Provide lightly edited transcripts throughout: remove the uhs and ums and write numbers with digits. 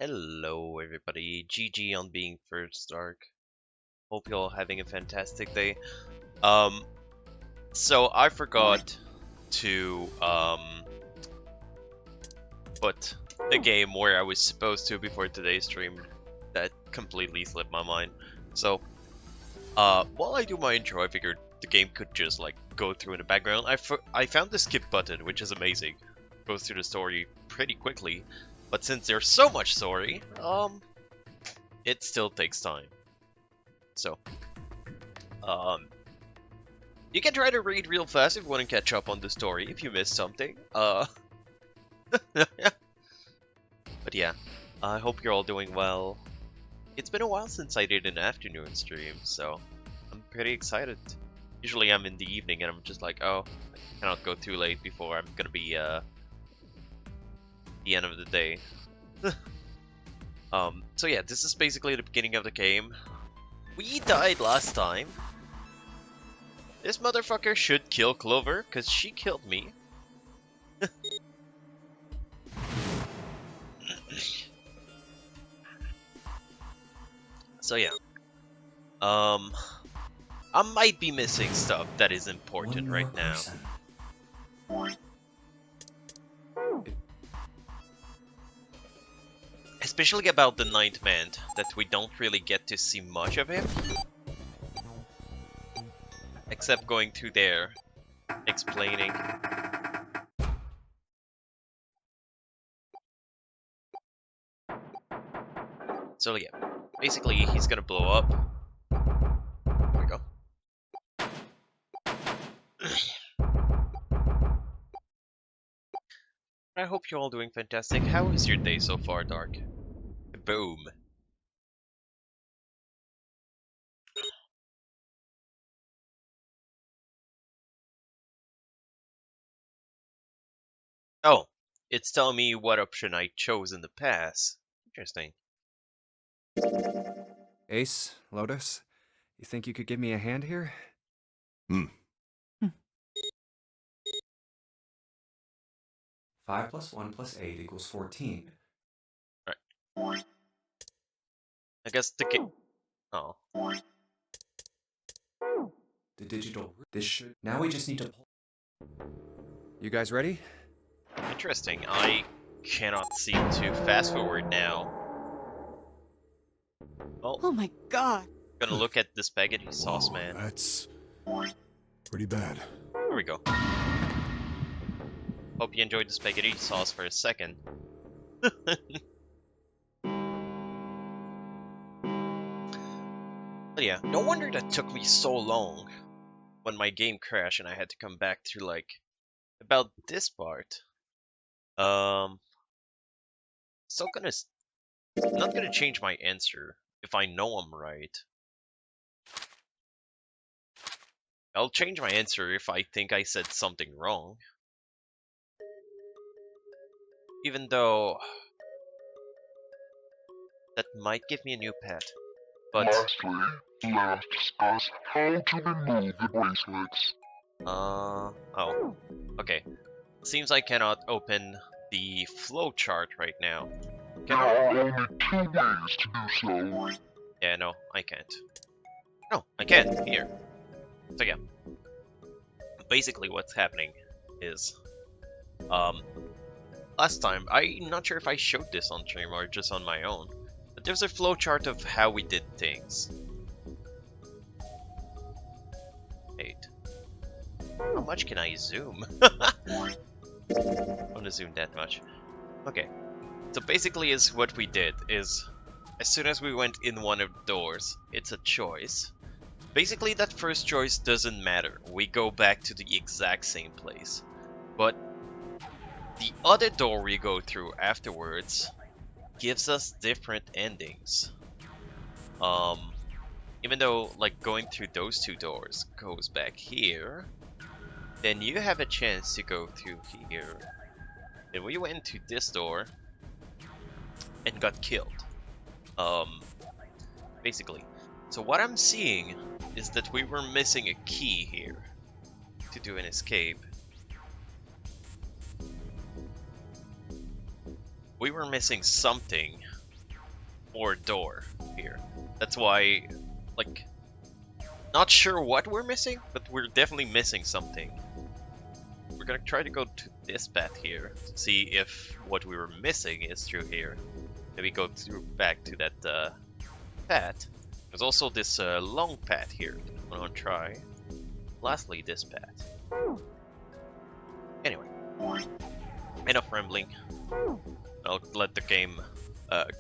Hello everybody, GG on being first Dark. Hope you're all having a fantastic day. So I forgot to put the game where I was supposed to before today's stream. That completely slipped my mind. So while I do my intro, I figured the game could just like go through in the background. I found the skip button, which is amazing. Goes through the story pretty quickly. But since there's so much story, it still takes time. So, you can try to read real fast if you want to catch up on the story if you missed something. But yeah, I hope you're all doing well. It's been a while since I did an afternoon stream, so I'm pretty excited. Usually I'm in the evening and I'm just like, oh, I cannot go too late before I'm gonna be, the end of the day. So yeah, this is basically the beginning of the game. We died last time. This motherfucker should kill Clover, cause she killed me. So yeah. I might be missing stuff that is important right now. Especially about the Ninth Man, that we don't really get to see much of him. Except going through there, explaining. So yeah, basically he's gonna blow up. There we go. I hope you're all doing fantastic. How is your day so far, Dark? Boom. Oh, it's telling me what option I chose in the past. Interesting. Ace, Lotus, you think you could give me a hand here? 5 + 1 + 8 = 14. Right. I guess the game. Oh. The digital. This should. Now we just need to pull. You guys ready? Interesting. I cannot seem to fast forward now. Well, oh my god. Gonna look at the spaghetti sauce, man. That's pretty bad. There we go. Hope you enjoyed the spaghetti sauce for a second. But yeah, no wonder that took me so long when my game crashed and I had to come back to like about this part. So not gonna change my answer if I know I'm right. I'll change my answer if I think I said something wrong. Even though that might give me a new pet. But lastly, let us discuss how to remove the bracelets. oh. Okay. Seems I cannot open the flowchart right now. There are only 2 ways to do so. Yeah, no, I can't. No, I can, here. So yeah. Basically what's happening is last time, I'm not sure if I showed this on stream or just on my own, but there's a flowchart of how we did things. Wait. How much can I zoom? I want to zoom that much. Okay. So basically is what we did is as soon as we went in one of the doors, it's a choice. Basically that first choice doesn't matter. We go back to the exact same place. But the other door we go through afterwards gives us different endings. Even though like going through those 2 doors goes back here, then you have a chance to go through here. And we went into this door and got killed. Basically. So what I'm seeing is that we were missing a key here to do an escape. We were missing something or door here. That's why, like, not sure what we're missing, but we're definitely missing something. We're gonna try to go to this path here to see if what we were missing is through here. Maybe go back to that path. There's also this long path here that I want to try. Lastly, this path. Anyway, enough rambling. I'll let the game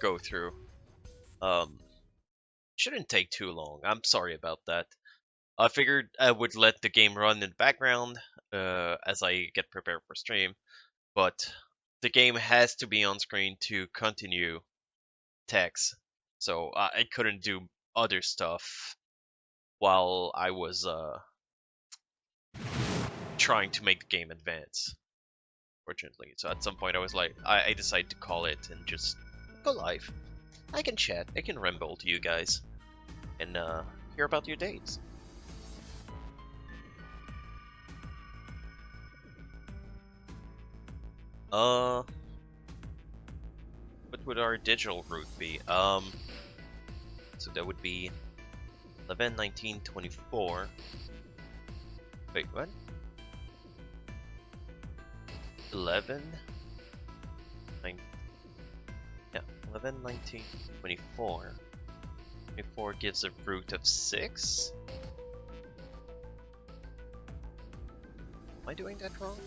go through. Shouldn't take too long. I'm sorry about that. I figured I would let the game run in the background as I get prepared for stream, but the game has to be on screen to continue text, so I couldn't do other stuff while I was trying to make the game advance, fortunately. So at some point I was like, I decided to call it and just go live. I can chat, I can ramble to you guys, and hear about your dates. What would our digital route be? So that would be 11, 19, 24. Wait, what? 11, 9, yeah, 11, 19, 24. 24 gives a root of 6. Am I doing that wrong?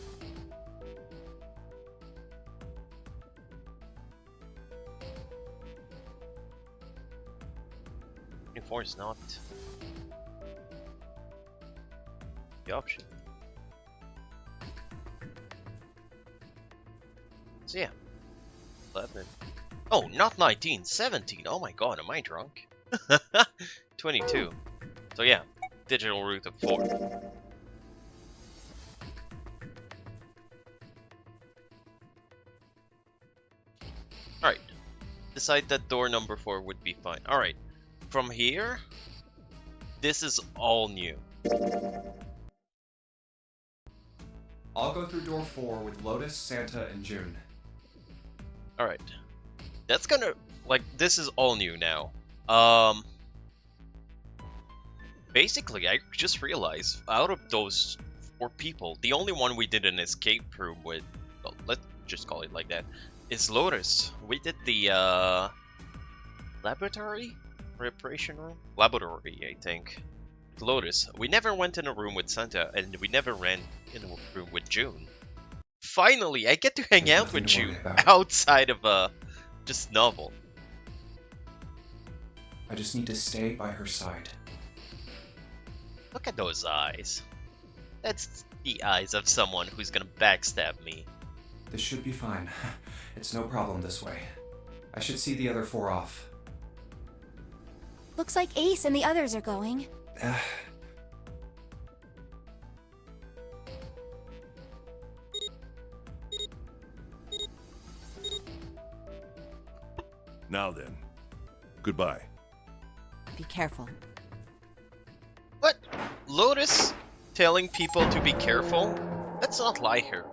Is not the option. So yeah, 11. Oh, not 19, 17. Oh my god, am I drunk? 22. So yeah, digital root of 4. Alright, decide that door number 4 would be fine. Alright. From here, this is all new. I'll go through door 4 with Lotus, Santa, and June. Alright. That's gonna, like, this is all new now. Basically, I just realized, out of those 4 people, the only one we did an escape room with, well, let's just call it like that, is Lotus. We did the, laboratory? Reparation room? Laboratory, I think. Lotus. We never went in a room with Santa, and we never ran in a room with June. Finally, I get to hang out with June outside of just novel. I just need to stay by her side. Look at those eyes. That's the eyes of someone who's gonna backstab me. This should be fine. It's no problem this way. I should see the other 4 off. Looks like Ace and the others are going. Now then, goodbye. Be careful. What? Lotus telling people to be careful? Let's not lie here.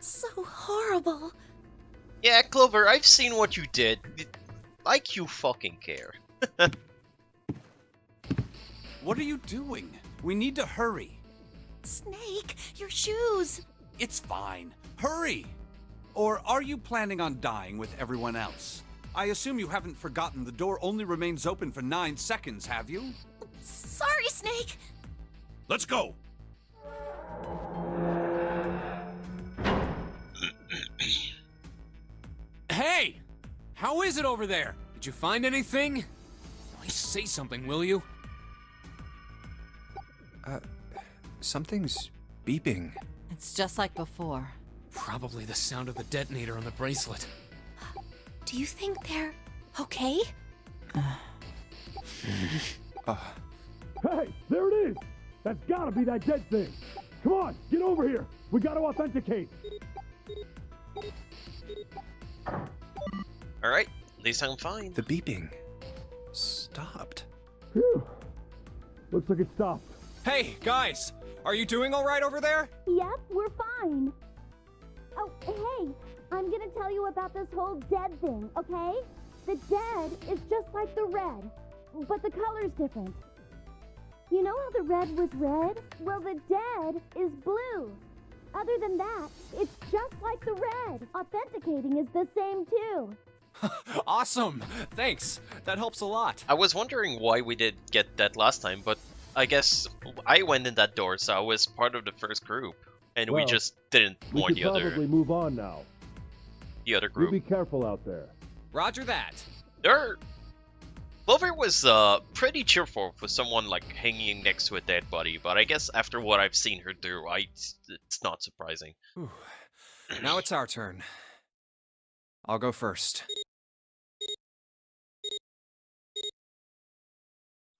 So horrible. Yeah, Clover, I've seen what you did. Like you fucking care. What are you doing? We need to hurry. Snake, your shoes. It's fine. Hurry! Or are you planning on dying with everyone else? I assume you haven't forgotten the door only remains open for 9 seconds, have you? Sorry, Snake. Let's go! Hey! How is it over there? Did you find anything? At least say something, will you? Something's beeping. It's just like before. Probably the sound of the detonator on the bracelet. Do you think they're okay? Hey, there it is! That's gotta be that dead thing! Come on, get over here! We gotta authenticate! Alright, at least I'm fine. The beeping stopped. Phew. Looks like it stopped. Hey, guys! Are you doing alright over there? Yep, we're fine. Oh, hey, I'm I'm gonna tell you about this whole dead thing, okay? The dead is just like the red, but the color's different. You know how the red was red? Well, the dead is blue. Other than that, it's just like the red. Authenticating is the same too. Awesome! Thanks. That helps a lot. I was wondering why we did get that last time, but I guess I went in that door, so I was part of the first group, and we Well, just didn't We warn should the probably other move on now. You group. be careful out there. Roger that. Clover was pretty cheerful for someone like hanging next to a dead body, but I guess after what I've seen her do, it's not surprising. Whew. Now it's our turn. I'll go first.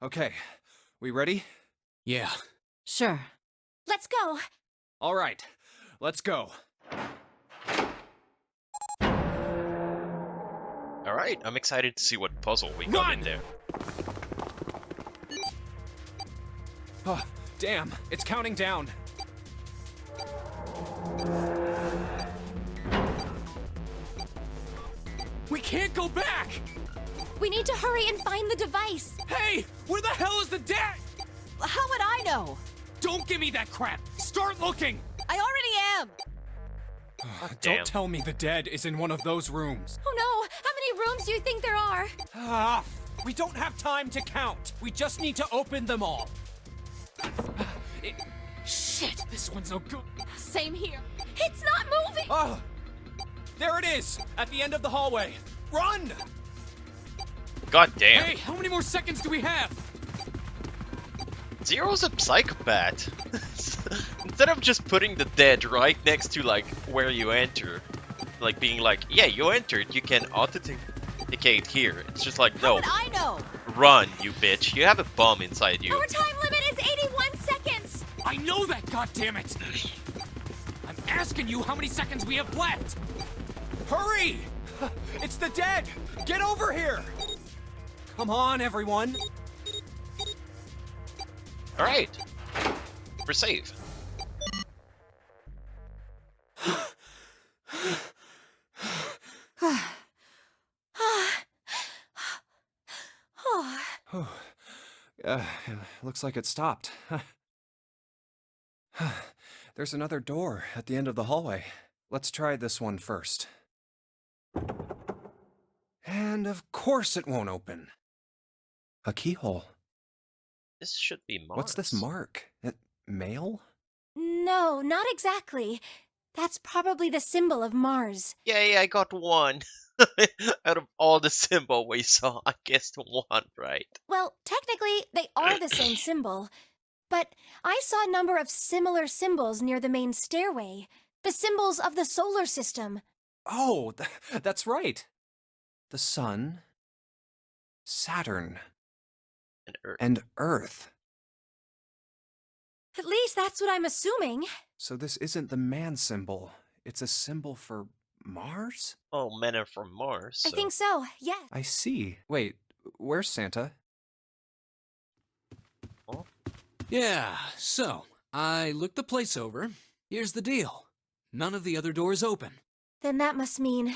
Okay, we ready? Yeah. Sure. Let's go. All right, let's go. Alright, I'm excited to see what puzzle we got in Run! there. Oh, damn, it's counting down. We can't go back! We need to hurry and find the device. Hey! Where the hell is the dead? How would I know? Don't give me that crap! Start looking! I already am. Damn. Don't tell me the dead is in one of those rooms. Oh no! How many rooms do you think there are? Ah, we don't have time to count. We just need to open them all. Shit, this one's no good. Same here. It's not moving. Oh, there it is, at the end of the hallway. Run! God damn. Hey, how many more seconds do we have? Zero's a psychopath. Instead of just putting the dead right next to like where you enter, like being like, yeah, you entered, you can authenticate here. It's just like, How no, would I know? run, you bitch. You have a bomb inside you. Our time limit is 81 seconds. I know that, goddammit! I'm asking you how many seconds we have left! Hurry! It's the dead! Get over here! Come on, everyone! Alright. We're safe. Looks like it stopped. There's another door at the end of the hallway. Let's try this one first. And of course it won't open. A keyhole. This should be Mars. What's this mark? Mail? No, not exactly. That's probably the symbol of Mars. Yay, I got one. Out of all the symbol we saw, I guessed one right. Well, technically, they are the same symbol. But I saw a number of similar symbols near the main stairway. The symbols of the solar system. Oh, that's right. The sun, Saturn, And Earth. and Earth. At least that's what I'm assuming. So this isn't the man symbol. It's a symbol for Mars? Oh, men are from Mars. I think so, yeah. I see. Wait, where's Santa? Yeah, so, I looked the place over. Here's the deal. None of the other doors open. Then that must mean...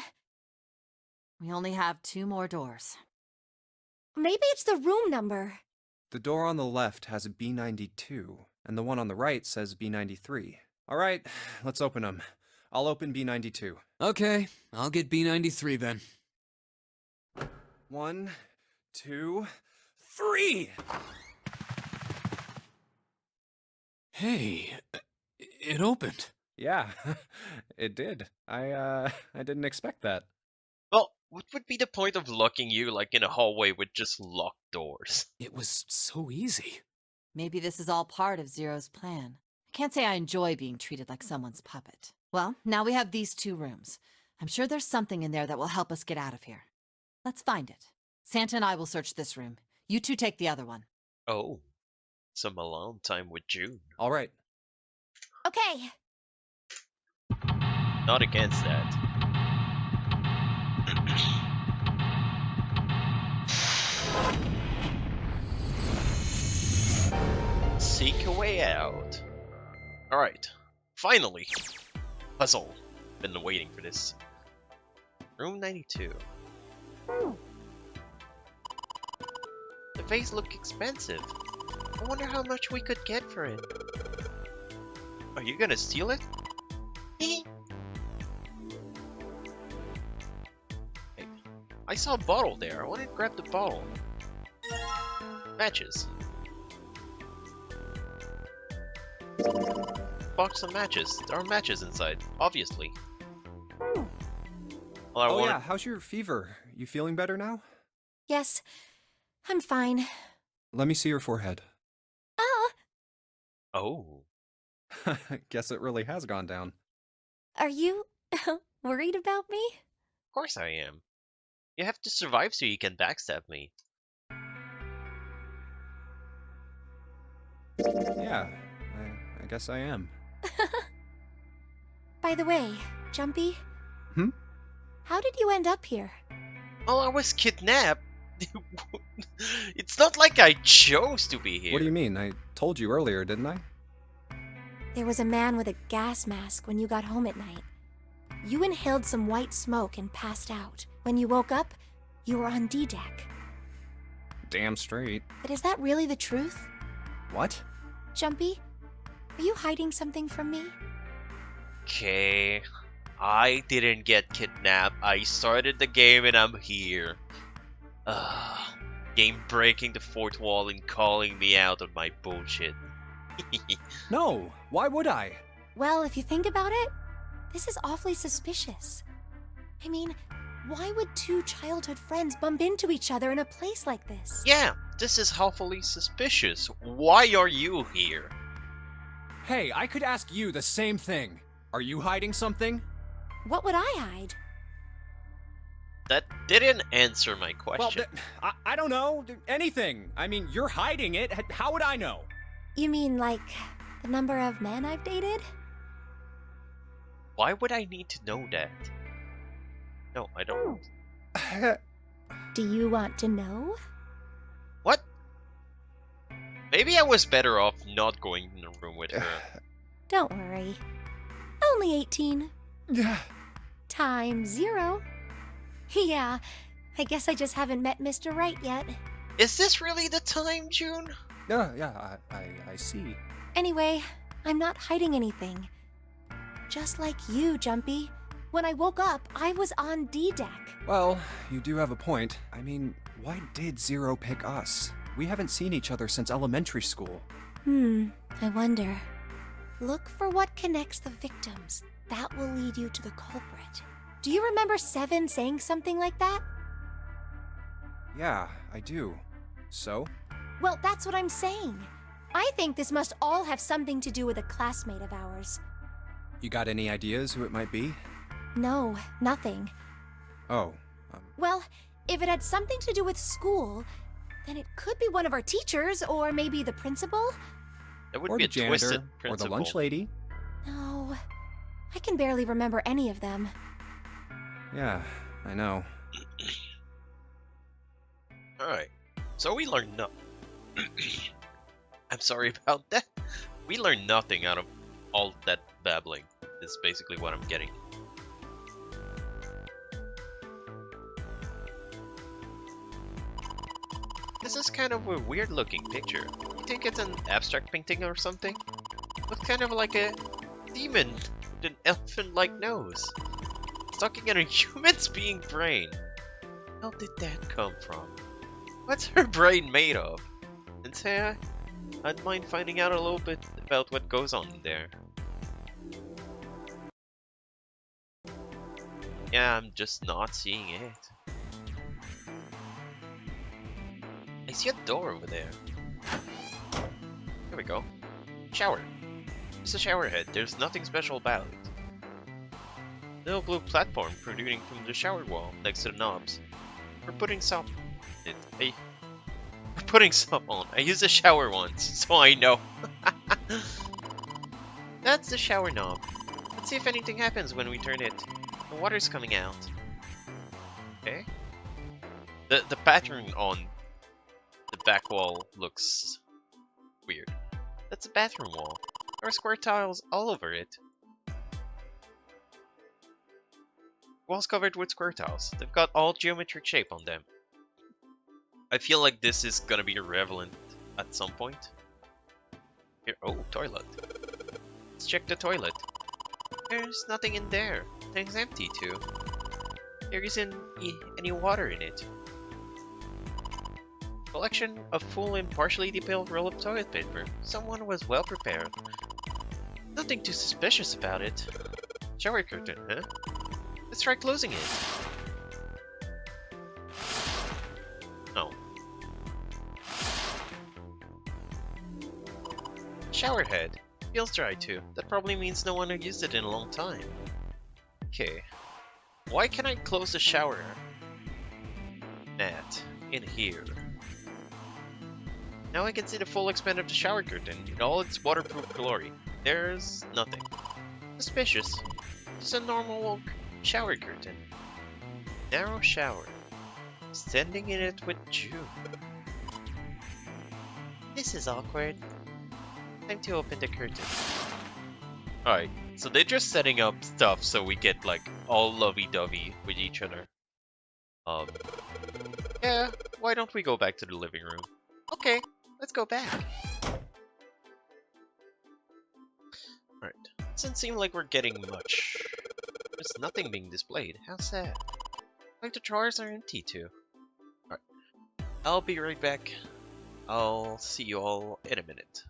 we only have 2 more doors. Maybe it's the room number. The door on the left has a B92, and the one on the right says B93. All right, let's open them. I'll open B92. Okay, I'll get B93 then. 1, 2, 3! Hey, it opened. Yeah, it did. I didn't expect that. Well, what would be the point of locking you like in a hallway with just locked doors? It was so easy. Maybe this is all part of Zero's plan. I can't say I enjoy being treated like someone's puppet. Well, now we have these 2 rooms. I'm sure there's something in there that will help us get out of here. Let's find it. Santa and I will search this room. You 2 take the other one. Oh, some alone time with June. All right. Okay. Not against that. Seek a way out. Alright, finally! Puzzle. Been waiting for this. Room 92. The vase looked expensive. I wonder how much we could get for it. Are you gonna steal it? Hey, I saw a bottle there. I wanted to grab the bottle. Matches. Box of matches. There are matches inside, obviously. Well, Oh yeah, how's your fever? You feeling better now? Yes, I'm fine. Let me see your forehead. Ah, Oh. Guess it really has gone down. are you worried about me? Of course I am. You have to survive so you can backstab me. Yeah, I guess I am. By the way, Jumpy. Hmm? How did you end up here? Well, I was kidnapped. It's not like I chose to be here. What do you mean? I told you earlier, didn't I? There was a man with a gas mask when you got home at night. You inhaled some white smoke and passed out. When you woke up, you were on D-Deck. Damn straight. But is that really the truth? What? Jumpy, are you hiding something from me? Okay. I didn't get kidnapped. I started the game and I'm here. Game breaking the fourth wall and calling me out on my bullshit. No, why would I? Well, if you think about it, this is awfully suspicious. I mean, why would two childhood friends bump into each other in a place like this? Yeah, this is awfully suspicious. Why are you here? Hey, I could ask you the same thing. Are you hiding something? What would I hide? That didn't answer my Well, question. I don't know. Anything. I mean, you're hiding it. How would I know? You mean like the number of men I've dated? Why would I need to know that? No, I don't. Do you want to know? What? Maybe I was better off not going in the room with her. Don't worry. Only 18. Times 0. Yeah, I guess I just haven't met Mr. Right yet. Is this really the time, June? Yeah, I see. Anyway, I'm not hiding anything. Just like you, Jumpy. When I woke up, I was on D-Deck. Well, you do have a point. I mean, why did Zero pick us? We haven't seen each other since elementary school. I wonder. Look for what connects the victims. That will lead you to the culprit. Do you remember Seven saying something like that? Yeah, I do. So? Well, that's what I'm saying. I think this must all have something to do with a classmate of ours. You got any ideas who it might be? No, nothing. Oh, Well, if it had something to do with school, then it could be one of our teachers, or maybe the principal. That would or be the a twisted janitor, or principle. the lunch lady. No, I can barely remember any of them. Yeah, I know. Alright, so we learned no. I'm sorry about that. We learned nothing out of all that babbling, is basically what I'm getting. This is kind of a weird looking picture. You think it's an abstract painting or something? Looks kind of like a demon with an elephant-like nose. Sucking in a human's being brain. How did that come from? What's her brain made of? And say I'd mind finding out a little bit about what goes on in there. Yeah, I'm just not seeing it. I see a door over there. Here we go. Shower. It's a shower head. There's nothing special about it. Little blue platform protruding from the shower wall next to the knobs. We're putting soap in it. We're putting soap on. I used the shower once, so I know. That's the shower knob. Let's see if anything happens when we turn it. The water's coming out. Okay. The pattern on the back wall looks weird. That's a bathroom wall. There are square tiles all over it. Walls covered with square tiles. They've got all geometric shape on them. I feel like this is gonna be relevant at some point. Here, oh, toilet. Let's check the toilet. There's nothing in there. Thing's empty too. There isn't any water in it. Collection of full and partially depelled roll of toilet paper. Someone was well prepared. Nothing too suspicious about it. Shower curtain, huh? Let's try closing it. No. Shower head. Feels dry too. That probably means no one used it in a long time. Okay. Why can't I close the shower mat in here? Now I can see the full extent of the shower curtain in all its waterproof glory. There's nothing suspicious. Just a normal shower curtain. Narrow shower. Standing in it with June. This is awkward. Time to open the curtain. Alright, so they're just setting up stuff so we get like all lovey-dovey with each other. Yeah, why don't we go back to the living room? Okay, let's go back. Alright, doesn't seem like we're getting much. There's nothing being displayed. How sad. Like the drawers are empty too. Alright, I'll be right back. I'll see you all in a minute.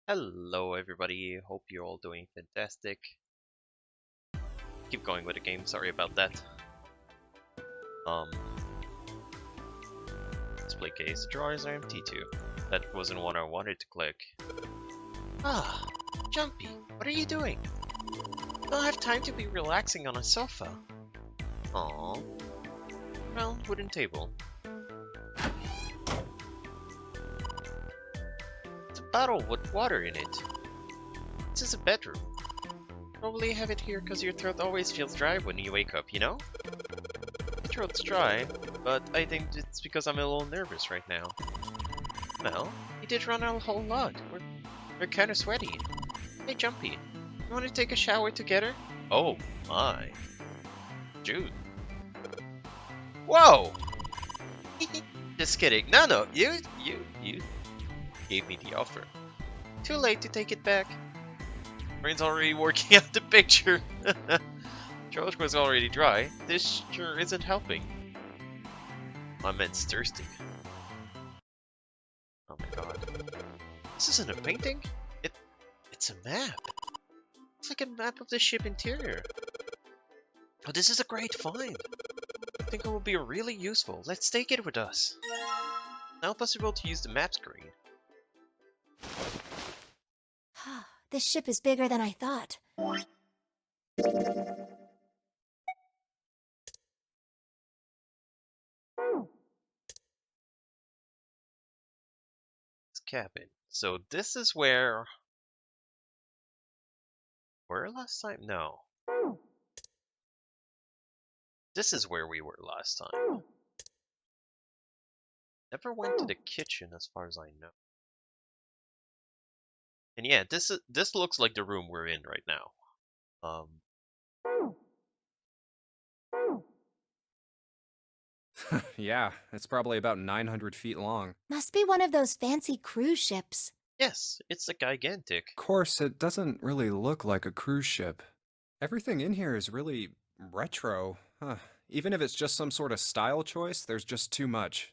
Hello everybody, hope you're all doing fantastic. Keep going with the game, sorry about that. Display case, the drawers are empty too. That wasn't what I wanted to click. Ah, Jumpy, what are you doing? You don't have time to be relaxing on a sofa. Aww. Well, wooden table. It's a bottle with water in it. This is a bedroom. Probably have it here because your throat always feels dry when you wake up, you know? My throat's dry, but I think it's because I'm a little nervous right now. Well, you did run a whole lot. We're kind of sweaty. Hey, Jumpy, you want to take a shower together? Oh my. Dude. Whoa! Just kidding. No, you gave me the offer. Too late to take it back. Brain's already working out the picture. George was already dry. This sure isn't helping. My man's thirsty. Oh my god. This isn't a painting? It's a map. It's like a map of the ship interior. Oh, this is a great find. I think it will be really useful. Let's take it with us. Now possible to use the map screen. This ship is bigger than I thought. This cabin. So this is where last time? No. This is where we were last time. Never went to the kitchen as far as I know. And yeah, this looks like the room we're in right now. Yeah, it's probably about 900 feet long. Must be one of those fancy cruise ships. Yes, it's a gigantic. Of course, it doesn't really look like a cruise ship. Everything in here is really retro. Even if it's just some sort of style choice, there's just too much.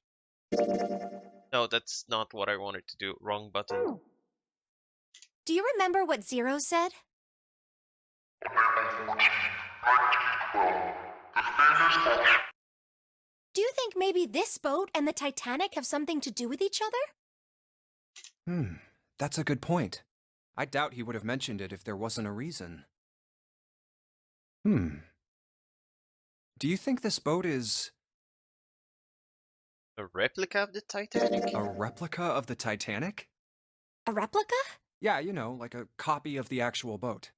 No, that's not what I wanted to do. Wrong button. Do you remember what Zero said? Do you think maybe this boat and the Titanic have something to do with each other? That's a good point. I doubt he would have mentioned it if there wasn't a reason. Do you think this boat is... A replica of the Titanic? a replica of the Titanic? A replica? Yeah, you know, like a copy of the actual boat.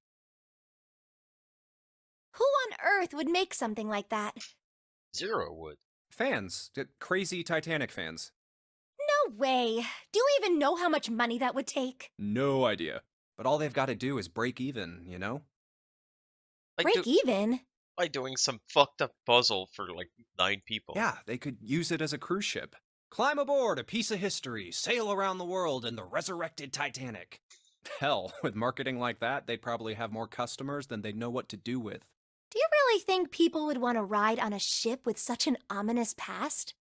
Who on earth would make something like that? Zero would. Fans. Crazy Titanic fans. No way. Do you even know how much money that would take? No idea. But all they've got to do is break even, you know? Break even? By doing some fucked up puzzle for like 9 people. Yeah, they could use it as a cruise ship. Climb aboard a piece of history, sail around the world in the resurrected Titanic. Hell, with marketing like that, they'd probably have more customers than they'd know what to do with. Do you really think people would want to ride on a ship with such an ominous past?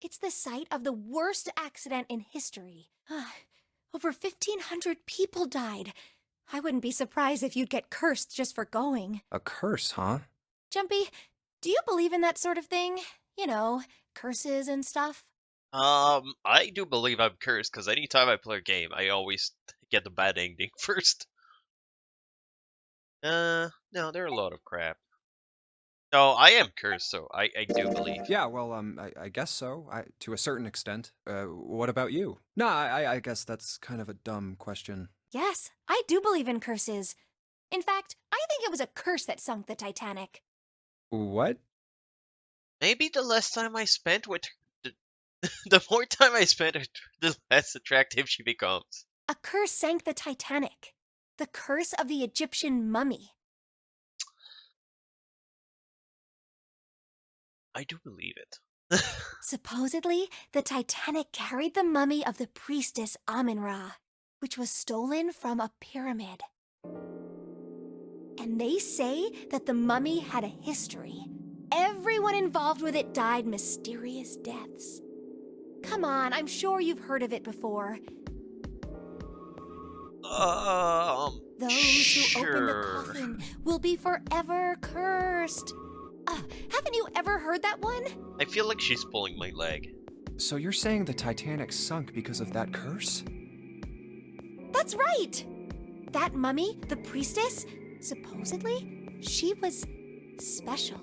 It's the site of the worst accident in history. Over 1,500 people died. I wouldn't be surprised if you'd get cursed just for going. A curse, huh? Jumpy, do you believe in that sort of thing? You know, curses and stuff? I do believe I'm cursed, because anytime I play a game, I always get the bad ending first. No, there are a lot of crap. No, I am cursed, so I do believe. Yeah, well, I guess so, to a certain extent. What about you? No, I guess that's kind of a dumb question. Yes, I do believe in curses. In fact, I think it was a curse that sunk the Titanic. What? Maybe the less time I spent with her, the more time I spent with her, the less attractive she becomes. A curse sank the Titanic. The curse of the Egyptian mummy. I do believe it. Supposedly, the Titanic carried the mummy of the priestess Amun-Ra, which was stolen from a pyramid. And they say that the mummy had a history. Everyone involved with it died mysterious deaths. Come on, I'm sure you've heard of it before. Those who open the sure. coffin will be forever cursed. Haven't you ever heard that one? I feel like she's pulling my leg. So you're saying the Titanic sunk because of that curse? That's right! That mummy, the priestess, supposedly, she was special.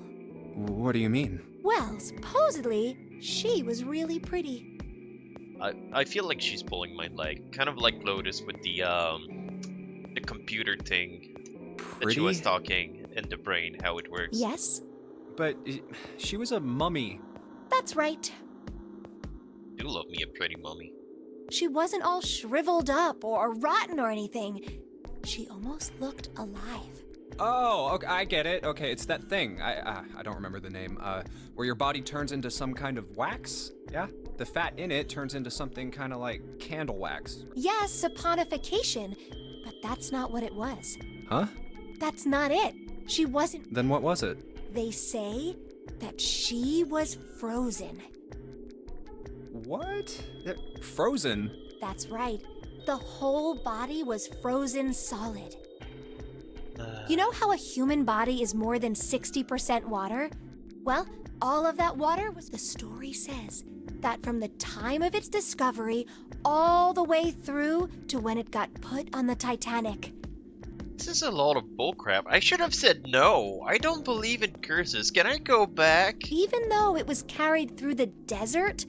What do you mean? Well, supposedly, she was really pretty. I feel like she's pulling my leg, kind of like Lotus with the computer thing that she was Pretty? talking in the brain, how it works. Yes, But she was a mummy. that's right. Do love me a pretty mummy. She wasn't all shriveled up or rotten or anything. She almost looked alive. Oh, okay, I get it. Okay, it's that thing. I don't remember the name. Where your body turns into some kind of wax? Yeah? The fat in it turns into something kind of like candle wax. Yes, saponification, but that's not what it was. Huh? That's not it. She wasn't. Then what was it? They say that she was frozen. What? Frozen? That's right. The whole body was frozen solid. You know how a human body is more than 60% water? Well, all of that water was. The story says that from the time of its discovery all the way through to when it got put on the Titanic. This is a lot of bullcrap. I should have said no. I don't believe in curses. Can I go back? Even though it was carried through the desert,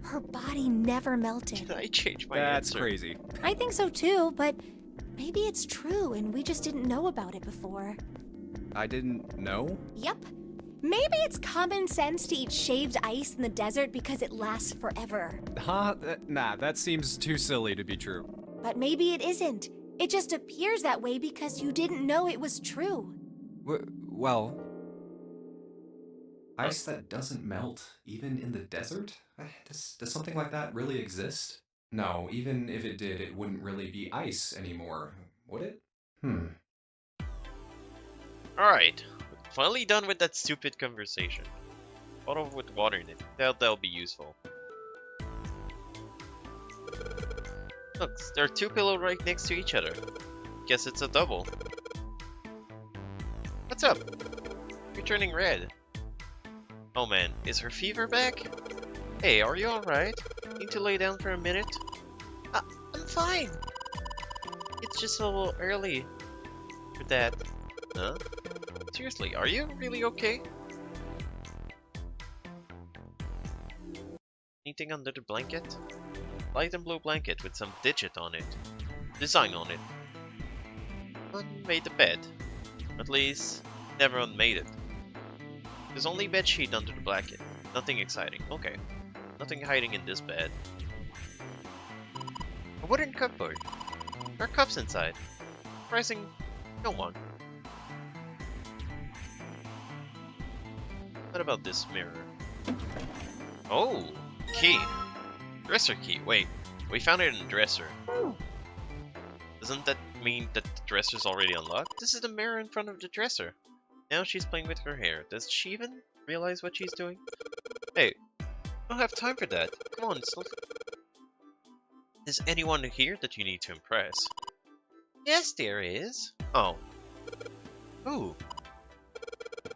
her body never melted. Can I change my That's answer? crazy. I think so too, but maybe it's true and we just didn't know about it before. I didn't know? Yep. Maybe it's common sense to eat shaved ice in the desert because it lasts forever. Huh? Nah, that seems too silly to be true. But maybe it isn't. It just appears that way because you didn't know it was true. Well... Ice that doesn't melt, even in the desert? Does something like that really exist? No, even if it did, it wouldn't really be ice anymore, would it? Alright. Finally done with that stupid conversation. Bottle with water in it. That'll be useful. Look, there are two pillows right next to each other. Guess it's a double. What's up? You're turning red. Oh man, is her fever back? Hey, are you alright? Need to lay down for a minute? I'm fine. It's just a little early for that. Huh? Seriously, are you really okay? Anything under the blanket? Light and blue blanket with some digit on it. Design on it. Unmade the bed. At least, never unmade it. There's only bed sheet under the blanket. Nothing exciting. Okay. Nothing hiding in this bed. A wooden cupboard. There are cups inside. Surprising no one. What about this mirror? Oh! Key! Dresser key. Wait, we found it in the dresser. Doesn't that mean that the dresser's already unlocked? This is the mirror in front of the dresser. Now she's playing with her hair. Does she even realize what she's doing? Hey, I don't have time for that. Come on, is anyone here that you need to impress? Yes, there is. Oh. Ooh.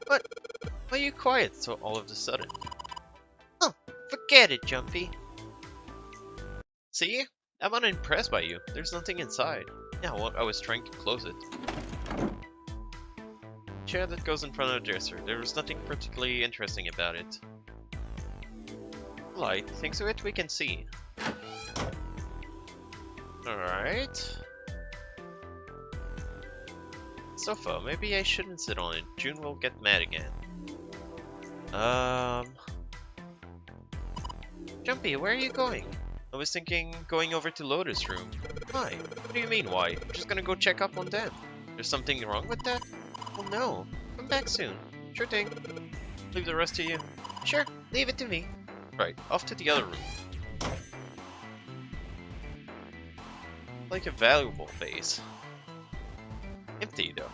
What? Why are you quiet so all of a sudden? Oh, forget it, Jumpy. See? I'm unimpressed by you. There's nothing inside. Yeah, well, I was trying to close it. Chair that goes in front of the dresser. There was nothing particularly interesting about it. Light. Thanks to it, we can see. Alright. Sofa. Maybe I shouldn't sit on it. June will get mad again. Jumpy, where are you going? I was thinking going over to Lotus' room. Why? What do you mean, why? I'm just gonna go check up on them. There's something wrong with that? Well, no. Come back soon. Sure thing. Leave the rest to you. Sure, leave it to me. Right, off to the other room. Like a valuable vase. Empty, though.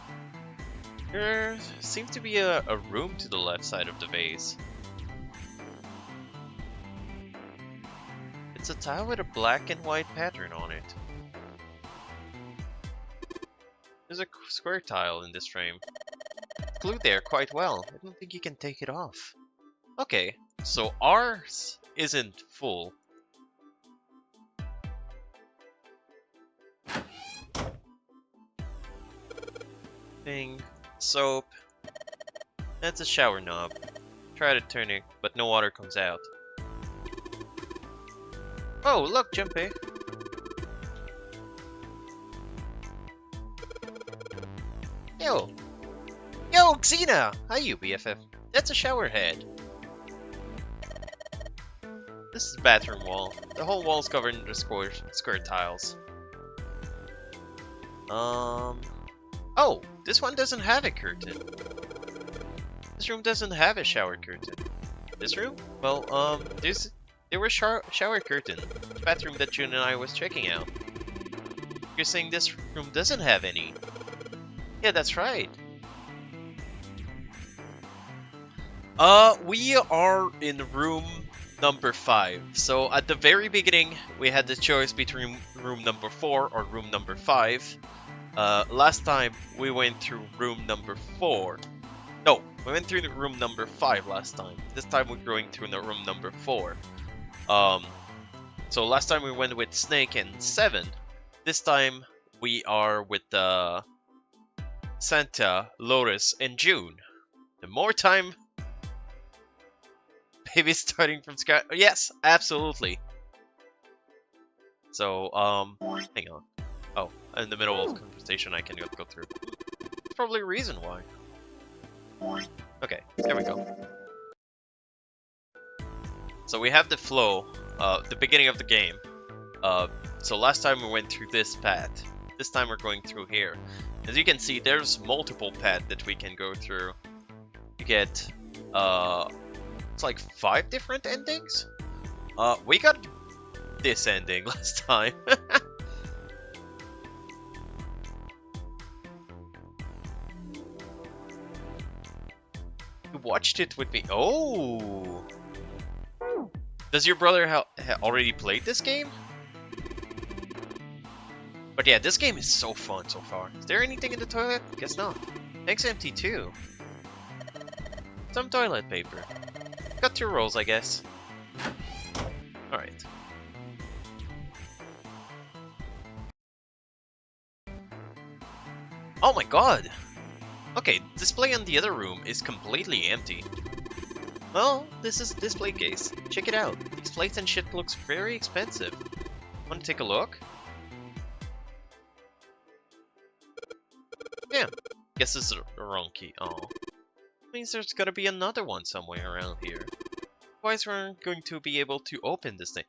There seems to be a room to the left side of the vase. It's a tile with a black and white pattern on it. There's a square tile in this frame. It's glued there quite well. I don't think you can take it off. Okay, so ours isn't full. Thing, soap. That's a shower knob. Try to turn it, but no water comes out. Oh, look, Junpei. Yo! Yo, Xena! Hi, you BFF. That's a shower head. This is the bathroom wall. The whole wall's covered in the square tiles. Oh, this one doesn't have a curtain. This room doesn't have a shower curtain. This room? Well, there was shower curtain. The bathroom that June and I was checking out. You're saying this room doesn't have any? Yeah, that's right. We are in room number 5. So at the very beginning, we had the choice between room number 4 or room number 5. Last time we went through room number 4. No, we went through the room number 5 last time. This time we're going through the room number 4. So last time we went with Snake and 7. This time we are with Santa, Lotus, and June. And more time. Maybe starting from scratch. Yes, absolutely. So, hang on. Oh, in the middle of the conversation I can go through. There's probably a reason why. Okay, there we go. So we have the flow, the beginning of the game. So last time we went through this path. This time we're going through here. As you can see, there's multiple paths that we can go through. You get, it's like 5 different endings? We got this ending last time. You watched it with me. Oh! Does your brother already played this game? But yeah, this game is so fun so far. Is there anything in the toilet? Guess not. Tank's empty too. Some toilet paper. Got 2 rolls, I guess. Alright. Oh my god! Okay, display in the other room is completely empty. Well, this is display case. Check it out. These plates and shit looks very expensive. Wanna take a look? Yeah, guess this is the wrong key. Oh, means there's gotta be another one somewhere around here. Otherwise, we aren't going to be able to open this thing.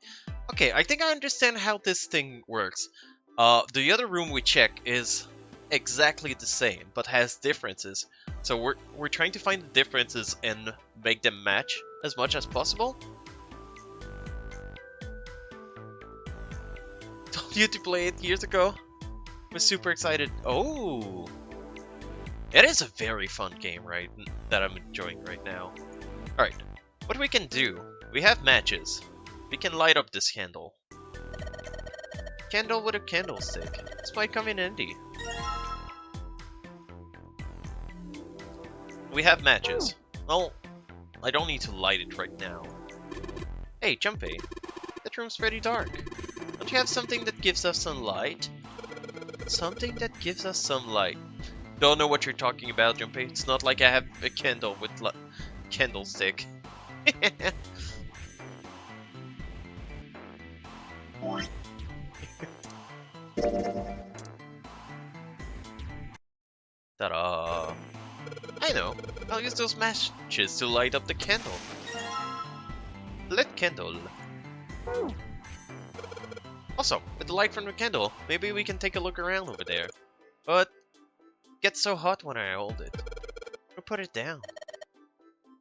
Okay, I think I understand how this thing works. The other room we check is exactly the same, but has differences. So we're trying to find the differences and make them match as much as possible. Told you to play it years ago. I was super excited. Oh, it is a very fun game, right? That I'm enjoying right now. All right, what we can do? We have matches. We can light up this candle. Candle with a candlestick. This might come in handy. We have matches. Well, I don't need to light it right now. Hey, Junpei, that room's pretty dark. Don't you have something that gives us some light? Something that gives us some light. Don't know what you're talking about, Junpei. It's not like I have a candle with candlestick. Ta-da! I know. I'll use those matches to light up the candle. Lit candle. Also, with the light from the candle, maybe we can take a look around over there. But it gets so hot when I hold it. Or put it down.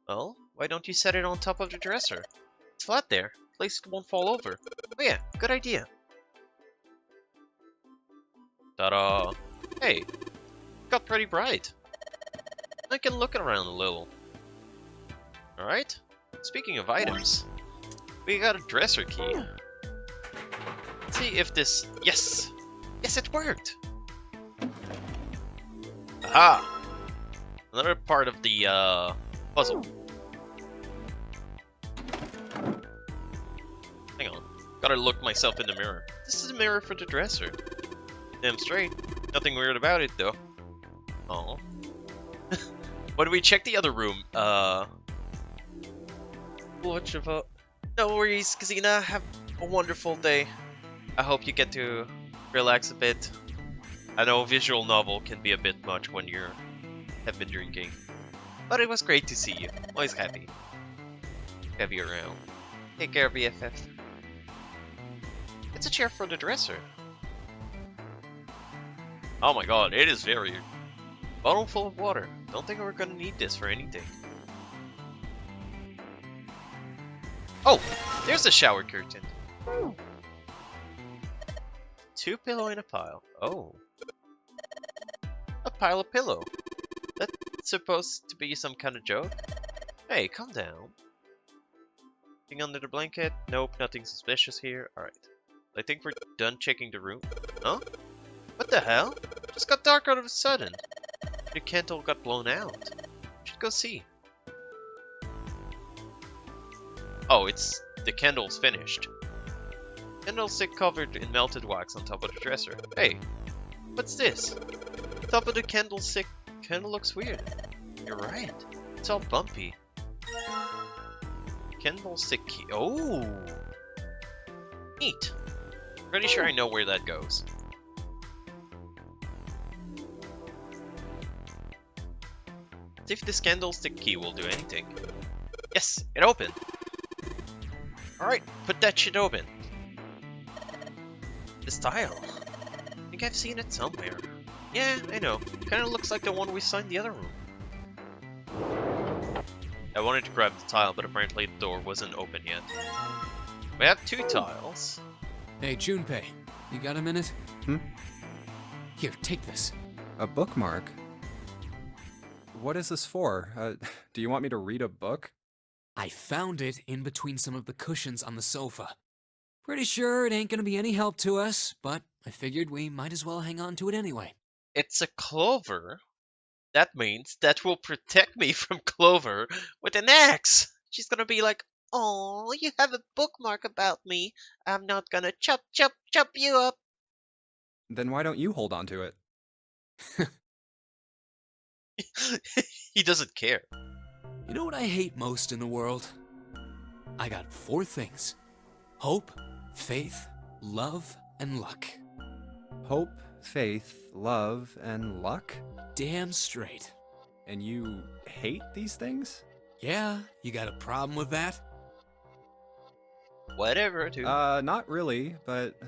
Well, why don't you set it on top of the dresser? It's flat there. At least it won't fall over. Oh yeah, good idea. Ta-da! Hey, got pretty bright. I can look around a little. Alright, speaking of items, we got a dresser key. Let's see if this... Yes! Yes, it worked! Aha! Another part of the puzzle. Hang on. Gotta look myself in the mirror. This is a mirror for the dresser. Damn straight. Nothing weird about it though. Oh. When we check the other room, watch of no worries, Kazina. Have a wonderful day. I hope you get to relax a bit. I know a visual novel can be a bit much when you have been drinking, but it was great to see you. Always happy to have you around. Take care, BFF. It's a chair for the dresser. Oh my god, it is very... Bottle full of water. Don't think we're gonna need this for anything. Oh! There's the shower curtain. 2 pillow in a pile. Oh. A pile of pillow. That's supposed to be some kind of joke? Hey, calm down. Nothing under the blanket? Nope, nothing suspicious here. Alright. I think we're done checking the room. Huh? What the hell? Just got dark all of a sudden. The candle got blown out. Should go see. Oh, it's... the candle's finished. Candlestick covered in melted wax on top of the dresser. Hey, what's this? Top of the candlestick kinda looks weird. You're right. It's all bumpy. Candlestick key. Oh! Neat. Pretty sure I know where that goes. See if this candlestick key will do anything. Yes, it opened. Alright, put that shit open. This tile. I think I've seen it somewhere. Yeah, I know. Kinda looks like the one we saw in the other room. I wanted to grab the tile, but apparently the door wasn't open yet. We have 2 tiles. Hey, Junpei, you got a minute? Hmm? Here, take this. A bookmark? What is this for? Do you want me to read a book? I found it in between some of the cushions on the sofa. Pretty sure it ain't gonna be any help to us, but I figured we might as well hang on to it anyway. It's a clover. That means that will protect me from Clover with an axe. She's gonna be like, "Oh, you have a bookmark about me. I'm not gonna chop you up." Then why don't you hold on to it? He doesn't care. You know what I hate most in the world? I got 4 things. Hope, faith, love, and luck. Hope, faith, love, and luck? Damn straight. And you hate these things? Yeah, you got a problem with that? Whatever, dude. Not really, but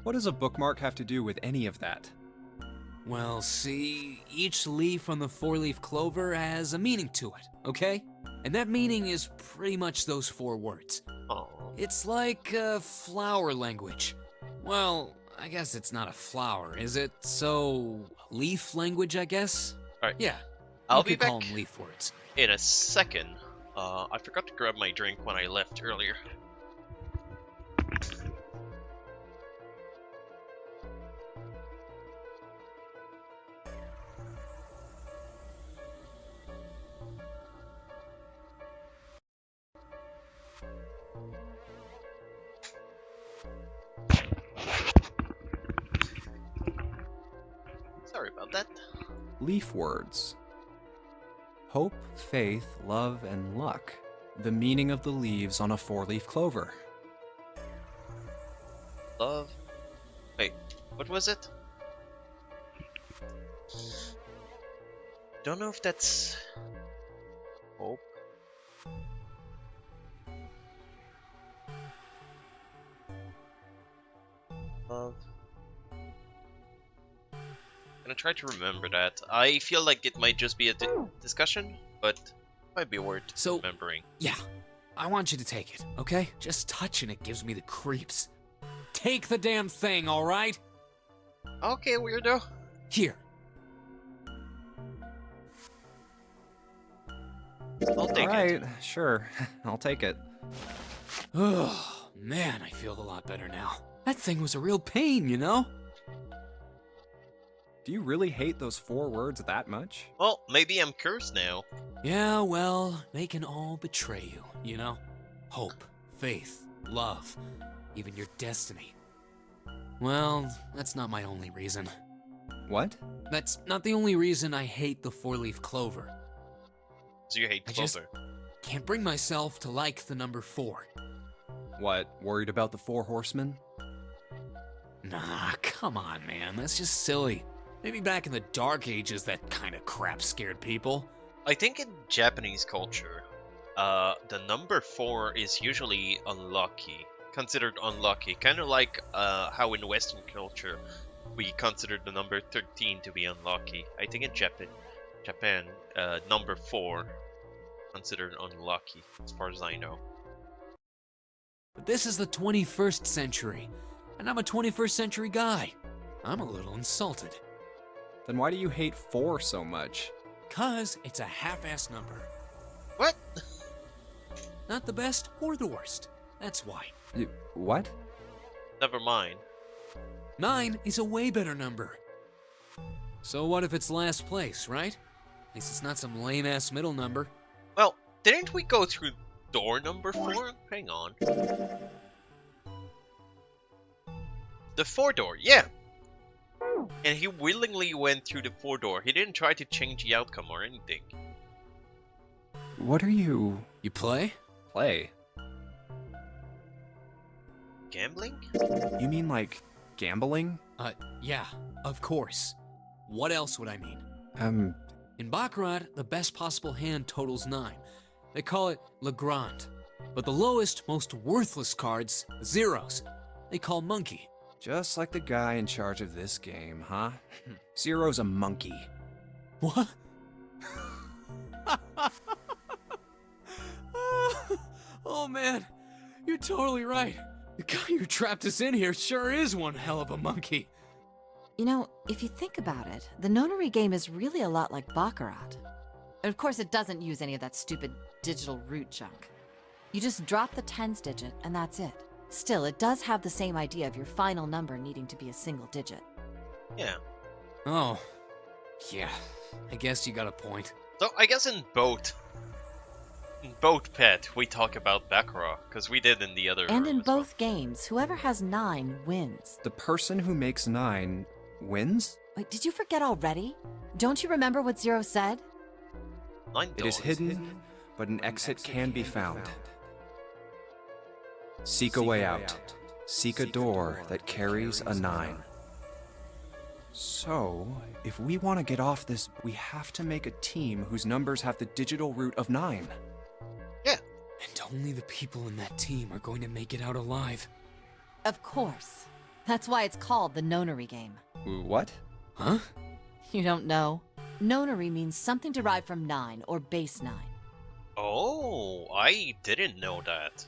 what does a bookmark have to do with any of that? Well, see, each leaf on the 4-leaf clover has a meaning to it, okay? And that meaning is pretty much those 4 words. Oh. It's like flower language. Well, I guess it's not a flower, is it? So, leaf language, I guess? Alright. Yeah, I'll you be could back call them leaf words. in a second. I forgot to grab my drink when I left earlier. Sorry about that. Leaf words. Hope, faith, love, and luck. The meaning of the leaves on a 4-leaf clover. Love. Wait, what was it? Don't know if that's hope. Love. Gonna try to remember that. I feel like it might just be a discussion, but might be worth remembering. Yeah, I want you to take it, okay? Just touching it gives me the creeps. Take the damn thing, alright? Okay, weirdo. Here. I'll take Alright, sure. I'll take it. Oh, man, I feel a lot better now. That thing was a real pain, you know? Do you really hate those 4 words that much? Well, maybe I'm cursed now. Yeah, well, they can all betray you, you know? Hope, faith, love, even your destiny. Well, that's not my only reason. What? That's not the only reason I hate the 4-leaf clover. So you hate I just- Clover. Can't bring myself to like the number 4. What, worried about the 4 horsemen? Nah, come on, man. That's just silly. Maybe back in the Dark Ages, that kind of crap scared people. I think in Japanese culture, the number 4 is usually unlucky, considered unlucky. Kind of like how in Western culture we consider the number 13 to be unlucky. I think in Japan, number 4 considered unlucky, as far as I know. But this is the 21st century, and I'm a 21st century guy. I'm a little insulted. Then why do you hate 4 so much? 'Cause it's a half-ass number. What? Not the best or the worst. That's why. What? Never mind. 9 is a way better number. So what if it's last place, right? At least it's not some lame-ass middle number. Well, didn't we go through door number 4? Hang on. The 4 door, yeah! And he willingly went through the 4 door. He didn't try to change the outcome or anything. What are you... You play? play? Gambling? You mean like gambling? Yeah, of course. What else would I mean? In Baccarat, the best possible hand totals 9. They call it Le Grand. But the lowest, most worthless cards, the zeros, they call Monkey. Just like the guy in charge of this game, huh? Zero's a monkey. What? Oh man, you're totally right. The guy who trapped us in here sure is one hell of a monkey. You know, if you think about it, the nonary game is really a lot like Baccarat. And of course, it doesn't use any of that stupid digital root junk. You just drop the tens digit, and that's it. Still, it does have the same idea of your final number needing to be a single digit. Yeah. Oh, yeah, I guess you got a point. So I guess in both Pet, we talk about Baccarat, because we did in the other And room in as well. both games, whoever has 9 wins. The person who makes 9 wins? Wait, did you forget already? Don't you remember what Zero said? 9 It is dollars. hidden, but an exit can be found. Seek a way out. Seek a door that carries a 9. So, if we want to get off this, we have to make a team whose numbers have the digital root of 9. And only the people in that team are going to make it out alive. Of course. That's why it's called the nonary game. What? Huh? You don't know? Nonary means something derived from 9 or base 9. Oh, I didn't know that.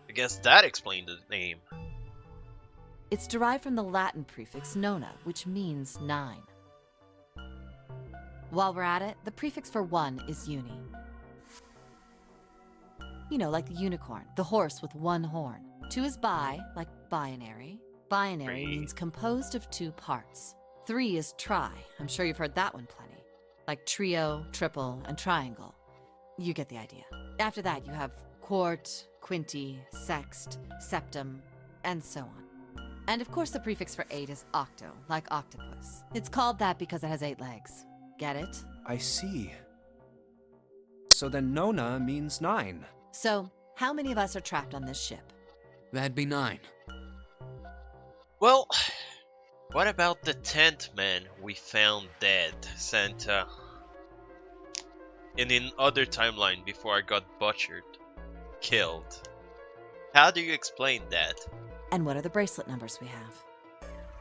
I guess that explained the name. It's derived from the Latin prefix nona, which means 9. While we're at it, the prefix for 1 is uni. You know, like the unicorn, the horse with 1 horn. 2 is bi, like binary. Binary Three. means composed of 2 parts. 3 is tri. I'm sure you've heard that one plenty. Like trio, triple, and triangle. You get the idea. After that, you have quart, quinty, sext, septum, and so on. And of course, the prefix for 8 is octo, like octopus. It's called that because it has 8 legs. Get it? I see. So then Nona means 9. So, how many of us are trapped on this ship? That'd be 9. Well, what about the 10th man we found dead, Santa? In other timeline before I got butchered, killed. How do you explain that? And what are the bracelet numbers we have?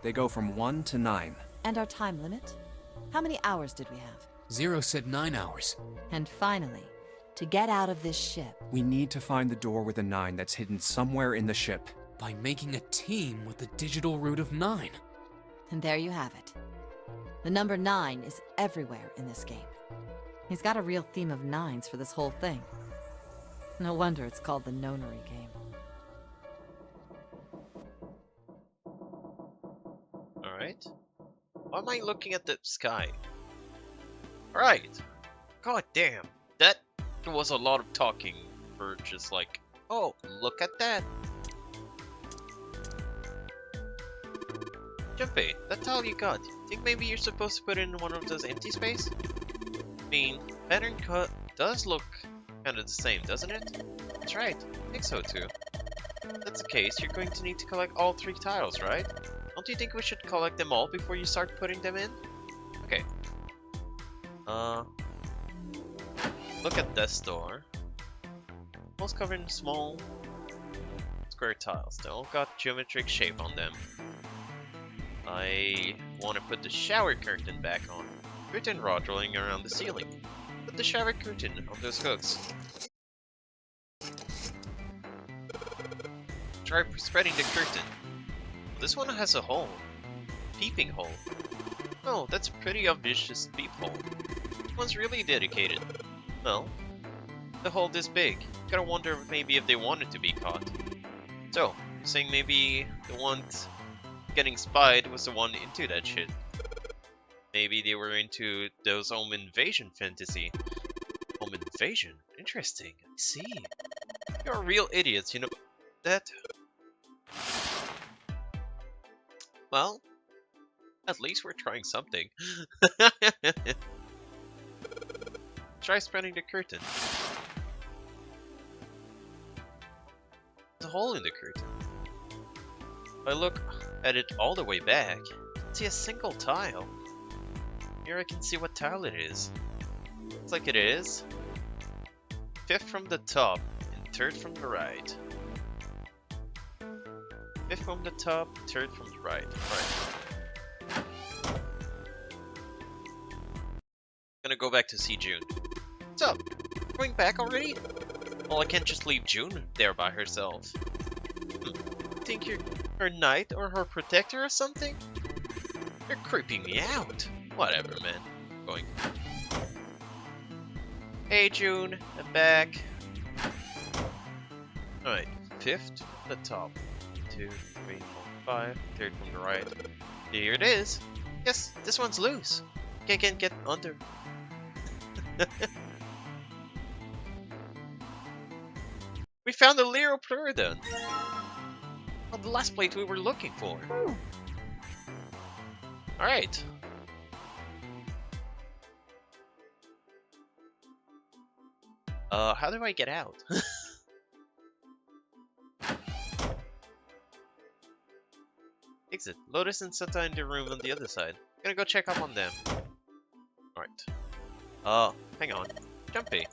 They go from 1 to 9. And our time limit? How many hours did we have? Zero said 9 hours. And finally, to get out of this ship, We need to find the door with a 9 that's hidden somewhere in the ship. By making a team with the digital root of 9. and there you have it. The number 9 is everywhere in this game. He's got a real theme of 9s for this whole thing. No wonder it's called the nonary game. Alright. Why am I looking at the sky? Alright. God damn. That was a lot of talking for just like, oh, look at that. Junpei, that's all you got. Think maybe you're supposed to put it in one of those empty space? I mean, pattern cut does look kind of the same, doesn't it? That's right, I think so too. If that's the case, you're going to need to collect all 3 tiles, right? Don't you think we should collect them all before you start putting them in? Okay. Look at this door. Most covered in small square tiles. They all got geometric shape on them. I want to put the shower curtain back on. Curtain rod rolling around the ceiling. Put the shower curtain on those hooks. Try spreading the curtain. This one has a hole. Peeping hole. Oh, that's a pretty obvious peephole. This one's really dedicated. Well, the hole this big. Gotta wonder maybe if they wanted to be caught. So, you're saying maybe the one getting spied was the one into that shit. Maybe they were into those home invasion fantasy. Home invasion? Interesting, I see. You're real idiots, you know that? Well, at least we're trying something. Try spreading the curtain. There's a hole in the curtain. If I look at it all the way back, I can see a single tile. Here I can see what tile it is. Looks like it is 5th from the top and 3rd from the right. 5th from the top, 3rd from the right. Right. Gonna go back to see June. What's up? Going back already? Well, I can't just leave June there by herself. Think you're her knight or her protector or something? You're creeping me out. Whatever, man. Going. Hey, June. I'm back. Alright. 5th from the top. 2, 3, 4, 5. 3rd from the right. Here it is. Yes, this one's loose. Can't get under. We found the Liopleurodon on the last plate we were looking for. Alright. How do I get out? Exit. Lotus and Santa in the room on the other side. Gonna go check up on them. Alright. Hang on. Junpei.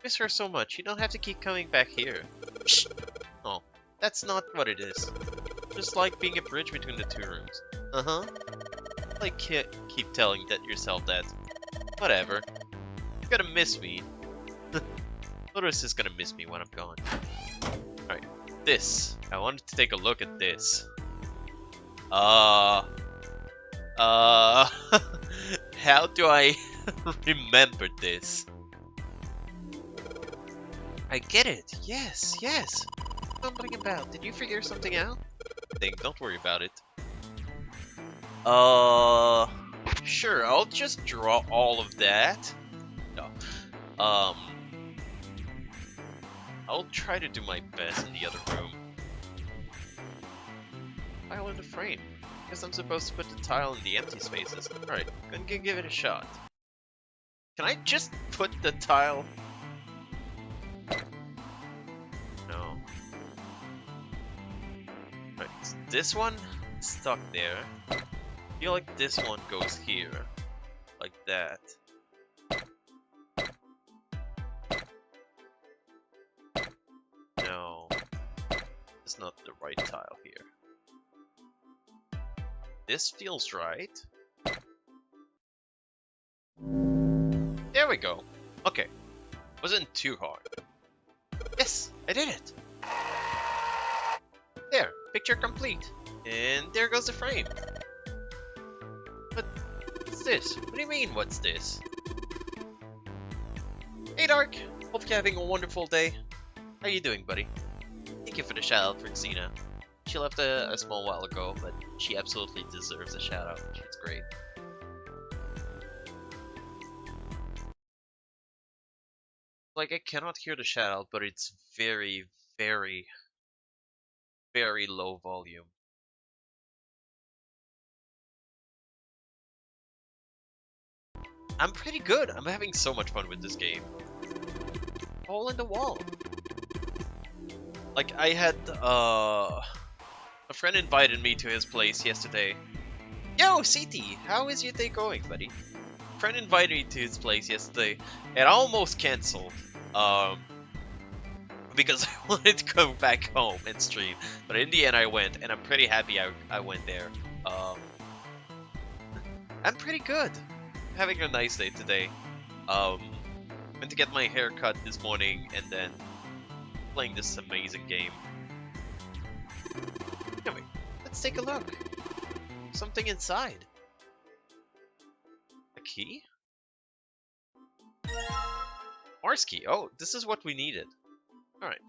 Miss her so much, you don't have to keep coming back here. Psst. Oh, that's not what it is. Just like being a bridge between the 2 rooms. Uh-huh. Like, keep telling that yourself that. Whatever. You're gonna miss me. Lotus is gonna miss me when I'm gone. Alright, this. I wanted to take a look at this. How do I remember this? I get it. Yes, yes. Something about. Did you figure something out? Don't worry about it. Sure. I'll just draw all of that. No. I'll try to do my best in the other room. Tile in the frame. Guess I'm supposed to put the tile in the empty spaces. Alright, gonna give it a shot. Can I just put the tile? No. Right, so this one stuck there. I feel like this one goes here. Like that. No. It's not the right tile here. This feels right. There we go. Okay. Wasn't too hard. Yes, I did it. There, picture complete. And there goes the frame. But what's this? What do you mean, what's this? Hey Dark, hope you're having a wonderful day. How you doing, buddy? Thank you for the shout out for Xena. She left a small while ago, but she absolutely deserves a shout out. She's great. like I cannot hear the shout out, but it's very, very, very low volume. I'm pretty good. I'm having so much fun with this game. Hole in the wall. Like I had a friend invited me to his place yesterday. Yo, CT, how is your day going, buddy? A friend invited me to his place yesterday, and I almost canceled. Because I wanted to go back home and stream, but in the end I went, and I'm pretty happy I went there. I'm pretty good. Having a nice day today. Went to get my hair cut this morning, and then playing this amazing game. Anyway, let's take a look. Something inside. A key? Mars key. Oh, this is what we needed. Alright.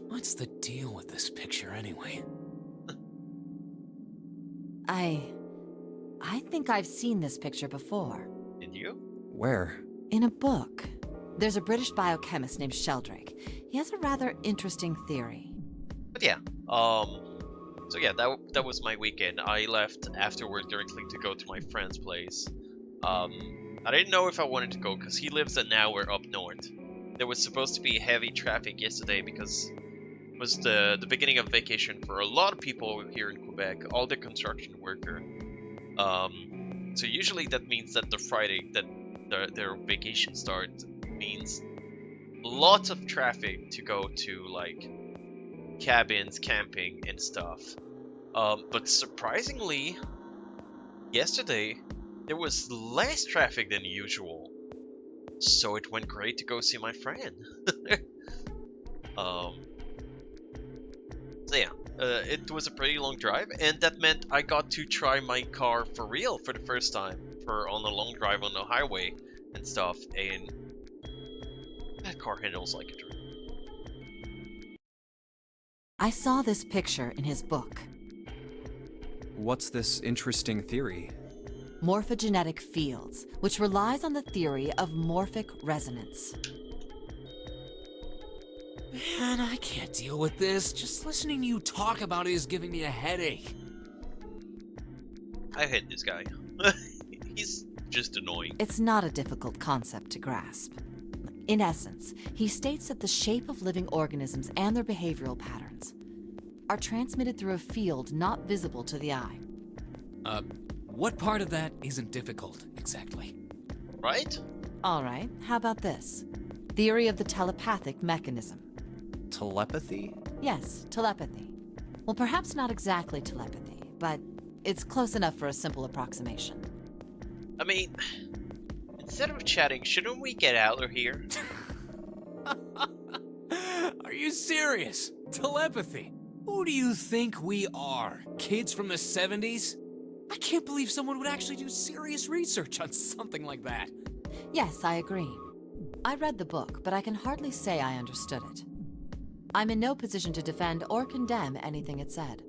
What's the deal with this picture anyway? I think I've seen this picture before. Did you? Where? In a book. There's a British biochemist named Sheldrake. He has a rather interesting theory. But yeah, so yeah, that was my weekend. I left after work directly to go to my friend's place. I didn't know if I wanted to go because he lives an hour up north. There was supposed to be heavy traffic yesterday because it was the beginning of vacation for a lot of people here in Quebec, all the construction worker. So usually that means that the Friday that their vacation starts means lots of traffic to go to like cabins, camping and stuff. But surprisingly, yesterday there was less traffic than usual. So it went great to go see my friend. So yeah, it was a pretty long drive, and that meant I got to try my car for real for the first time on a long drive on the highway and stuff, and that car handles like a dream. I saw this picture in his book. What's this interesting theory? Morphogenetic fields, which relies on the theory of morphic resonance. Man, I can't deal with this. Just listening to you talk about it is giving me a headache. I hate this guy. He's just annoying. It's not a difficult concept to grasp. In essence, he states that the shape of living organisms and their behavioral patterns are transmitted through a field not visible to the eye. What part of that isn't difficult, exactly? Right? All right, how about this? Theory of the telepathic mechanism. Telepathy? Yes, telepathy. Well, perhaps not exactly telepathy, but it's close enough for a simple approximation. I mean, instead of chatting, shouldn't we get out of here? Are you serious? Telepathy? Who do you think we are? Kids from the 70s? I can't believe someone would actually do serious research on something like that. Yes, I agree. I read the book, but I can hardly say I understood it. I'm in no position to defend or condemn anything it said.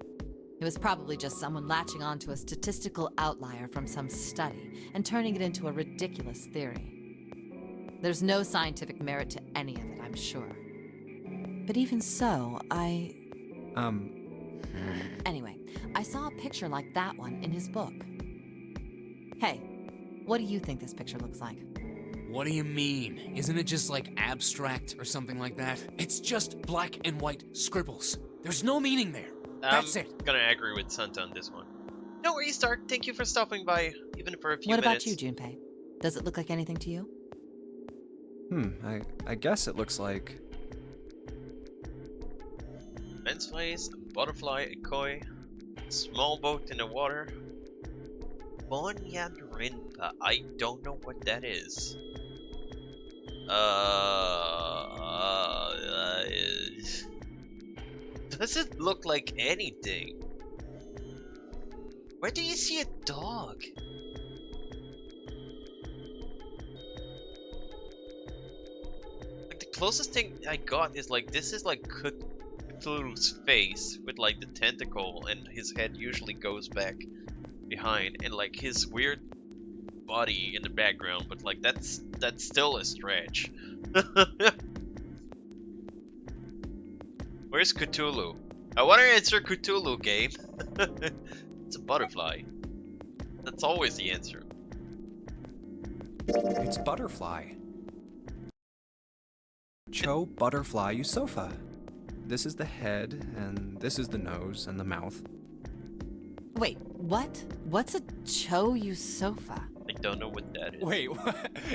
It was probably just someone latching onto a statistical outlier from some study and turning it into a ridiculous theory. There's no scientific merit to any of it, I'm sure. But even so, Anyway, I saw a picture like that one in his book. Hey, what do you think this picture looks like? What do you mean? Isn't it just like abstract or something like that? It's just black and white scribbles. There's no meaning there. That's it. I'm gonna agree with Santa on this one. No worries, Stark. Thank you for stopping by, even for a few What minutes. about you, Junpei? Does it look like anything to you? I guess it looks like... Lens face, a butterfly, a koi, a small boat in the water. Bonyan Rinpa. I don't know what that is. Does it look like anything? Where do you see a dog? Like the closest thing I got is like this is like Cthulhu's face with like the tentacle, and his head usually goes back behind, and like his weird body in the background, but like that's still a stretch. Where's Cthulhu? I want to answer Cthulhu, game. It's a butterfly. That's always the answer. It's Butterfly. Cho Butterfly Yusofa. This is the head, and this is the nose and the mouth. Wait, what? What's a Cho Yusofa? I don't know what that is. Wait,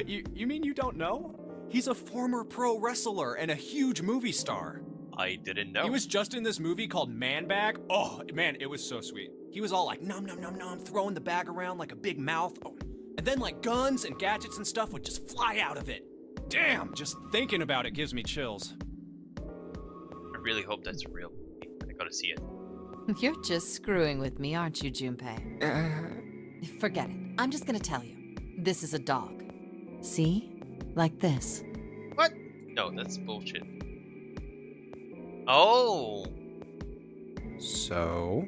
you mean you don't know? He's a former pro wrestler and a huge movie star. I didn't know. He was just in this movie called Man Bag. Oh, man, it was so sweet. He was all like, nom, nom, nom, nom, throwing the bag around like a big mouth. Oh. And then like guns and gadgets and stuff would just fly out of it. Damn, just thinking about it gives me chills. I really hope that's real. I gotta see it. You're just screwing with me, aren't you, Junpei? Forget it. I'm just gonna tell you. This is a dog. See? Like this. What? No, that's bullshit. Oh! So?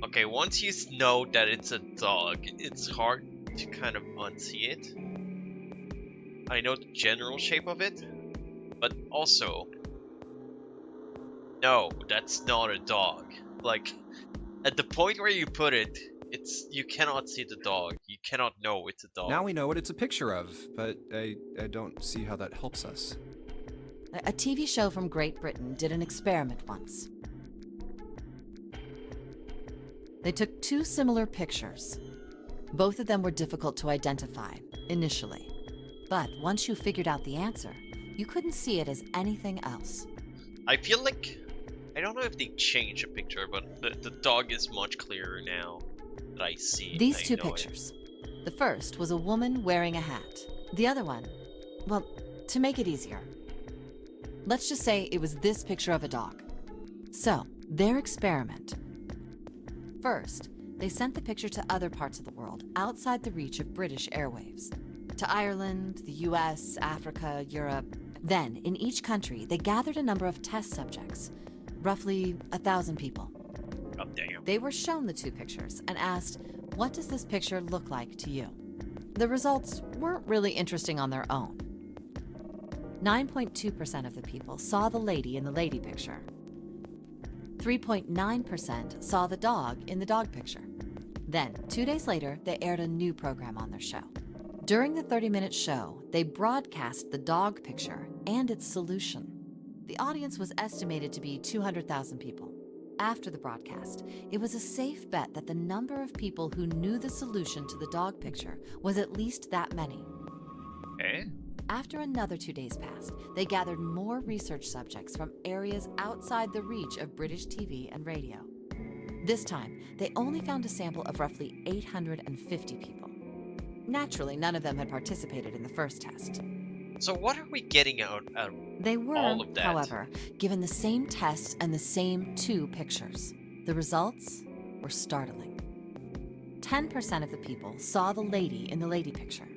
Okay, once you know that it's a dog, it's hard to kind of unsee it. I know the general shape of it, but also... No, that's not a dog. Like, at the point where you put it, you cannot see the dog. You cannot know it's a dog. Now we know what it's a picture of, but I don't see how that helps us. A TV show from Great Britain did an experiment once. They took two similar pictures. Both of them were difficult to identify, initially. But once you figured out the answer, you couldn't see it as anything else. I feel like... I don't know if they changed the picture, but the dog is much clearer now that I see. These two pictures. The first was a woman wearing a hat. The other one, well, to make it easier, let's just say it was this picture of a dog. So, their experiment. First, they sent the picture to other parts of the world outside the reach of British airwaves. To Ireland, the US, Africa, Europe. Then, in each country, they gathered a number of test subjects, roughly 1,000 people. Oh, damn. They were shown the two pictures and asked, what does this picture look like to you? The results weren't really interesting on their own. 9.2% of the people saw the lady in the lady picture. 3.9% saw the dog in the dog picture. Then, 2 days later, they aired a new program on their show. During the 30-minute show, they broadcast the dog picture and its solution. The audience was estimated to be 200,000 people. After the broadcast, it was a safe bet that the number of people who knew the solution to the dog picture was at least that many. Eh? After another 2 days passed, they gathered more research subjects from areas outside the reach of British TV and radio. This time, they only found a sample of roughly 850 people. Naturally, none of them had participated in the first test. So what are we getting out of They were, all of that? however, given the same tests and the same two pictures. The results were startling. 10% of the people saw the lady in the lady picture.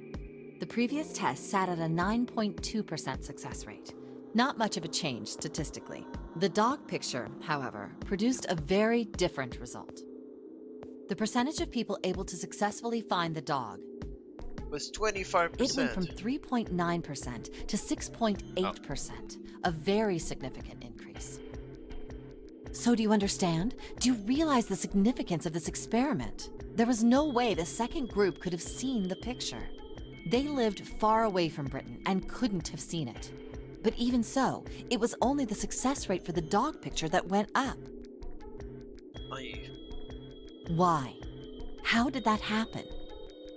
The previous test sat at a 9.2% success rate. Not much of a change statistically. The dog picture, however, produced a very different result. The percentage of people able to successfully find the dog Was 25%. it went from 3.9% to 6.8%, a very significant increase. So do you understand? Do you realize the significance of this experiment? There was no way the second group could have seen the picture. They lived far away from Britain and couldn't have seen it. But even so, it was only the success rate for the dog picture that went up. Why? How did that happen?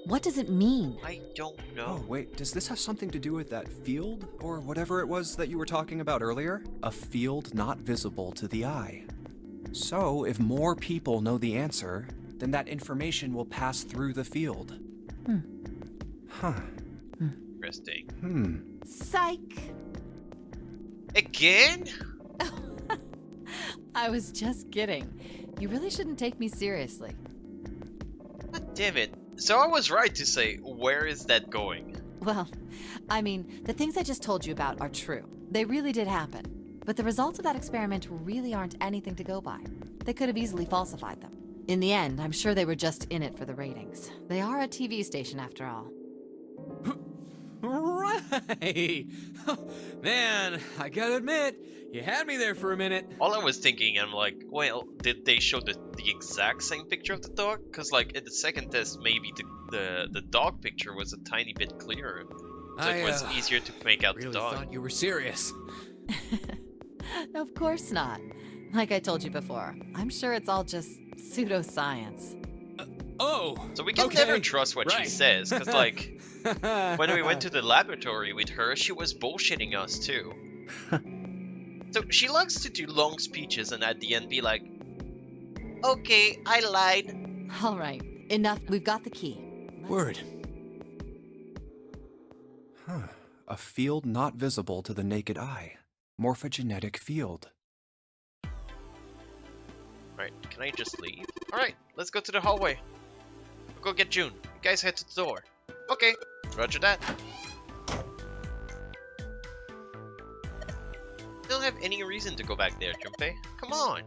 What does it mean? I don't know. Oh, wait, does this have something to do with that field? Or whatever it was that you were talking about earlier? A field not visible to the eye. So, if more people know the answer, then that information will pass through the field. Huh. Interesting. Psych! Again? I was just kidding. You really shouldn't take me seriously. God damn it. So I was right to say, where is that going? Well, I mean, the things I just told you about are true. They really did happen. But the results of that experiment really aren't anything to go by. They could have easily falsified them. In the end, I'm sure they were just in it for the ratings. They are a TV station after all. Right! Man, I gotta admit, you had me there for a minute. All I was thinking, I'm like, well, did they show the exact same picture of the dog? Because, like, in the second test, maybe the dog picture was a tiny bit clearer. So it was easier to make out really the dog. thought you were serious. Of course not. Like I told you before, I'm sure it's all just pseudoscience. Oh! So we can okay. never trust what she Right. says, because, like, when we went to the laboratory with her, she was bullshitting us, too. So she likes to do long speeches and at the end be like, okay, I lied. All right, enough. We've got the key. Word. Huh. A field not visible to the naked eye. Morphogenetic field. Right, can I just leave? Alright, let's go to the hallway. We'll go get June. You guys head to the door. Okay, roger that. Don't have any reason to go back there, Junpei. Come on.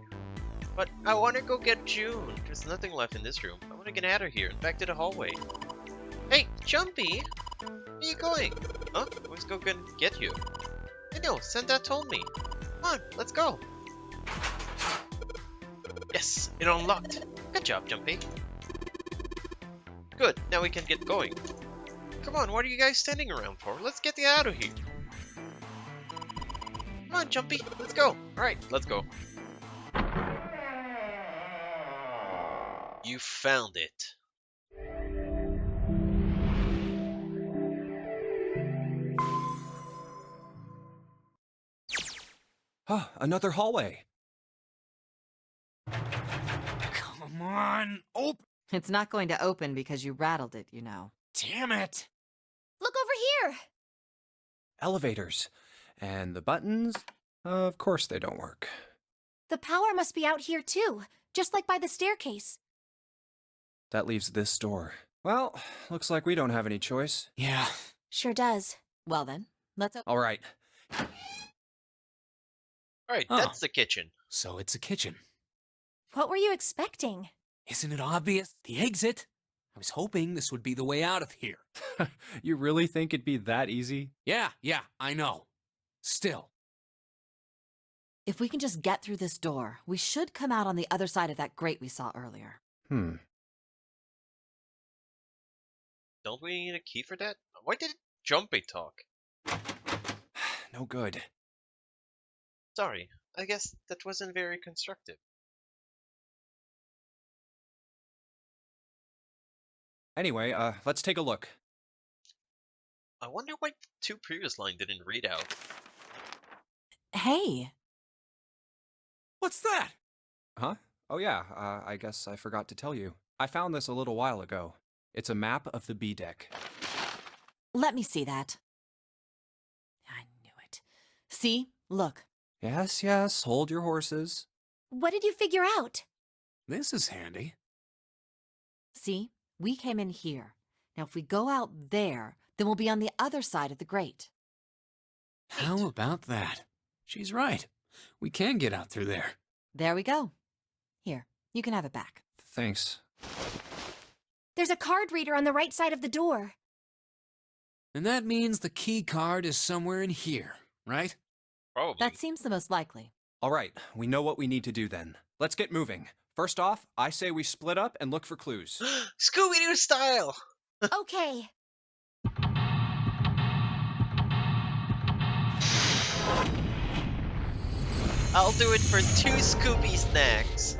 But I want to go get June. There's nothing left in this room. I want to get out of here and back to the hallway. Hey, Jumpy! Where are you going? Huh? I was going to get you. I know, Santa told me. Come on, let's go. Yes, it unlocked. Good job, Jumpy. Good, now we can get going. Come on, what are you guys standing around for? Let's get you out of here. Come on, Jumpy, let's go. Alright, let's go. You found it. Huh, another hallway. Come on, open! It's not going to open because you rattled it, you know. Damn it! Look over here! Elevators. And the buttons? Of course they don't work. The power must be out here too, just like by the staircase. That leaves this door. Well, looks like we don't have any choice. Yeah. Sure does. Well then, let's open. All right. Alright, Oh. that's the kitchen. So it's a kitchen. What were you expecting? Isn't it obvious? The exit? I was hoping this would be the way out of here. You really think it'd be that easy? Yeah, I know. Still. If we can just get through this door, we should come out on the other side of that grate we saw earlier. Don't we need a key for that? Why did Jumpy talk? No good. Sorry, I guess that wasn't very constructive. Anyway, let's take a look. I wonder why the two previous line didn't read out. Hey, What's that? Huh? Oh yeah, I guess I forgot to tell you. I found this a little while ago. It's a map of the B deck. let me see that. I knew it. See? Look. Yes, yes, hold your horses. What did you figure out? This is handy. See? We came in here. Now if we go out there, then we'll be on the other side of the grate. How about that? She's right. We can get out through there. There we go. Here, you can have it back. Thanks. There's a card reader on the right side of the door. And that means the key card is somewhere in here, right? Probably. That seems the most likely. All right, we know what we need to do then. Let's get moving. First off, I say we split up and look for clues. Scooby-Doo style! Okay. I'll do it for 2 Scooby snacks.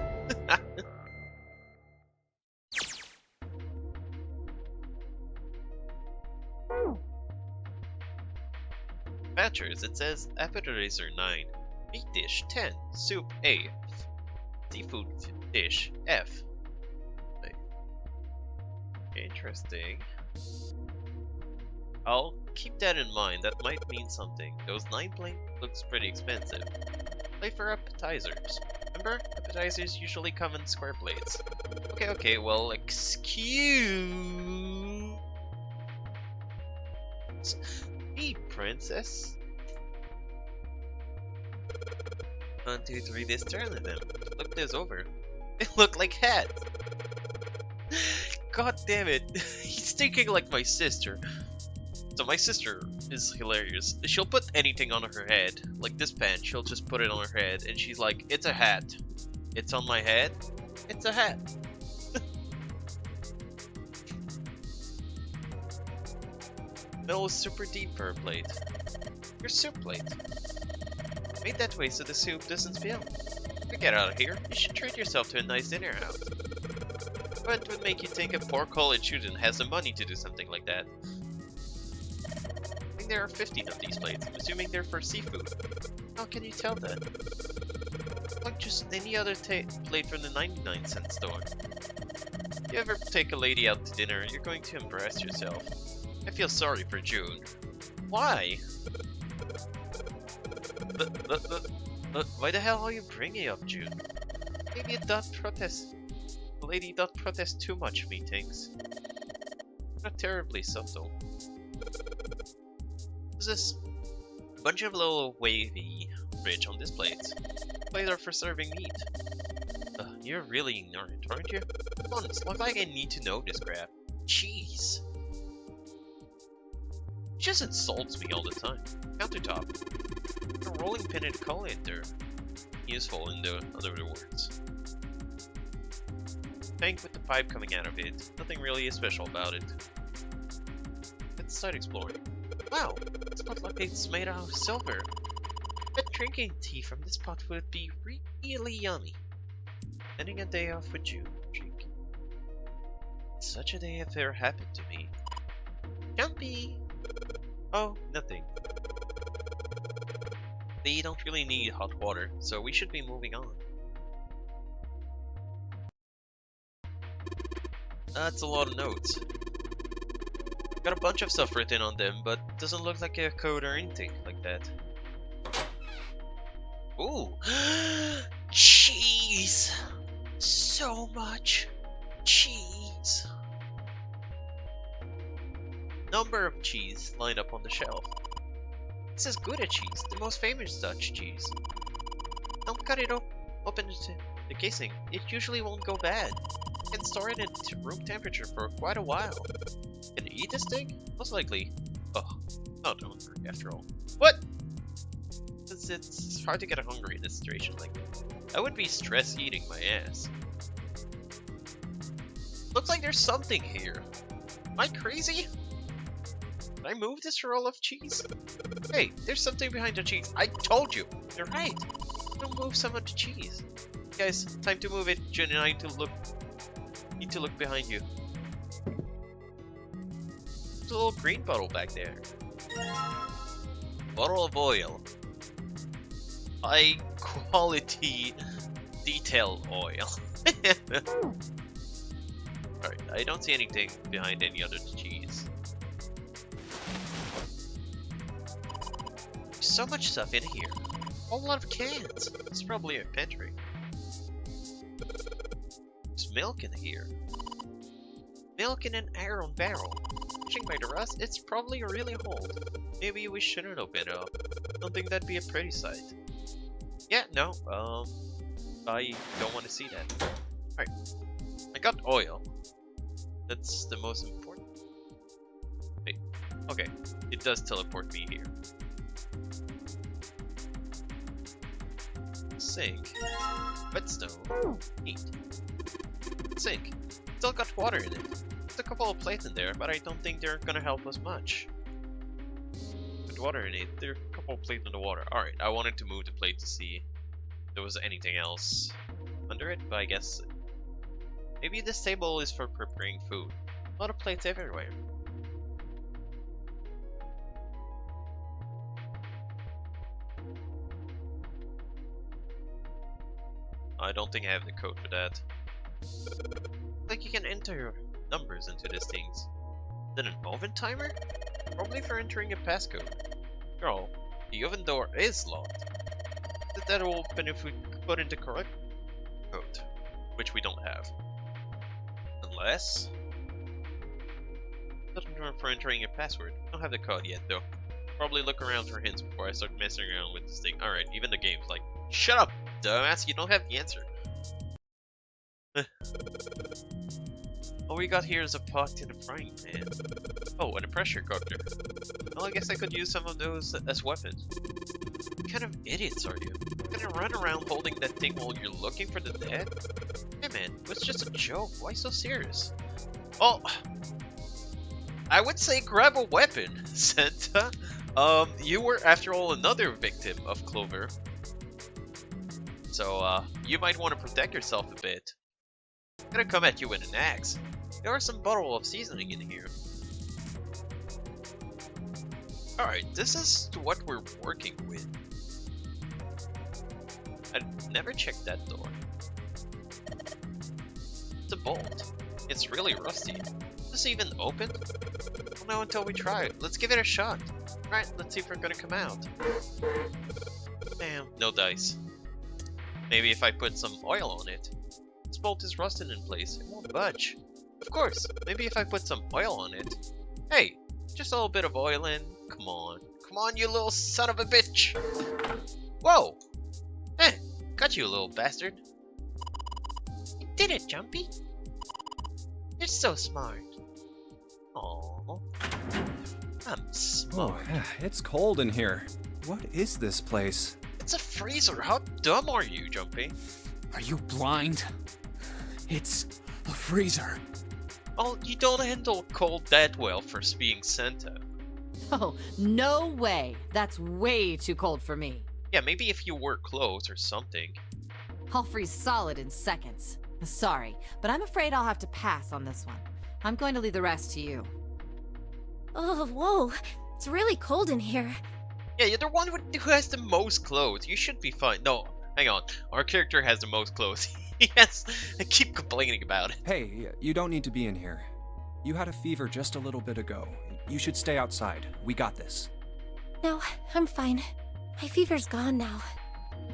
Batchers, it says appetizer 9, meat dish 10, soup A, seafood dish F. Wait. Interesting. I'll keep that in mind, that might mean something. Those 9 plate looks pretty expensive. Play for appetizers. Remember, appetizers usually come in square plates. Okay, well, excuse me, princess. 1, 2, 3, this turn them. Look this over. They look like hats. God damn it. He's thinking like my sister. So my sister is hilarious. She'll put anything on her head. Like this pen, she'll just put it on her head. And she's like, it's a hat. It's on my head. It's a hat. Metal is super deep for a plate. Your soup plate. Made that way so the soup doesn't spill. Get out of here. You should treat yourself to a nice dinner out. What would make you think a poor college student has the money to do something like that? I think there are 15 of these plates, assuming they're for seafood. How can you tell that? Like just any other plate from the 99-cent store. If you ever take a lady out to dinner, you're going to embarrass yourself. I feel sorry for June. Why? Why the hell are you bringing up June? Maybe it doth protest. The lady doth protest too much, methinks. Not terribly subtle. There's this bunch of little wavy ridge on this plate. Plates are for serving meat. You're really ignorant, aren't you? Come on, it's not like I need to know this crap. Jeez. She just insults me all the time. Countertop. A rolling pin and colander. Useful in the other words. Tank with the pipe coming out of it. Nothing really special about it. Let's start exploring. Wow, this pot like it's made out of silver. But drinking tea from this pot would be really yummy. Ending a day off with June. Drink. Such a day if ever happened to me. Can't be. Oh, nothing. They don't really need hot water, so we should be moving on. That's a lot of notes. Got a bunch of stuff written on them, but doesn't look like a code or anything like that. Ooh! Cheese! So much cheese! Number of cheese lined up on the shelf. This is Gouda cheese, the most famous Dutch cheese. Don't cut it open to the casing. It usually won't go bad. You can store it at room temperature for quite a while. Can you eat this thing? Most likely. Oh, not hungry after all. What? It's hard to get hungry in this situation like that. I would be stress eating my ass. Looks like there's something here. Am I crazy? Did I move this roll of cheese? Hey, there's something behind the cheese. I told you. You're right. Don't move some of the cheese. Guys, time to move it. Jun and I need to look behind you. There's a little green bottle back there. Bottle of oil. High quality detail oil. Alright, I don't see anything behind any other cheese. There's so much stuff in here. A whole lot of cans. It's probably a pantry. There's milk in here. Milk in an iron barrel. Judging by the rust, it's probably really old. Maybe we shouldn't open it up. Don't think that'd be a pretty sight. Yeah, no, I don't want to see that. Alright, I got oil. That's the most important. Wait, okay, it does teleport me here. Sink. Whetstone. Neat. Sink. Still got water in it. There's a couple of plates in there, but I don't think they're gonna help us much. With water in it, there are a couple of plates in the water. Alright, I wanted to move the plate to see if there was anything else under it, but I guess maybe this table is for preparing food. A lot of plates everywhere. I don't think I have the code for that. Like you can enter your numbers into these things. Then an oven timer? Probably for entering a passcode. Girl, the oven door is locked. That will open if we put in the correct code, which we don't have. Unless... Oven door for entering a password. Don't have the code yet though. Probably look around for hints before I start messing around with this thing. Alright, even the game's like, shut up, dumbass, you don't have the answer. All we got here is a pot and a frying pan. Oh, and a pressure cooker. Well, I guess I could use some of those as weapons. What kind of idiots are you? Gonna run around holding that thing while you're looking for the dead? Hey man, it was just a joke. Why so serious? Oh, I would say grab a weapon, Santa. You were, after all, another victim of Clover. So, you might want to protect yourself a bit. I'm gonna come at you with an axe. There are some bottle of seasoning in here. Alright, this is what we're working with. I never checked that door. It's a bolt. It's really rusty. Is this even open? I don't know until we try it. Let's give it a shot. Alright, let's see if we're gonna come out. Damn, no dice. Maybe if I put some oil on it. This bolt is rusted in place. It won't budge. Of course, maybe if I put some oil on it. Hey, just a little bit of oil in. Come on. Come on, you little son of a bitch. Whoa. Eh, got you, little bastard. You did it, Jumpy. You're so smart. Aww. I'm smart. Oh, it's cold in here. What is this place? It's a freezer. How dumb are you, Jumpy? Are you blind? It's a freezer. Oh, you don't handle cold that well for being Santa. Oh, no way. That's way too cold for me. Yeah, maybe if you wore clothes or something. I'll freeze solid in seconds. Sorry, but I'm afraid I'll have to pass on this one. I'm going to leave the rest to you. Oh, whoa. It's really cold in here. Yeah, you're the one who has the most clothes. You should be fine. No, hang on. Our character has the most clothes. Yes, I keep complaining about it. Hey, you don't need to be in here. You had a fever just a little bit ago. You should stay outside. We got this. No, I'm fine. My fever's gone now.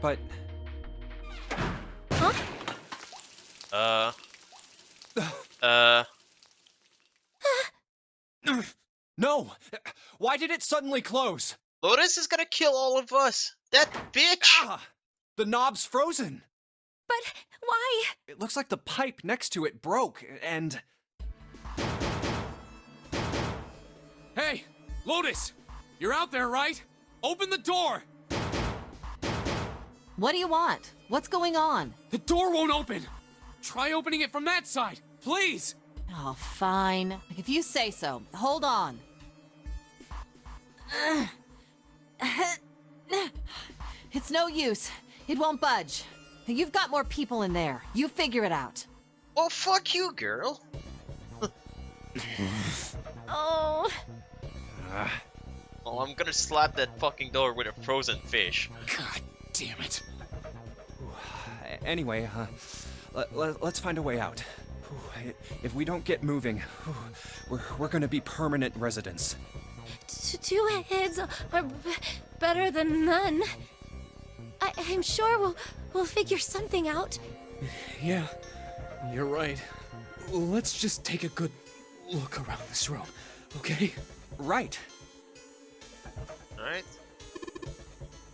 But Huh? no! Why did it suddenly close? Lotus is gonna kill all of us. That bitch! Ah! The knob's frozen. But why? It looks like the pipe next to it broke, and... Hey, Lotus! You're out there, right? Open the door! What do you want? What's going on? The door won't open! Try opening it from that side, please! Oh, fine. If you say so. Hold on. It's no use. It won't budge. You've got more people in there. You figure it out. Oh, fuck you, girl. Oh. Well, I'm gonna slap that fucking door with a frozen fish. God damn it. Anyway, let's find a way out. If we don't get moving, we're gonna be permanent residents. Two heads are better than none. I'm sure we'll figure something out. Yeah, you're right. Let's just take a good look around this room, okay? Right. Alright.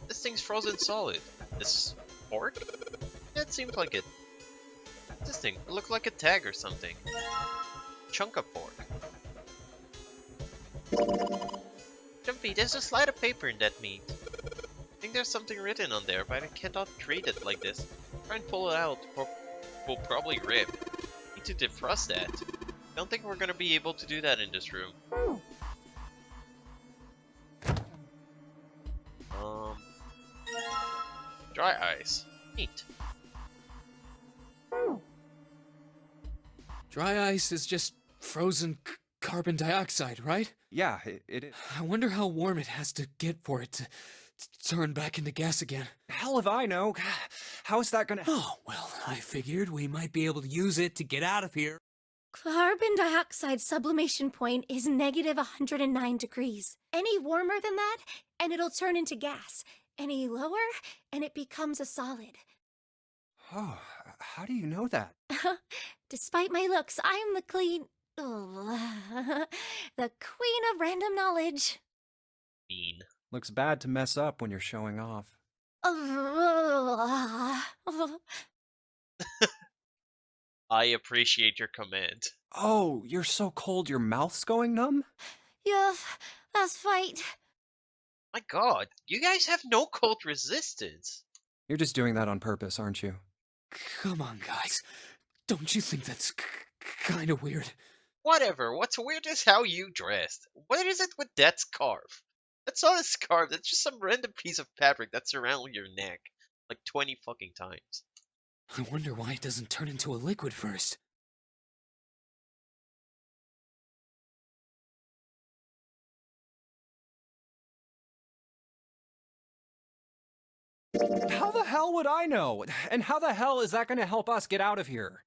This thing's frozen solid. This pork? Yeah, it seems like it. This thing, it looked like a tag or something. Chunk of pork. Jumpy, there's a slide of paper in that meat. I think there's something written on there, but I cannot read it like this. Try and pull it out, or we'll probably rip. Need to defrost that. Don't think we're gonna be able to do that in this room. Dry ice. Neat. Dry ice is just frozen carbon dioxide, right? Yeah, it is. I wonder how warm it has to get for it to turn back into gas again. Hell if I know. How is that gonna... Oh, well, I figured we might be able to use it to get out of here. Carbon dioxide sublimation point is negative 109 degrees. Any warmer than that, and it'll turn into gas. Any lower, and it becomes a solid. Oh, how do you know that? Despite my looks, I'm the the queen of random knowledge. Mean. Looks bad to mess up when you're showing off. I appreciate your comment. Oh, you're so cold your mouth's going numb? Yes, let's fight. My god, you guys have no cold resistance. You're just doing that on purpose, aren't you? Come on, guys. Don't you think that's kind of weird? Whatever, what's weird is how you dressed. What is it with that scarf? That's not a scarf, that's just some random piece of fabric that's around your neck. Like 20 fucking times. I wonder why it doesn't turn into a liquid first. How the hell would I know? And how the hell is that gonna help us get out of here?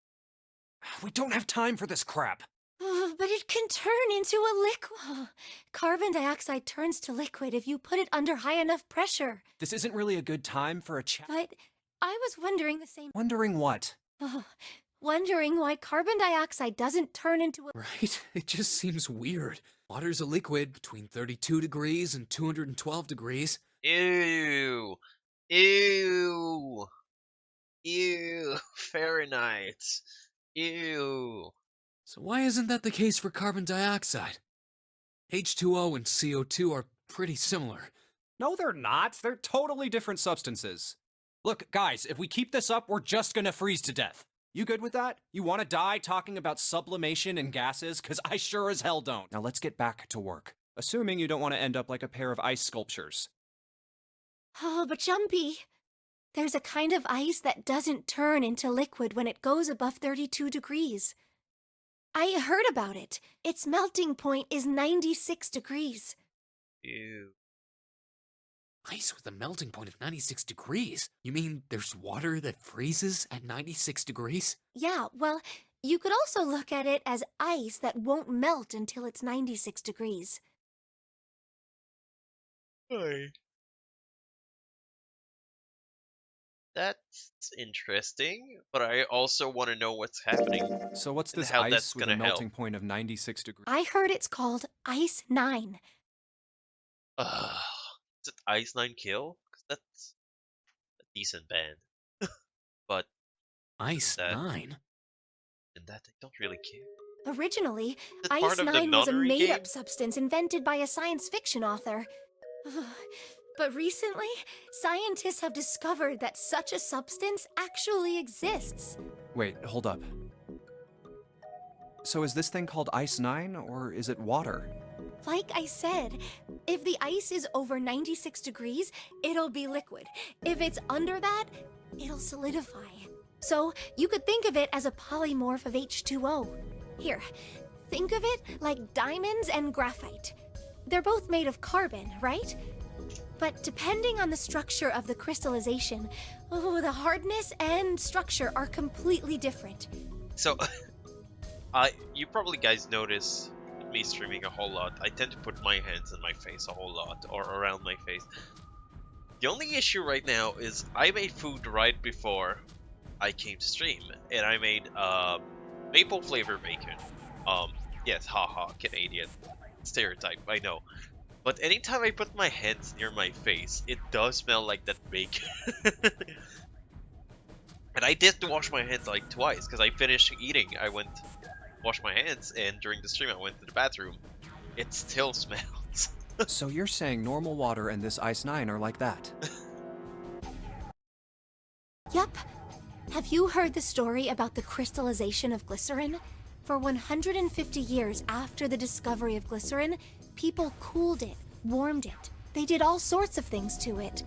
We don't have time for this crap. But it can turn into a liquid. Carbon dioxide turns to liquid if you put it under high enough pressure. This isn't really a good time for a chat. But I was wondering the same. Wondering what? Wondering why carbon dioxide doesn't turn into a. Right? It just seems weird. Water's a liquid between 32 degrees and 212 degrees. Ew. Ew. Ew. Fahrenheit. Ew. So why isn't that the case for carbon dioxide? H2O and CO2 are pretty similar. No, they're not. They're totally different substances. Look, guys, if we keep this up, we're just gonna freeze to death. You good with that? You want to die talking about sublimation and gases? Because I sure as hell don't. Now let's get back to work. Assuming you don't want to end up like a pair of ice sculptures. Oh, but Jumpy, there's a kind of ice that doesn't turn into liquid when it goes above 32 degrees. I heard about it. Its melting point is 96 degrees. Ew. Ice with a melting point of 96 degrees? You mean there's water that freezes at 96 degrees? Yeah, well, you could also look at it as ice that won't melt until it's 96 degrees. Hey. That's interesting, but I also want to know what's happening. So what's And this how ice that's with a gonna help. melting point of 96 degrees? I heard it's called Ice 9. Ugh. Is it Ice Nine Kill? 'Cause that's a decent band. But Ice That- 9? in that I don't really care. Originally, Is it Ice part of the 9 was a Nunnery made-up game? substance invented by a science fiction author. But recently, scientists have discovered that such a substance actually exists. Wait, hold up. So is this thing called Ice 9, or is it water? Like I said, if the ice is over 96 degrees, it'll be liquid. If it's under that, it'll solidify. So you could think of it as a polymorph of H2O. Here, think of it like diamonds and graphite. They're both made of carbon, right? But depending on the structure of the crystallization, the hardness and structure are completely different. So, you probably guys notice me streaming a whole lot. I tend to put my hands in my face a whole lot, or around my face. The only issue right now is I made food right before I came to stream, and I made maple flavor bacon. Yes, haha, Canadian stereotype, I know. But anytime I put my hands near my face, it does smell like that bacon. And I did wash my hands like twice, because I finished eating, I went wash my hands, and during the stream I went to the bathroom. It still smells. So you're saying normal water and this Ice 9 are like that? Yep. Have you heard the story about the crystallization of glycerin? For 150 years after the discovery of glycerin, people cooled it, warmed it. They did all sorts of things to it.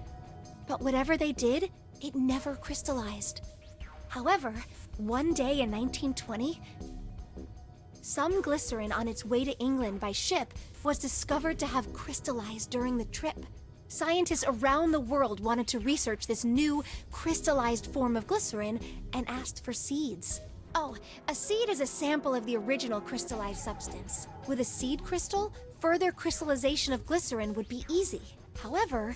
But whatever they did, it never crystallized. However, one day in 1920, some glycerin on its way to England by ship was discovered to have crystallized during the trip. Scientists around the world wanted to research this new crystallized form of glycerin and asked for seeds. Oh, a seed is a sample of the original crystallized substance. With a seed crystal, further crystallization of glycerin would be easy. However,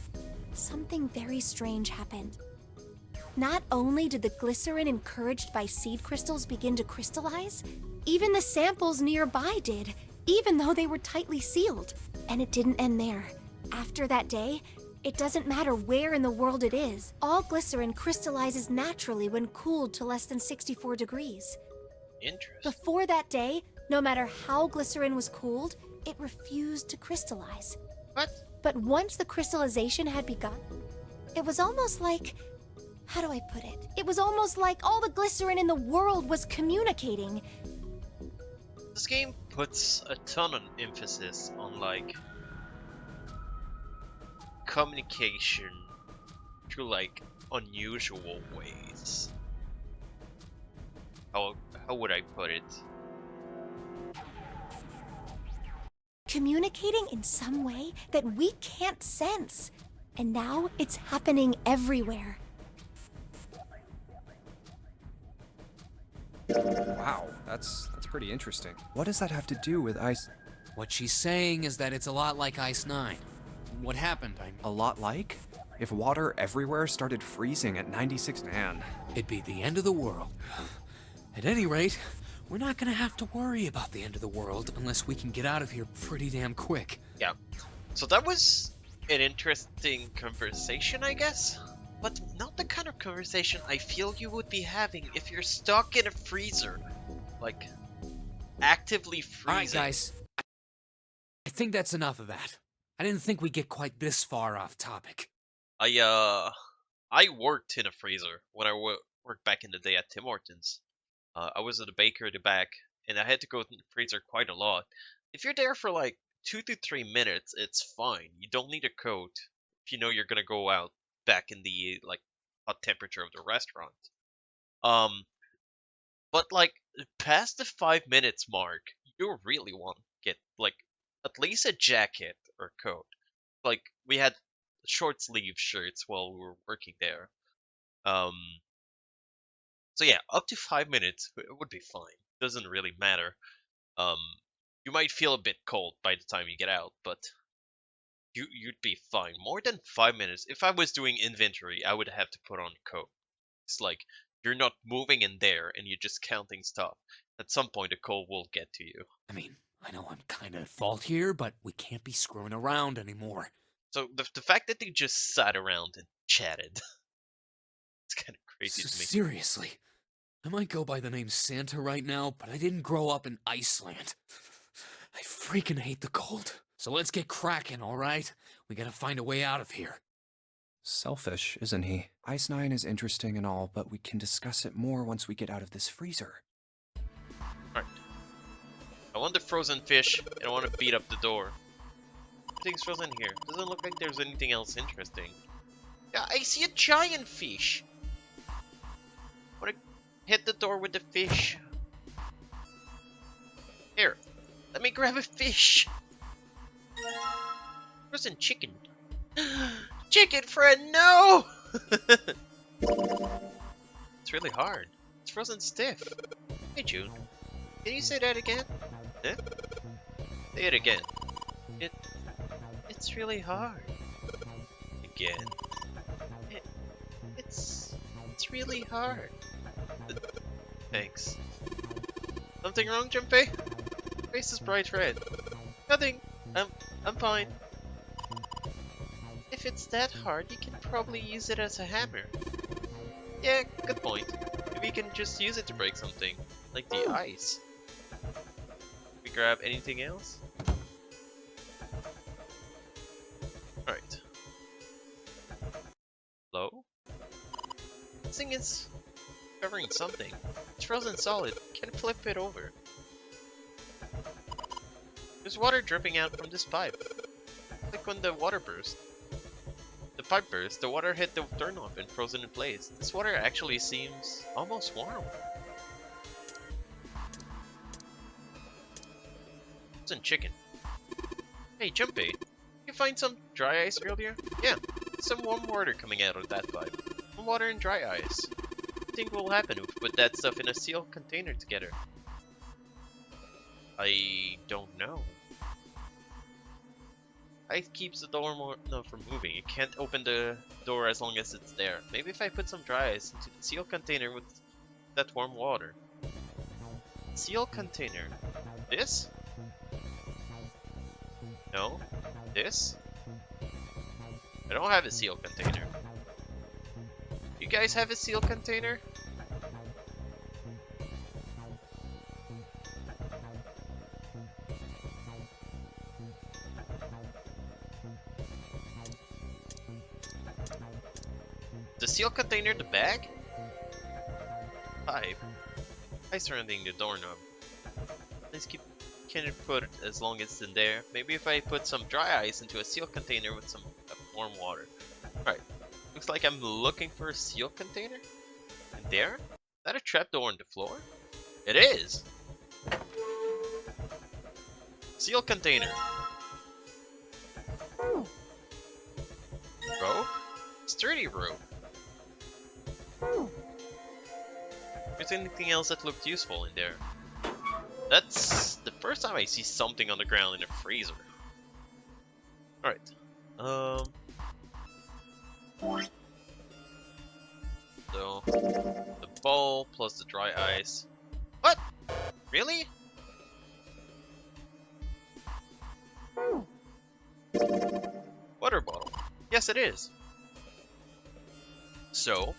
something very strange happened. Not only did the glycerin encouraged by seed crystals begin to crystallize, even the samples nearby did, even though they were tightly sealed. And it didn't end there. After that day, it doesn't matter where in the world it is, all glycerin crystallizes naturally when cooled to less than 64 degrees. Interesting. Before that day, no matter how glycerin was cooled, it refused to crystallize. What? But once the crystallization had begun, it was almost like... How do I put it? It was almost like all the glycerin in the world was communicating. This game puts a ton of emphasis on like communication through like unusual ways. How would I put it? Communicating in some way that we can't sense. And now it's happening everywhere. Wow, that's pretty interesting. What does that have to do with ice? What she's saying is that it's a lot like Ice 9. What happened, A lot like? If water everywhere started freezing at 96, man. It'd be the end of the world. At any rate, we're not gonna have to worry about the end of the world unless we can get out of here pretty damn quick. Yeah. So that was an interesting conversation, I guess? But not the kind of conversation I feel you would be having if you're stuck in a freezer. Like, actively freezing. Alright, guys. I think that's enough of that. I didn't think we'd get quite this far off topic. I worked in a freezer when I worked back in the day at Tim Hortons. I was at a baker at the back, and I had to go in the freezer quite a lot. If you're there for like 2 to 3 minutes, it's fine. You don't need a coat if you know you're gonna go out back in the like hot temperature of the restaurant. But like past the 5 minutes mark, you really want to get like at least a jacket or coat. Like we had short sleeve shirts while we were working there. So yeah, up to 5 minutes it would be fine. Doesn't really matter. You might feel a bit cold by the time you get out, but you'd be fine. More than 5 minutes. If I was doing inventory, I would have to put on a coat. It's like you're not moving in there and you're just counting stuff. At some point, a cold will get to you. I mean, I know I'm kind of at fault here, but we can't be screwing around anymore. So the fact that they just sat around and chatted, it's kind of crazy to me. Seriously, I might go by the name Santa right now, but I didn't grow up in Iceland. I freaking hate the cold. So let's get cracking, alright? We gotta find a way out of here. Selfish, isn't he? Ice 9 is interesting and all, but we can discuss it more once we get out of this freezer. Alright. I want the frozen fish, and I want to beat up the door. Everything's frozen here. Doesn't look like there's anything else interesting. Yeah, I see a giant fish! I want to hit the door with the fish. Here, let me grab a fish! Frozen chicken. Chicken friend, no! It's really hard. It's frozen stiff. Hey June, can you say that again? Yeah? Say it again. It's really hard. Again. It's really hard. Thanks. Something wrong, Junpei? Face is bright red. Nothing. I'm fine. If it's that hard, you can probably use it as a hammer. Yeah, good point. Maybe you can just use it to break something, like the ice. We grab anything else? Alright. Hello? This thing is covering something. It's frozen solid. Can't flip it over. There's water dripping out from this pipe. Like when the water burst. The pipe burst, the water hit the doorknob and frozen in place. This water actually seems almost warm. Frozen chicken. Hey, Junpei, you find some dry ice earlier? Yeah, some warm water coming out of that pipe. Warm water and dry ice. What do you think will happen if we put that stuff in a sealed container together? I don't know. Ice keeps the door from moving. You can't open the door as long as it's there. Maybe if I put some dry ice into the sealed container with that warm water. Sealed container. This? No. This? I don't have a sealed container. You guys have a sealed container? container the bag? Pipe. Ice surrounding the doorknob. Let's keep can it put as long as it's in there. Maybe if I put some dry ice into a sealed container with some warm water. Alright. Looks like I'm looking for a sealed container. And there? Is that a trapdoor on the floor? It is! Sealed container. Rope? Sturdy rope. Is anything else that looked useful in there? That's the first time I see something on the ground in a freezer. Alright. So, the bowl plus the dry ice. What? Really? Water bottle. Yes, it is. So,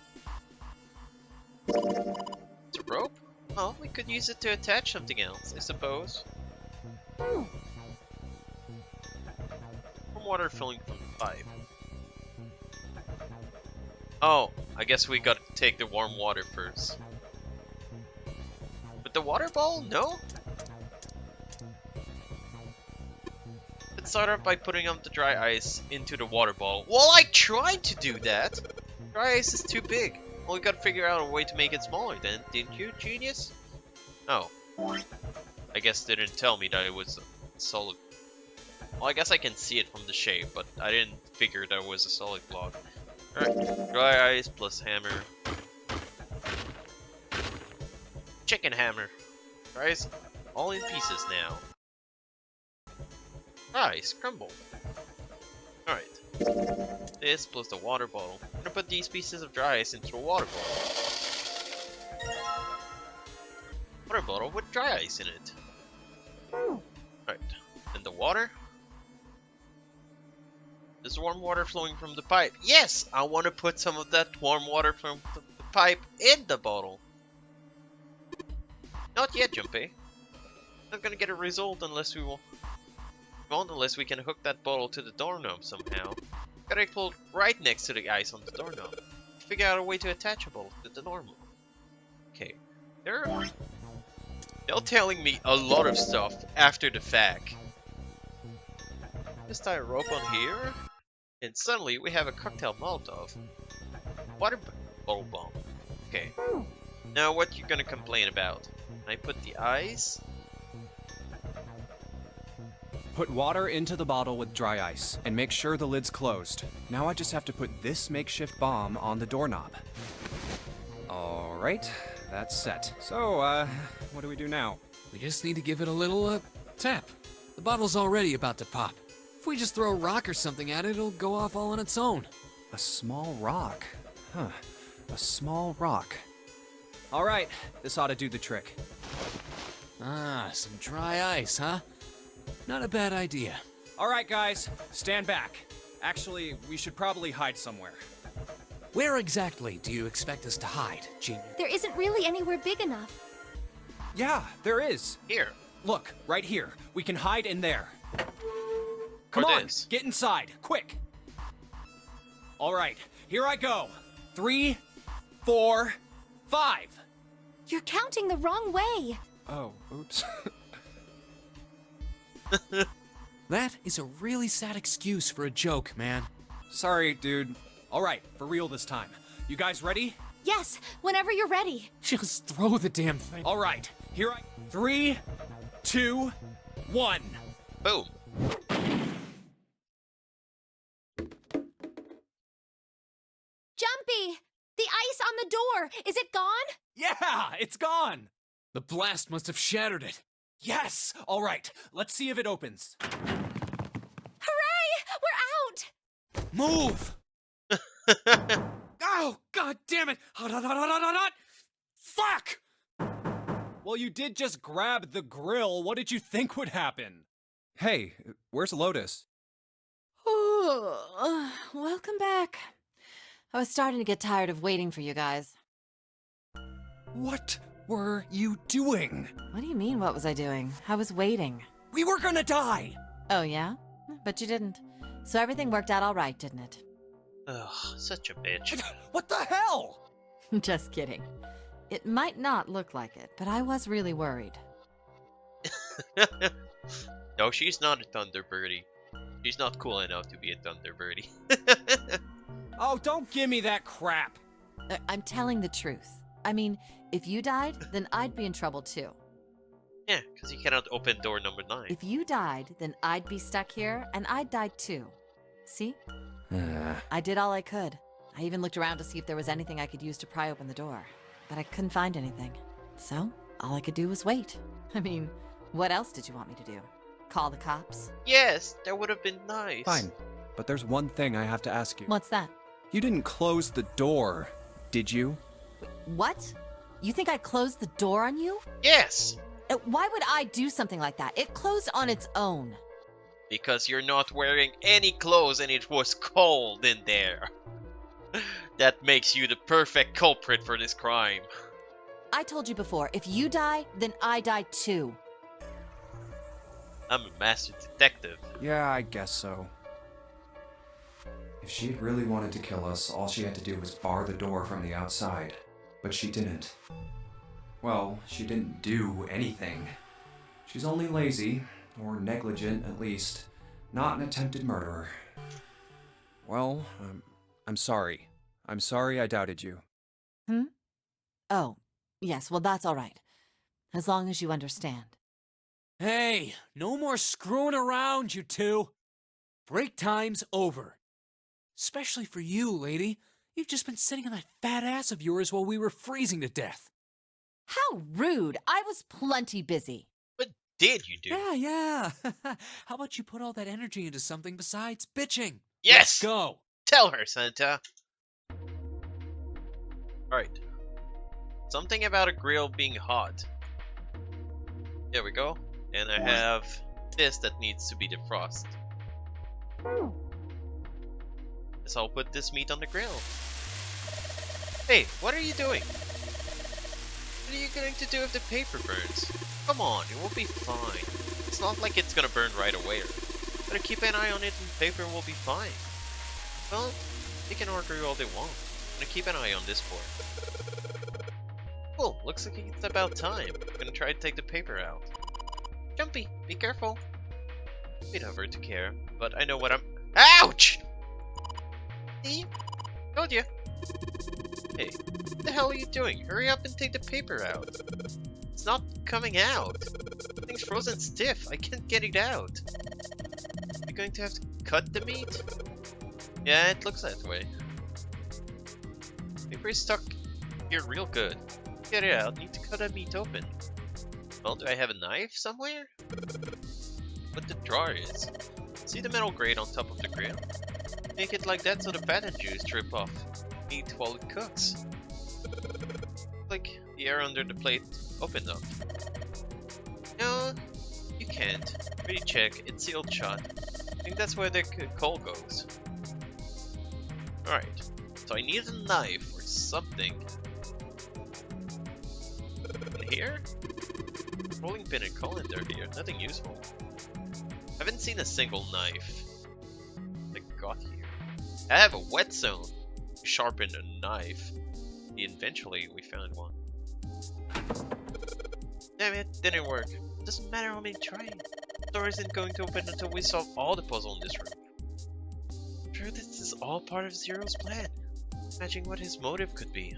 it's a rope? Oh, we could use it to attach something else, I suppose. Warm water filling from the pipe. Oh, I guess we gotta take the warm water first. But the water ball? No? Let's start off by putting up the dry ice into the water ball. Well, I tried to do that! Dry ice is too big. Well, we gotta figure out a way to make it smaller then, didn't you, genius? Oh. I guess they didn't tell me that it was a solid... Well, I guess I can see it from the shape, but I didn't figure that it was a solid block. Alright, dry ice plus hammer. Chicken hammer. Dry ice all in pieces now. Ice crumble. Alright. This plus the water bottle. I'm gonna put these pieces of dry ice into a water bottle. Water bottle with dry ice in it. Alright. And the water? There's warm water flowing from the pipe. Yes! I want to put some of that warm water from the pipe in the bottle. Not yet, Junpei. Not gonna get a result unless we will... Well, unless we can hook that bottle to the doorknob somehow. Gotta pull it right next to the ice on the doorknob. Figure out a way to attach a bottle to the normal. Okay. They're telling me a lot of stuff after the fact. Just tie a rope on here, and suddenly we have a cocktail Molotov. Water bottle bomb. Okay. Now what you gonna complain about? I put the ice. Put water into the bottle with dry ice, and make sure the lid's closed. Now I just have to put this makeshift bomb on the doorknob. Alright, that's set. So, what do we do now? We just need to give it a little, tap. The bottle's already about to pop. If we just throw a rock or something at it, it'll go off all on its own. A small rock. Huh. A small rock. Alright, this ought to do the trick. Ah, some dry ice, huh? Not a bad idea. Alright, guys, stand back. Actually, we should probably hide somewhere. Where exactly do you expect us to hide, Junior? There isn't really anywhere big enough. Yeah, there is. Here. Look, right here. We can hide in there. Come on, get inside, quick. Alright, here I go. 3, 4, 5. You're counting the wrong way. Oh, oops. That is a really sad excuse for a joke, man. Sorry, dude. Alright, for real this time. You guys ready? Yes, whenever you're ready. Just throw the damn thing. Alright, here I... 3, 2, 1. Boom. Jumpy! The ice on the door! Is it gone? Yeah, it's gone! The blast must have shattered it. Yes! Alright, let's see if it opens. Hooray! We're out! Move! Oh, god damn it! Fuck! Well, you did just grab the grill. What did you think would happen? Hey, where's Lotus? Welcome back. I was starting to get tired of waiting for you guys. What were you doing? What do you mean, what was I doing? I was waiting. We were gonna die! Oh, yeah? But you didn't. So everything worked out all right, didn't it? Ugh, such a bitch. What the hell? Just kidding. It might not look like it, but I was really worried. No, she's not a Thunderbirdie. She's not cool enough to be a Thunderbirdie. Oh, don't give me that crap! I'm telling the truth. I mean, if you died, then I'd be in trouble too. Yeah, because you cannot open door number 9. If you died, then I'd be stuck here, and I'd die too. See? I did all I could. I even looked around to see if there was anything I could use to pry open the door, but I couldn't find anything. So, all I could do was wait. I mean, what else did you want me to do? Call the cops? Yes, that would have been nice. Fine, but there's one thing I have to ask you. What's that? You didn't close the door, did you? What? You think I closed the door on you? Yes! Why would I do something like that? It closed on its own. Because you're not wearing any clothes and it was cold in there. That makes you the perfect culprit for this crime. I told you before, if you die, then I die too. I'm a master detective. Yeah, I guess so. If she'd really wanted to kill us, all she had to do was bar the door from the outside. But she didn't. Well, she didn't do anything. She's only lazy, or negligent at least, not an attempted murderer. Well, I'm sorry. I'm sorry I doubted you. Oh, yes, well that's all right. As long as you understand. Hey, no more screwing around, you two. Break time's over. Especially for you, lady. You've just been sitting on that fat ass of yours while we were freezing to death. How rude! I was plenty busy. What did you do? Yeah. How about you put all that energy into something besides bitching? Yes! Let's go. Tell her, Santa. Alright. Something about a grill being hot. There we go. And I have this that needs to be defrosted. So I'll put this meat on the grill. Hey, what are you doing? What are you going to do if the paper burns? Come on, it will be fine. It's not like it's gonna burn right away. Gotta keep an eye on it and the paper will be fine. Well, they can argue all they want. I'm gonna keep an eye on this board. Cool, looks like it's about time. I'm gonna try to take the paper out. Jumpy, be careful. We'd have her to care, but I know what I'm— Ouch! See? Told you. Hey, what the hell are you doing? Hurry up and take the paper out. It's not coming out. The thing's frozen stiff. I can't get it out. You're going to have to cut the meat? Yeah, it looks that way. Paper is stuck here real good. Get it out. Need to cut that meat open. Well, do I have a knife somewhere? What the drawer is? See the metal grate on top of the grill? Make it like that so the fat and juice drip off meat while it cooks. Like the air under the plate opened up. No, you can't. Pretty check, it's sealed shut. I think that's where the coal goes. Alright, so I need a knife or something. In here? Rolling pin and colander here, nothing useful. Haven't seen a single knife that got here. I have a whetstone to sharpen a knife. Eventually we found one. Damn it, didn't work. Doesn't matter how many try. The door isn't going to open until we solve all the puzzle in this room. I'm sure this is all part of Zero's plan. Imagine what his motive could be.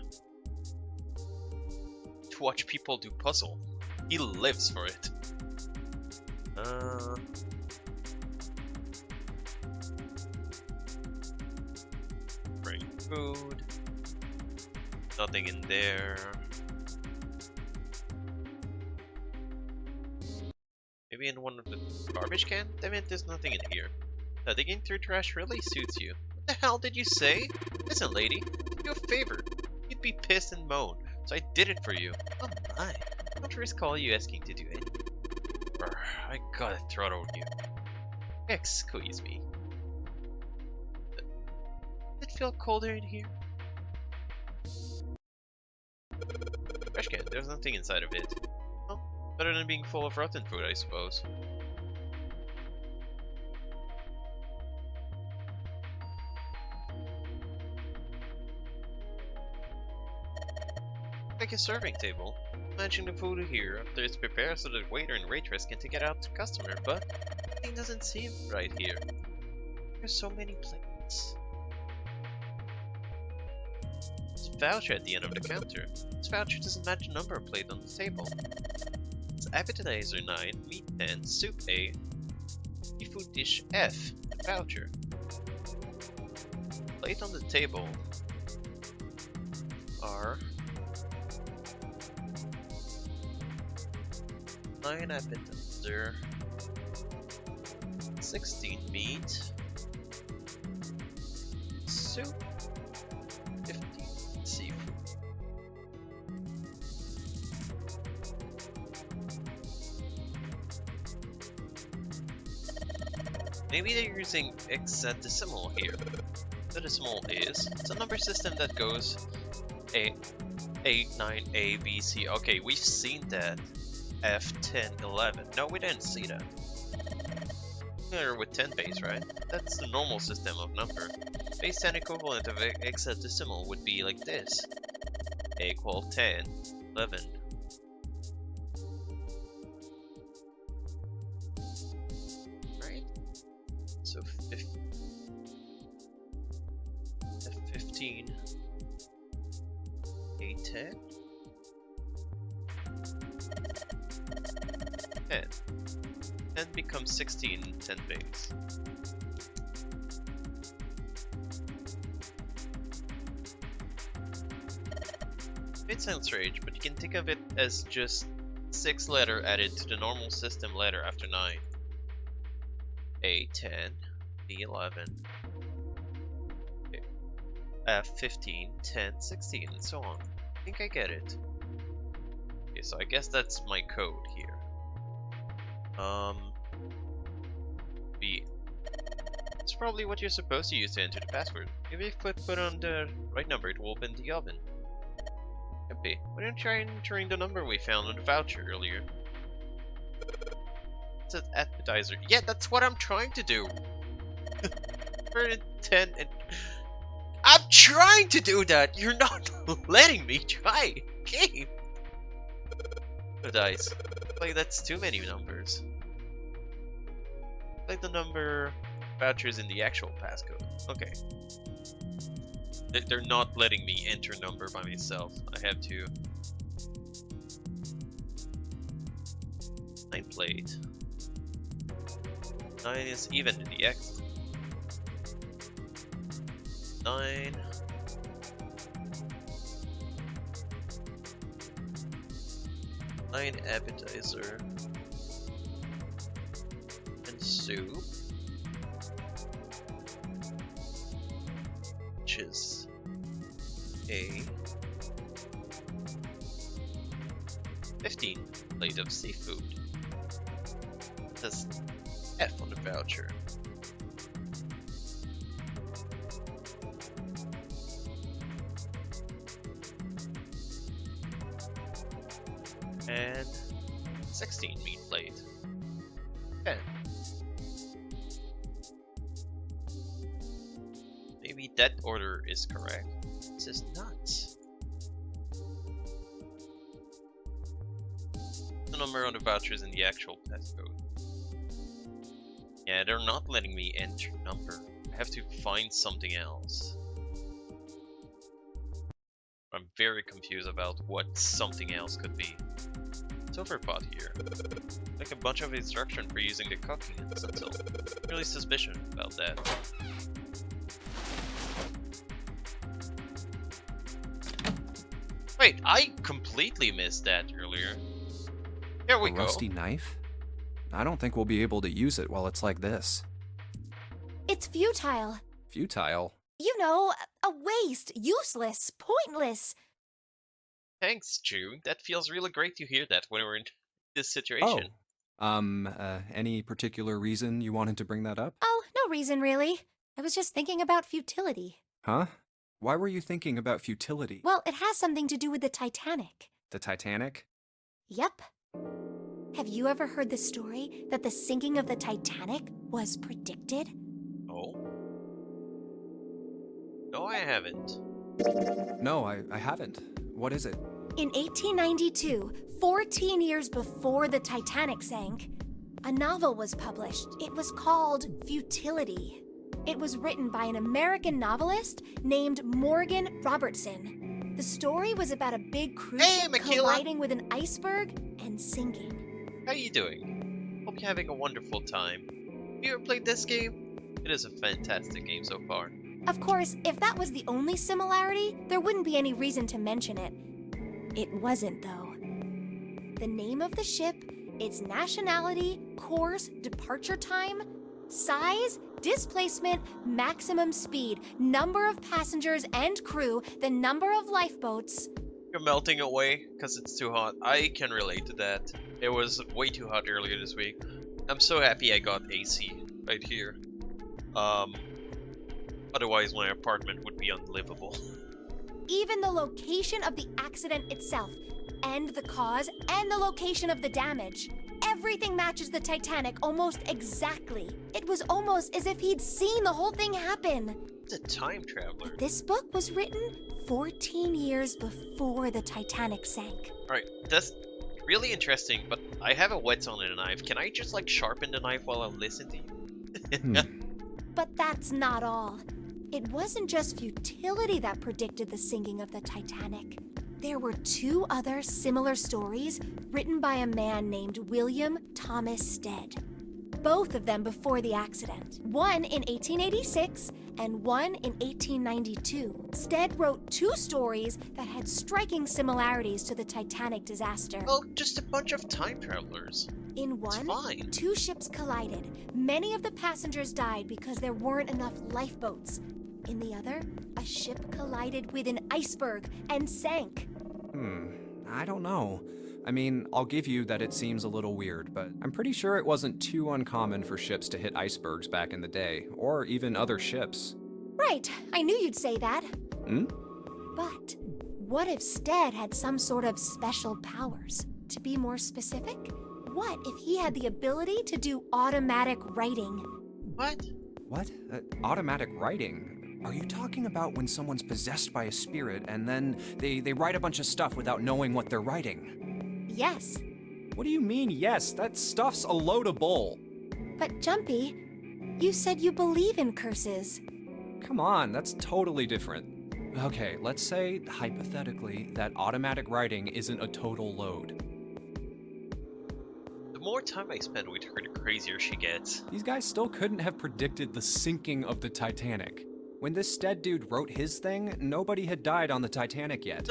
To watch people do puzzle. He lives for it. Bring food. Nothing in there. Maybe in one of the garbage can? Damn it, there's nothing in here. Digging through trash really suits you. What the hell did you say? Listen, lady, do you a favor. You'd be pissed and moan, so I did it for you. Oh my. I don't risk all you asking to do it. Brr, I gotta throttle you. Excuse me. Does it feel colder in here? Trash can, there's nothing inside of it. Well, better than being full of rotten food, I suppose. Like a serving table. Imagine the food here after it's prepared so that waiter and waitress can take it out to customer, but it doesn't seem right here. There's so many plates. There's a voucher at the end of the counter. This voucher doesn't match the number plate on the table. It's appetizer 9, meat 10, soup A, seafood dish F, voucher. Plate on the table are 9 appetizer, 16 meat, soup, 15 seafood. Maybe they're using hexadecimal here. Hexadecimal is it's a number system that goes 8, 9, A, B, C. Okay, we've seen that. F, 10, 11. No, we didn't see that. Familiar with 10 base, right? That's the normal system of number. Base 10 equivalent of hexadecimal would be like this. A equal 10, 11. Right? So F15, A10. 10. 10 becomes 16 in 10 base. It sounds strange, but you can think of it as just 6 letter added to the normal system letter after 9. A10, B11, F15, 10, 16, and so on. I think I get it. Okay, so I guess that's my code here. B. It's probably what you're supposed to use to enter the password. If you put on the right number, it will open the oven. Could be. Why don't you try entering the number we found on the voucher earlier? It's an appetizer. Yeah, that's what I'm trying to do. 10 and I'm trying to do that. You're not letting me try. Game. The dice. Like that's too many numbers. Like the number vouchers in the actual passcode. Okay. They're not letting me enter number by myself. I have to. 9 plate. 9 is even in the X. 9. Nine appetizer and soup, which is a 15 plate of seafood. It says F on the voucher. And 16 meat plate. 10. Maybe that order is correct. This is nuts. The number on the vouchers in the actual passcode. Yeah, they're not letting me enter number. I have to find something else. I'm very confused about what something else could be. Silver pot here. Like a bunch of instruction for using the cooking utensil. Really suspicious about that. Wait, I completely missed that earlier. Here we A go. rusty knife? I don't think we'll be able to use it while it's like this. It's futile. Futile? You know, a waste, useless, pointless. Thanks, June. That feels really great to hear that when we're in this situation. Any particular reason you wanted to bring that up? Oh, no reason really. I was just thinking about futility. Huh? Why were you thinking about futility? Well, it has something to do with the Titanic. The Titanic? Yep. Have you ever heard the story that the sinking of the Titanic was predicted? Oh? No, I haven't. No, I haven't. What is it? In 1892, 14 years before the Titanic sank, a novel was published. It was called Futility. It was written by an American novelist named Morgan Robertson. The story was about a big cruise ship colliding with an iceberg and sinking. How you doing? Hope you're having a wonderful time. Have you ever played this game? It is a fantastic game so far. Of course, if that was the only similarity, there wouldn't be any reason to mention it. It wasn't, though. The name of the ship, its nationality, course, departure time, size, displacement, maximum speed, number of passengers and crew, the number of lifeboats. You're melting away because it's too hot. I can relate to that. It was way too hot earlier this week. I'm so happy I got AC right here. Otherwise my apartment would be unlivable. Even the location of the accident itself, and the cause, and the location of the damage. Everything matches the Titanic almost exactly. It was almost as if he'd seen the whole thing happen. It's a time traveler. This book was written 14 years before the Titanic sank. Alright, that's really interesting, but I have a whetstone and a knife. Can I just like sharpen the knife while I listen to you? But that's not all. It wasn't just futility that predicted the sinking of the Titanic. There were two other similar stories written by a man named William Thomas Stead. Both of them before the accident. One in 1886 and one in 1892. Stead wrote two stories that had striking similarities to the Titanic disaster. Well, just a bunch of time travelers. In one, two ships collided. Many of the passengers died because there weren't enough lifeboats. In the other, a ship collided with an iceberg and sank. I don't know. I mean, I'll give you that it seems a little weird, but I'm pretty sure it wasn't too uncommon for ships to hit icebergs back in the day, or even other ships. Right, I knew you'd say that. Hmm? But what if Stead had some sort of special powers? To be more specific, what if he had the ability to do automatic writing? What? What? Automatic writing? Are you talking about when someone's possessed by a spirit and then they write a bunch of stuff without knowing what they're writing? Yes. What do you mean, yes? That stuff's a load of bull. But Jumpy, you said you believe in curses. Come on, that's totally different. Okay, let's say, hypothetically, that automatic writing isn't a total load. The more time I spend with her, the crazier she gets. These guys still couldn't have predicted the sinking of the Titanic. When this Stead dude wrote his thing, nobody had died on the Titanic yet.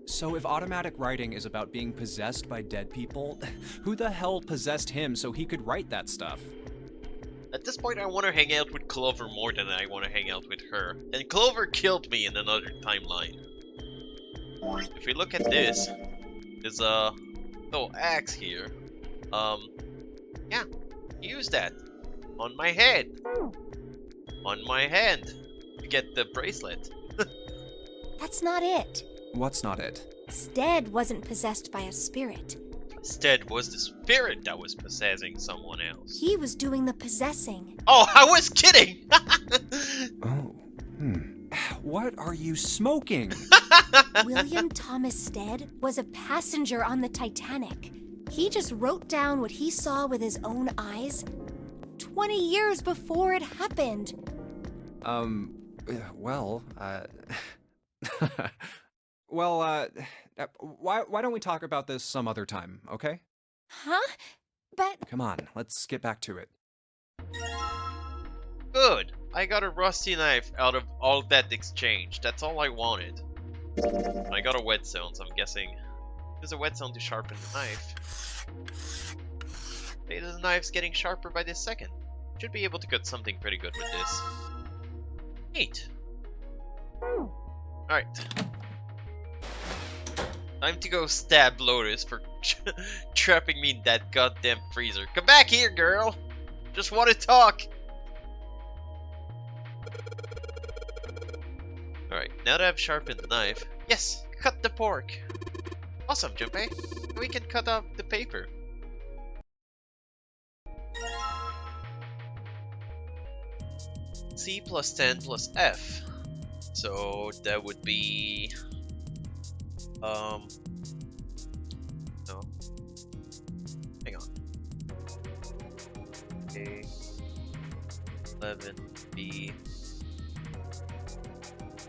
So if automatic writing is about being possessed by dead people, who the hell possessed him so he could write that stuff? At this point, I want to hang out with Clover more than I want to hang out with her. And Clover killed me in another timeline. If we look at this, there's a little axe here. Yeah, use that on my head. On my hand. To get the bracelet. That's not it. What's not it? Stead wasn't possessed by a spirit. Stead was the spirit that was possessing someone else. He was doing the possessing. Oh, I was kidding! Oh, What are you smoking? William Thomas Stead was a passenger on the Titanic. He just wrote down what he saw with his own eyes 20 years before it happened. Well, why don't we talk about this some other time, okay? Huh? But... Come on, let's get back to it. Good! I got a rusty knife out of all that exchange. That's all I wanted. I got a whetstone, so I'm guessing there's a whetstone to sharpen the knife. Hey, the knife's getting sharper by the second. Should be able to cut something pretty good with this. Neat. Alright. Time to go stab Lotus for trapping me in that goddamn freezer. Come back here, girl! Just want to talk! Alright, now that I've sharpened the knife, yes! Cut the pork! Awesome, Junpei! We can cut off the paper. C plus 10 plus F. So that would be No. Hang on. A 11B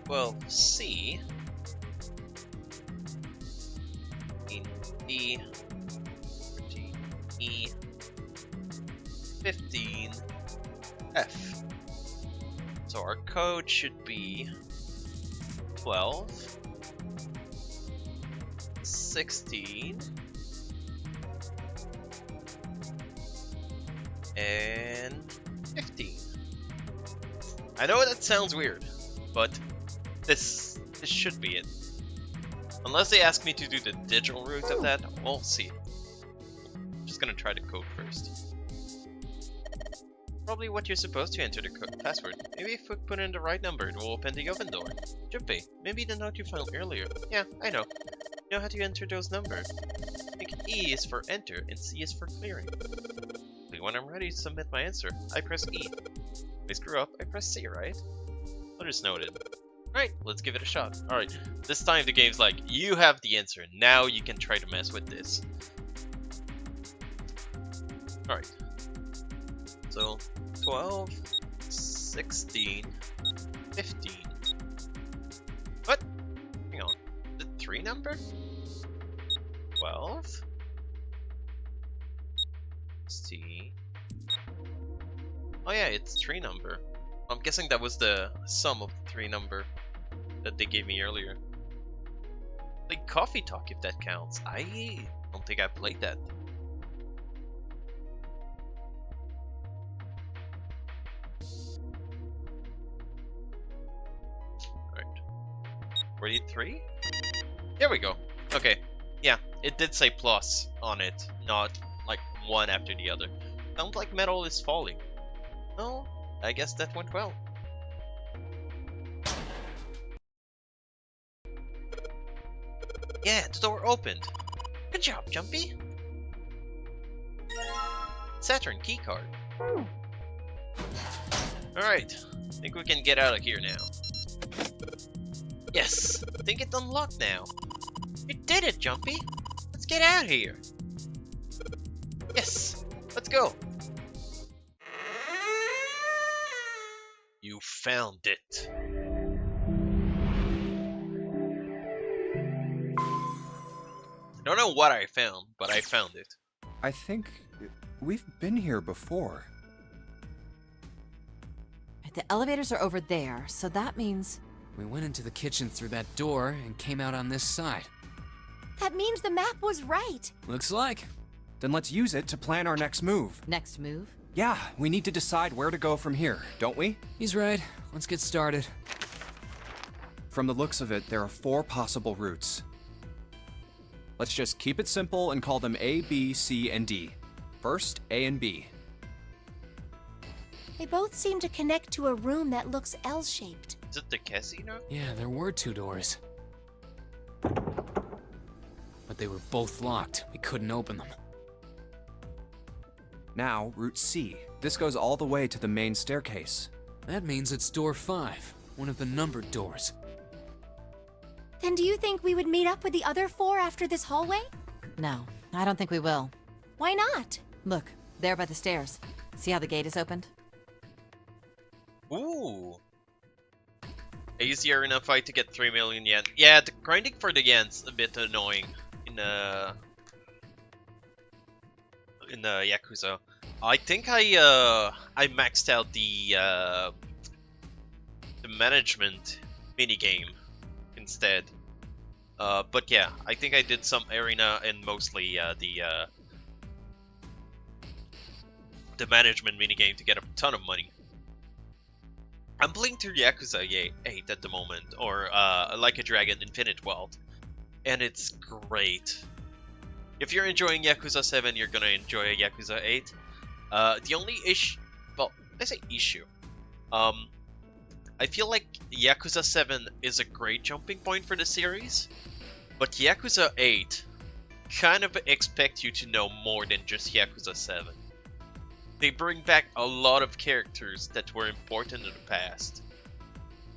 12C 15D 13E 15F. So our code should be 12 16 and 15. I know that sounds weird, but this should be it. Unless they ask me to do the digital route of that, we'll see. I'm just gonna try the code first. Probably what you're supposed to enter the password. Maybe if we put in the right number, it will open the oven door. Jumpy, maybe the note you found earlier. Yeah, I know. You know how to enter those numbers. I think E is for enter and C is for clearing. When I'm ready to submit my answer, I press E. If I screw up, I press C, right? Notice noted. Right, let's give it a shot. Alright, this time the game's like, you have the answer, now you can try to mess with this. Alright. So, 12, 16, 15. What? Hang on, the 3 number? 12? See. Oh yeah, it's 3 number. I'm guessing that was the sum of the 3 number that they gave me earlier. Like Coffee Talk, if that counts. I don't think I played that. Alright. 43? There we go. Okay. Yeah, it did say plus on it, not like one after the other. Sounds like metal is falling. Oh, I guess that went well. Yeah, the door opened. Good job, Jumpy. Saturn keycard. Alright, think we can get out of here now. Yes, I think it's unlocked now. You did it, Jumpy. Let's get out of here. Yes, let's go. You found it. I don't know what I found, but I found it. I think we've been here before. The elevators are over there, so that means... We went into the kitchen through that door and came out on this side. That means the map was right. Looks like. Then let's use it to plan our next move. Next move? Yeah, we need to decide where to go from here, don't we? He's right. Let's get started. From the looks of it, there are 4 possible routes. Let's just keep it simple and call them A, B, C, and D. First, A and B. They both seem to connect to a room that looks L-shaped. Is it the casino? Yeah, there were 2 doors. But they were both locked. We couldn't open them. Now, Route C. This goes all the way to the main staircase. That means it's door 5, one of the numbered doors. Then do you think we would meet up with the other 4 after this hallway? No, I don't think we will. Why not? Look, there by the stairs. See how the gate is opened? Ooh. A easier enough fight to get 3 million yen. Yeah, the grinding for the yen's a bit annoying in Yakuza. I think I maxed out the management minigame instead. But yeah, I think I did some arena and mostly the management minigame to get a ton of money. I'm playing through Yakuza 8 at the moment, or Like a Dragon Infinite Wealth, and it's great. If you're enjoying Yakuza 7, you're gonna enjoy Yakuza 8. The only issue, well, I say issue, I feel like Yakuza 7 is a great jumping point for the series, but Yakuza 8 kind of expect you to know more than just Yakuza 7. They bring back a lot of characters that were important in the past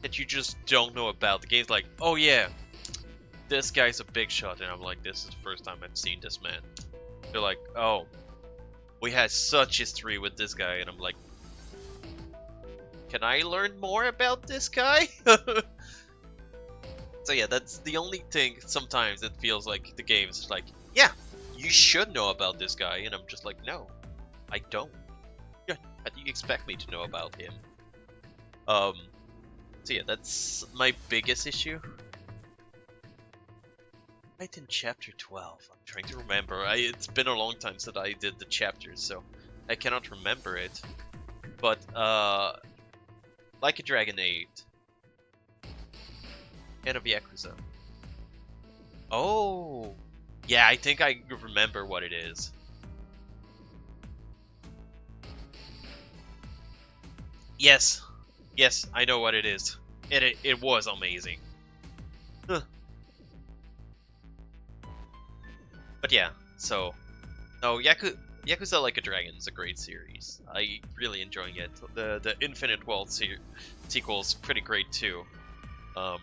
that you just don't know about. The game's like, oh yeah, this guy's a big shot, and I'm like, this is the first time I've seen this man. They're like, oh, we had such history with this guy, and I'm like, can I learn more about this guy? So yeah, that's the only thing sometimes it feels like the game is like, yeah, you should know about this guy, and I'm just like, no, I don't. Yeah, how do you expect me to know about him? So yeah, that's my biggest issue. Right in chapter 12, I'm trying to remember. It's been a long time since I did the chapters, so I cannot remember it. But Like a Dragon 8. Head of Yakuza. Oh! Yeah, I think I remember what it is. Yes! Yes, I know what it is. It was amazing. Huh. But yeah, so... No, Yakuza Like a Dragon is a great series. I really enjoying it. The Infinite World sequel is pretty great too. I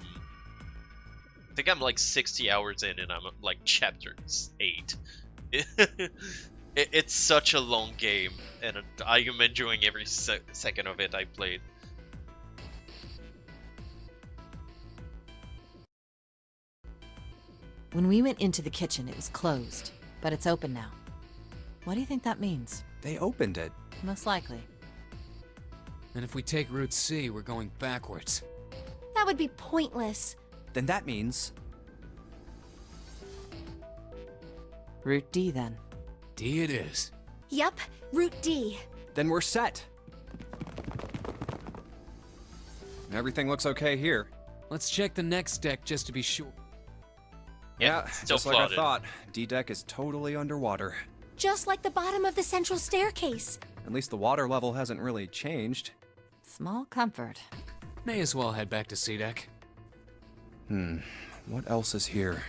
think I'm like 60 hours in and I'm like chapter 8. It's such a long game and I am enjoying every second of it I played. When we went into the kitchen, it was closed, but it's open now. What do you think that means? They opened it. Most likely. And if we take Route C, we're going backwards. That would be pointless. Then that means... Route D, then. D it is. Yup, Route D. Then we're set. Everything looks okay here. Let's check the next deck just to be sure. Yeah, still just like flooded. I thought. D-Deck is totally underwater. Just like the bottom of the central staircase. At least the water level hasn't really changed. Small comfort. May as well head back to C-Deck. What else is here?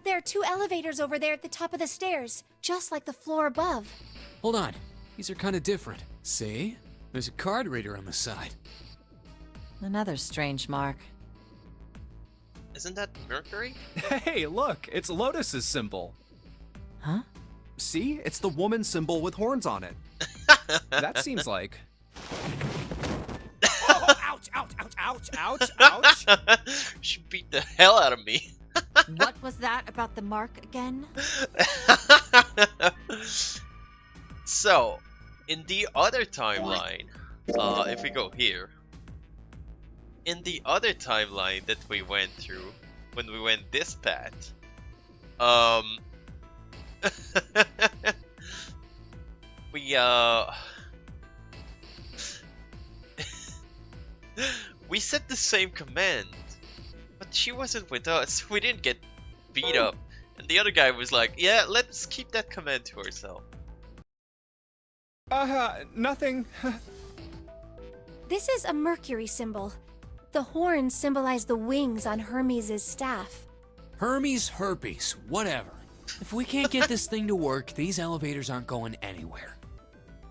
There are 2 elevators over there at the top of the stairs, just like the floor above. Hold on. These are kind of different. See? There's a card reader on the side. Another strange mark. Isn't that Mercury? Hey, look! It's Lotus's symbol. Huh? See? It's the woman symbol with horns on it. That seems like... Oh, ouch, ouch, ouch, ouch, ouch, ouch. She beat the hell out of me. What was that about the mark again? So, in the other timeline, if we go here, in the other timeline that we went through, when we went this path, we said the same command, but she wasn't with us. We didn't get beat up, and the other guy was like, "Yeah, let's keep that command to ourselves." Nothing. This is a Mercury symbol. The horns symbolize the wings on Hermes' staff. Hermes, herpes, whatever. If we can't get this thing to work, these elevators aren't going anywhere.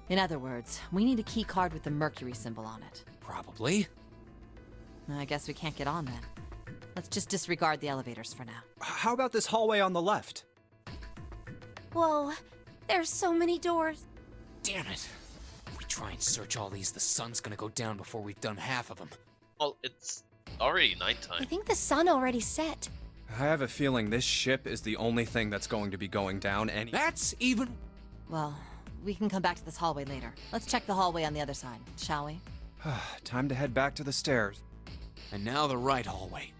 In other words, we need a key card with the Mercury symbol on it. Probably. I guess we can't get on then. Let's just disregard the elevators for now. How about this hallway on the left? Whoa, there's so many doors. Damn it. If we try and search all these, the sun's gonna go down before we've done half of them. Well, it's already I nighttime. think the sun already set. I have a feeling this ship is the only thing that's going to be going down any... That's even... Well, we can come back to this hallway later. Let's check the hallway on the other side, shall we? Time to head back to the stairs. And now the right hallway.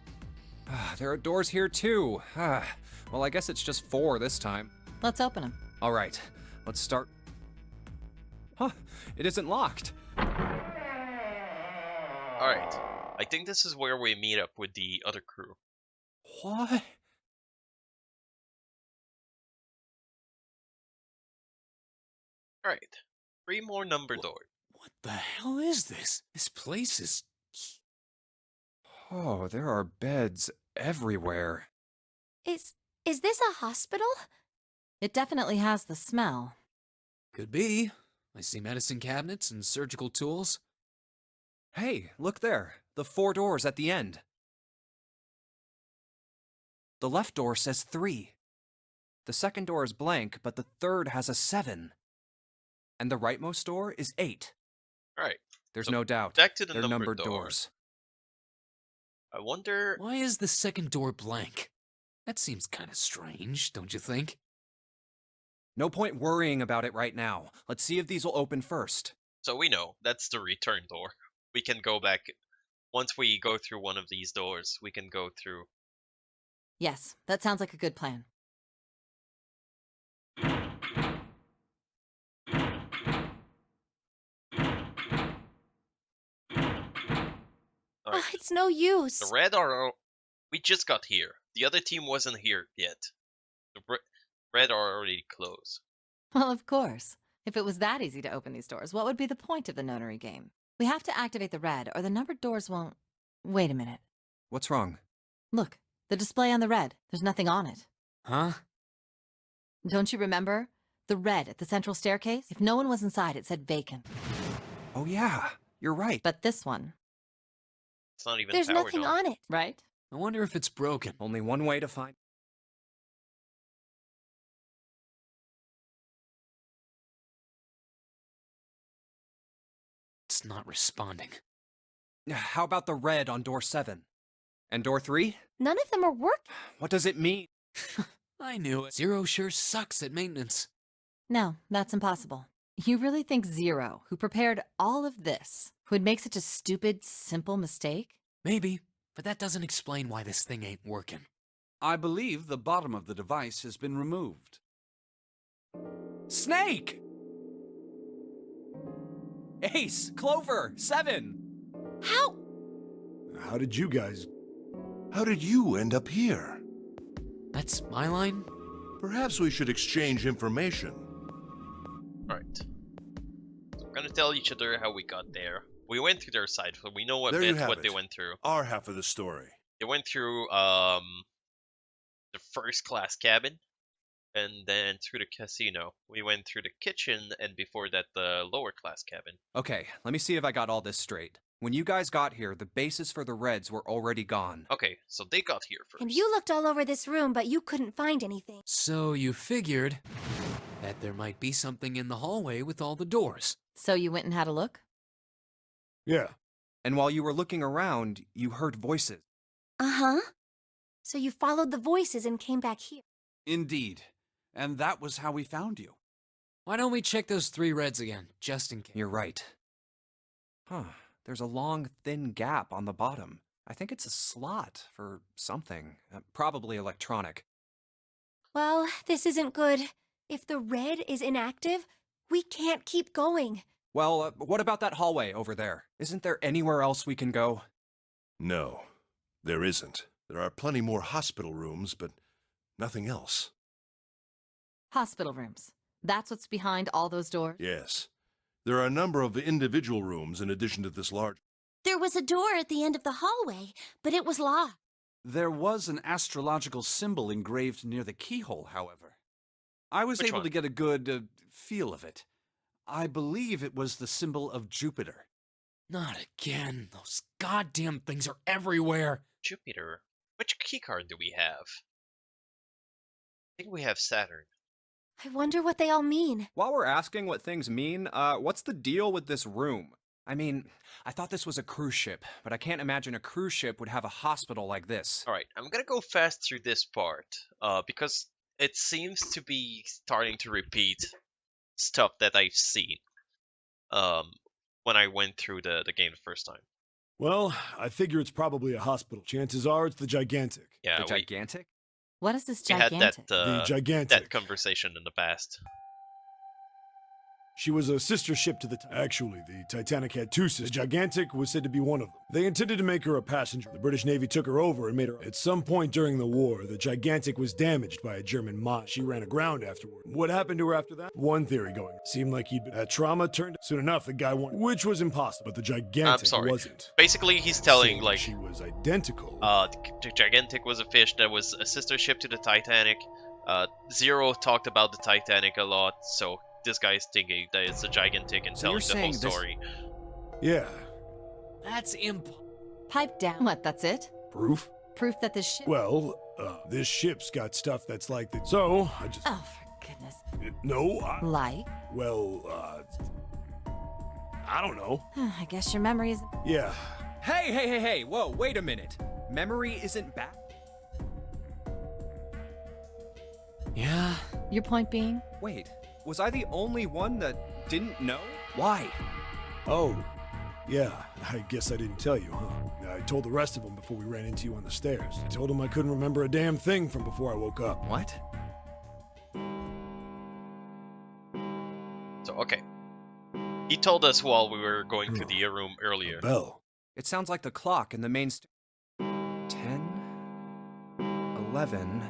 There are doors here too. Well, I guess it's just 4 this time. Let's open them. All right, let's start. Huh, it isn't locked. Alright, I think this is where we meet up with the other crew. What? Alright, 3 more number doors. What the hell is this? This place is... Oh, there are beds everywhere. Is this a hospital? It definitely has the smell. Could be. I see medicine cabinets and surgical tools. Hey, look there. The 4 doors at the end. The left door says 3. The second door is blank, but the third has a 7. And the rightmost door is 8. Alright. There's So no doubt. back to the They're numbered numbered doors. doors. I wonder... Why is the second door blank? That seems kind of strange, don't you think? No point worrying about it right now. Let's see if these will open first. So we know, that's the return door. We can go back... Once we go through one of these doors, we can go through... Yes, that sounds like a good plan. Alright, It's no use. the red are... We just got here. The other team wasn't here yet. The red are already closed. Well, of course. If it was that easy to open these doors, what would be the point of the nonary game? We have to activate the red, or the numbered doors won't... Wait a minute. What's wrong? Look, the display on the red. There's nothing on it. Huh? Don't you remember? The red at the central staircase? If no one was inside, it said vacant. Oh yeah, you're right. But this one, It's not even There's powered nothing on it. right? I wonder if it's broken. Only one way to find... It's not responding. How about the red on door 7? And door 3? None of them are working. What does it mean? I knew it. Zero sure sucks at maintenance. No, that's impossible. You really think Zero, who prepared all of this, would make such a stupid, simple mistake? Maybe, but that doesn't explain why this thing ain't working. I believe the bottom of the device has been removed. Snake! Ace! Clover! 7! How? How did you end up here? That's my line? Perhaps we should exchange information. Alright. So we're gonna tell each other how we got there. We went through their side, so we know a There you bit have what they it. went through. Our half of the story. They went through the first class cabin, and then through the casino. We went through the kitchen, and before that the lower class cabin. Okay, let me see if I got all this straight. When you guys got here, the bases for the Reds were already gone. Okay, so they got here first. And you looked all over this room, but you couldn't find anything. So you figured that there might be something in the hallway with all the doors. So you went and had a look? Yeah. And while you were looking around, you heard voices. Uh-huh. So you followed the voices and came back here. Indeed. And that was how we found you. Why don't we check those 3 reds again, just in case? You're right. Huh. There's a long, thin gap on the bottom. I think it's a slot for something. Probably electronic. Well, this isn't good. If the red is inactive, we can't keep going. Well, what about that hallway over there? Isn't there anywhere else we can go? No, there isn't. There are plenty more hospital rooms, but nothing else. Hospital rooms. That's what's behind all those doors? Yes. There are a number of individual rooms in addition to this large... There was a door at the end of the hallway, but it was locked. There was an astrological symbol engraved near the keyhole, however. I was Which able one? to get a good feel of it. I believe it was the symbol of Jupiter. Not again. Those goddamn things are everywhere. Jupiter. Which keycard do we have? I think we have Saturn. I wonder what they all mean. While we're asking what things mean, what's the deal with this room? I mean, I thought this was a cruise ship, but I can't imagine a cruise ship would have a hospital like this. Alright, I'm gonna go fast through this part, because it seems to be starting to repeat stuff that I've seen, when I went through the game the first time. Well, I figure it's probably a hospital. Chances are it's the Gigantic. Yeah, The Gigantic? What is this we had gigantic? The Gigantic. that conversation in the past. She was a sister ship to the... Actually, the Titanic had 2 sisters. The Gigantic was said to be one of them. They intended to make her a passenger. The British Navy took her over and made her... At some point during the war, the Gigantic was damaged by a German mine. She ran aground afterward. What happened to her after that? One theory going. Seemed like he'd been... That trauma turned... Soon enough, the guy won. Which was impossible, but the Gigantic I'm sorry. wasn't. Basically, he's telling, Saying like, she was identical. the Gigantic was a fish that was a sister ship to the Titanic. Zero talked about the Titanic a lot, so this guy's thinking that it's a Gigantic and So you're telling the whole saying this- story. Yeah. That's Pipe down. What, that's it? Proof? Proof that this ship... Well, This ship's got stuff that's like that. So, I just... Oh, for goodness. No, Like? well, I don't know. I guess your memory is... Yeah. Hey, whoa, wait a minute. Memory isn't back? Yeah. Your point being? Wait, was I the only one that didn't know? Why? Oh, yeah, I guess I didn't tell you, huh? I told the rest of them before we ran into you on the stairs. I told them I couldn't remember a damn thing from before I woke up. What? So, okay. He told us while we were going to the room earlier. Bell. It sounds like the clock in the main 10, 11,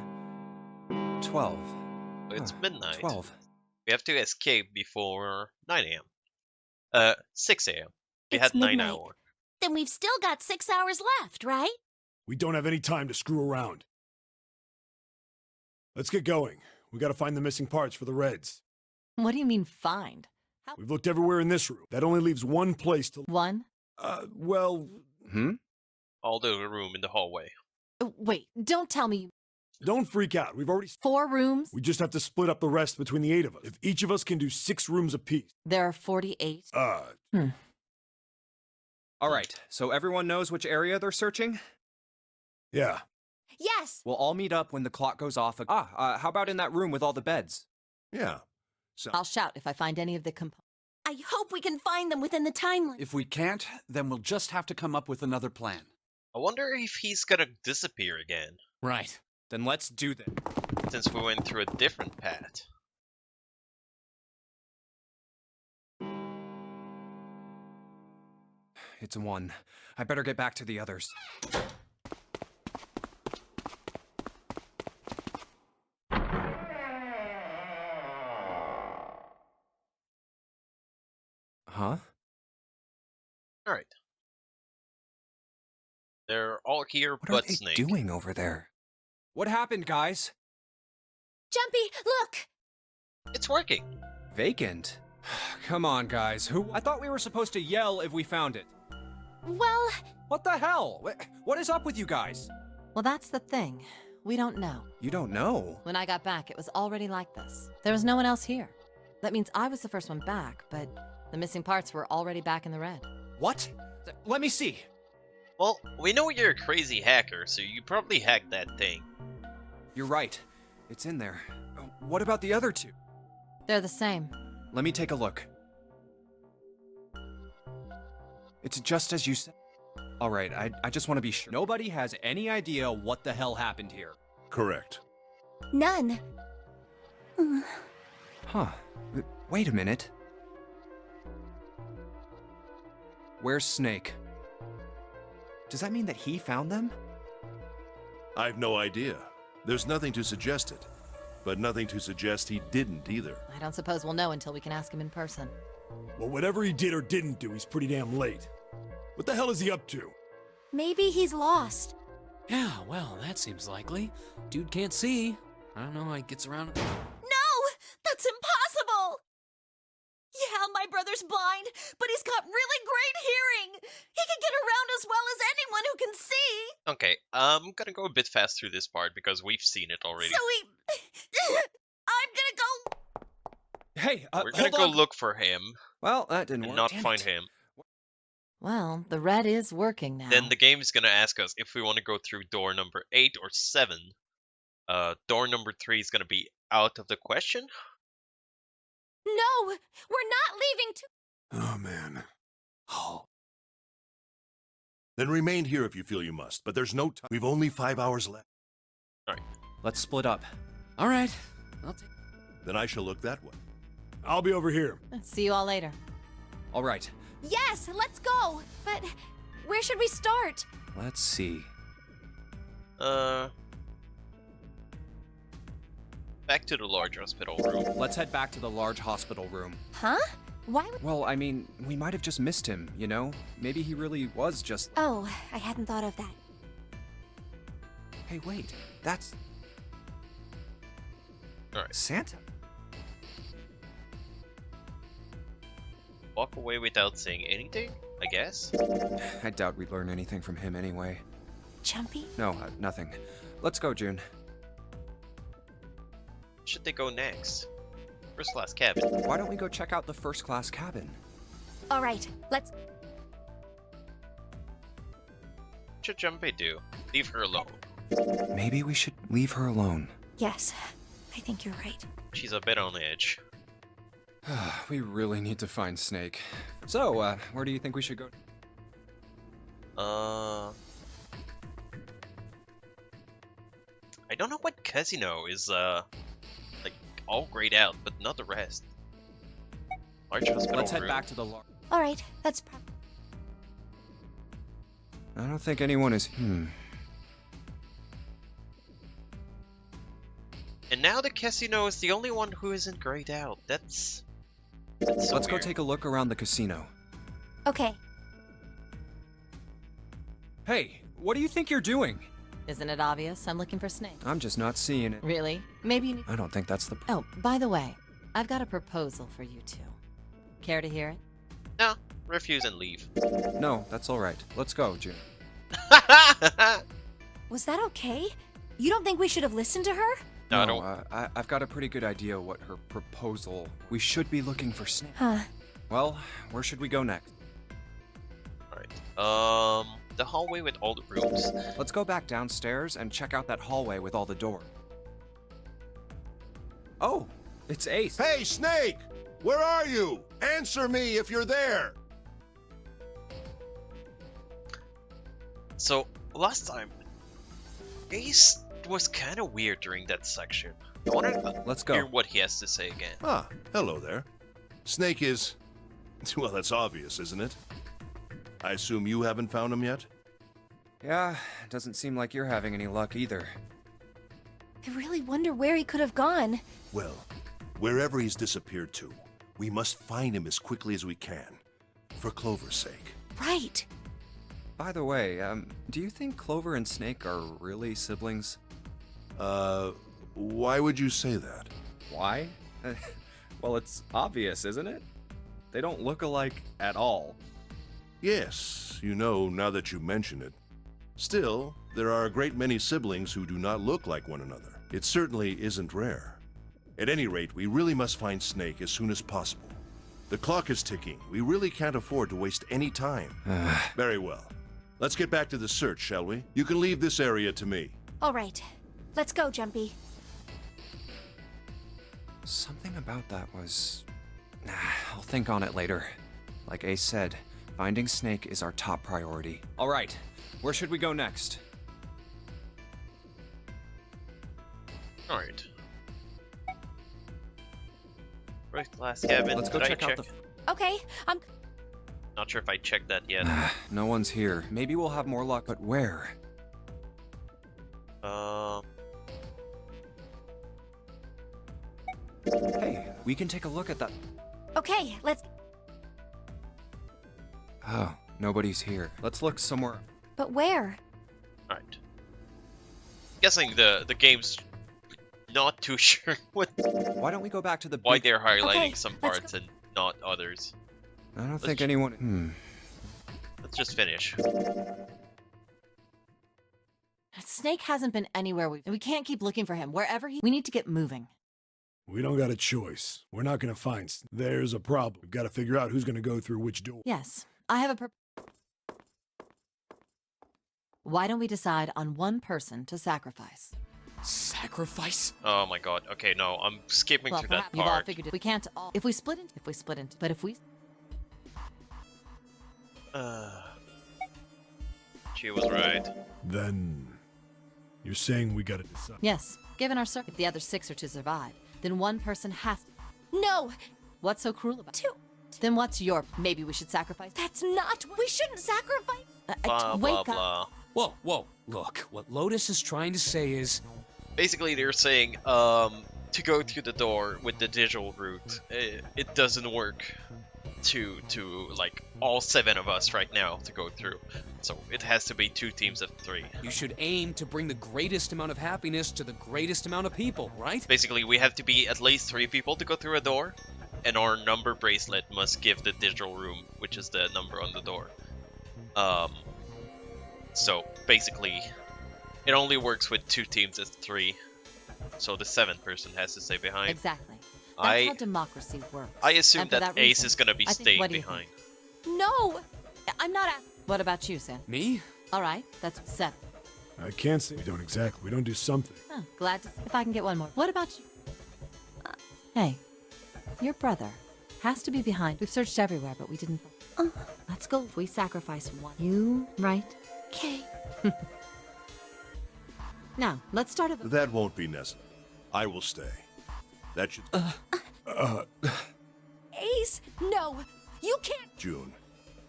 12. So it's midnight. 12. We have to escape before 9 a.m. 6 a.m. We It's had 9 midnight. hours. Then we've still got 6 hours left, right? We don't have any time to screw around. Let's get going. We gotta find the missing parts for the Reds. What do you mean, find? We've looked everywhere in this room. That only leaves one place to... One? Well... All the room in the hallway. Wait, don't tell me. Don't freak out. We've already... 4 rooms? We just have to split up the rest between the 8 of us. If each of us can do 6 rooms apiece. There are 48. All right, so everyone knows which area they're searching? Yeah. Yes. We'll all meet up when the clock goes off. How about in that room with all the beds? Yeah. So, I'll shout if I find any of the components. I hope we can find them within the time limit. If we can't, then we'll just have to come up with another plan. I wonder if he's gonna disappear again, Right. Then let's do this. since we went through a different path. It's a 1. I better get back to the others. Huh? Alright. They're all here What are but they Snake. doing over there? What happened, guys? Jumpy, look! It's working. Vacant? Come on, guys. I thought we were supposed to yell if we found it. Well, What the hell? What is up with you guys? Well, that's the thing. We don't know. You don't know. When I got back, it was already like this. There was no one else here. That means I was the first one back, but the missing parts were already back in the red. What? Let me see. Well, we know you're a crazy hacker, so you probably hacked that thing. You're right. It's in there. What about the other 2? They're the same. Let me take a look. It's just as you said. All right, I just want to be sure. Nobody has any idea what the hell happened here. correct. none. Huh. Wait a minute. Where's Snake? Does that mean that he found them? I've no idea. There's nothing to suggest it. But nothing to suggest he didn't either. I don't suppose we'll know until we can ask him in person. Well, whatever he did or didn't do, he's pretty damn late. What the hell is he up to? Maybe he's lost. Yeah, well, that seems likely. Dude can't see. I don't know how he gets around. No! That's impossible! Yeah, my brother's blind, but he's got really great hearing. He can get around as well as anyone who can see. Okay, I'm gonna go a bit fast through this part because we've seen it already. So I'm gonna go. Hey, We're gonna hold go on. look for him Well, that didn't and work. not Damn find it. him. Well, the red is working now. Then the game is gonna ask us if we want to go through door number 8 or 7. Door number 3 is gonna be out of the question. No, we're not leaving to. Oh, man. Oh, Then remain here if you feel you must, but there's no time. We've only 5 hours left. Let's split up. All right. I'll take. Then I shall look that way. I'll be over here. See you all later. All right. Yes, let's go. But where should we start? Let's see. Back to the large hospital room. Let's head back to the large hospital room. Huh? Why would. Well, I mean, we might have just missed him, you know? Maybe he really was just... Oh, I hadn't thought of that. Hey, wait. That's... Alright. Santa? Walk away without saying anything, I guess? I doubt we'd learn anything from him anyway. Jumpy? No, nothing. Let's go, June. Should they go next? First class cabin. Why don't we go check out the first class cabin? All right, let's. What should Junpei do? Leave her alone. Maybe we should leave her alone. Yes, I think you're right. She's a bit on edge. We really need to find Snake. So, where do you think we should go? I don't know what casino is, like, all grayed out, but not the rest. Large hospital Let's head room. back to the All right, that's. I don't think anyone is. And now the casino is the only one who isn't grayed out. That's so Let's go weird. take a look around the casino. Okay. Hey, what do you think you're doing? Isn't it obvious? I'm looking for Snake. I'm just not seeing it. Really? Maybe you need... I don't think that's the. Oh, by the way, I've got a proposal for you two. Care to hear it? No, refuse and leave. No, that's all right. Let's go, June. Was that okay? You don't think we should have listened to her? No, I don't. I've got a pretty good idea what her proposal. We should be looking for Snake. Huh. Well, where should we go next? Alright. The hallway with all the rooms. Let's go back downstairs and check out that hallway with all the doors. Oh, it's Ace. Hey, Snake! Where are you? Answer me if you're there! So, last time, Ace was kind of weird during that section. I want to Let's go. hear what he has to say again. Ah, hello there. Snake is... Well, that's obvious, isn't it? I assume you haven't found him yet? Yeah, doesn't seem like you're having any luck either. I really wonder where he could have gone. Well, wherever he's disappeared to, we must find him as quickly as we can. For Clover's sake. Right. By the way, do you think Clover and Snake are really siblings? Why would you say that? Why? Well, it's obvious, isn't it? They don't look alike at all. Yes, you know, now that you mention it. Still, there are a great many siblings who do not look like one another. It certainly isn't rare. At any rate, we really must find Snake as soon as possible. The clock is ticking. We really can't afford to waste any time. Very well. Let's get back to the search, shall we? You can leave this area to me. All right. Let's go, Jumpy. Something about that was... I'll think on it later. Like Ace said, finding Snake is our top priority. All right, where should we go next? Alright. First class cabin. Let's go Did I check out the... Okay, I'm. Not sure if I checked that yet. No one's here. Maybe we'll have more luck, but where? Hey, we can take a look at that. Okay, let's. Oh, nobody's here. Let's look somewhere. But where? Alright. Guessing the game's not too sure Why don't we go back to the why big... they're highlighting Okay, some let's parts and not others. I don't think anyone... Let's just finish. Snake hasn't been anywhere. We can't keep looking for him. Wherever he... We need to get moving. We don't got a choice. We're not gonna find. There's a problem. We've got to figure out who's gonna go through which door. Yes, I have a Why don't we decide on one person to sacrifice? Sacrifice? Oh my god. Okay, no, I'm skipping Well, through that perhaps you've all part. figured it. We can't all... If we split into... But if we... She was right. Then you're saying we gotta decide. Yes, given our circuit, if the other 6 are to survive, then one person has to... No! What's so cruel about it? Two. Then what's your... Maybe we should sacrifice... That's not. We shouldn't sacrifice. Blah, wake blah, up. blah. Whoa, whoa. Look, what Lotus is trying to say is... Basically, they're saying, to go through the door with the digital route, it doesn't work to like, all 7 of us right now to go through. So, it has to be 2 teams of 3. You should aim to bring the greatest amount of happiness to the greatest amount of people, right? Basically, we have to be at least 3 people to go through a door, and our number bracelet must give the digital room, which is the number on the door. So, basically, It only works with 2 teams as 3. So the 7th person has to stay behind. Exactly. That's how I democracy works. assume And for that that Ace reason, is gonna be I think- staying what do you behind. No! I'm not a. What about you, Sam? Me? All right, that's 7. I can't say we don't exactly. We don't do something. Oh, glad to see if I can get one more. What about you? Hey, your brother has to be behind. We've searched everywhere, but we didn't. Let's go. If we sacrifice one, you right? Okay. Now let's start a. That won't be necessary. I will stay. That should. Ace, no! You can't. June,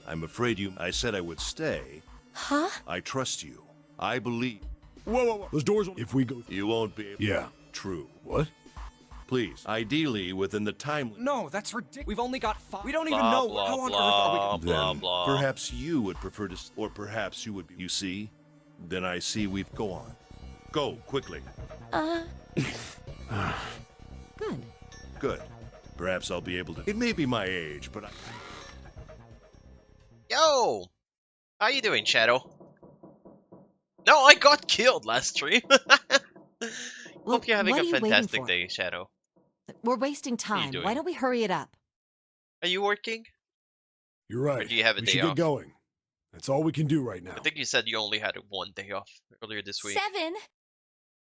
I'm afraid you. I said I would stay. Huh? I trust you. I believe. Whoa. Those doors. If we go. You won't be able. Yeah. True. What? Please, ideally within the time. No, that's ridiculous. We've only got 5. We don't even Blah, know blah, how on blah, earth are we. blah, Then blah. perhaps you would prefer to, or perhaps you would be. You see? Then I see we've. Go on. Go quickly. Good. Good. Perhaps I'll be able to. It may be my age, but I. Yo! How you doing, Shadow? No, I got killed last stream. Well, Hope you're having what a are you waiting fantastic for? day, Shadow. We're wasting are you time. doing? Why don't we hurry it up? Are you working? You're right. Or do you have a we day should off? get going. That's all we can do right now. I think you said you only had 1 day off earlier this week. 7.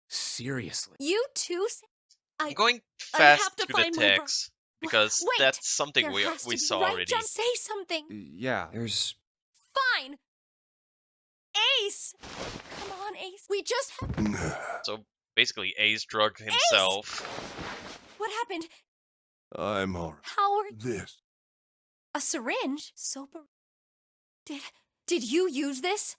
Seriously. You too. I'm going I fast have to through the find my bro- text because Wait, that's something there has to we be, saw right? already. Just say something. Yeah, there's. Fine. Ace. Come on, Ace. We just have. So basically, Ace drugged himself. What happened? I'm alright. How are This. a syringe? Sober. Did you use this?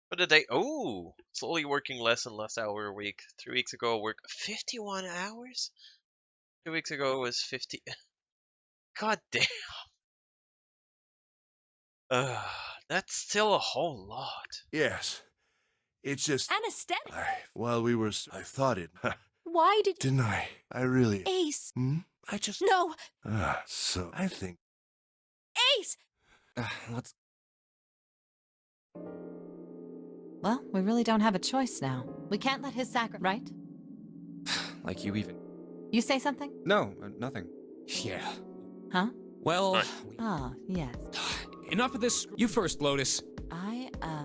What did they? Oh, slowly working less and less hour a week. 3 weeks ago, work 51 hours. 2 weeks ago was 50. God damn. That's still a whole lot. Yes. It's just. Anesthetic. While we were. I thought it. Why did Didn't I? I really. Ace? I just. No, So I think. Ace. Let's. Well, we really don't have a choice now. We can't let his sacrifice. Right? Like you even. You say something? No, nothing. Yeah. Huh? Well, Right. Ah, yes. enough of this. You first, Lotus.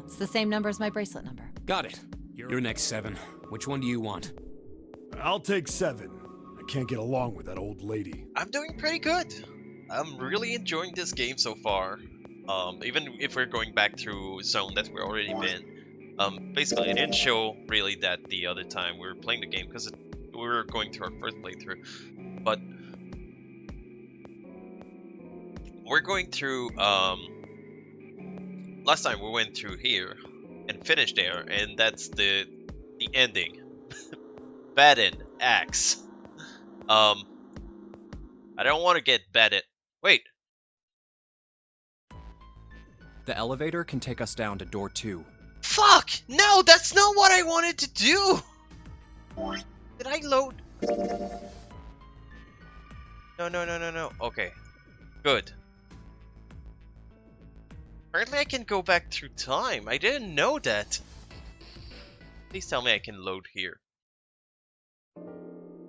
It's the same number as my bracelet number. Got it. You're next, 7. Which one do you want? I'll take 7. I can't get along with that old lady. I'm doing pretty good. I'm really enjoying this game so far. Even if we're going back through zone that we've already been. Basically, it didn't show really that the other time we were playing the game because we were going through our first playthrough. But we're going through. Last time we went through here and finished there, and that's the ending. Baden axe. I don't want to get batted. Wait. The elevator can take us down to door 2. Fuck! No, that's not what I wanted to do! Did I load? No. Okay. Good. Apparently I can go back through time. I didn't know that. Please tell me I can load here.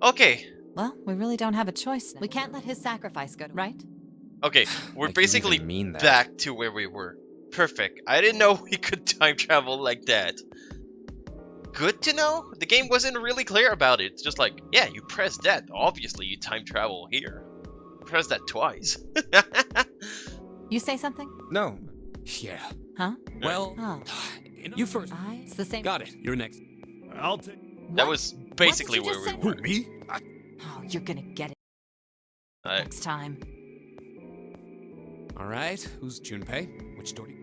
Okay. Well, we really don't have a choice now. We can't let his sacrifice go, right? Okay, we're Like you basically even mean that. back to where we were. Perfect. I didn't know we could time travel like that. Good to know. The game wasn't really clear about it. It's just like, yeah, you press that. Obviously, you time travel here. Press that twice. You say something? No. Yeah. Huh? Well, Oh. you first. It's the same. Got it. You're next. I'll take. That What? was basically What did where you we just were. Who, me? Oh, you're gonna get it I- next time. All right. Who's Junpei? Which door do you...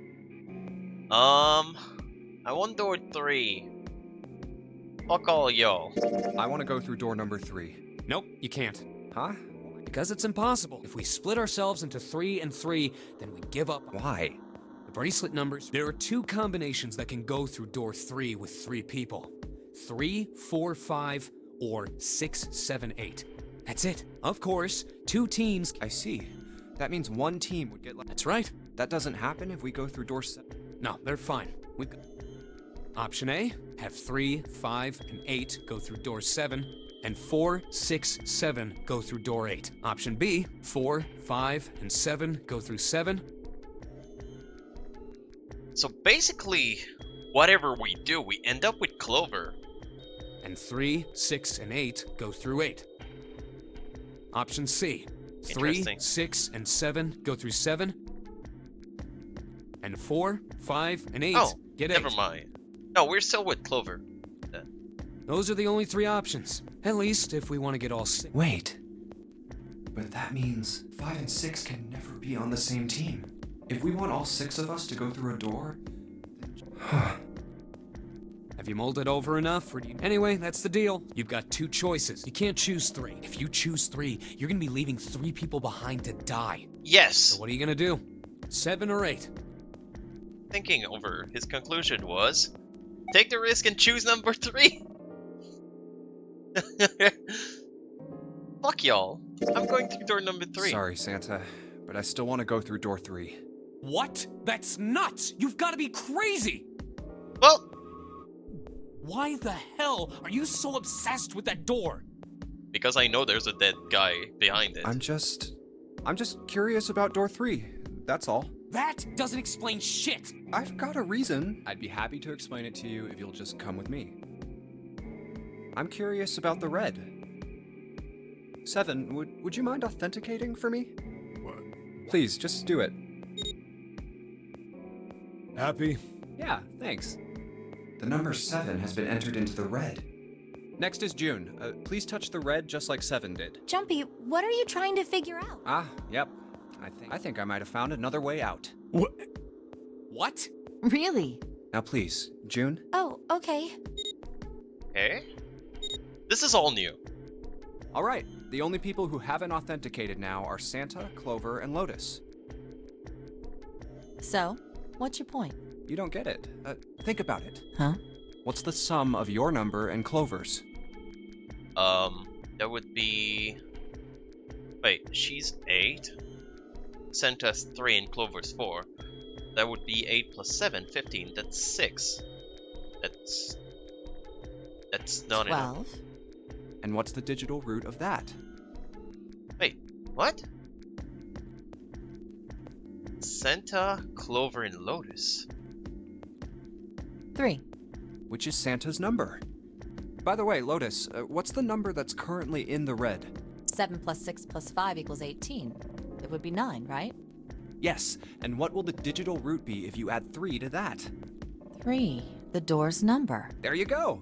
I want door 3. Fuck all y'all. I want to go through door number 3. Nope, you can't. Huh? Because it's impossible. If we split ourselves into 3 and 3, then we give up. Why? The bracelet numbers. There are 2 combinations that can go through door 3 with 3 people. 3, 4, 5, or 6, 7, 8. That's it. Of course, 2 teams. I see. That means one team would get. That's right. That doesn't happen if we go through door 7. No, they're fine. We've got... Option A, have 3, 5, and 8 go through door 7, and 4, 6, 7 go through door 8. Option B, 4, 5, and 7 go through 7. So basically, whatever we do, we end up with Clover. And 3, 6, and 8 go through 8. Option C, 3, Interesting. 6, and 7 go through 7. And 4, 5, and 8 Oh, get 8. never mind. No, we're still with Clover. Those are the only 3 options. At least if we want to get all 6. Wait. But that means 5 and 6 can never be on the same team. If we want all 6 of us to go through a door, Have you mulled it over enough? Or do you... Anyway, that's the deal. You've got 2 choices. You can't choose 3. If you choose 3, you're gonna be leaving 3 people behind to die. Yes! So what are you gonna do? 7 or 8? Thinking over, his conclusion was, take the risk and choose number 3. Fuck y'all. I'm going through door number 3. sorry, Santa, but I still want to go through door 3. What? That's nuts! You've gotta be crazy! Well, Why the hell are you so obsessed with that door? because I know there's a dead guy behind it. I'm just curious about door 3. That's all. That doesn't explain shit! I've got a reason. I'd be happy to explain it to you if you'll just come with me. I'm curious about the red. 7, would you mind authenticating for me? What? Please, just do it. Happy? Yeah, thanks. The number 7 has been entered into the red. Next is June. Please touch the red just like 7 did. Jumpy, what are you trying to figure out? Ah, yep. I think I might have found another way out. What? What? Really? Now please, June. Oh, okay. Okay. This is all new. All right, the only people who haven't authenticated now are Santa, Clover, and Lotus. So, what's your point? You don't get it. Think about it. Huh? What's the sum of your number and Clover's? That would be... Wait, she's 8. Santa's 3 and Clover's 4. That would be 8 plus 7, 15. That's 6. That's not enough. 12. And what's the digital root of that? Wait, what? Santa, Clover, and Lotus. 3. Which is Santa's number. By the way, Lotus, what's the number that's currently in the red? 7 plus 6 plus 5 equals 18. It would be 9, right? Yes, and what will the digital root be if you add 3 to that? 3. The door's number. There you go.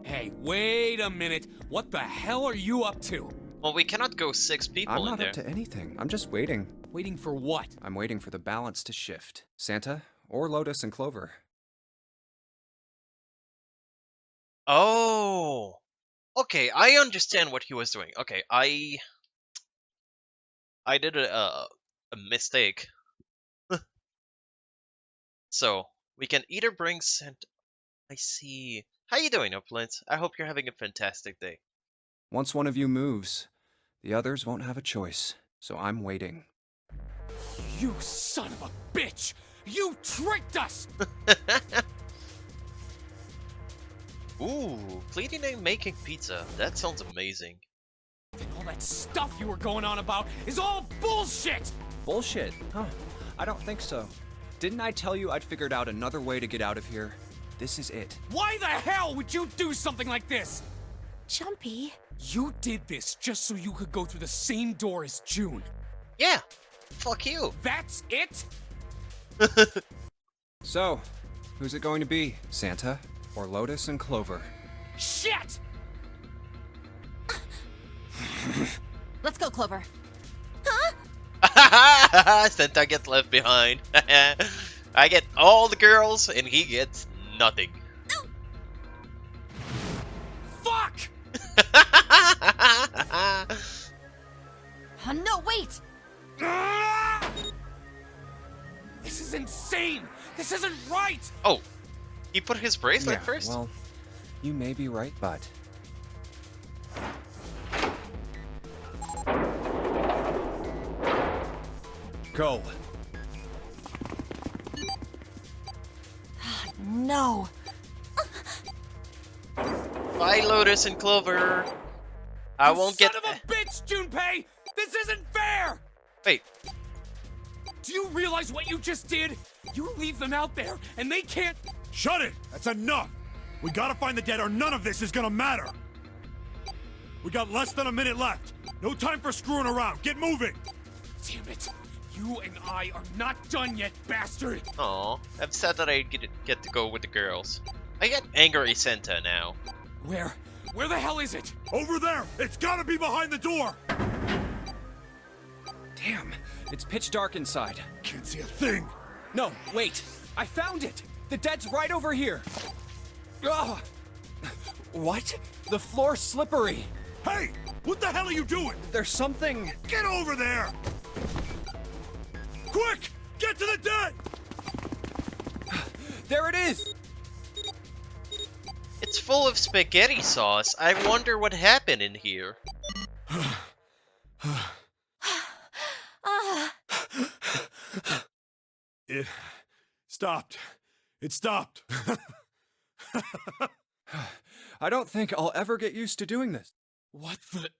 Hey, wait a minute. What the hell are you up to? Well, we cannot go 6 people I'm in not there. up to anything. I'm just waiting. Waiting for what? I'm waiting for the balance to shift. Santa, or Lotus and Clover. Oh! Okay, I understand what he was doing. Okay, I did a mistake. So, we can either bring Santa... I see. How you doing, Uplands? I hope you're having a fantastic day. Once one of you moves, the others won't have a choice. So I'm waiting. You son of a bitch! You tricked us! Ooh, cleaning and making pizza. That sounds amazing. And all that stuff you were going on about is all bullshit! Bullshit. Huh. I don't think so. Didn't I tell you I'd figured out another way to get out of here? This is it. Why the hell would you do something like this? Jumpy. You did this just so you could go through the same door as June. Yeah, fuck you. That's it? So, who's it going to be? Santa or Lotus and Clover? Shit! Let's go, Clover. Santa gets left behind. I get all the girls and he gets nothing. Fuck! No, wait! This is insane! This isn't right! Oh, he put his bracelet first? Well, you may be right, but... Go. No. Bye, Lotus and Clover. I won't get. Son of a bitch, Junpei! This isn't fair! Wait, Do you realize what you just did? You leave them out there, and they can't. Shut it! That's enough! We gotta find the dead or none of this is gonna matter! We got less than a minute left. No time for screwing around. Get moving! Damn it! You and I are not done yet, bastard! aw, I'm sad that I get to go with the girls. I get angry Santa now. Where the hell is it? Over there! It's gotta be behind the door! Damn, it's pitch dark inside. Can't see a thing! No, wait. I found it. The dead's right over here. Ugh. What? The floor's slippery. Hey! What the hell are you doing? There's something. Get over there! Quick! Get to the dead! There it is. It's full of spaghetti sauce. I wonder what happened in here. It stopped. It stopped. I don't think I'll ever get used to doing this. What the...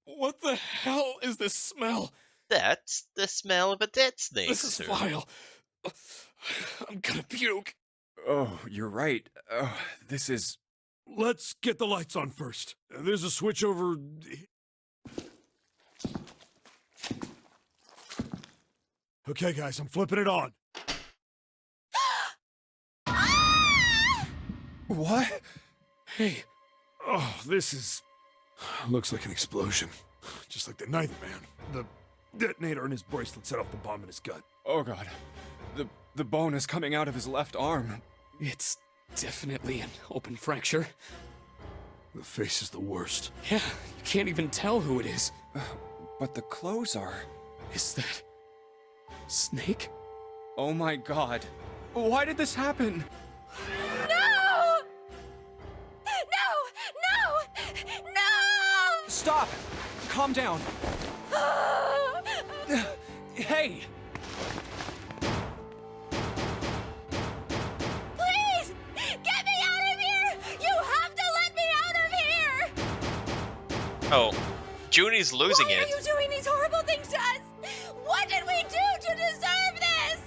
What the hell is this smell? That's the smell of a dead snake, This is sir. vile. I'm gonna puke. Oh, you're right. This is. Let's get the lights on first. There's a switch over. Okay, guys, I'm flipping it on. What? Hey, Oh, this is. Looks like an explosion. Just like the Ninth Man. The detonator in his bracelet set off the bomb in his gut. Oh god. The bone is coming out of his left arm. it's definitely an open fracture. The face is the worst. Yeah, you can't even tell who it is. But the clothes are. Is that... Snake? Oh my god. Why did this happen? No! No! No! No! Stop! Calm down. Hey! Please! Get me out of here! You have to let me out of here! Oh, Junie's losing Why it. are you doing these horrible things to us? What did we do to deserve this?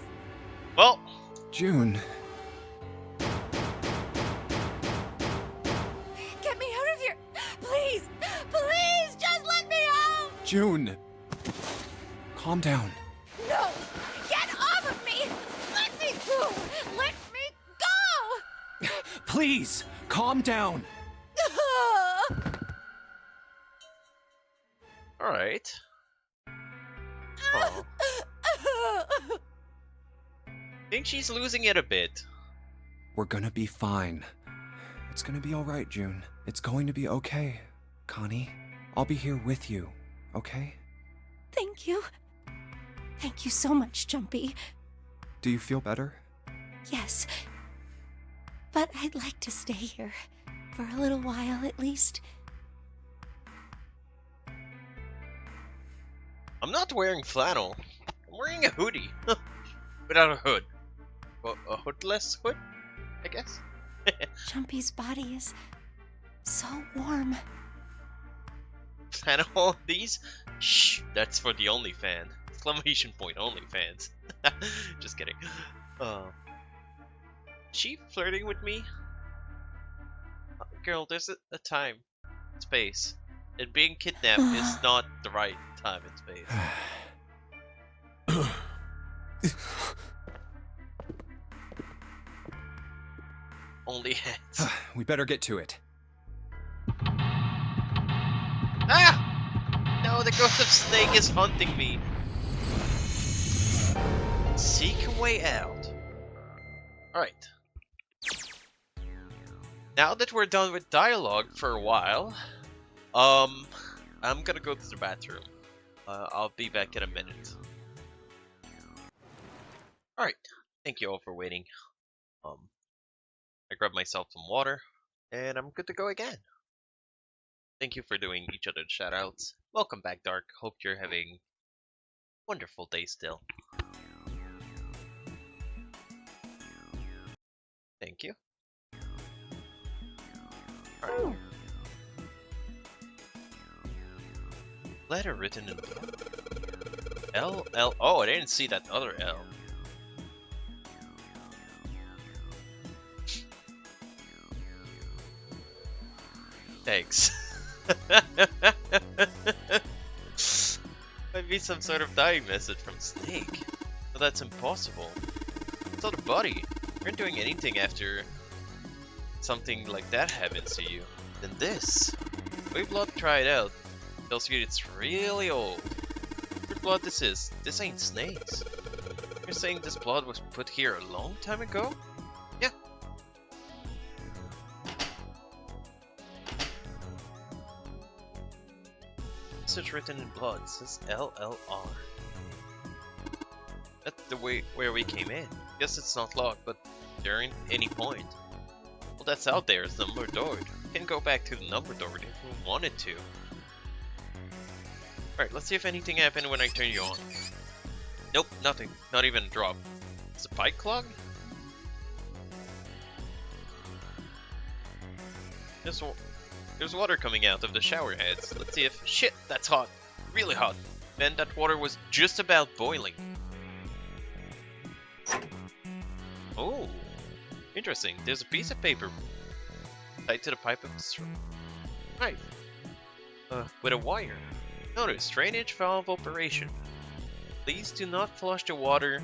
Well, June. Get me out of here! Please! Please just let me out! June. Calm down. No! Get off of me! Let me go! Let me go! Please, calm down. alright. Oh, think she's losing it a bit. We're gonna be fine. It's gonna be alright, June. It's going to be okay, Connie. I'll be here with you, okay? Thank you. Thank you so much, Jumpy. Do you feel better? Yes. But I'd like to stay here. For a little while, at least. I'm not wearing flannel. I'm wearing a hoodie. Without a hood. Well, a hoodless hood, I guess? Jumpy's body is so warm. Flannel these? Shh, that's for the OnlyFan. Exclamation point OnlyFans. Just kidding. She flirting with me? Girl, there's a time, space. And being kidnapped is not the right time and space. Only hands. We better get to it. Ah! No, the ghost of Snake is hunting me. Seek a way out. Alright. Now that we're done with dialogue for a while, I'm gonna go to the bathroom. I'll be back in a minute. Alright, thank you all for waiting. I grabbed myself some water, and I'm good to go again. Thank you for doing each other shoutouts. Welcome back, Dark. Hope you're having a wonderful day still. Thank you. Alright. Letter written in L. Oh, I didn't see that other L. Thanks. Might be some sort of dying message from Snake. But that's impossible. It's not a buddy. You aren't doing anything after something like that happens to you. Then this. The way blood tried out tells you it's really old. What blood this is? This ain't Snake's. You're saying this blood was put here a long time ago? Yeah. Message written in blood says LLR. That's the way where we came in. Guess it's not locked, but there ain't any point. Well, that's out there is number door. We can go back to the number door if we wanted to. Alright, let's see if anything happened when I turn you on. Nope, nothing. Not even a drop. Is the pipe clogged? There's water coming out of the shower heads. Let's see if... Shit, that's hot. Really hot. Man, that water was just about boiling. Oh, interesting. There's a piece of paper tied to the pipe of the pipe. With a wire. Notice, drainage valve operation. Please do not flush the water.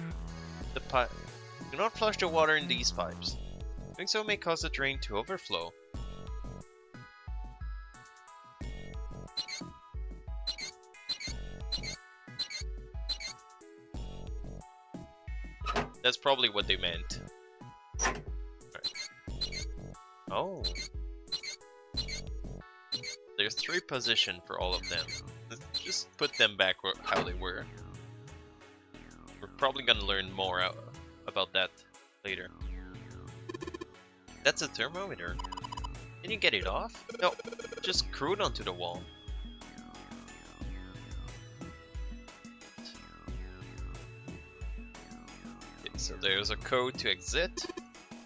Do not flush the water in these pipes. Doing so may cause the drain to overflow. That's probably what they meant. Right. Oh. There's 3 positions for all of them. Let's just put them back how they were. We're probably gonna learn more about that later. That's a thermometer. Can you get it off? No, just screw it onto the wall. So there's a code to exit.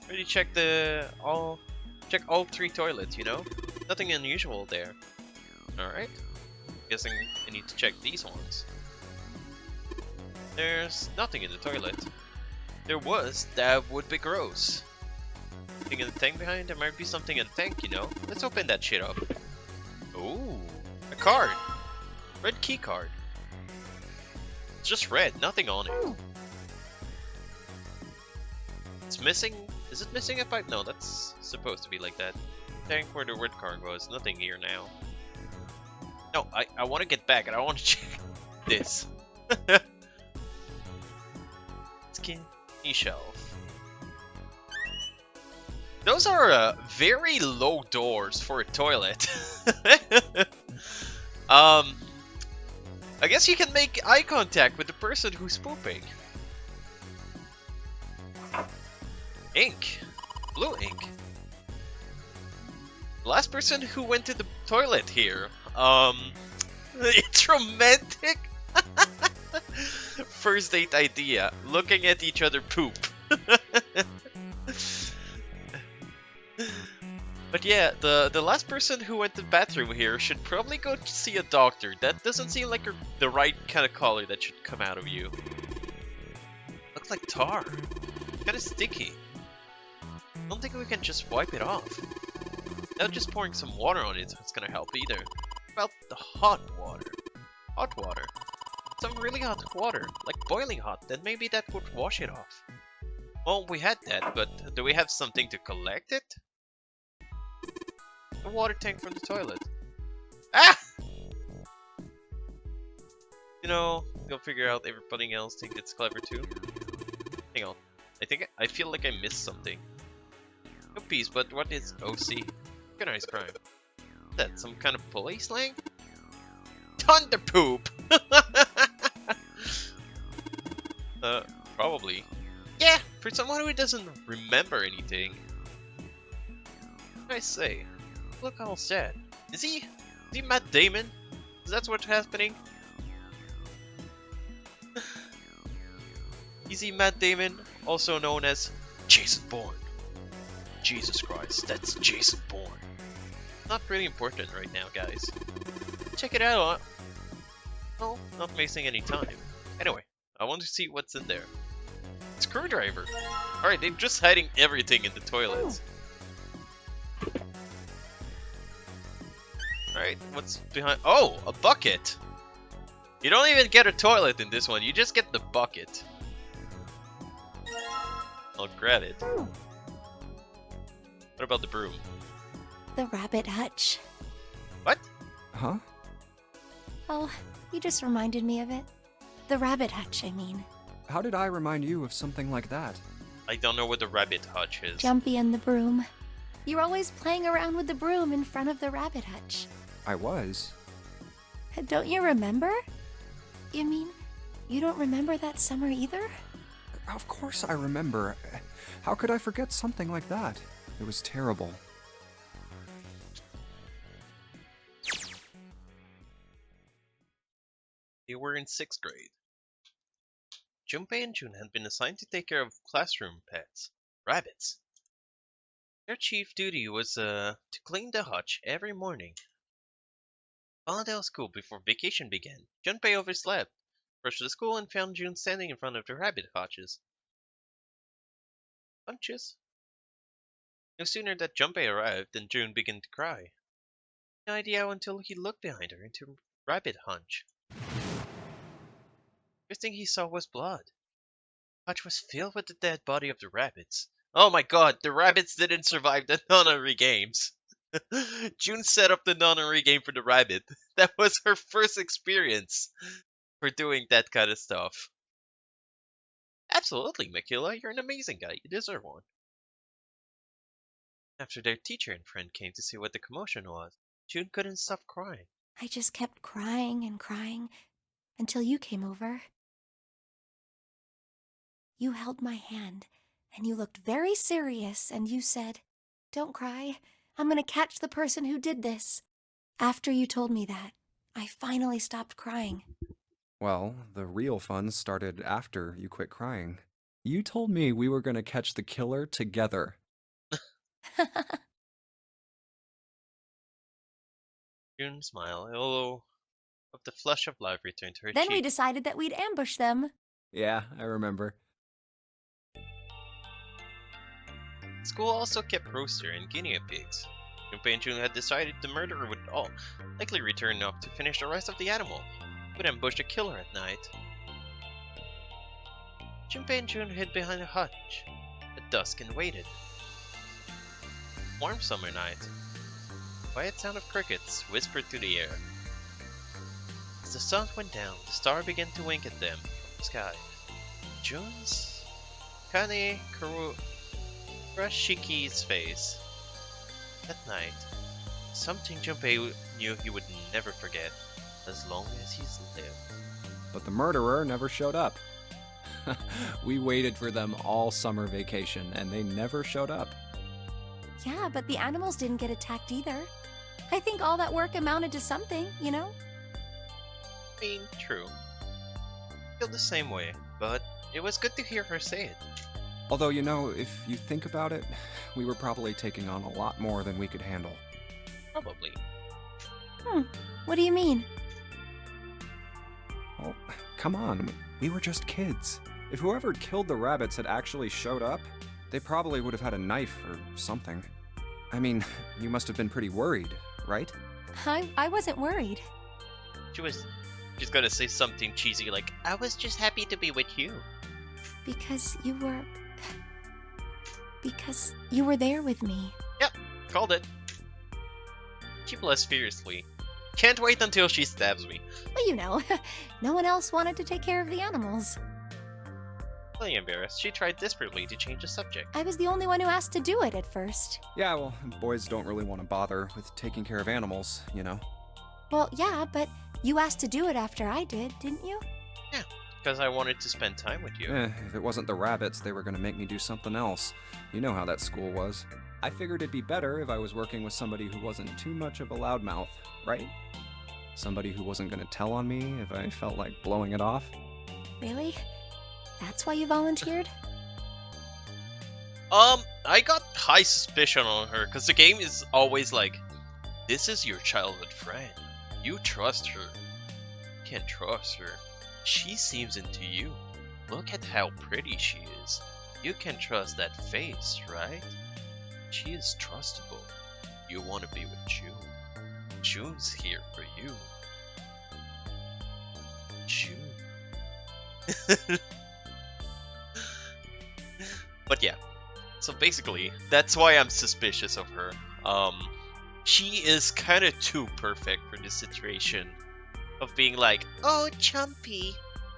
Already check all 3 toilets, you know? Nothing unusual there. Alright. Guessing I need to check these ones. There's nothing in the toilet. There was, that would be gross. Something in the tank behind? There might be something in the tank, you know? Let's open that shit up. Ooh, a card. Red key card. It's just red, nothing on it. It's missing. Is it missing a pipe? No, that's supposed to be like that. Tank where the red card was. Nothing here now. No, I want to get back and I want to check this. Skinny shelf. Those are very low doors for a toilet. I guess you can make eye contact with the person who's pooping. Ink. Blue ink. The last person who went to the toilet here. It's romantic. First date idea. Looking at each other poop. But yeah, the last person who went to the bathroom here should probably go to see a doctor. That doesn't seem like the right kind of color that should come out of you. Looks like tar. Kind of sticky. I don't think we can just wipe it off. Not just pouring some water on it is gonna help either. What about the hot water? Hot water. Some really hot water, like boiling hot, then maybe that would wash it off. Well, we had that, but do we have something to collect it? A water tank from the toilet. Ah! You know, you'll figure out everybody else think it's clever too. Hang on. I feel like I missed something. No peace, but what is OC? Organized crime. Is that some kind of police slang? Thunder poop! Probably. Yeah, for someone who doesn't remember anything. What did I say? Look all sad. Is he Matt Damon? Is that what's happening? Is he Matt Damon, also known as Jason Bourne? Jesus Christ, that's Jason Bourne. Not really important right now, guys. Check it out. Well, not wasting any time. Anyway, I want to see what's in there. Screwdriver. Alright, they're just hiding everything in the toilets. Alright, what's behind? Oh, a bucket! You don't even get a toilet in this one, you just get the bucket. I'll grab it. What about the broom? The rabbit hutch. What? Huh? Oh, you just reminded me of it. The rabbit hutch, I mean. How did I remind you of something like that? I don't know what the rabbit hutch is. Jumpy and the broom. You're always playing around with the broom in front of the rabbit hutch. I was. Don't you remember? You mean, you don't remember that summer either? Of course I remember. How could I forget something like that? It was terrible. They were in 6th grade. Junpei and June had been assigned to take care of classroom pets, rabbits. Their chief duty was to clean the hutch every morning. On the day of school before vacation began, Junpei overslept, rushed to school, and found June standing in front of the rabbit hutches. No sooner that Junpei arrived than June began to cry. No idea until he looked behind her into rabbit hutch. First thing he saw was blood. The hutch was filled with the dead body of the rabbits. Oh my god, the rabbits didn't survive the nunnery games. June set up the nunnery game for the rabbit. That was her first experience for doing that kind of stuff. Absolutely, Mikula, you're an amazing guy. You deserve one. After their teacher and friend came to see what the commotion was, June couldn't stop crying. I just kept crying and crying until you came over. You held my hand, and you looked very serious, and you said, "Don't cry. I'm gonna catch the person who did this." After you told me that, I finally stopped crying. Well, the real fun started after you quit crying. You told me we were gonna catch the killer together. June smiled, although of the flush of life returned to her Then cheek. we decided that we'd ambush them. Yeah, I remember. School also kept rooster and guinea pigs. Junpei and June had decided the murderer would all likely return up to finish the rest of the animal. Would ambush the killer at night. Junpei and June hid behind a hutch at dusk and waited. Warm summer night. Quiet sound of crickets whispered through the air. As the sun went down, the star began to wink at them from the sky. June's Kane Kurashiki's face. That night, something Junpei knew he would never forget as long as he's lived. But the murderer never showed up. We waited for them all summer vacation, and they never showed up. Yeah, but the animals didn't get attacked either. I think all that work amounted to something, you know? I mean, true. I feel the same way, but it was good to hear her say it. Although, you know, if you think about it, we were probably taking on a lot more than we could handle. Probably. What do you mean? Well, come on, we were just kids. If whoever killed the rabbits had actually showed up, they probably would have had a knife or something. I mean, you must have been pretty worried, right? I wasn't worried. She's gonna say something cheesy like, "I was just happy to be with you." Because you were there with me. Yep, called it. She blushed fiercely. Can't wait until she stabs me. Well, you know, no one else wanted to take care of the animals. Feeling embarrassed, she tried desperately to change the subject. I was the only one who asked to do it at first. Yeah, well, boys don't really want to bother with taking care of animals, you know? Well, yeah, but you asked to do it after I did, didn't you? Yeah, because I wanted to spend time with you. If it wasn't the rabbits, they were going to make me do something else. You know how that school was. I figured it'd be better if I was working with somebody who wasn't too much of a loudmouth, right? Somebody who wasn't going to tell on me if I felt like blowing it off. Really? That's why you volunteered? I got high suspicion on her, because the game is always like, This is your childhood friend. You trust her. You can't trust her. She seems into you. Look at how pretty she is. You can trust that face, right? She is trustable. You want to be with June. June's here for you. June. But yeah. So basically, that's why I'm suspicious of her. She is kind of too perfect for this situation of being like, oh, Jumpy,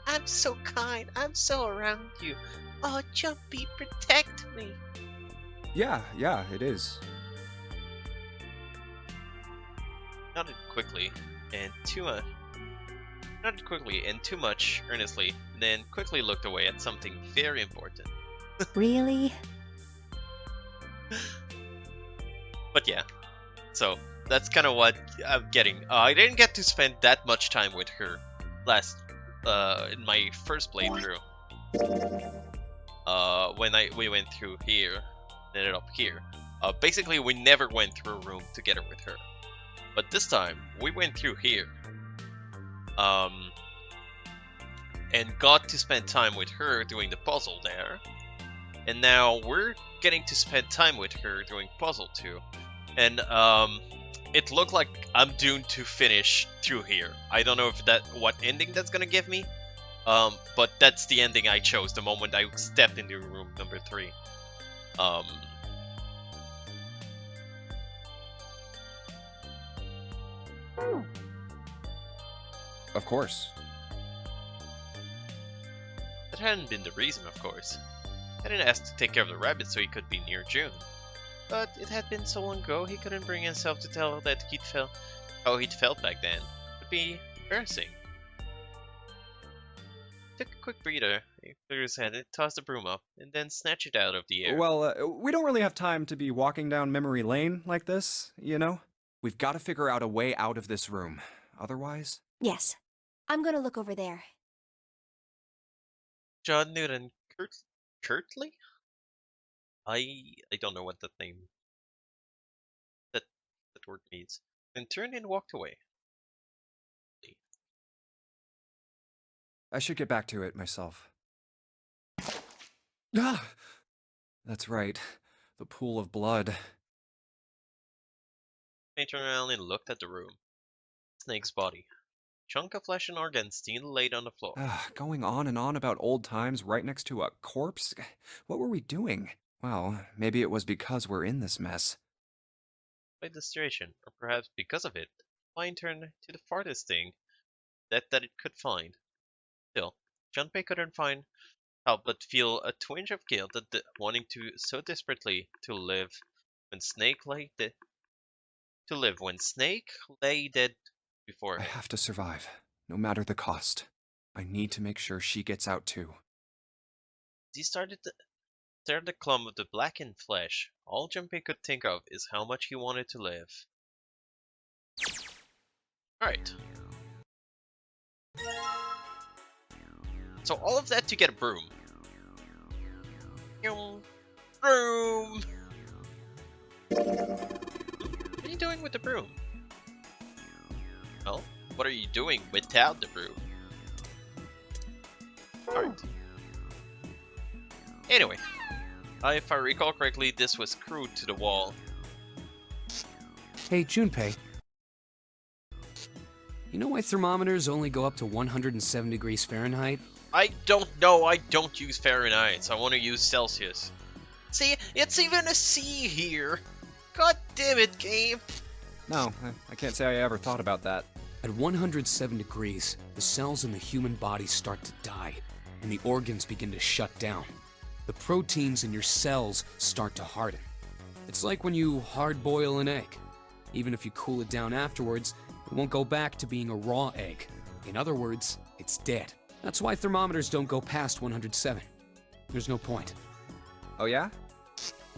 I'm so kind, I'm so around you. Oh, Jumpy, protect me. Yeah, it is. Nodded quickly and too much. Nodded quickly and too much earnestly, then quickly looked away at something very important. Really? But yeah, so that's kind of what I'm getting. I didn't get to spend that much time with her in my first playthrough. When we went through here, ended up here. Basically, we never went through a room together with her. But this time, we went through here. And got to spend time with her doing the puzzle there. And now we're getting to spend time with her doing puzzle 2. And it looked like I'm doomed to finish through here. I don't know if what ending that's gonna give me. But that's the ending I chose the moment I stepped into room number 3. Of course. That hadn't been the reason, of course. I didn't ask to take care of the rabbit so he could be near June. But it had been so long ago, he couldn't bring himself to tell her that how he'd felt back then. It would be embarrassing. Took a quick breather, he cleared his head and tossed the broom up, and then snatched it out of the air. Well, we don't really have time to be walking down memory lane like this, you know? We've got to figure out a way out of this room. Otherwise... Yes. I'm gonna look over there. John Newton Curtly? I don't know what that name that word means. Then turned and walked away. I should get back to it myself. Ah! That's right. The pool of blood. I turned around and looked at the room. Snake's body. Chunk of flesh and organs still laid on the floor. Going on and on about old times right next to a corpse? What were we doing? Well, maybe it was because we're in this mess. By desperation, or perhaps because of it, the mind turned to the farthest thing that it could find. Still, Junpei couldn't help but feel a twinge of guilt at wanting to so desperately to live when Snake lay dead before him. I have to survive, no matter the cost. I need to make sure she gets out too. As he started to stare at the clump of the blackened flesh, all Junpei could think of is how much he wanted to live. Alright. So all of that to get a broom. Broom! What are you doing with the broom? Well, what are you doing without the broom? Alright. Anyway, if I recall correctly, this was screwed to the wall. Hey, Junpei. You know why thermometers only go up to 107 degrees Fahrenheit? I don't know, I don't use Fahrenheit, so I want to use Celsius. See, it's even a C here! God damn it, game! No, I can't say I ever thought about that. At 107 degrees, the cells in the human body start to die, and the organs begin to shut down. The proteins in your cells start to harden. It's like when you hard-boil an egg. Even if you cool it down afterwards, it won't go back to being a raw egg. In other words, it's dead. That's why thermometers don't go past 107. There's no point. Oh yeah?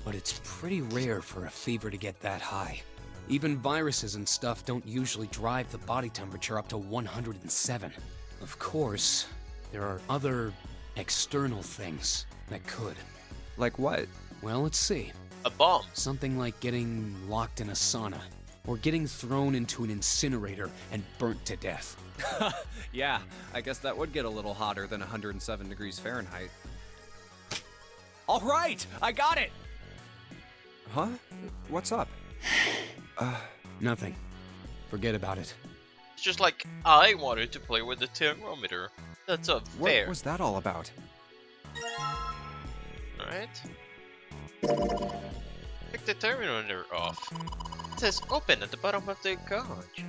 But it's pretty rare for a fever to get that high. Even viruses and stuff don't usually drive the body temperature up to 107. Of course, there are other external things that could. Like what? Well, let's see. A bomb. Something like getting locked in a sauna. or getting thrown into an incinerator and burnt to death. Yeah, I guess that would get a little hotter than 107 degrees Fahrenheit. All right, I got it! Huh? What's up? Nothing. Forget about it. It's just like I wanted to play with the thermometer. That's unfair. What was that all about? Alright. Take the thermometer off. It says open at the bottom of the gauge.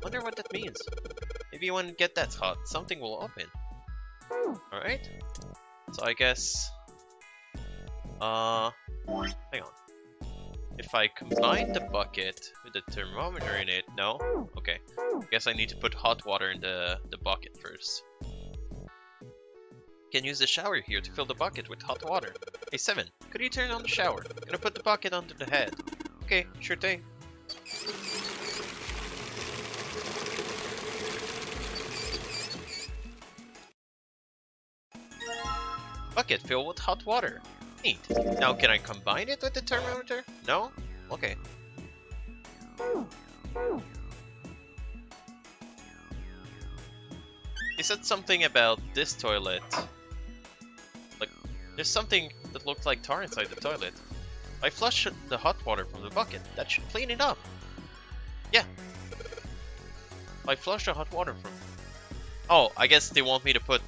Wonder what that means. Maybe when it gets that hot, something will open. Alright. So I guess... hang on. If I combine the bucket with the thermometer in it... No? Okay. I guess I need to put hot water in the bucket first. Can use the shower here to fill the bucket with hot water. Hey 7, could you turn on the shower? Gonna put the bucket under the head. Okay, sure thing. Bucket filled with hot water. Neat. Now can I combine it with the thermometer? No? Okay. He said something about this toilet. Like, there's something that looked like tar inside the toilet. I flush the hot water from the bucket. That should clean it up. Yeah. I flush the hot water from... Oh, I guess they want me to put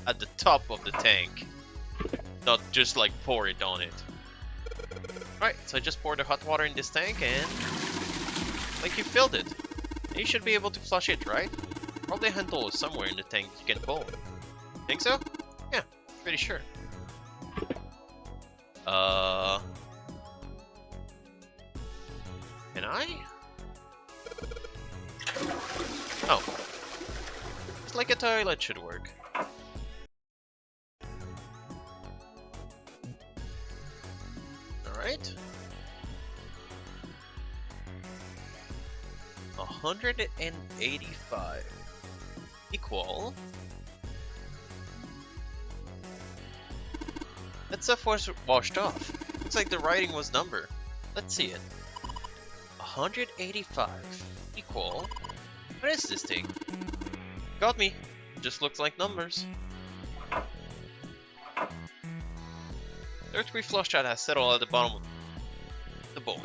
at the top of the tank. Not just like pour it on it. Right, so I just poured the hot water in this tank and... like you filled it. And you should be able to flush it, right? Probably a handle is somewhere in the tank you can pull. Think so? Yeah, pretty sure. Can I? Oh. It's like a toilet should work. Alright. 185 equal. That stuff was washed off. Looks like the writing was number. Let's see it. 185 equal. What is this thing? Got me. Just looks like numbers. Dirt we flushed out has settled at the bottom of the bowl.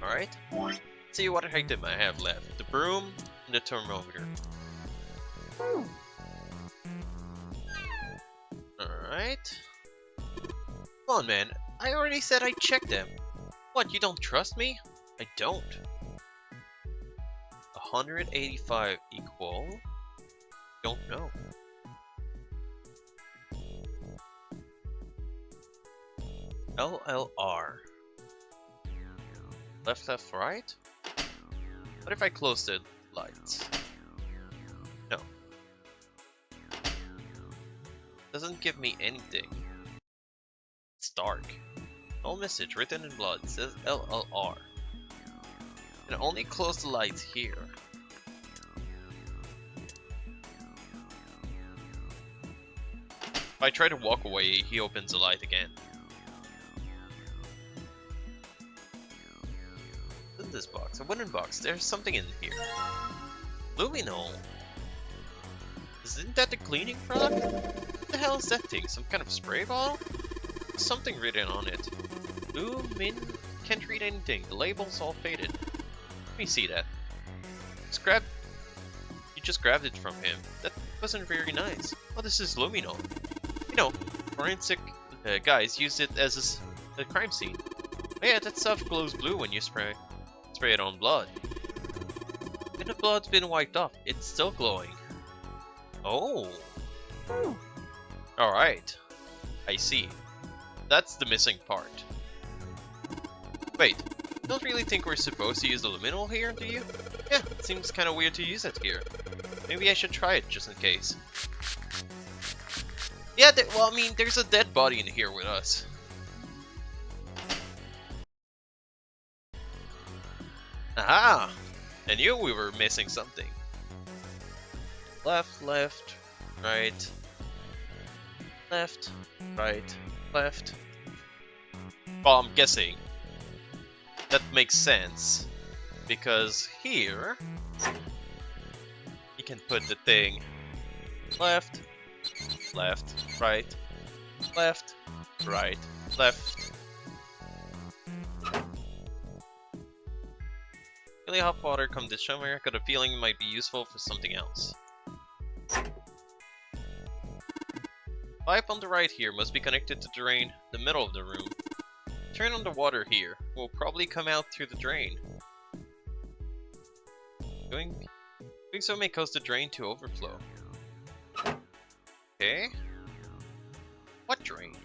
Alright. Let's see what item I have left. The broom and the thermometer. Alright. Come on, man. I already said I checked them. What, you don't trust me? I don't. 185 equal... Don't know. LLR. Left, left, right? What if I close the lights? No. Doesn't give me anything. It's dark. No message written in blood. It says LLR. And only close the lights here. If I try to walk away, he opens the light again. What's in this box? A wooden box. There's something in here. Luminol. Isn't that the cleaning product? What the hell is that thing? Some kind of spray bottle? There's something written on it. Lumin... Can't read anything. The label's all faded. Let me see that. You just grabbed it from him. That wasn't very nice. Oh, this is Luminol. You know, forensic guys use it as a crime scene. Oh yeah, that stuff glows blue when you spray it on blood. And the blood's been wiped off. It's still glowing. Oh. Alright. I see. That's the missing part. Wait, you don't really think we're supposed to use the luminol here, do you? Yeah, it seems kind of weird to use it here. Maybe I should try it just in case. Yeah, well, I mean, there's a dead body in here with us. Aha! I knew we were missing something. Left, left, right. Left, right, left. Well, I'm guessing that makes sense. Because here, you can put the thing left, left, right, left, right, left. Really hot water come this summer. Got a feeling it might be useful for something else. Pipe on the right here must be connected to the drain in the middle of the room. Turn on the water here. Will probably come out through the drain. Doing so may cause the drain to overflow. Okay. What drain?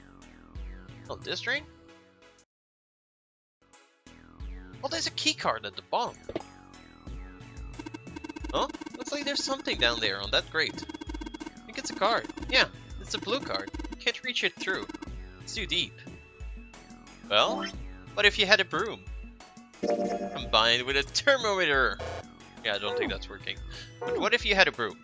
Oh, this drain? Oh, there's a key card at the bottom. Huh? Looks like there's something down there on that grate. I think it's a card. Yeah, it's a blue card. Can't reach it through. It's too deep. Well, what if you had a broom? Combined with a thermometer! Yeah, I don't think that's working. But what if you had a broom?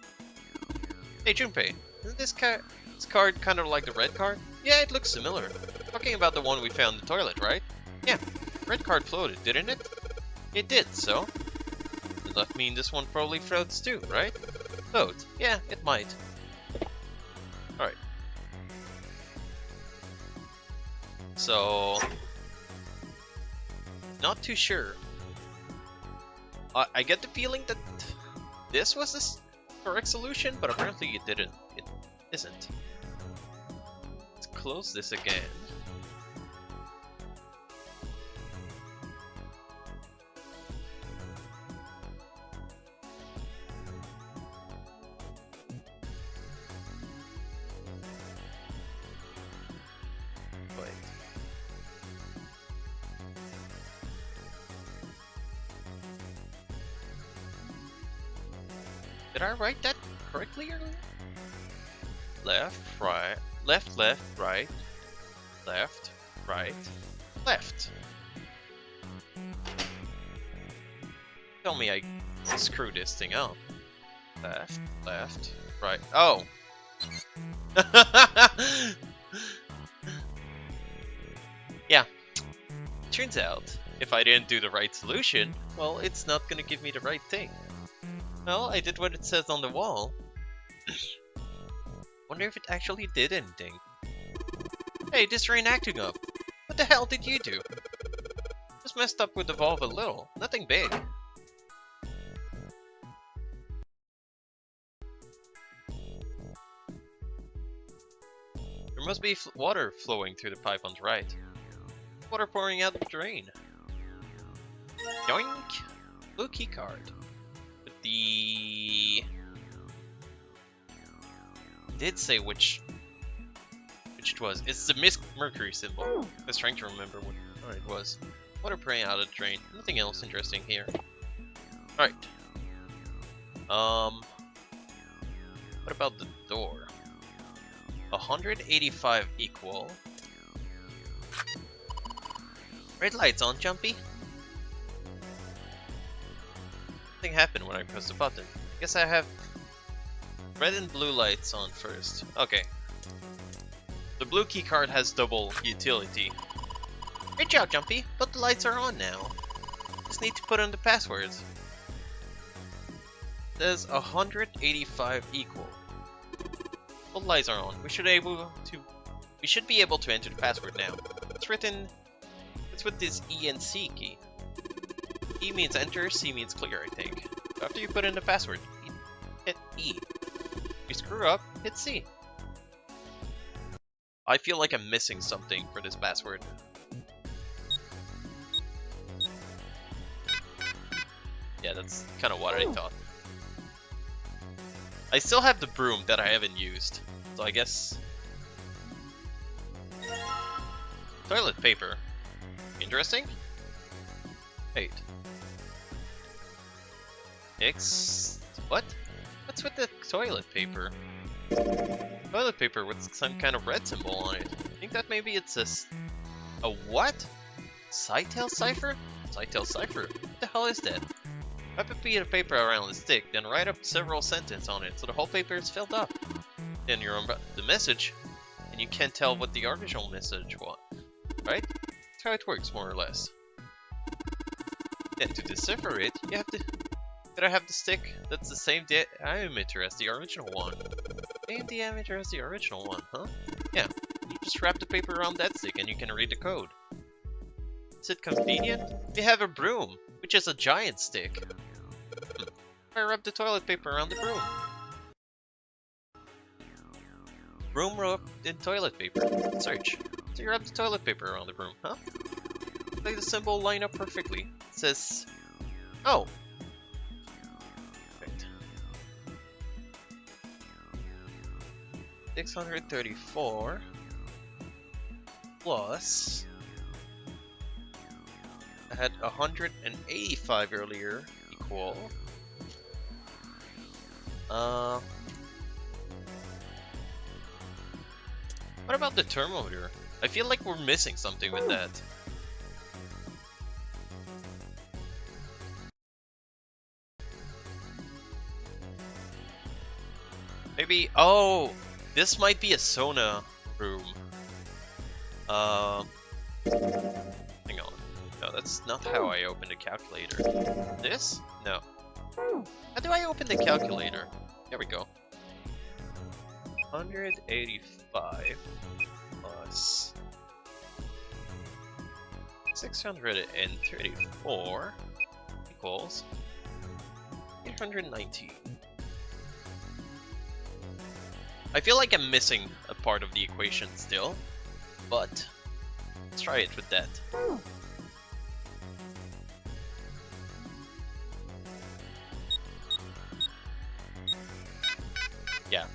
Hey Junpei, isn't this card kind of like the red card? Yeah, it looks similar. Talking about the one we found in the toilet, right? Yeah, red card floated, didn't it? It did, so? Does that mean this one probably floats too, right? Float? Yeah, it might. Alright. So... not too sure. I get the feeling that this was the correct solution, but apparently it didn't. It isn't. Let's close this again. Wait. Did I write that correctly earlier? Left, right, left, left, right, left, right, left. Tell me I screwed this thing up. Left, left, right. Oh! Yeah. Turns out, if I didn't do the right solution, well, it's not gonna give me the right thing. Well, I did what it says on the wall. Wonder if it actually did anything. Hey, this drain acting up. What the hell did you do? Just messed up with the valve a little. Nothing big. There must be water flowing through the pipe on the right. Water pouring out the drain. Yoink! Blue key card. The did say which it was. It's the Miss Mercury symbol. I was trying to remember what it was. Water pouring out of the drain. Nothing else interesting here. Alright. What about the door? 185 equal. Red lights on, Jumpy. Nothing happened when I pressed the button. I guess I have red and blue lights on first. Okay. The blue key card has double utility. Great job, Jumpy, but the lights are on now. Just need to put in the passwords. It says 185 equal. All the lights are on. We should be able to enter the password now. It's written. It's with this E and C key. E means enter, C means clear, I think. After you put in the password, hit E. If you screw up, hit C. I feel like I'm missing something for this password. Yeah, that's kind of what I thought. I still have the broom that I haven't used, so I guess... Toilet paper. Interesting? 8. What? What's with the toilet paper? Toilet paper with some kind of red symbol on it. I think that maybe it's a what? Cytel cipher? Cytel cipher? What the hell is that? Wrap a piece of paper around the stick, then write up several sentences on it so the whole paper is filled up. Then you're on the message, and you can't tell what the original message was. Right? That's how it works, more or less. Then to decipher it, you have to gotta have the stick that's the same diameter as the original one. Same diameter as the original one, huh? Yeah. You just wrap the paper around that stick and you can read the code. Is it convenient? We have a broom, which is a giant stick. I wrap the toilet paper around the broom. Broom wrapped in toilet paper. Search. So you wrap the toilet paper around the broom, huh? Like the symbol line up perfectly. It says, oh. Right. 634 plus. I had 185 earlier equal. What about the thermometer? I feel like we're missing something with that. Maybe, oh, this might be a sauna room. Hang on. No, that's not how I open the calculator. This? No. How do I open the calculator? There we go. 185 plus 634 equals 819. I feel like I'm missing a part of the equation still, but let's try it with that. Yeah,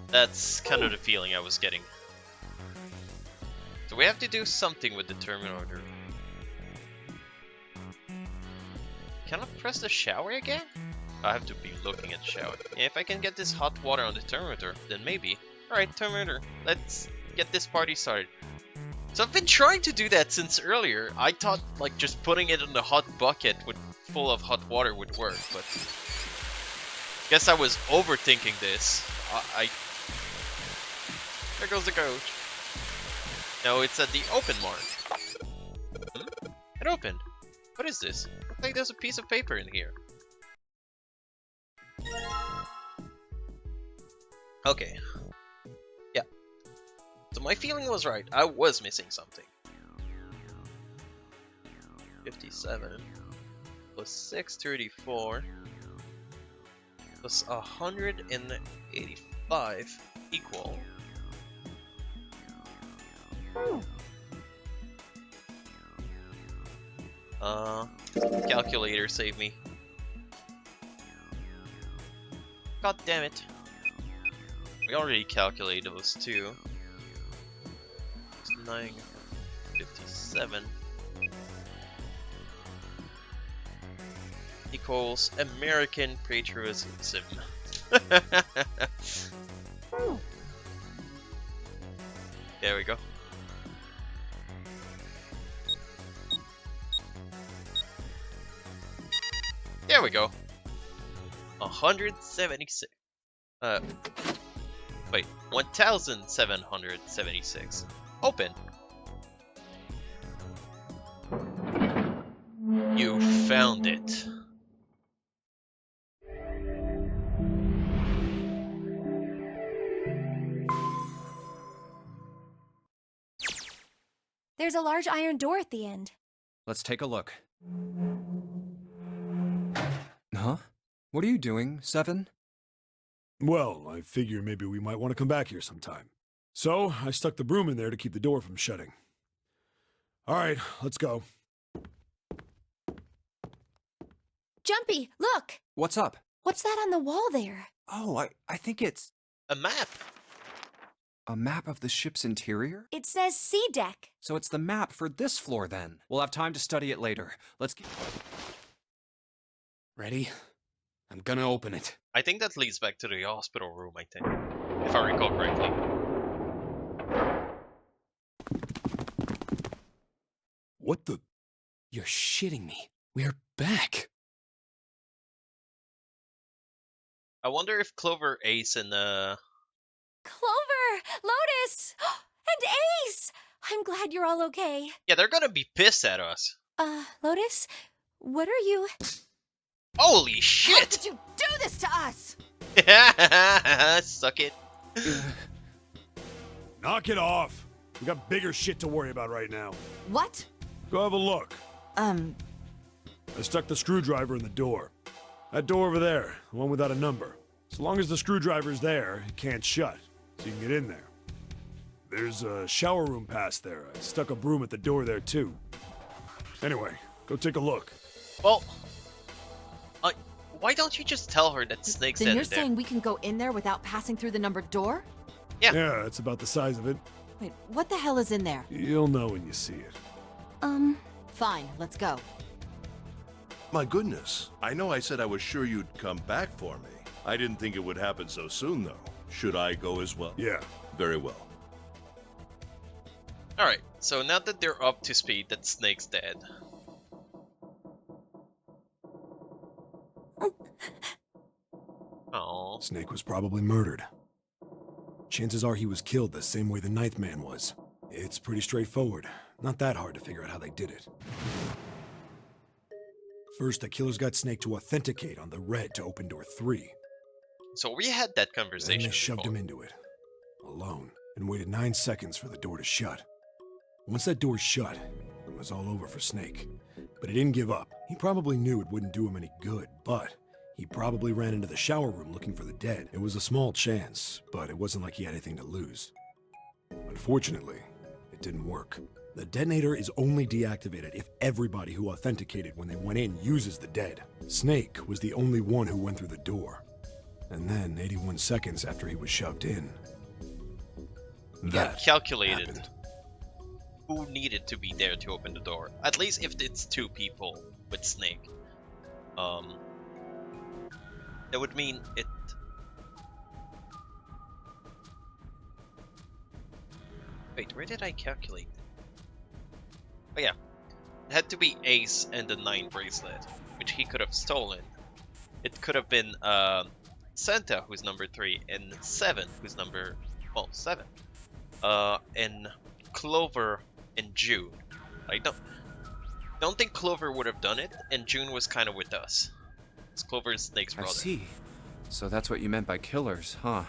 that's kind of the feeling I was getting. So we have to do something with the thermometer. Can I press the shower again? I have to be looking at the shower. Yeah, if I can get this hot water on the thermometer, then maybe. Alright, thermometer, let's get this party started. So I've been trying to do that since earlier. I thought like just putting it in the hot bucket full of hot water would work, but guess I was overthinking this. There goes the coach. No, it's at the open mark. It opened. What is this? Looks like there's a piece of paper in here. Okay. Yeah. So my feeling was right. I was missing something. 57 plus 634 plus 185 equal. Calculator save me. God damn it. We already calculated those two. It's 957 equals American patriotism. There we go. There we go. 176. Wait, 1,776. Open. You found it. There's a large iron door at the end. Let's take a look. Huh? What are you doing, Seven? Well, I figure maybe we might want to come back here sometime. So, I stuck the broom in there to keep the door from shutting. Alright, let's go. Jumpy, look! What's up? What's that on the wall there? Oh, I think it's A map. a map of the ship's interior? It says C deck. So it's the map for this floor then. We'll have time to study it later. Let's get... Ready? I'm gonna open it. I think that leads back to the hospital room, I think. If I recall correctly. What the? You're shitting me. We're back. I wonder if Clover, Ace, and Clover! Lotus! And Ace! I'm glad you're all okay. yeah, they're gonna be pissed at us. Lotus? What are you? Holy How shit! did you do this to us? Suck it. Knock it off. We got bigger shit to worry about right now. What? Go have a look. I stuck the screwdriver in the door. That door over there, the one without a number. So long as the screwdriver's there, it can't shut, so you can get in there. There's a shower room past there. I stuck a broom at the door there too. Anyway, go take a look. Well, why don't you just tell her that Snake's Then dead you're there? saying we can go in there without passing through the numbered door? Yeah. Yeah, that's about the size of it. Wait, what the hell is in there? You'll know when you see it. Fine, let's go. My goodness. I know I said I was sure you'd come back for me. I didn't think it would happen so soon, though. Should I go as well? Yeah. Very well. Alright, so now that they're up to speed that Snake's dead. Oh. Snake was probably murdered. Chances are he was killed the same way the Ninth Man was. It's pretty straightforward. Not that hard to figure out how they did it. First, the killers got Snake to authenticate on the red to open door 3. So we had that Then conversation they shoved before. him into it, alone, and waited 9 seconds for the door to shut. Once that door shut, it was all over for Snake. But he didn't give up. He probably knew it wouldn't do him any good, but he probably ran into the shower room looking for the dead. It was a small chance, but it wasn't like he had anything to lose. Unfortunately, it didn't work. The detonator is only deactivated if everybody who authenticated when they went in uses the dead. Snake was the only one who went through the door. And then, 81 seconds after he was shoved in, that calculated happened. who needed to be there to open the door. At least if it's 2 people with Snake. That would mean it... Wait, where did I calculate? Oh yeah. It had to be Ace and the 9 bracelet, which he could have stolen. It could have been Santa, who's number 3, and 7, who's number... well, 7. And Clover and June. I don't think Clover would have done it, and June was kind of with us. It's Clover and Snake's I brother. see. So that's what you meant by killers, huh?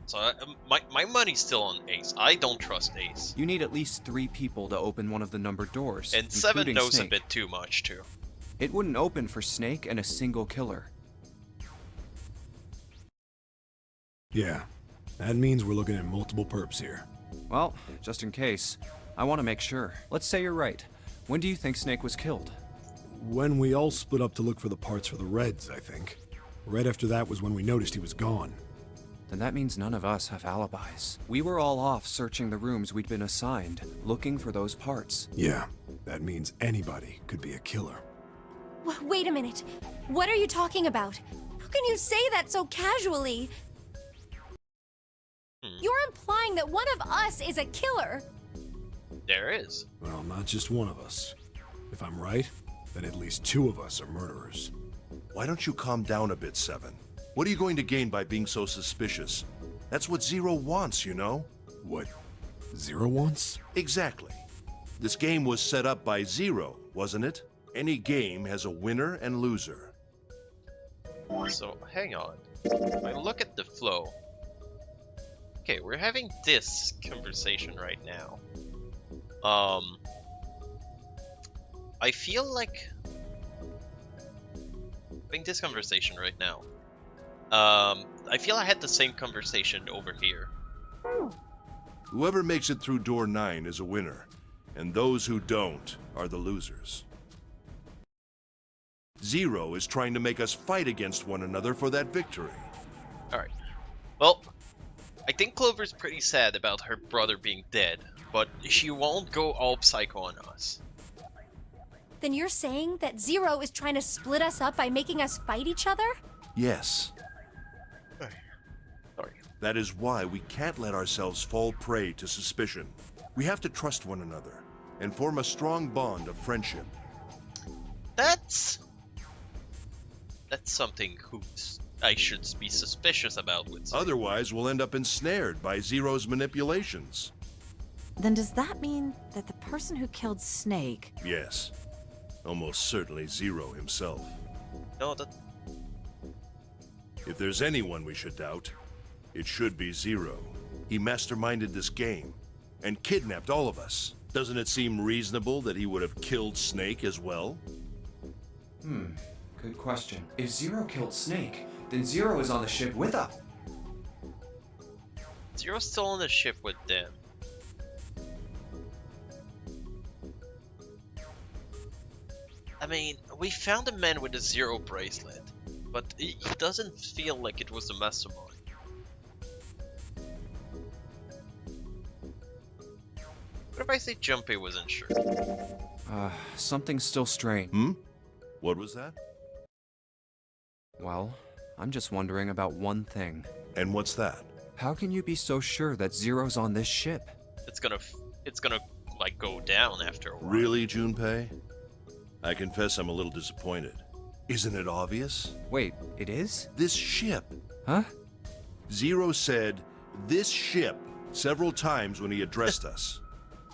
So my money's still on Ace. I don't trust Ace. You need at least 3 people to open one of the numbered doors. And 7 including knows Snake. a bit too much, too. It wouldn't open for Snake and a single killer. Yeah, that means we're looking at multiple perps here. Well, just in case, I want to make sure. Let's say you're right. When do you think Snake was killed? When we all split up to look for the parts for the Reds, I think. Right after that was when we noticed he was gone. Then that means none of us have alibis. We were all off searching the rooms we'd been assigned, looking for those parts. Yeah, that means anybody could be a killer. Wait a minute. What are you talking about? How can you say that so casually? You're implying that one of us is a killer. There is. Well, not just one of us. If I'm right, then at least 2 of us are murderers. Why don't you calm down a bit, Seven? What are you going to gain by being so suspicious? That's what Zero wants, you know? What Zero wants? Exactly. This game was set up by Zero, wasn't it? Any game has a winner and loser. So, hang on. If I look at the flow... Okay, we're having this conversation right now. I feel like... having this conversation right now. I feel I had the same conversation over here. Whoever makes it through door 9 is a winner, and those who don't are the losers. Zero is trying to make us fight against one another for that victory. Alright. Well, I think Clover's pretty sad about her brother being dead, but she won't go all psycho on us. Then you're saying that Zero is trying to split us up by making us fight each other? Yes. Sorry. That is why we can't let ourselves fall prey to suspicion. We have to trust one another and form a strong bond of friendship. That's something I should be suspicious about with Snake. Otherwise, we'll end up ensnared by Zero's manipulations. Then does that mean that the person who killed Snake... Yes. Almost certainly Zero himself. No, that... If there's anyone we should doubt, it should be Zero. He masterminded this game and kidnapped all of us. Doesn't it seem reasonable that he would have killed Snake as well? Good question. If Zero killed Snake, then Zero is on the ship with us. Zero's still on the ship with them. I mean, we found a man with a Zero bracelet, but he doesn't feel like it was the mastermind. What if I say Junpei wasn't sure? Something's still strange. What was that? Well, I'm just wondering about one thing. And what's that? How can you be so sure that Zero's on this ship? It's gonna like go down after a while. Really, Junpei? I confess I'm a little disappointed. Isn't it obvious? Wait, it is? This ship. Huh? Zero said, "this ship," several times when he addressed us.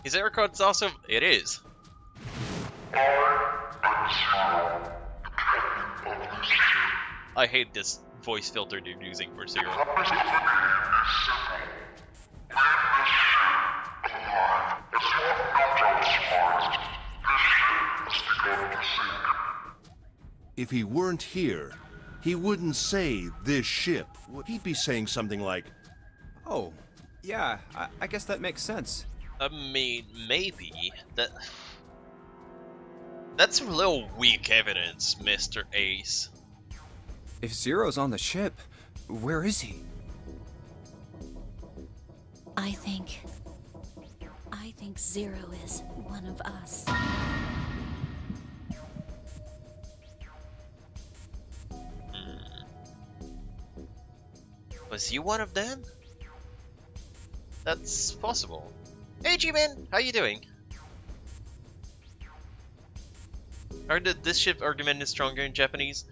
His air code's awesome. It is. I hate this voice filter they're using for Zero. If If he weren't here, he wouldn't say this ship. He'd be saying something like, Oh, yeah, I guess that makes sense. I mean, maybe. That's a little weak evidence, Mr. Ace. If Zero's on the ship, where is he? I think Zero is one of us. Was he one of them? That's possible. Hey G-Man, how you doing? Heard that this ship argument is stronger in Japanese.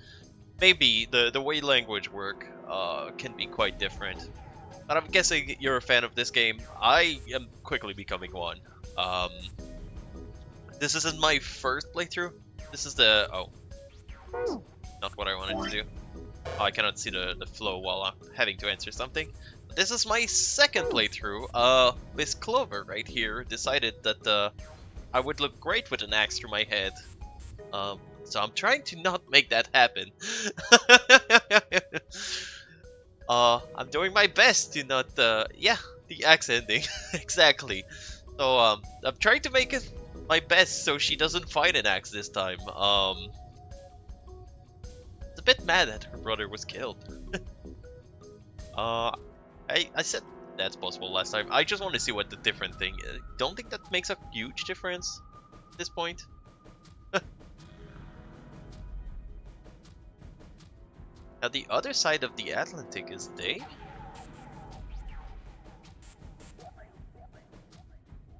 Maybe the way language work can be quite different. But I'm guessing you're a fan of this game. I am quickly becoming one. This isn't my first playthrough. This is the... oh. Not what I wanted to do. Oh, I cannot see the flow while I'm having to answer something. But this is my second playthrough. Miss Clover right here decided that I would look great with an axe through my head. So I'm trying to not make that happen. I'm doing my best to not, yeah, the axe ending, exactly. So, I'm trying to make it my best so she doesn't find an axe this time. It's a bit mad that her brother was killed. I said that's possible last time. I just want to see what the different thing is. Don't think that makes a huge difference at this point. Now the other side of the Atlantic is day?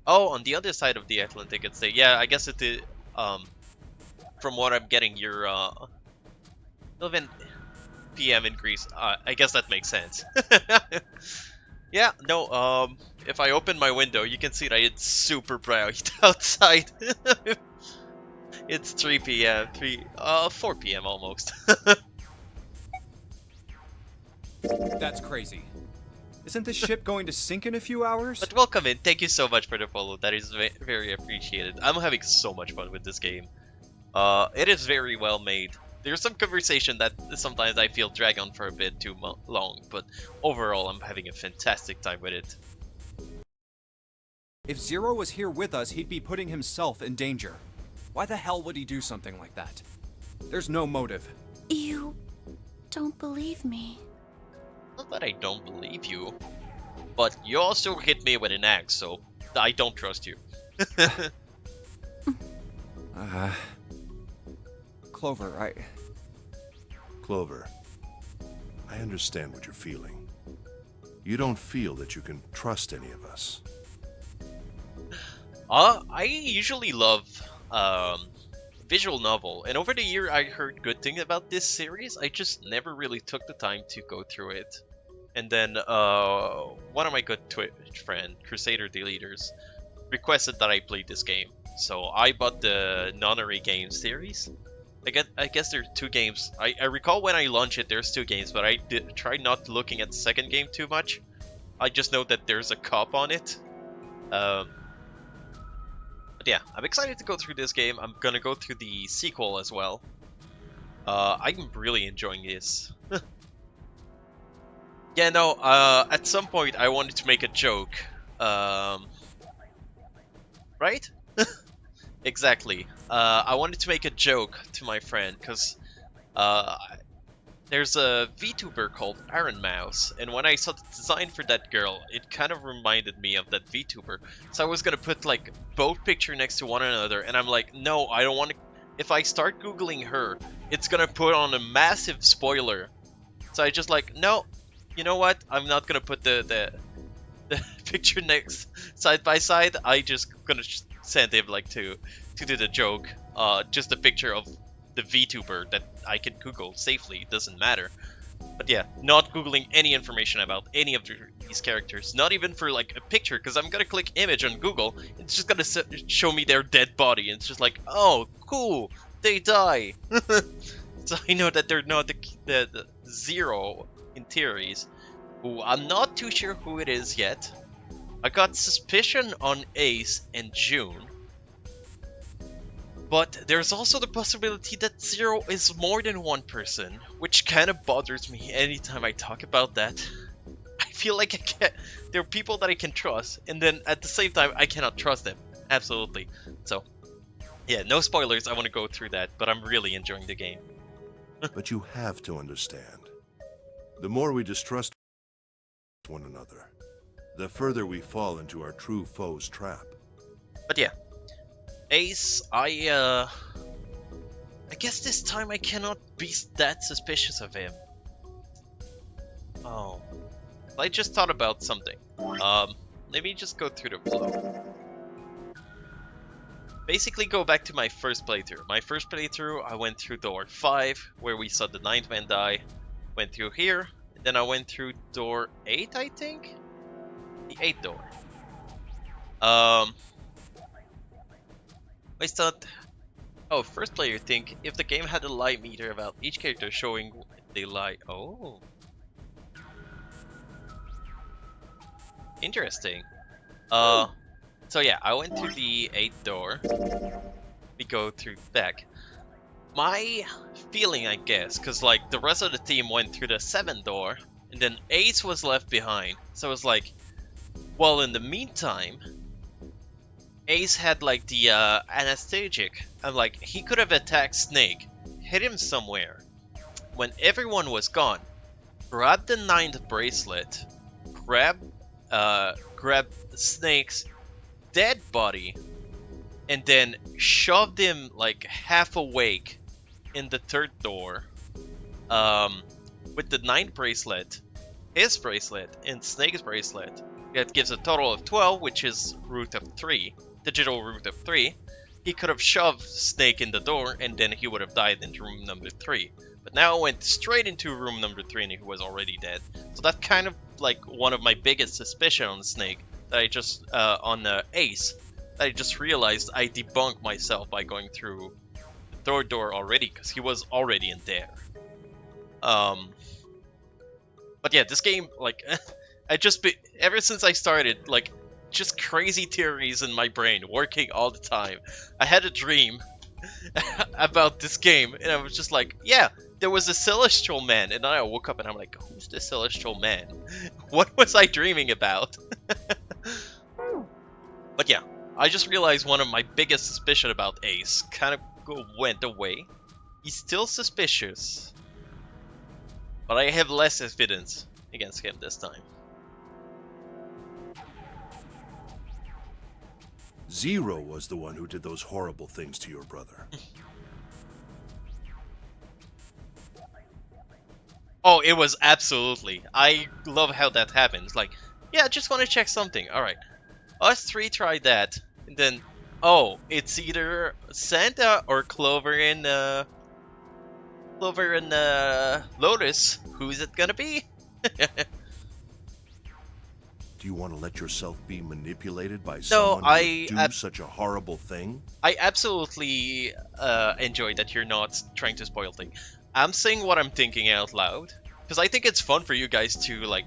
Oh, on the other side of the Atlantic it's day. Yeah, I guess it is, from what I'm getting, you're 11 PM in Greece. I guess that makes sense. Yeah, no, if I open my window, you can see that it's super bright outside. It's 3 PM, 4 PM almost. That's crazy. Isn't this ship going to sink in a few hours? But welcome in. Thank you so much for the follow. That is very appreciated. I'm having so much fun with this game. It is very well made. There's some conversation that sometimes I feel drag on for a bit too long, but overall I'm having a fantastic time with it. If Zero was here with us, he'd be putting himself in danger. Why the hell would he do something like that? There's no motive. You don't believe me. Not that I don't believe you, but you also hit me with an axe, so I don't trust you. Clover, Clover, I understand what you're feeling. You don't feel that you can trust any of us. I usually love visual novel, and over the year I heard good things about this series. I just never really took the time to go through it. And then one of my good Twitch friend, Crusader Deleters, requested that I play this game. so I bought the Nonary Games series. I guess there are 2 games. I recall when I launched it, there's 2 games, but I tried not looking at the second game too much. I just know that there's a cop on it. But yeah, I'm excited to go through this game. I'm gonna go through the sequel as well. I'm really enjoying this. Yeah, no, at some point I wanted to make a joke. Right? Exactly. I wanted to make a joke to my friend, because there's a VTuber called Iron Mouse, and when I saw the design for that girl, it kind of reminded me of that VTuber. So I was gonna put like both pictures next to one another, and I'm like, no, I don't want to. If I start googling her, it's gonna put on a massive spoiler. So I just like, no, you know what? I'm not gonna put the picture next side by side. I just gonna send him like to do the joke. Just a picture of the VTuber that I can Google safely. It doesn't matter. But yeah, not Googling any information about any of these characters. Not even for like a picture, because I'm gonna click image on Google. It's just gonna show me their dead body. And it's just like, oh, cool, they die. So I know that they're not the Zero in theories. Who I'm not too sure who it is yet. I got suspicion on Ace and June. But there's also the possibility that Zero is more than one person, which kind of bothers me anytime I talk about that. I feel like there are people that I can trust, and then at the same time I cannot trust them. Absolutely. So, yeah, no spoilers, I want to go through that, but I'm really enjoying the game. But you have to understand, the more we distrust one another, the further we fall into our true foe's trap. But yeah, Ace, I guess this time I cannot be that suspicious of him. Oh, I just thought about something. Let me just go through the flow. Basically go back to my first playthrough. My first playthrough, I went through door 5, where we saw the 9th man die. Went through here, then I went through door 8, I think? The 8th door. I thought, oh, first player think if the game had a lie meter about each character showing they lie. Oh, interesting. So yeah, I went through the 8th door. We go through back. My feeling, I guess, because like the rest of the team went through the 7th door, and then Ace was left behind. So I was like, well, in the meantime, Ace had like the anesthetic, and like he could have attacked Snake, hit him somewhere. When everyone was gone, grabbed the 9th bracelet, grabbed Snake's dead body, and then shoved him like half awake in the 3rd door, with the 9th bracelet, his bracelet, and Snake's bracelet. That gives a total of 12, which is root of 3, digital root of 3. He could have shoved Snake in the door, and then he would have died in room number 3. But now I went straight into room number 3, and he was already dead. So that's kind of like one of my biggest suspicion on Snake. That I just, on Ace, that I just realized I debunked myself by going through the 3rd door already, because he was already in there. But yeah, this game, like, ever since I started, like, just crazy theories in my brain, working all the time. I had a dream about this game, and I was just like, yeah, there was a celestial man, and then I woke up and I'm like, who's the celestial man? What was I dreaming about? But yeah, I just realized one of my biggest suspicion about Ace kind of went away. He's still suspicious, but I have less evidence against him this time. Zero was the one who did those horrible things to your brother. Oh, it was absolutely. I love how that happens. Like, yeah, I just want to check something. Alright. Us 3 tried that. And then, oh, it's either Santa or Clover and Lotus. Who's it gonna be? Do you want to let yourself be manipulated by No, someone who I would do such a horrible thing? I absolutely enjoy that you're not trying to spoil things. I'm saying what I'm thinking out loud, because I think it's fun for you guys to, like,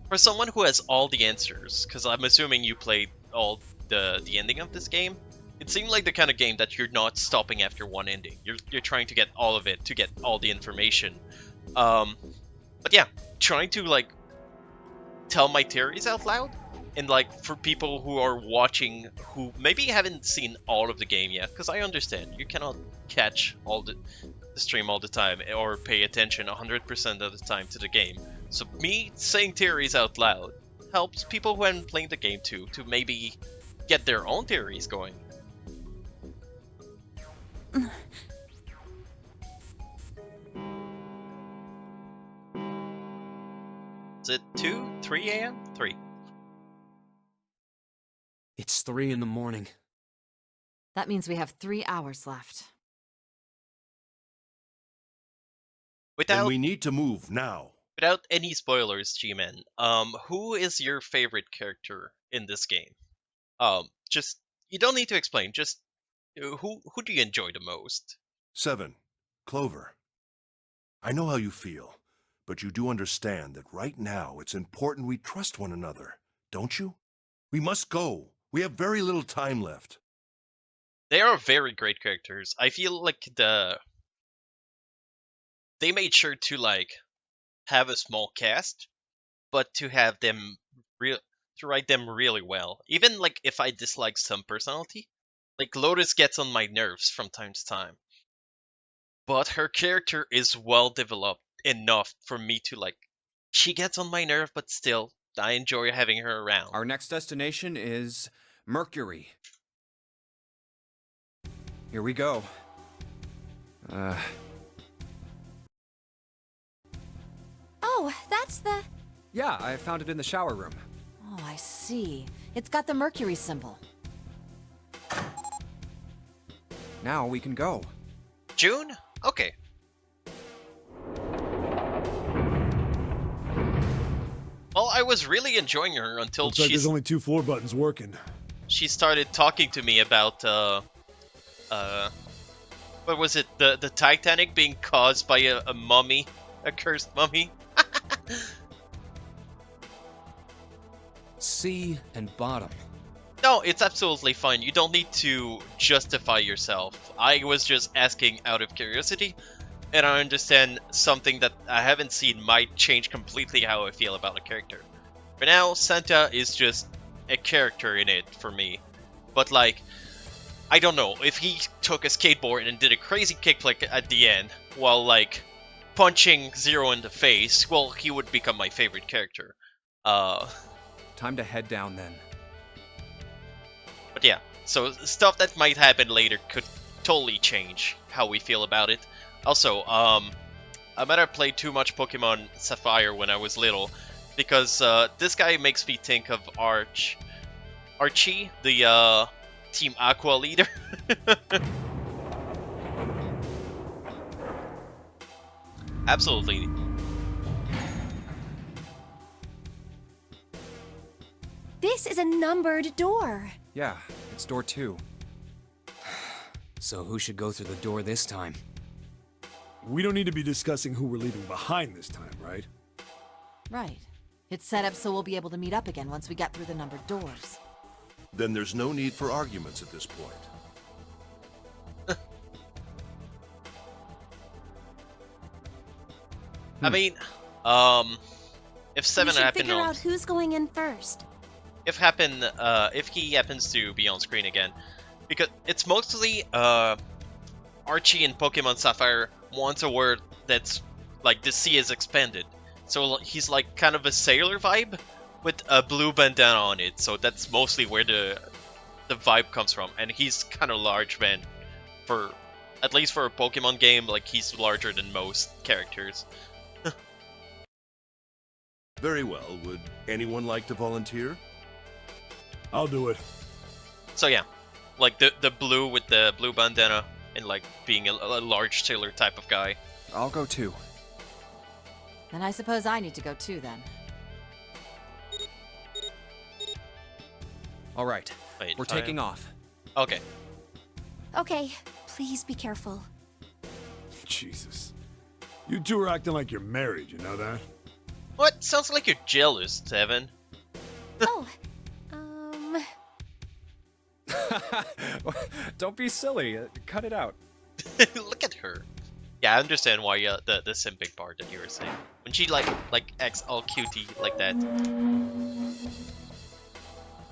for someone who has all the answers, because I'm assuming you played all the ending of this game, it seemed like the kind of game that you're not stopping after one ending. You're trying to get all of it, to get all the information. But yeah, trying to, like, tell my theories out loud, and, like, for people who are watching who maybe haven't seen all of the game yet, because I understand you cannot catch all the stream all the time or pay attention 100% of the time to the game. So me saying theories out loud helps people who haven't played the game too to maybe get their own theories going. Is it 2, 3 a.m.? 3. It's 3 in the morning. That means we have 3 hours left. Then we need to move now. Without any spoilers, G-Man, who is your favorite character in this game? Just, you don't need to explain, just who do you enjoy the most? 7. Clover. I know how you feel, but you do understand that right now it's important we trust one another, don't you? We must go. We have very little time left. They are very great characters. I feel like they made sure to, like, have a small cast, but to have them to write them really well. Even, like, if I dislike some personality, like, Lotus gets on my nerves from time to time, but her character is well developed enough for me to, like, she gets on my nerve, but still I enjoy having her around. Our next destination is Mercury. Here we go. Oh, that's the... Yeah, I found it in the shower room. Oh, I see. It's got the Mercury symbol. Now we can go. June? Okay. Well, I was really enjoying her until Looks like there's only 2 floor buttons working. she started talking to me about what was it? The Titanic being caused by a mummy, a cursed mummy. Sea and bottom. No, it's absolutely fine. You don't need to justify yourself. I was just asking out of curiosity, and I understand something that I haven't seen might change completely how I feel about a character. For now, Santa is just a character in it for me. But, like, I don't know, if he took a skateboard and did a crazy kickflip at the end, while, like, punching Zero in the face, well, he would become my favorite character. Time to head down then. But yeah, so stuff that might happen later could totally change how we feel about it. Also, I might have played too much Pokemon Sapphire when I was little, because this guy makes me think of Archie, the Team Aqua leader. Absolutely. This is a numbered door. Yeah, it's door 2. So who should go through the door this time? We don't need to be discussing who we're leaving behind this time, right? Right. It's set up so we'll be able to meet up again once we get through the numbered doors. Then there's no need for arguments at this point. I mean, if We Seven should happened figure on, out who's going in first. if he happens to be on screen again, because it's mostly Archie in Pokemon Sapphire wants a word that's like the sea is expanded, so he's like kind of a sailor vibe with a blue bandana on it. So that's mostly where the vibe comes from, and he's kind of large, man. For at least for a Pokemon game, like he's larger than most characters. Very well. Would anyone like to volunteer? I'll do it. So yeah, like the blue with the blue bandana and like being a large sailor type of guy. I'll go too. Then I suppose I need to go too then. All right, Wait, we're taking off. Okay. Okay, please be careful. Jesus. You two are acting like you're married, you know that? What? Sounds like you're jealous, Seven. Oh, Don't be silly. Cut it out. Look at her. Yeah, I understand why the simping part that you were saying. When she like acts all cutie like that.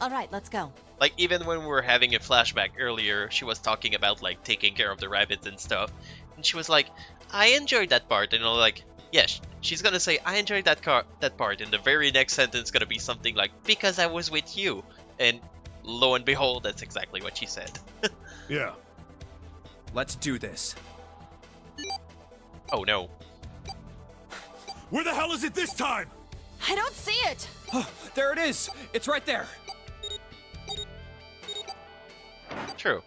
All right, let's go. Like even when we were having a flashback earlier, she was talking about like taking care of the rabbits and stuff, and she was like, "I enjoyed that part," and I'm like, "Yes." She's gonna say, "I enjoyed that part," and the very next sentence gonna be something like, "Because I was with you," and lo and behold, that's exactly what she said. Yeah. Let's do this. Oh no. Where the hell is it this time? I don't see it. There it is. It's right there. True.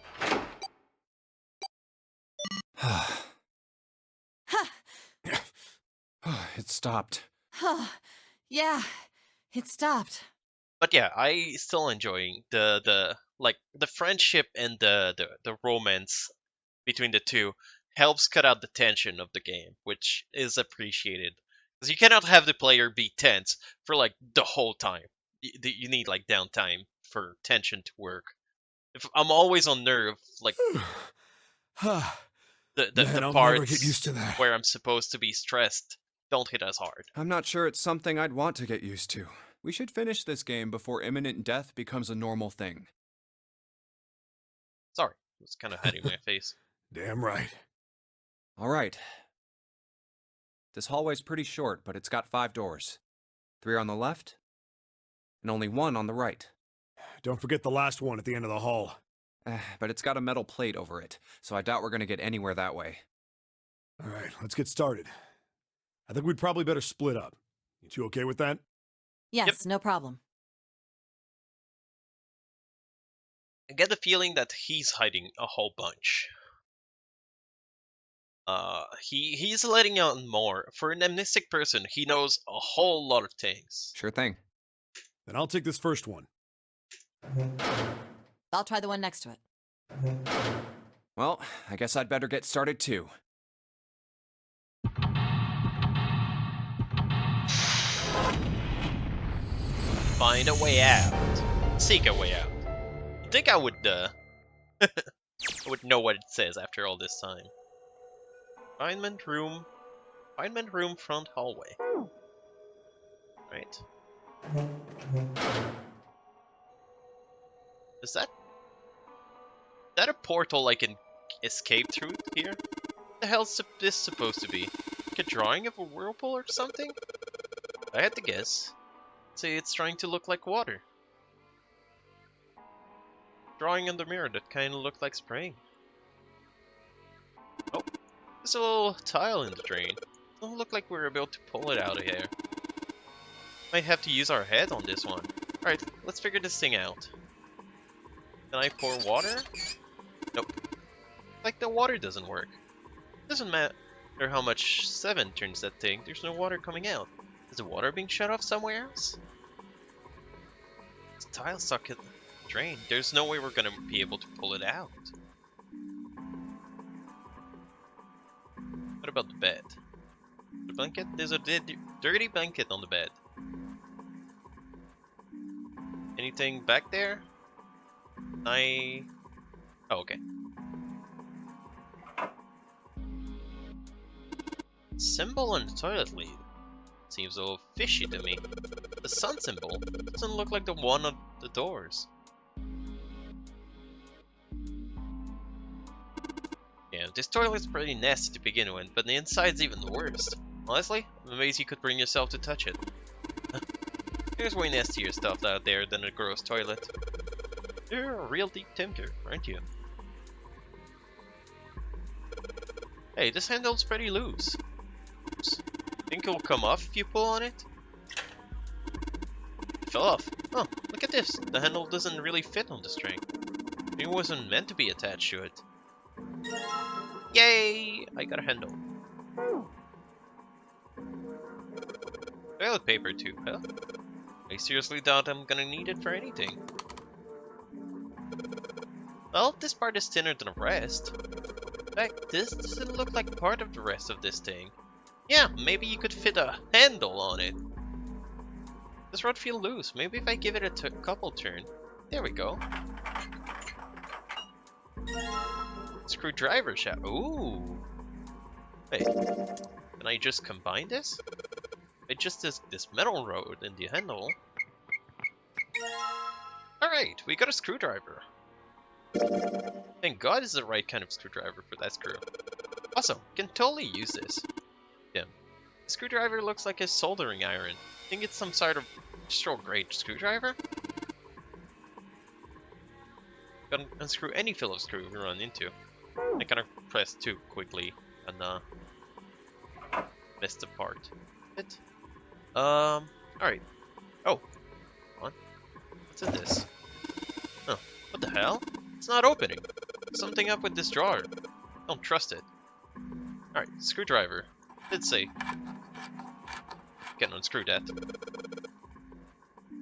It stopped. Yeah, it stopped. But yeah, I still enjoying the friendship and the romance between the two helps cut out the tension of the game, which is appreciated. Because you cannot have the player be tense for like the whole time. You need like downtime for tension to work. If I'm always on nerve, like Man, the I'll parts never get used to that. where I'm supposed to be stressed don't hit as hard. I'm not sure it's something I'd want to get used to. We should finish this game before imminent death becomes a normal thing. Sorry, it's kind of hiding my face. Damn right. All right. This hallway's pretty short, but it's got 5 doors. 3 on the left, and only 1 on the right. Don't forget the last one at the end of the hall. But it's got a metal plate over it, so I doubt we're gonna get anywhere that way. All right, let's get started. I think we'd probably better split up. You two okay with that? Yes, Yep. no problem. I get the feeling that he's hiding a whole bunch. He's letting on more. For an amnestic person, he knows a whole lot of things. Sure thing. Then I'll take this first one. I'll try the one next to it. Well, I guess I'd better get started too. Find a way out. Seek a way out. You think I would, I would know what it says after all this time. Confinement room. Confinement room front hallway. Right. Is that a portal I can escape through here? What the hell's this supposed to be? Like a drawing of a whirlpool or something? If I had to guess. Say it's trying to look like water. Drawing in the mirror that kinda looked like spraying. Oh, there's a little tile in the drain. Doesn't look like we're about to pull it out of here. Might have to use our head on this one. Alright, let's figure this thing out. Can I pour water? Nope. Like the water doesn't work. Doesn't matter how much 7 turns that thing, there's no water coming out. Is the water being shut off somewhere else? This tile stuck in the drain. There's no way we're gonna be able to pull it out. What about the bed? The blanket? There's a dirty blanket on the bed. Anything back there? Oh, okay. Symbol on the toilet lid. Seems a little fishy to me. The sun symbol doesn't look like the one on the doors. Yeah, this toilet's pretty nasty to begin with, but the inside's even the worst. Honestly, I'm amazed you could bring yourself to touch it. There's way nastier stuff out there than a gross toilet. You're a real deep tempter, aren't you? Hey, this handle's pretty loose. Oops. Think it'll come off if you pull on it? It fell off. Oh, look at this. The handle doesn't really fit on the string. It wasn't meant to be attached to it. Yay! I got a handle. Toilet paper too, huh? I seriously doubt I'm gonna need it for anything. Well, this part is thinner than the rest. In fact, this doesn't look like part of the rest of this thing. Yeah, maybe you could fit a handle on it. This rod feels loose. Maybe if I give it a couple turn. There we go. Screwdriver shaft. Ooh. Wait. Can I just combine this? It just is this metal rod in the handle. Alright, we got a screwdriver. Thank God it's the right kind of screwdriver for that screw. Also, can totally use this. Yeah. The screwdriver looks like a soldering iron. Think it's some sort of industrial grade screwdriver? Gotta unscrew any Phillips screw we run into. I kind of pressed too quickly and messed the part. Alright. Oh. Come on. What's in this? Oh, what the hell? It's not opening. Something up with this drawer. Don't trust it. Alright, screwdriver. Did say. Can unscrew that.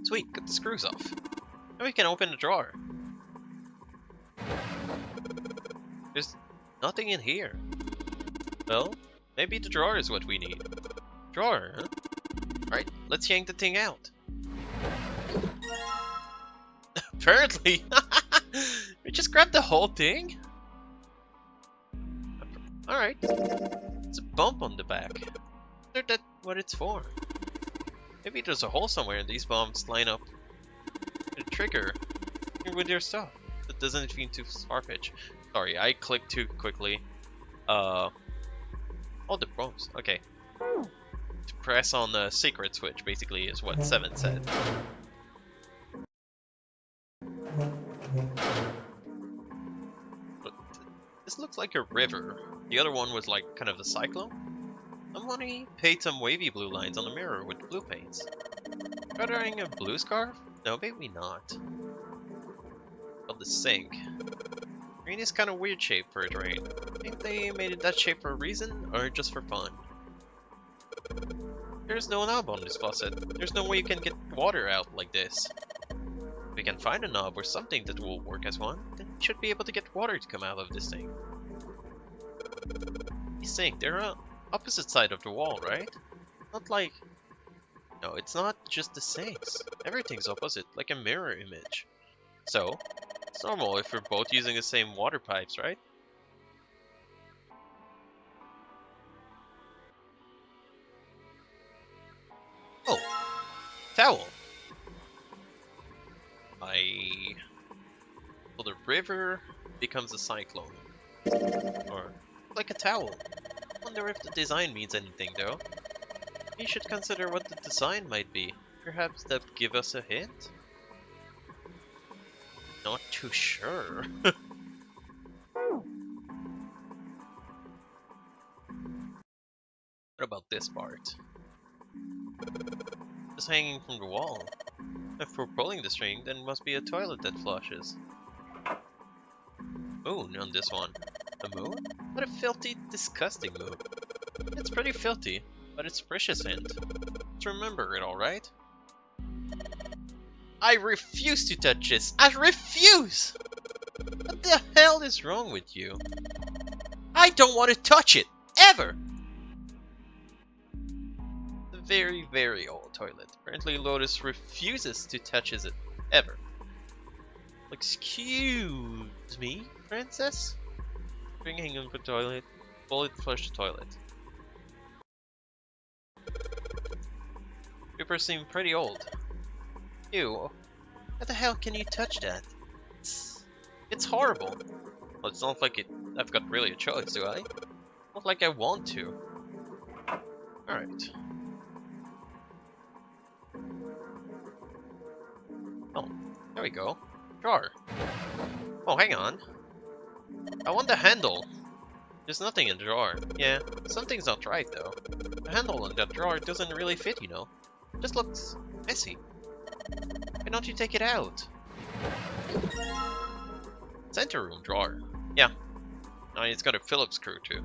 Sweet, got the screws off. Now we can open the drawer. There's nothing in here. Well, maybe the drawer is what we need. Drawer, huh? Alright, let's yank the thing out. Apparently! We just grabbed the whole thing? Alright. It's a bump on the back. Is that what it's for? Maybe there's a hole somewhere and these bombs line up the trigger with your stuff. That doesn't seem too far-fetched. Sorry, I clicked too quickly. Oh, the bombs. Okay. To press on the secret switch, basically, is what 7 said. But this looks like a river. The other one was like kind of a cyclone. Somebody paid some wavy blue lines on the mirror with blue paints. Are they wearing a blue scarf? No, maybe not. Well, the sink. Green is kind of weird shape for a drain. Think they made it that shape for a reason, or just for fun? There's no knob on this faucet. There's no way you can get water out like this. If we can find a knob or something that will work as one, then we should be able to get water to come out of this thing. You think they're on opposite side of the wall, right? Not like... No, it's not just the sinks. Everything's opposite, like a mirror image. So, it's normal if we're both using the same water pipes, right? Oh! Towel! Well, the river becomes a cyclone. Or, like a towel. Wonder if the design means anything, though. You should consider what the design might be. Perhaps that give us a hint? Not too sure. What about this part? Just hanging from the wall. If we're pulling the string, then it must be a toilet that flushes. Moon on this one. A moon? What a filthy, disgusting moon. It's pretty filthy, but it's precious hint. Let's remember it, alright? I refuse to touch this! I refuse! What the hell is wrong with you? I don't want to touch it! Ever! The very, very old toilet. Apparently Lotus refuses to touch it ever. Excuse me, princess? Bringing him to the toilet. Bullet flush the toilet. People seem pretty old. Ew. How the hell can you touch that? It's horrible. Well, it's not like I've got really a choice, do I? Not like I want to. Alright. Oh, there we go. Drawer. Oh, hang on. I want the handle. There's nothing in the drawer. Yeah, something's not right though. The handle on that drawer doesn't really fit, you know. It just looks messy. Why don't you take it out? Center room drawer. Yeah. I mean, it's got a Phillips screw too.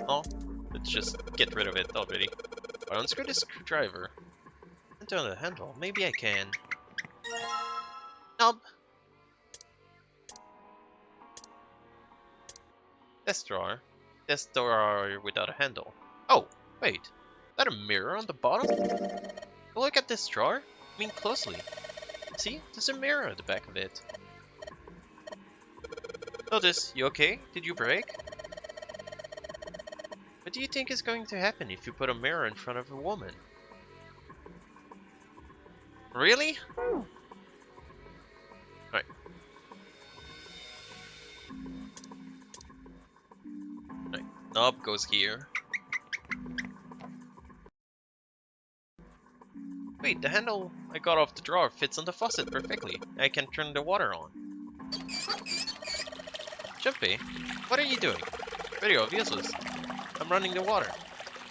Oh, let's just get rid of it already. I'll unscrew the screwdriver. And on the handle. Maybe I can. Knob. This drawer. This drawer without a handle. Oh, wait. Is that a mirror on the bottom? Look at this drawer. I mean closely. See? There's a mirror at the back of it. Lotus, you okay? Did you break? What do you think is going to happen if you put a mirror in front of a woman? Really? Right. Right. Knob goes here. Wait, the handle I got off the drawer fits on the faucet perfectly. I can turn the water on. Jumpy, what are you doing? Very obvious. I'm running the water.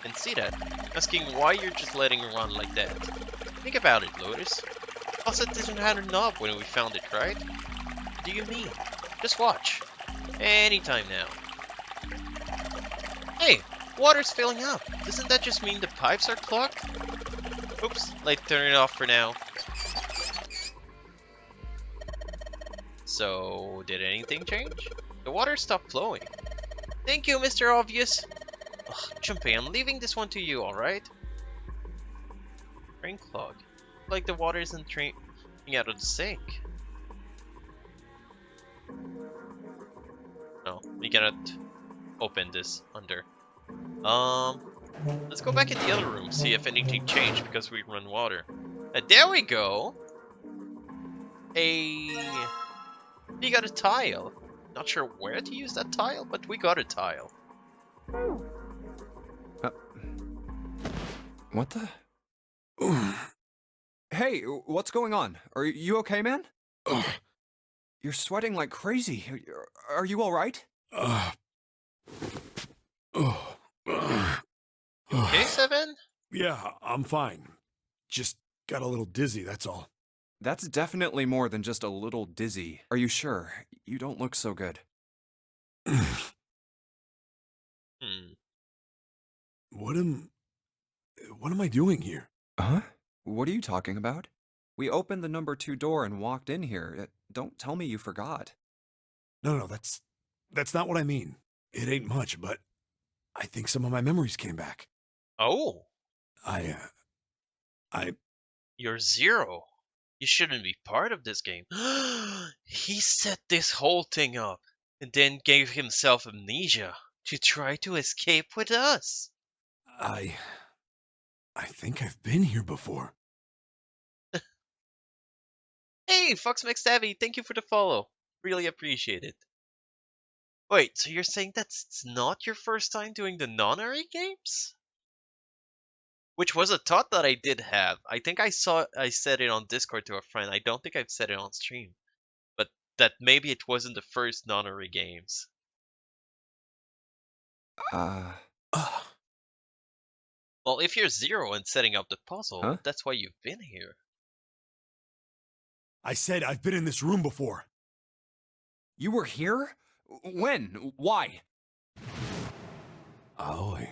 Can see that. Asking why you're just letting it run like that. Think about it, Lotus. Faucet didn't have a knob when we found it, right? What do you mean? Just watch. Anytime now. Hey, water's filling up. Doesn't that just mean the pipes are clogged? Oops, let's turn it off for now. So, did anything change? The water stopped flowing. Thank you, Mr. Obvious. Ugh, Jumpy, I'm leaving this one to you, alright? Drain clog. Like the water isn't draining out of the sink. No, we cannot open this under. Let's go back in the other room, see if anything changed because we run water. There we go! We got a tile. Not sure where to use that tile, but we got a tile. What the? Hey, what's going on? Are you okay, man? You're sweating like crazy. Are you all right? Okay, Seven? Yeah, I'm fine. Just got a little dizzy, that's all. That's definitely more than just a little dizzy. Are you sure? You don't look so good. What am I doing here? Huh? What are you talking about? We opened the number 2 door and walked in here. Don't tell me you forgot. No, that's not what I mean. It ain't much, but I think some of my memories came back. Oh! You're Zero. You shouldn't be part of this game. He set this whole thing up and then gave himself amnesia to try to escape with us. I think I've been here before. Hey, Fox McStabby, thank you for the follow. Really appreciate it. Wait, so you're saying that's not your first time doing the Nonary games? Which was a thought that I did have. I think I said it on Discord to a friend. I don't think I've said it on stream. But that maybe it wasn't the first Nonary games. Well, if you're Zero and setting up the puzzle, that's why you've been here. I said I've been in this room before. You were here? When? Why? Aoi.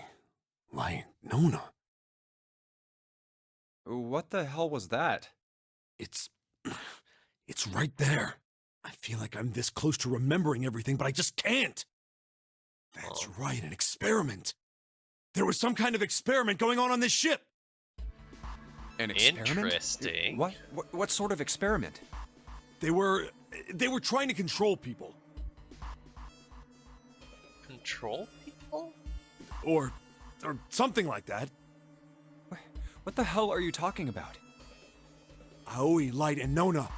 Light. Nona. What the hell was that? It's right there. I feel like I'm this close to remembering everything, but I just can't. That's right, an experiment. There was some kind of experiment going on this ship. An experiment? Interesting. What sort of experiment? They were trying to control people. Control people? Or something like that. What the hell are you talking about? Aoi, Light, and Nona.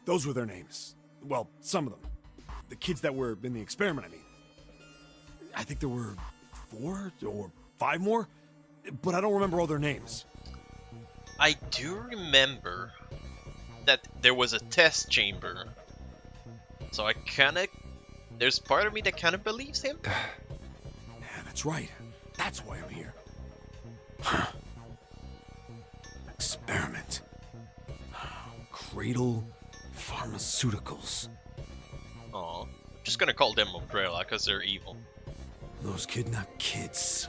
Those were their names. Well, some of them. The kids that were in the experiment, I mean. I think there were 4 or 5 more, but I don't remember all their names. I do remember that there was a test chamber. So I kinda... There's part of me that kinda believes him. Yeah, that's right. That's why I'm here. Experiment. Cradle Pharmaceuticals. Aw. Just gonna call them Umbrella, because they're evil. Those kidnapped kids.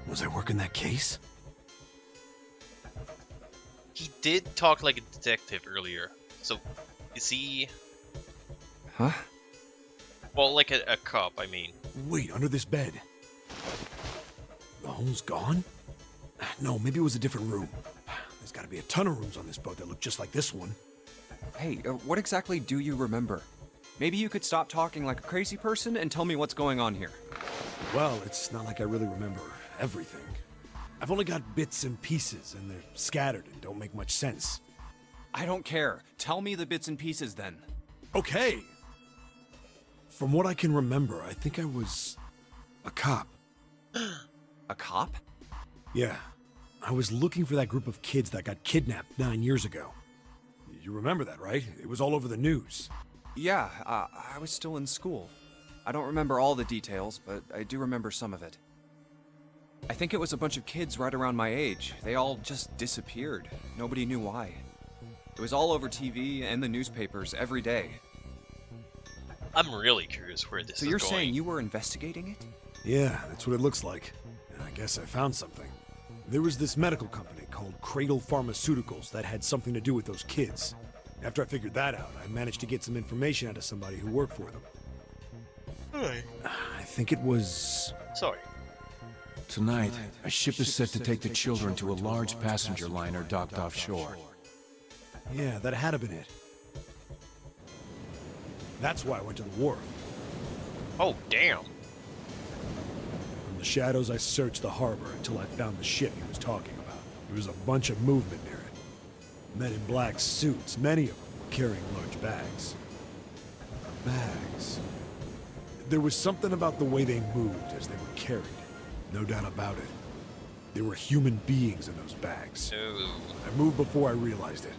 Was I working that case? He did talk like a detective earlier. So, is he... Huh? Well, like a cup, I mean. Wait, under this bed. The hole's gone? No, maybe it was a different room. There's gotta be a ton of rooms on this boat that look just like this one. Hey, what exactly do you remember? Maybe you could stop talking like a crazy person and tell me what's going on here. Well, it's not like I really remember everything. I've only got bits and pieces, and they're scattered and don't make much sense. I don't care. Tell me the bits and pieces then. Okay. From what I can remember, I think I was a cop. A cop? Yeah. I was looking for that group of kids that got kidnapped 9 years ago. You remember that, right? It was all over the news. Yeah, I was still in school. I don't remember all the details, but I do remember some of it. I think it was a bunch of kids right around my age. They all just disappeared. Nobody knew why. It was all over TV and the newspapers every day. I'm really curious where this is So you're going. saying you were investigating it? Yeah, that's what it looks like. And I guess I found something. There was this medical company called Cradle Pharmaceuticals that had something to do with those kids. After I figured that out, I managed to get some information out of somebody who worked for them. I think it was... Sorry. Tonight, a ship is set to take the children to a large passenger liner docked offshore. Yeah, that had to been it. That's why I went to the wharf. Oh, damn. From the shadows, I searched the harbor until I found the ship he was talking about. There was a bunch of movement near it. Men in black suits, many of them carrying large bags. Bags. There was something about the way they moved as they were carried. No doubt about it. There were human beings in those bags. Ooh. I moved before I realized it.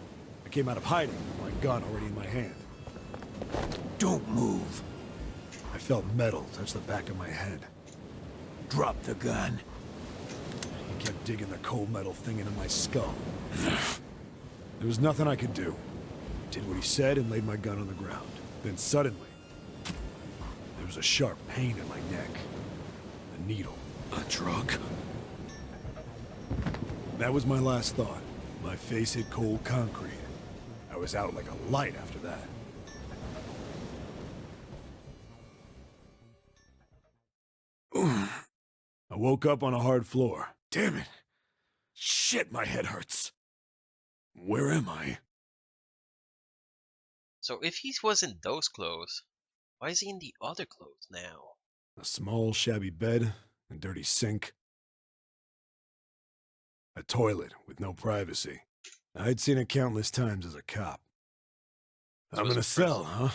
I came out of hiding with my gun already in my hand. Don't move. I felt metal touch the back of my head. Drop the gun. He kept digging the cold metal thing into my skull. There was nothing I could do. I did what he said and laid my gun on the ground. Then suddenly, there was a sharp pain in my neck. A needle. A drug? That was my last thought. My face hit cold concrete. I was out like a light after that. I woke up on a hard floor. Damn it. Shit, my head hurts. Where am I? So if he was in those clothes, why is he in the other clothes now? A small, shabby bed, a dirty sink. A toilet with no privacy. I'd seen it countless times as a cop. I'm in a cell, huh?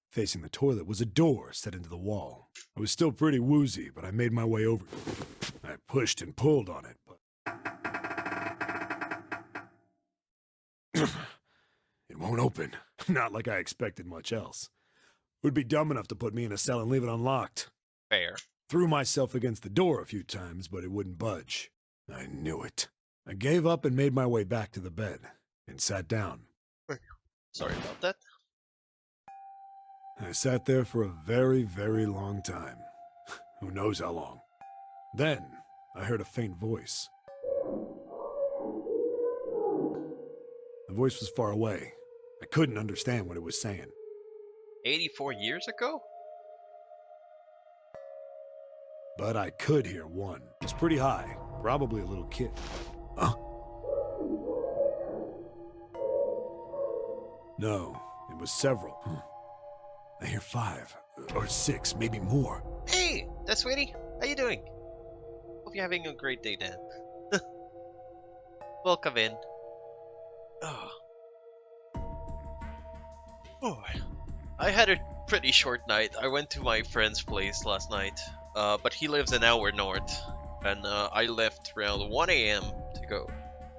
Facing the toilet was a door set into the wall. I was still pretty woozy, but I made my way over. I pushed and pulled on it, but... it won't open. Not like I expected much else. Would be dumb enough to put me in a cell and leave it unlocked. Fair. Threw myself against the door a few times, but it wouldn't budge. I knew it. I gave up and made my way back to the bed, and sat down. Sorry about that. I sat there for a very, very long time. Who knows how long. Then, I heard a faint voice. The voice was far away. I couldn't understand what it was saying. 84 years ago? But I could hear one. It's pretty high. Probably a little kid. Huh? No, it was several. I hear 5 or 6, maybe more. Hey, that's Sweetie. How you doing? Hope you're having a great day, Dan. Welcome in. Oh. Oh. I had a pretty short night. I went to my friend's place last night, but he lives an hour north, and I left around 1 a.m. to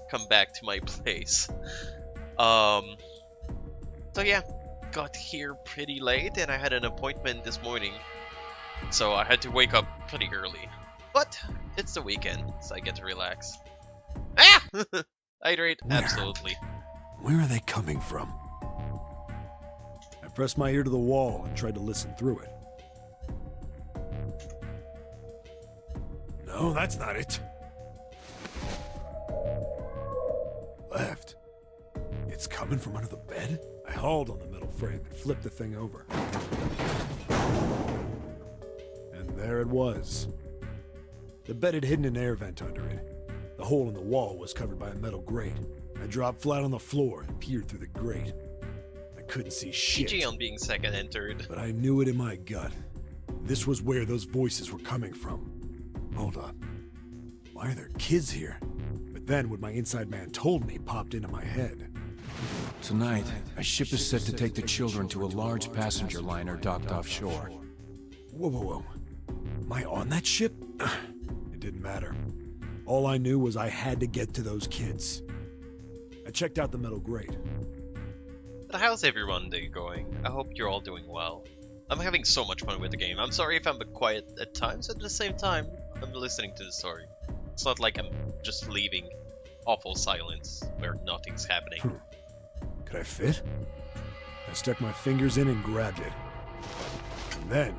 come back to my place. So yeah, got here pretty late, and I had an appointment this morning, so I had to wake up pretty early. But it's the weekend, so I get to relax. Ah! Hydrate, absolutely. Where are they coming from? I pressed my ear to the wall and tried to listen through it. No, that's not it. Left. It's coming from under the bed? I hauled on the metal frame and flipped the thing over. And there it was. The bed had hidden an air vent under it. The hole in the wall was covered by a metal grate. I dropped flat on the floor and peered through the grate. I couldn't see shit, GG on being second entered. but I knew it in my gut. This was where those voices were coming from. Hold up. Why are there kids here? But then what my inside man told me popped into my head. Tonight, a ship is set to take the children to a large passenger liner docked offshore. Whoa, whoa, whoa. Am I on that ship? It didn't matter. All I knew was I had to get to those kids. I checked out the metal grate. But how's everyone day going? I hope you're all doing well. I'm having so much fun with the game. I'm sorry if I'm a bit quiet at times, at the same time, I'm listening to the story. It's not like I'm just leaving awful silence where nothing's happening. Could I fit? I stuck my fingers in and grabbed it. And then...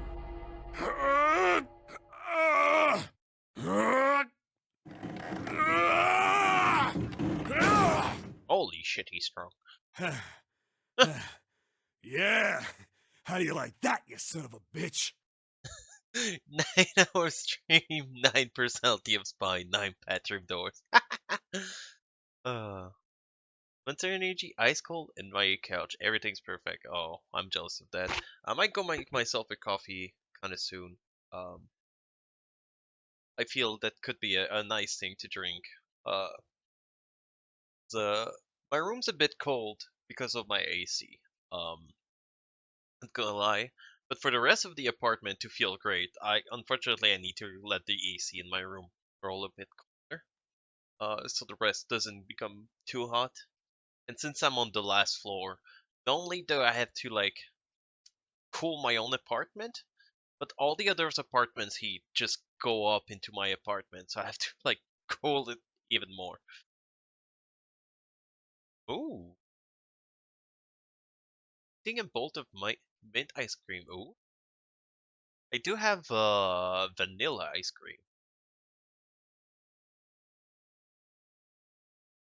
Holy shit, he's strong. Yeah! How do you like that, you son of a bitch? 9 hour stream, 9 personality of spine, 9 bathroom doors. Winter energy, ice cold, and my couch. Everything's perfect. Oh, I'm jealous of that. I might go make myself a coffee kind of soon. I feel that could be a nice thing to drink. My room's a bit cold because of my AC. Not gonna lie. But for the rest of the apartment to feel great, unfortunately I need to let the AC in my room roll a bit cooler, so the rest doesn't become too hot. And since I'm on the last floor, not only do I have to like cool my own apartment, but all the other apartments heat just go up into my apartment, so I have to like cool it even more. Ooh. Eating a bolt of my mint ice cream. Ooh. I do have vanilla ice cream.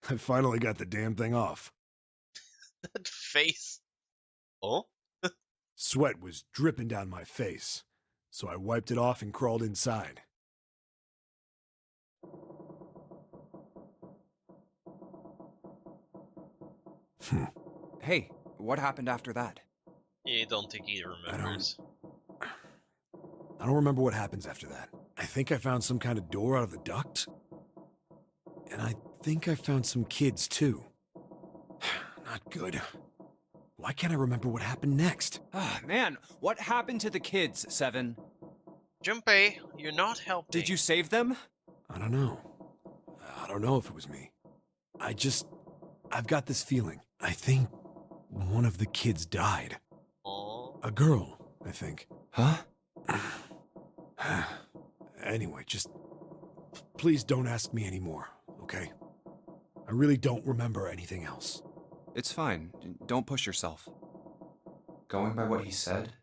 I finally got the damn thing off. That face. Oh? Sweat was dripping down my face, so I wiped it off and crawled inside. Hey, what happened after that? I don't think he remembers. I don't remember what happens after that. I think I found some kind of door out of the duct. And I think I found some kids, too. Not good. Why can't I remember what happened next? Ah, man, what happened to the kids, Seven? Junpei, you're not helping. Did you save them? I don't know. I don't know if it was me. I've got this feeling. I think one of the kids died. Aww. A girl, I think. Huh? Anyway, just please don't ask me anymore, okay? I really don't remember anything else. It's fine. Don't push yourself. Going by what he said,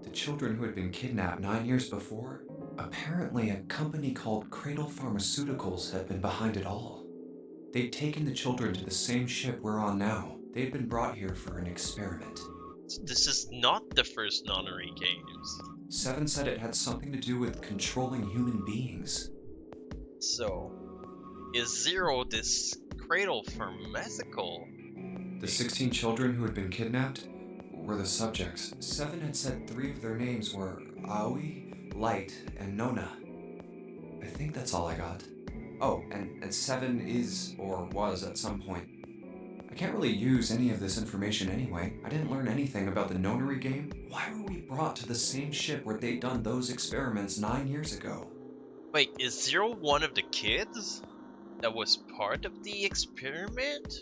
the children who had been kidnapped 9 years before, apparently a company called Cradle Pharmaceuticals had been behind it all. They'd taken the children to the same ship we're on now. They'd been brought here for an experiment. This is not the first nonary games. Seven said it had something to do with controlling human beings. So, is Zero this Cradle Pharmaceutical? The 16 children who had been kidnapped were the subjects. Seven had said 3 of their names were Aoi, Light, and Nona. I think that's all I got. Oh, and Seven is, or was at some point. I can't really use any of this information anyway. I didn't learn anything about the nonary game. Why were we brought to the same ship where they'd done those experiments 9 years ago? Wait, is Zero one of the kids that was part of the experiment?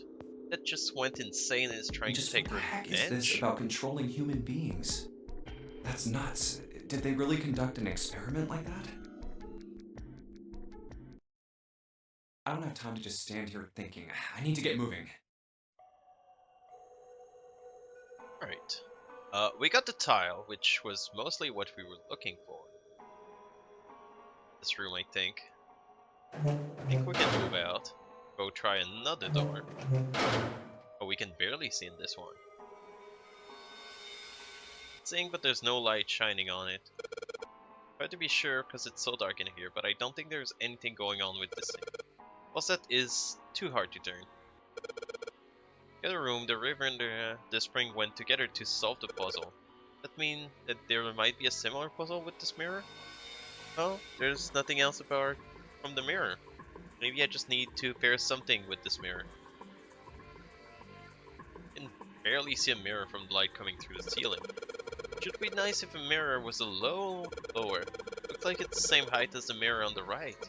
That just went insane and is trying to take what the heck is this revenge? about controlling human beings? That's nuts. Did they really conduct an experiment like that? I don't have time to just stand here thinking. I need to get moving. Alright. We got the tile, which was mostly what we were looking for. This room, I think. I think we can move out. Go try another door. Oh, we can barely see in this one. thing, but there's no light shining on it. Try to be sure because it's so dark in here, but I don't think there's anything going on with this thing. Faucet is too hard to turn. In the room, the river and the spring went together to solve the puzzle. That mean that there might be a similar puzzle with this mirror? Well, there's nothing else about from the mirror. Maybe I just need to pair something with this mirror. I can barely see a mirror from the light coming through the ceiling. It should be nice if a mirror was a little lower. Looks like it's the same height as the mirror on the right. I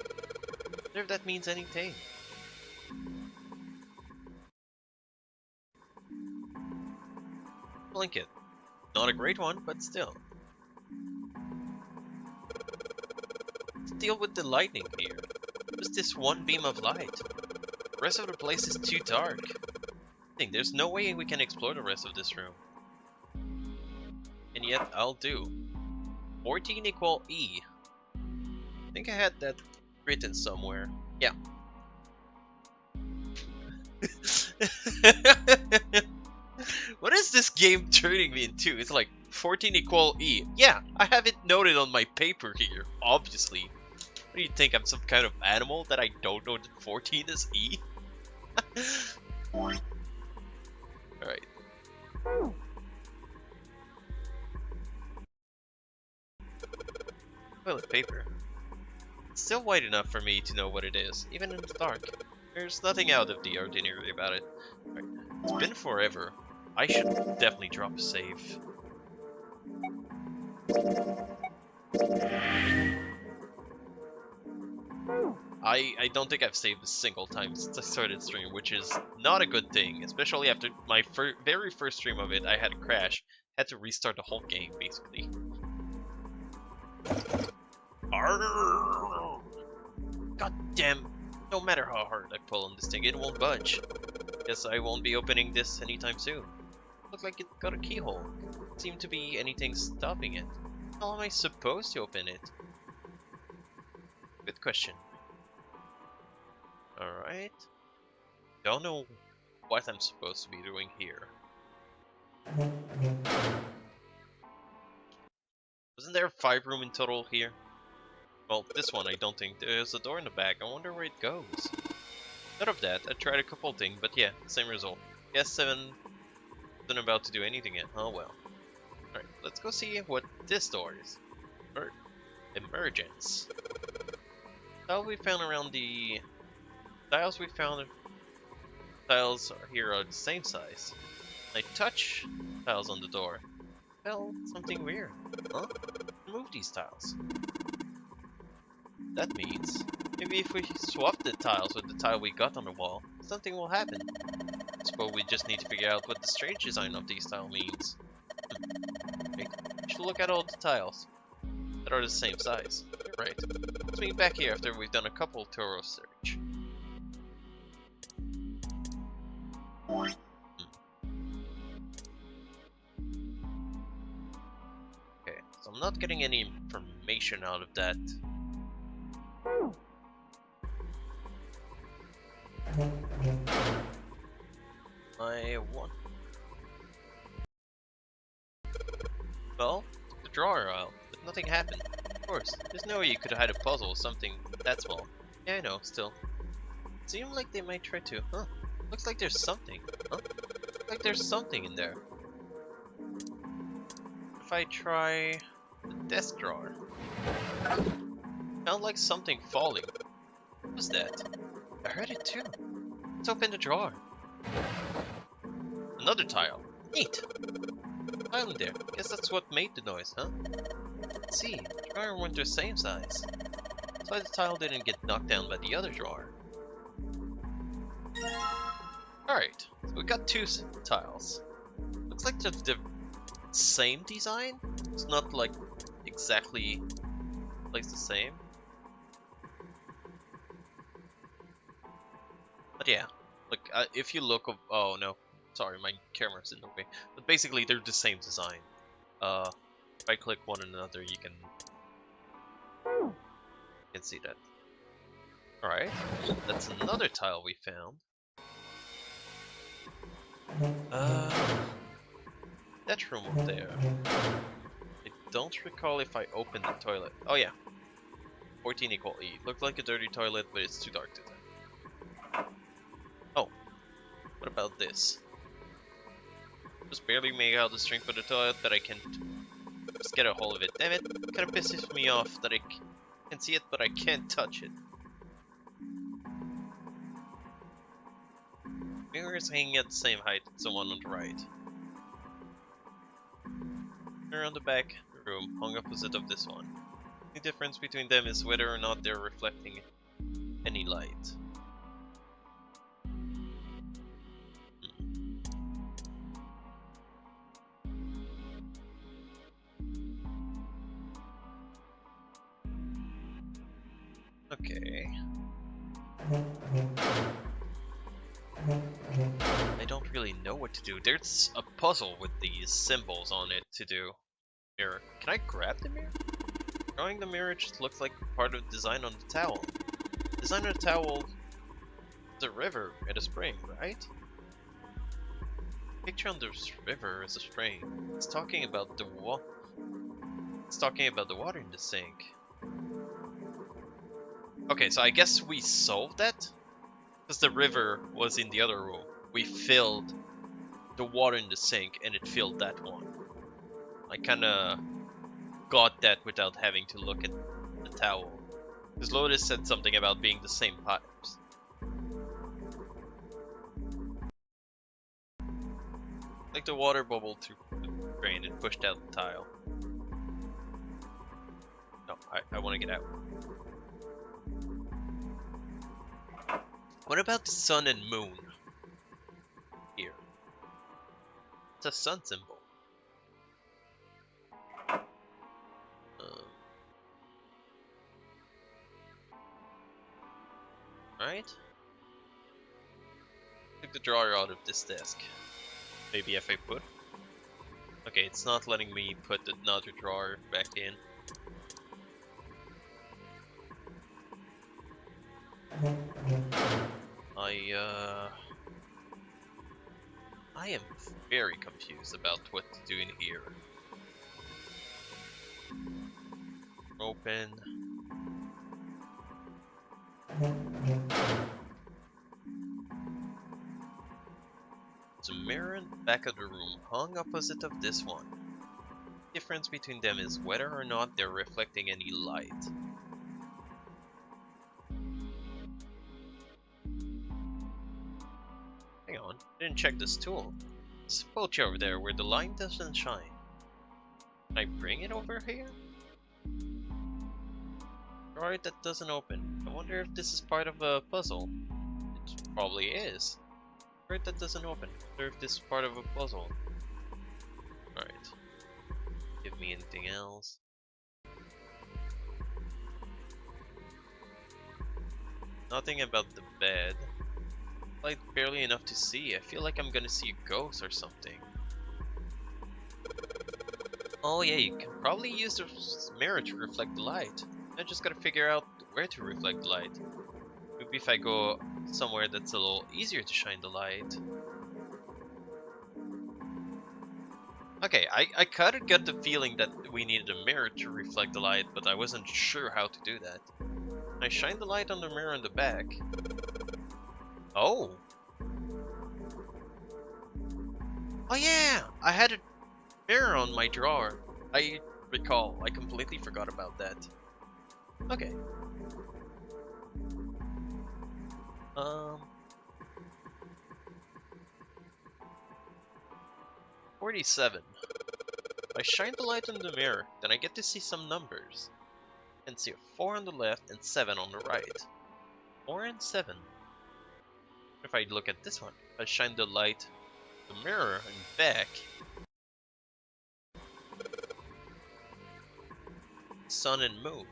wonder if that means anything. Blanket. Not a great one, but still. Let's deal with the lightning here. Just this one beam of light. The rest of the place is too dark. I think there's no way we can explore the rest of this room. And yet, I'll do. 14 equal E. I think I had that written somewhere. Yeah. What is this game turning me into? It's like 14 equal E. Yeah, I have it noted on my paper here, obviously. What do you think? I'm some kind of animal that I don't know that 14 is E? Alright. Toilet paper. It's still white enough for me to know what it is, even in the dark. There's nothing out of the ordinary about it. Right. It's been forever. I should definitely drop a save. I don't think I've saved a single time since I started stream, which is not a good thing, especially after my very first stream of it. I had a crash, had to restart the whole game basically. Arrgh! God damn! No matter how hard I pull on this thing, it won't budge. Guess I won't be opening this anytime soon. Looks like it got a keyhole. Doesn't seem to be anything stopping it. How am I supposed to open it? Good question. Alright. Don't know what I'm supposed to be doing here. Wasn't there 5 rooms in total here? Well, this one I don't think. There's a door in the back. I wonder where it goes. None of that. I tried a couple things, but yeah, same result. Guess 7 isn't about to do anything yet. Oh well. Alright, let's go see what this door is. Emergence. Tiles we found around the... Tiles we found... Tiles here are the same size. I touch tiles on the door. Well, something weird. Huh? Remove these tiles. That means, maybe if we swap the tiles with the tile we got on the wall, something will happen. I suppose we just need to figure out what the strange design of these tiles means. Wait, we should look at all the tiles that are the same size. You're right. Let's meet back here after we've done a couple thorough search. Okay, so I'm not getting any information out of that. I won. Well, the drawer out, but nothing happened. Of course, there's no way you could hide a puzzle with something that small. Yeah, I know, still. Seems like they might try to, huh? Looks like there's something, huh? Looks like there's something in there. If I try the desk drawer. Sounds like something falling. What was that? I heard it too. Let's open the drawer. Another tile. Neat. Tile in there. Guess that's what made the noise, huh? Let's see. The drawer went the same size. So the tile didn't get knocked down by the other drawer. Alright. So we got 2 tiles. Looks like the same design. It's not like exactly like the same. But yeah, like if you look, oh no, sorry, my camera's in the way. But basically, they're the same design. If I click one another, you can see that. All right, that's another tile we found. that room up there. I don't recall if I opened the toilet. Oh yeah. 14 equal E. Looked like a dirty toilet, but it's too dark to tell. Oh. What about this? Just barely make out the string for the toilet, but I can't just get a hold of it. Damn it. Kinda pisses me off that I can see it, but I can't touch it. Mirror is hanging at the same height as the one on the right. Mirror on the back of the room, hung opposite of this one. The difference between them is whether or not they're reflecting any light. Okay. I don't really know what to do. There's a puzzle with these symbols on it to do. Mirror. Can I grab the mirror? Drawing the mirror just looks like part of the design on the towel. Design on the towel is a river and a spring, right? Picture on this river is a spring. It's talking about the It's talking about the water in the sink. Okay, so I guess we solved that? Because the river was in the other room. We filled the water in the sink and it filled that one. I kinda got that without having to look at the towel. Because Lotus said something about being the same pipes. Like the water bubbled through the drain and pushed out the tile. No, I want to get out. What about the sun and moon? Here. It's a sun symbol. Right? Take the drawer out of this desk. Maybe if I put... Okay, it's not letting me put another drawer back in. I am very confused about what to do in here. Open. There's a mirror in the back of the room, hung opposite of this one. The difference between them is whether or not they're reflecting any light. Hang on, I didn't check this tool. There's a pouch over there where the line doesn't shine. Can I bring it over here? Drawer that doesn't open. I wonder if this is part of a puzzle. It probably is. Drawer that doesn't open. I wonder if this is part of a puzzle. Alright. Give me anything else. Nothing about the bed. Light barely enough to see. I feel like I'm gonna see a ghost or something. Oh yeah, you can probably use the mirror to reflect the light. I just gotta figure out where to reflect the light. Maybe if I go somewhere that's a little easier to shine the light. Okay, I kinda got the feeling that we needed a mirror to reflect the light, but I wasn't sure how to do that. I shine the light on the mirror in the back. Oh! Oh yeah! I had a mirror on my drawer. I recall. I completely forgot about that. Okay. 47. I shine the light on the mirror, then I get to see some numbers. I can see a 4 on the left and 7 on the right. 4 and 7. If I look at this one, I shine the light, the mirror, and back. Sun and moon.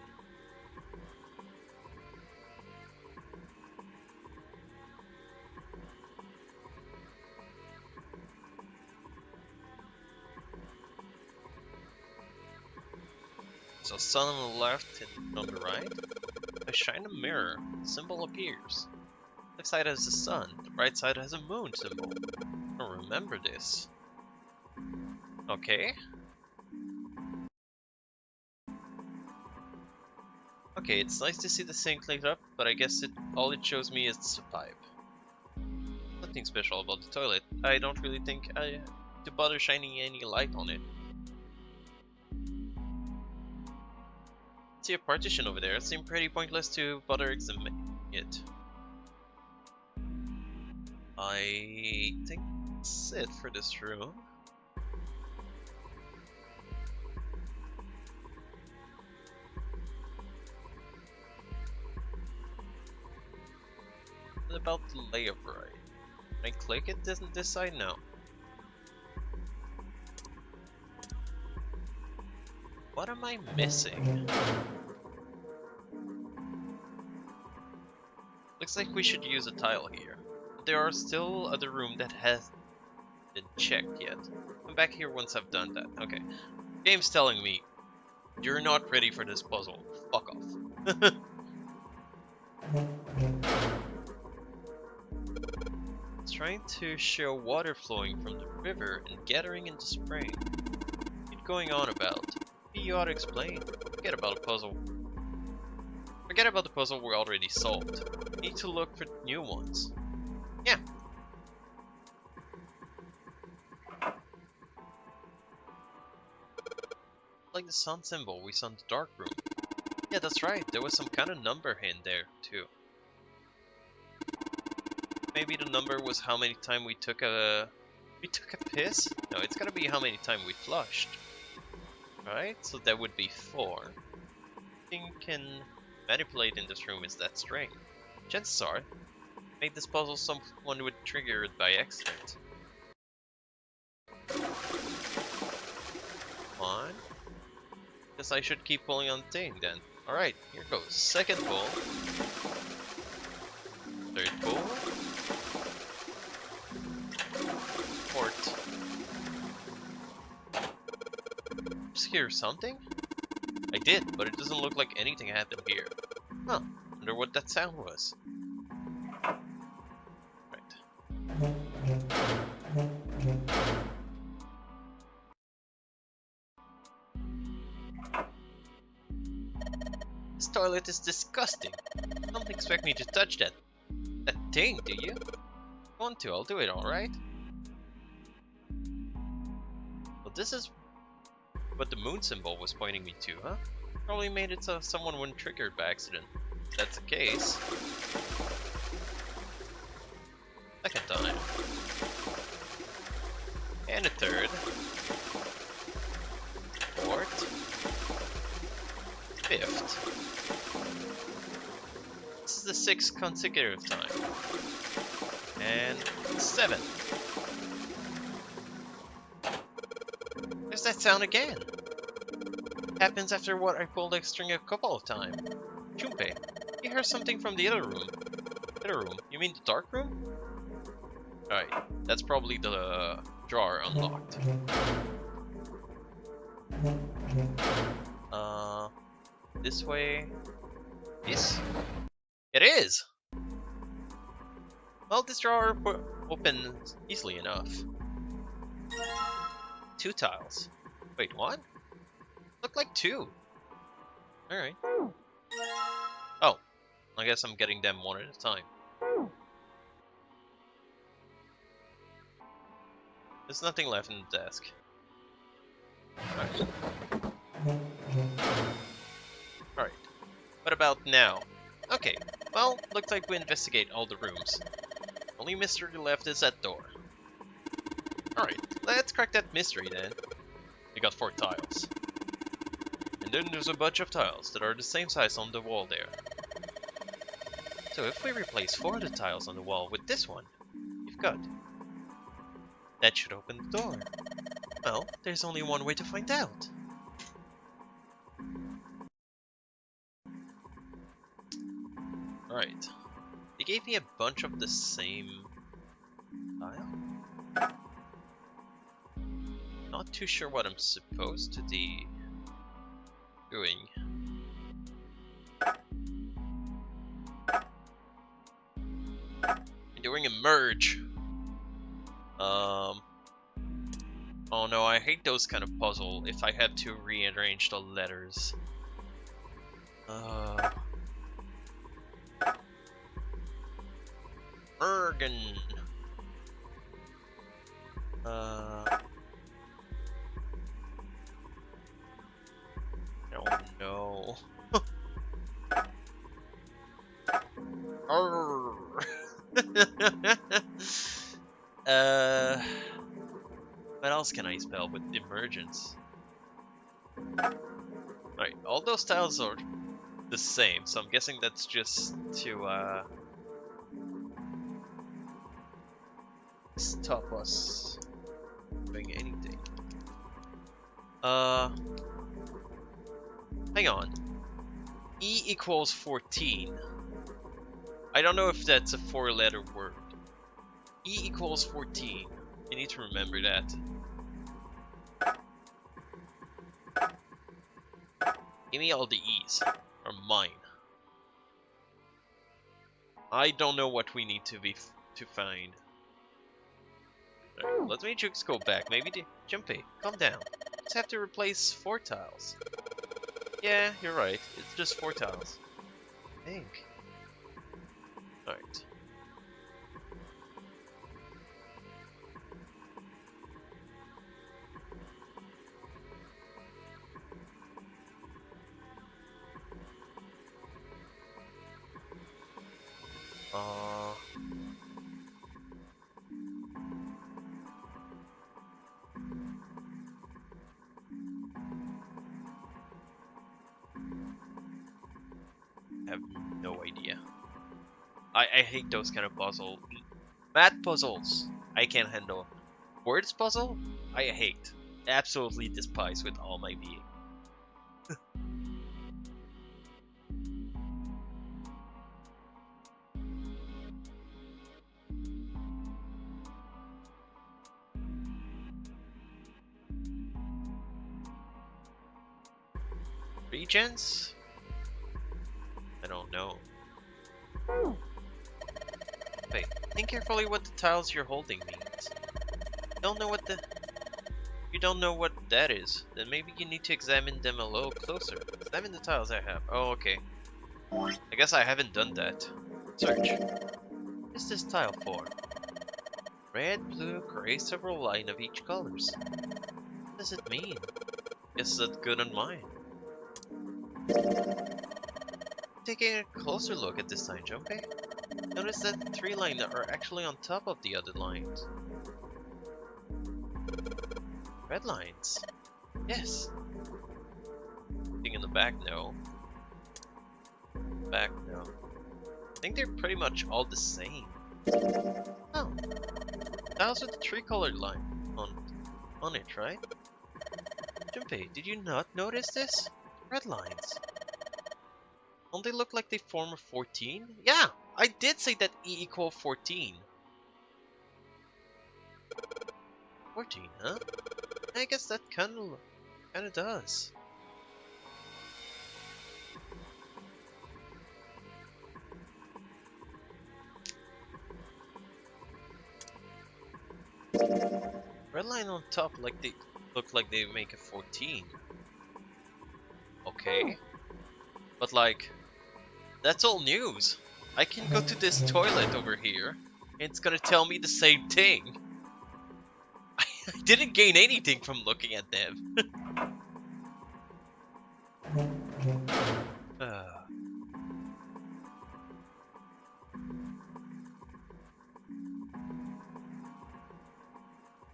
So sun on the left and on the right. I shine a mirror, the symbol appears. Left side has the sun, the right side has a moon symbol. I don't remember this. Okay. Okay, it's nice to see the sink lit up, but I guess all it shows me is a pipe. Nothing special about the toilet. I don't really think I to bother shining any light on it. See a partition over there. It seemed pretty pointless to bother examining it. I think that's it for this room. What about the layout variety? When I click it, doesn't this side? No. What am I missing? Looks like we should use a tile here. There are still other rooms that hasn't been checked yet. Come back here once I've done that. Okay. Game's telling me you're not ready for this puzzle. Fuck off. It's trying to show water flowing from the river and gathering in the spring. What's going on about? You ought to explain. Forget about the puzzle. Forget about the puzzle we already solved. We need to look for new ones. Yeah. Like the sun symbol we saw in the dark room. Yeah, that's right. There was some kind of number in there too. Maybe the number was how many times we took a piss? No, it's gotta be how many times we flushed. Right? So that would be 4. Nothing can manipulate in this room is that string. Chances are, made this puzzle someone would trigger it by accident. One. Guess I should keep pulling on the thing then. Alright, here goes. Second pull. Third pull. Fourth. Just hear something? I did, but it doesn't look like anything happened here. Huh, wonder what that sound was. Right. This toilet is disgusting. Don't expect me to touch that thing, do you? If I want to, I'll do it, alright? Well, this is what the moon symbol was pointing me to, huh? Probably made it so someone wouldn't trigger it by accident. If that's the case. Second time. And a third. Fourth. Fifth. This is the 6th consecutive time. And 7th. There's that sound again. Happens after what I pulled the string a couple of times. Junpei, you heard something from the other room. Other room? You mean the dark room? Alright, that's probably the drawer unlocked. This way. This? It is! Well, this drawer opens easily enough. 2 tiles. Wait, what? Look like 2. Alright. Oh, I guess I'm getting them one at a time. There's nothing left in the desk. Alright. Alright. What about now? Okay, well, looks like we investigate all the rooms. Only mystery left is that door. Alright, let's crack that mystery then. We got 4 tiles. And then there's a bunch of tiles that are the same size on the wall there. So if we replace 4 of the tiles on the wall with this one, you've got. That should open the door. Well, there's only one way to find out. Alright. They gave me a bunch of the same tile. Not too sure what I'm supposed to be doing. I'm doing a merge. Oh no, I hate those kind of puzzle if I have to rearrange the letters. Ergen. Oh no. What else can I spell with emergence? Alright, all those tiles are the same, so I'm guessing that's just to stop us doing anything. Hang on. E equals 14. I don't know if that's a 4-letter word. E equals 14. You need to remember that. Give me all the E's. Are mine. I don't know what we need to find. Right, let me just go back. Maybe the Jumpy, calm down. Just have to replace 4 tiles. Yeah, you're right. It's just 4 tiles. I think. Alright. I have no idea. I hate those kind of puzzles. Math puzzles, I can't handle. Words puzzle, I hate. Absolutely despise with all my being. Regions? I don't know. Wait, think carefully what the tiles you're holding means. You don't know what that is, then maybe you need to examine them a little closer. Examine the tiles I have. Oh, okay. I guess I haven't done that. Search. What is this tile for? Red, blue, gray, several line of each colors. What does it mean? Guess that's good on mine. Taking a closer look at this time, Jumpy. Notice that the 3 lines are actually on top of the other lines. Red lines. Yes. Thing in the back, no. Back, no. I think they're pretty much all the same. Oh. Tiles with the 3-colored line on it, right? Jumpy, did you not notice this? Red lines. Don't they look like they form a 14? Yeah, I did say that E equal 14. 14, huh? I guess that kinda does. Red line on top, like they look like they make a 14. Okay, but like, that's all news. I can go to this toilet over here, and it's gonna tell me the same thing. I didn't gain anything from looking at them.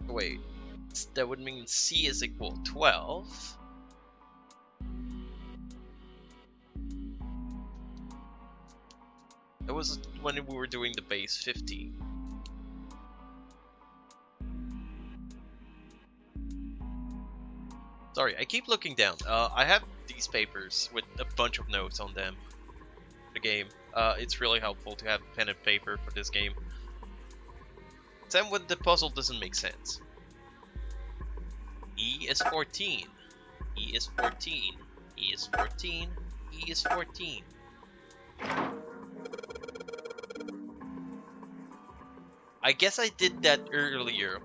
Wait, that would mean C is equal 12. That was when we were doing the base 50. Sorry, I keep looking down. I have these papers with a bunch of notes on them. The game. It's really helpful to have pen and paper for this game. Except when the puzzle doesn't make sense. E is 14. E is 14. E is 14. E is 14. I guess I did that earlier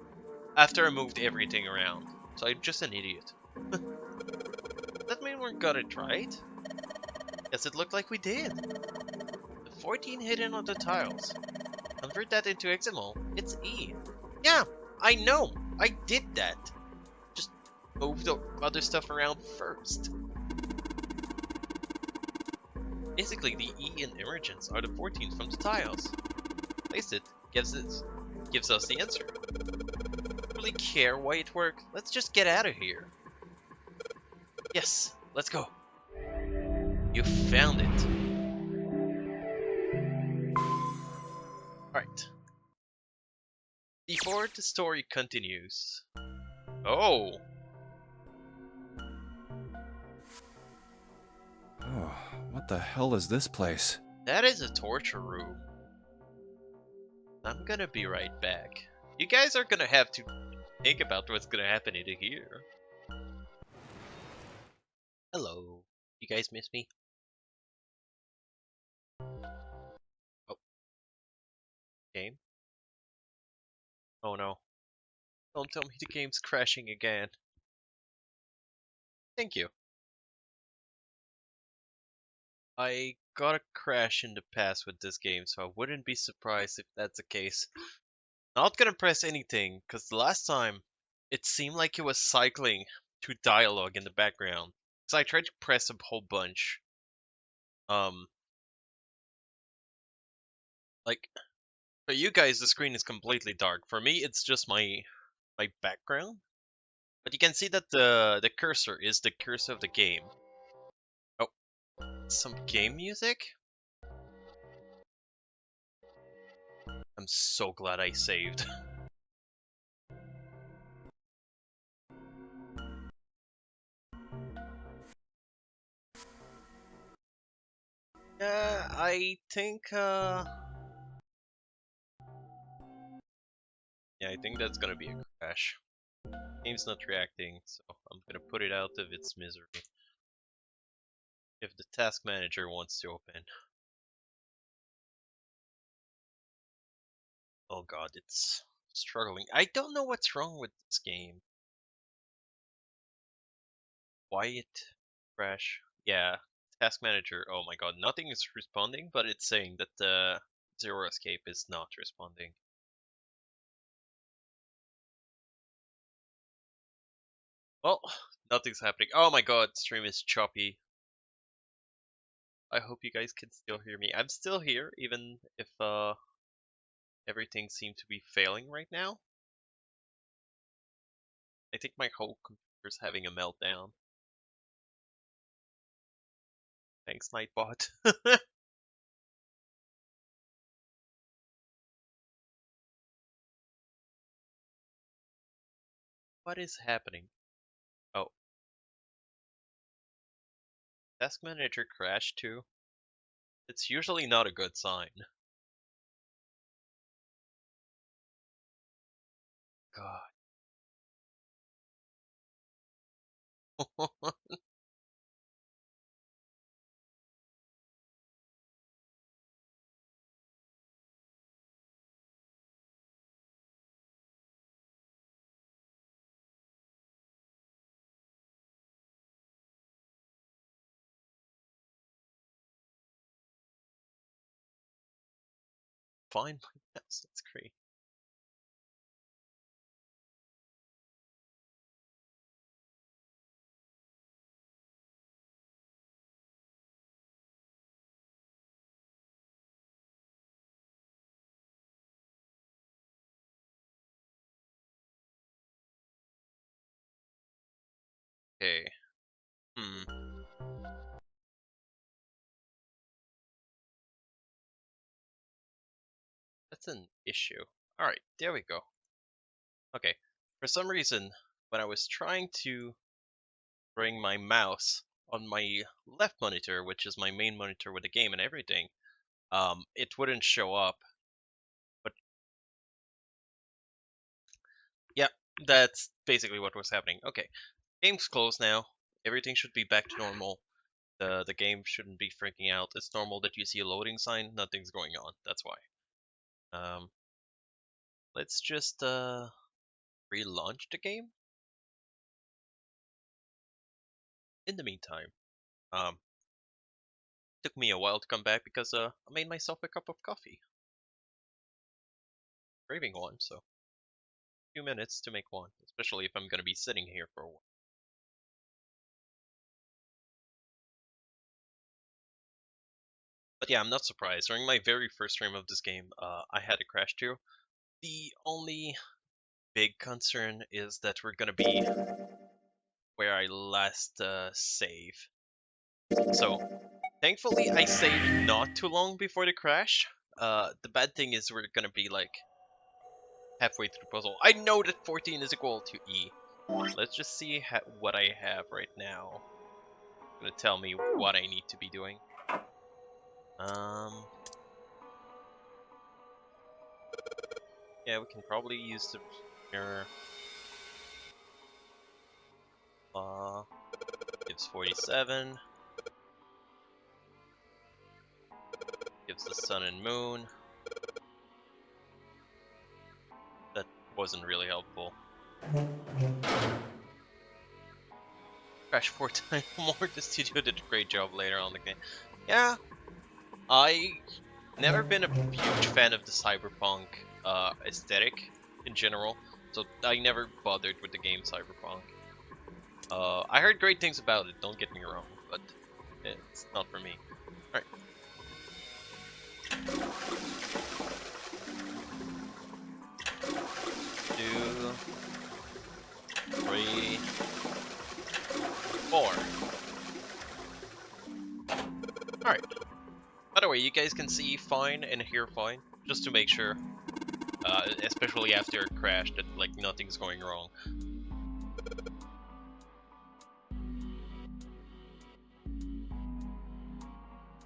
after I moved everything around. So I'm just an idiot. That mean we got it right? Yes, it looked like we did. The 14 hidden on the tiles. Convert that into hexamal. It's E. Yeah, I know. I did that. Just move the other stuff around first. Basically, the E in emergence are the 14 from the tiles. Place it, gives us the answer. Don't really care why it worked. Let's just get out of here. Yes, let's go. You found it. Alright. Before the story continues. Oh! Oh, what the hell is this place? That is a torture room. I'm gonna be right back. You guys are gonna have to think about what's gonna happen in here. Hello. You guys miss me? Oh. Game? Oh no. Don't tell me the game's crashing again. Thank you. I got a crash in the past with this game, so I wouldn't be surprised if that's the case. Not gonna press anything, because the last time it seemed like it was cycling to dialogue in the background. So I tried to press a whole bunch. Like, for you guys the screen is completely dark. For me it's just my background. But you can see that the cursor is the cursor of the game. Oh, some game music? I'm so glad I saved. I think, yeah, I think that's gonna be a crash. Game's not reacting, so I'm gonna put it out of its misery. If the task manager wants to open. Oh god, it's struggling. I don't know what's wrong with this game. Quiet crash. Yeah, task manager. Oh my god, nothing is responding, but it's saying that the Zero Escape is not responding. Well, nothing's happening. Oh my god, stream is choppy. I hope you guys can still hear me. I'm still here, even if everything seems to be failing right now. I think my whole computer's having a meltdown. Thanks, Nightbot. What is happening? Oh. Task Manager crashed too? It's usually not a good sign. God. Find my mouse, that's great. Okay. That's an issue. Alright, there we go. Okay. For some reason, when I was trying to bring my mouse on my left monitor, which is my main monitor with the game and everything, it wouldn't show up. But yeah, that's basically what was happening. Okay, game's closed now. Everything should be back to normal. The game shouldn't be freaking out. It's normal that you see a loading sign. Nothing's going on. That's why. Let's just relaunch the game. In the meantime, took me a while to come back because I made myself a cup of coffee. Craving one, so a few minutes to make one, especially if I'm gonna be sitting here for a while. But yeah, I'm not surprised. During my very first stream of this game, I had a crash too. The only big concern is that we're gonna be where I last save. So, thankfully, I saved not too long before the crash. The bad thing is we're gonna be like halfway through the puzzle. I know that 14 is equal to E. Let's just see what I have right now. It's gonna tell me what I need to be doing. Yeah, we can probably use the mirror. Gives 47. Gives the sun and moon. That wasn't really helpful. Crash 4 times more. The studio did a great job later on in the game. Yeah, I never been a huge fan of the cyberpunk aesthetic in general, so I never bothered with the game Cyberpunk. I heard great things about it, don't get me wrong, but it's not for me. Alright. 2, 3, 4. Alright. By the way, you guys can see fine and hear fine, just to make sure, especially after a crash, that like nothing's going wrong.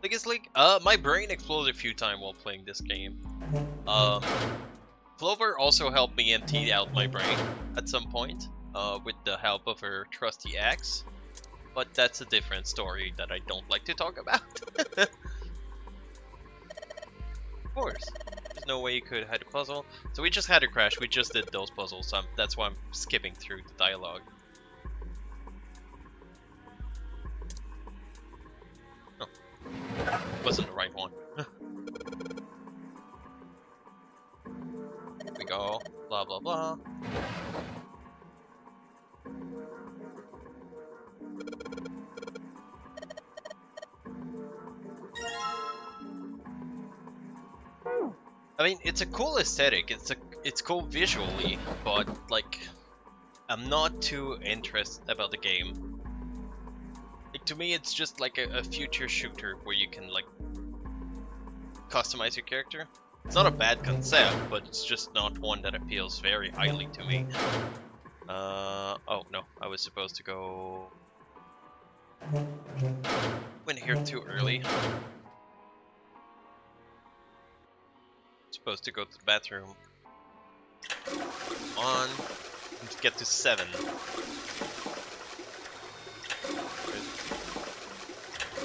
Biggest leak? My brain exploded a few times while playing this game. Clover also helped me empty out my brain at some point, with the help of her trusty axe. But that's a different story that I don't like to talk about. Of course. There's no way you could hide a puzzle. So we just had a crash, we just did those puzzles, so that's why I'm skipping through the dialogue. Oh. Wasn't the right one. Here we go. Blah blah blah. I mean, it's a cool aesthetic. It's cool visually, but like, I'm not too interested about the game. Like, to me, it's just like a future shooter where you can like customize your character. It's not a bad concept, but it's just not one that appeals very highly to me. Oh no, I was supposed to go. Went here too early. Supposed to go to the bathroom. On and get to 7.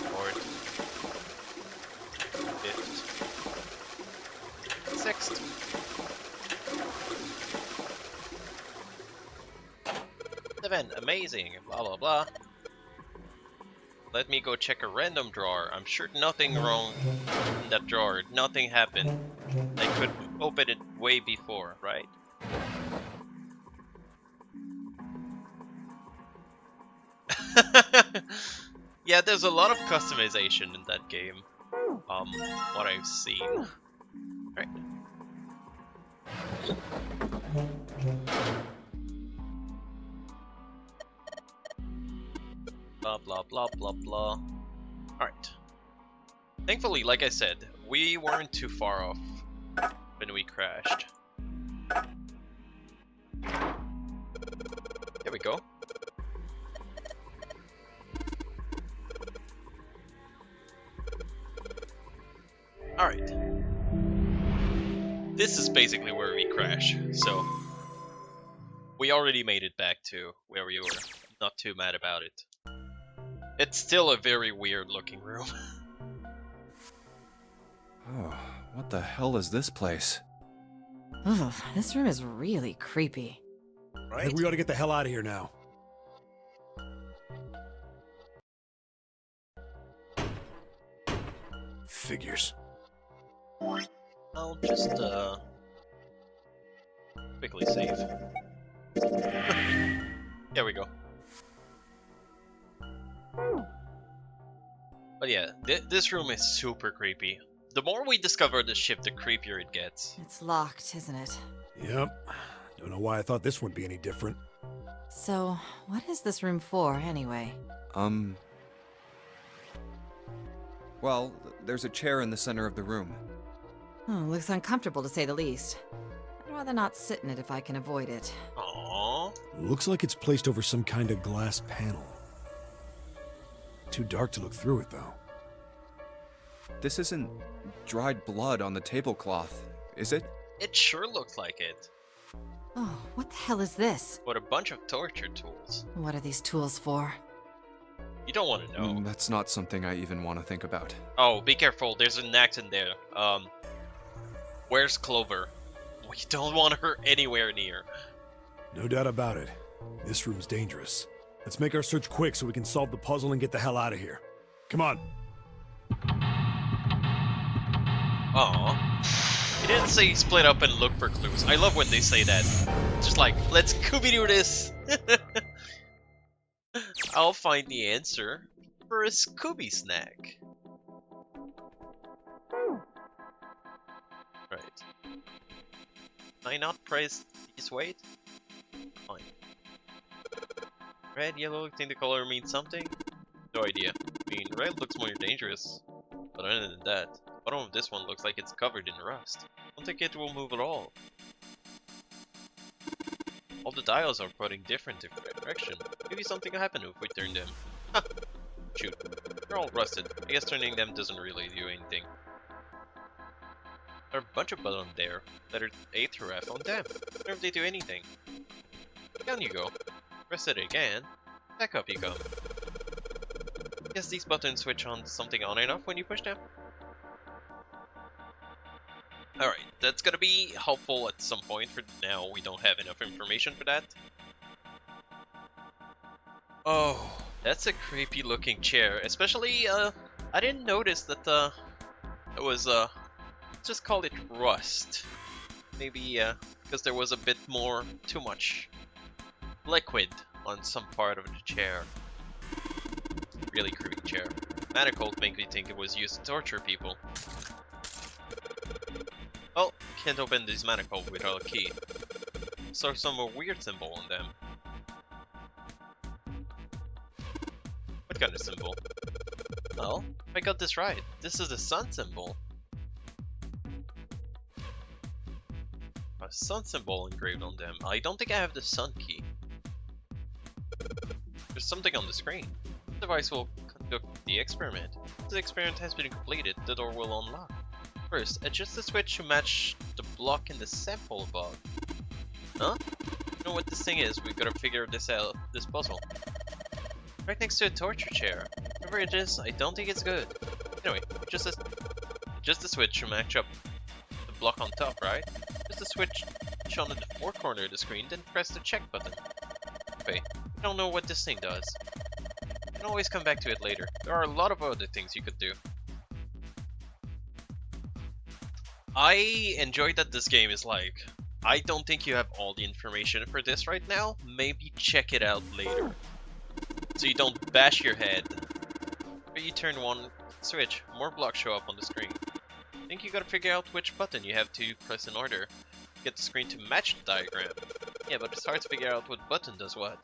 Fourth. 5th. 6th. 7. Amazing. Blah blah blah. Let me go check a random drawer. I'm sure nothing wrong in that drawer. Nothing happened. I could open it way before, right? Yeah, there's a lot of customization in that game. What I've seen. Right. Blah blah blah blah blah. Alright. Thankfully, like I said, we weren't too far off when we crashed. There we go. Alright. This is basically where we crash, so we already made it back to where we were. Not too mad about it. It's still a very weird looking room. Oh, what the hell is this place? Ugh, this room is really creepy. I think we ought to get the hell out of here now. Figures. I'll just, quickly save. There we go. But yeah, this room is super creepy. The more we discover the ship, the creepier it gets. It's locked, isn't it? Yep. Don't know why I thought this would be any different. So, what is this room for, anyway? Well, there's a chair in the center of the room. Oh, looks uncomfortable to say the least. I'd rather not sit in it if I can avoid it. Aww. Looks like it's placed over some kind of glass panel. Too dark to look through it, though. This isn't dried blood on the tablecloth, is it? It sure looks like it. Oh, what the hell is this? But a bunch of torture tools. What are these tools for? You don't want to know. That's not something I even want to think about. Oh, be careful. There's an axe in there. Where's Clover? We don't want her anywhere near. No doubt about it. This room's dangerous. Let's make our search quick so we can solve the puzzle and get the hell out of here. Come on. Aw. He didn't say split up and look for clues. I love when they say that. Just like, let's Scooby-Doo this! I'll find the answer for a Scooby snack. Right. Can I not press this weight? Fine. Red, yellow, think the color means something? No idea. I mean, red looks more dangerous. But other than that, the bottom of this one looks like it's covered in rust. I don't think it will move at all. All the dials are pointing different direction. Maybe something will happen if we turn them. Ha! Shoot. They're all rusted. I guess turning them doesn't really do anything. There are a bunch of buttons there. Letter A through F on them. I wonder if they do anything. Down you go. Press it again. Back up you come. Guess these buttons switch on something on and off when you push them. Alright, that's gonna be helpful at some point. For now, we don't have enough information for that. Oh, that's a creepy looking chair. Especially, I didn't notice that, it was, just call it rust. Maybe, because there was a bit more, too much liquid on some part of the chair. Really creepy chair. Manacles make me think it was used to torture people. Oh, can't open these manacles without a key. Saw some weird symbol on them. What kind of symbol? Well, if I got this right, this is the sun symbol. A sun symbol engraved on them. I don't think I have the sun key. There's something on the screen. The device will conduct the experiment. Once the experiment has been completed, the door will unlock. First, adjust the switch to match the block in the sample above. Huh? You know what this thing is? We've got to figure this out. This puzzle. Right next to a torture chair. Whatever it is, I don't think it's good. Anyway, adjust the switch to match up the block on top, right? Just the switch on the four corner of the screen, then press the check button. Okay, I don't know what this thing does. You can always come back to it later. There are a lot of other things you could do. I enjoyed that this game is like, I don't think you have all the information for this right now. Maybe check it out later. So you don't bash your head. Or you turn one switch, more blocks show up on the screen. I think you gotta figure out which button you have to press in order. Get the screen to match the diagram. Yeah, but it's hard to figure out what button does what.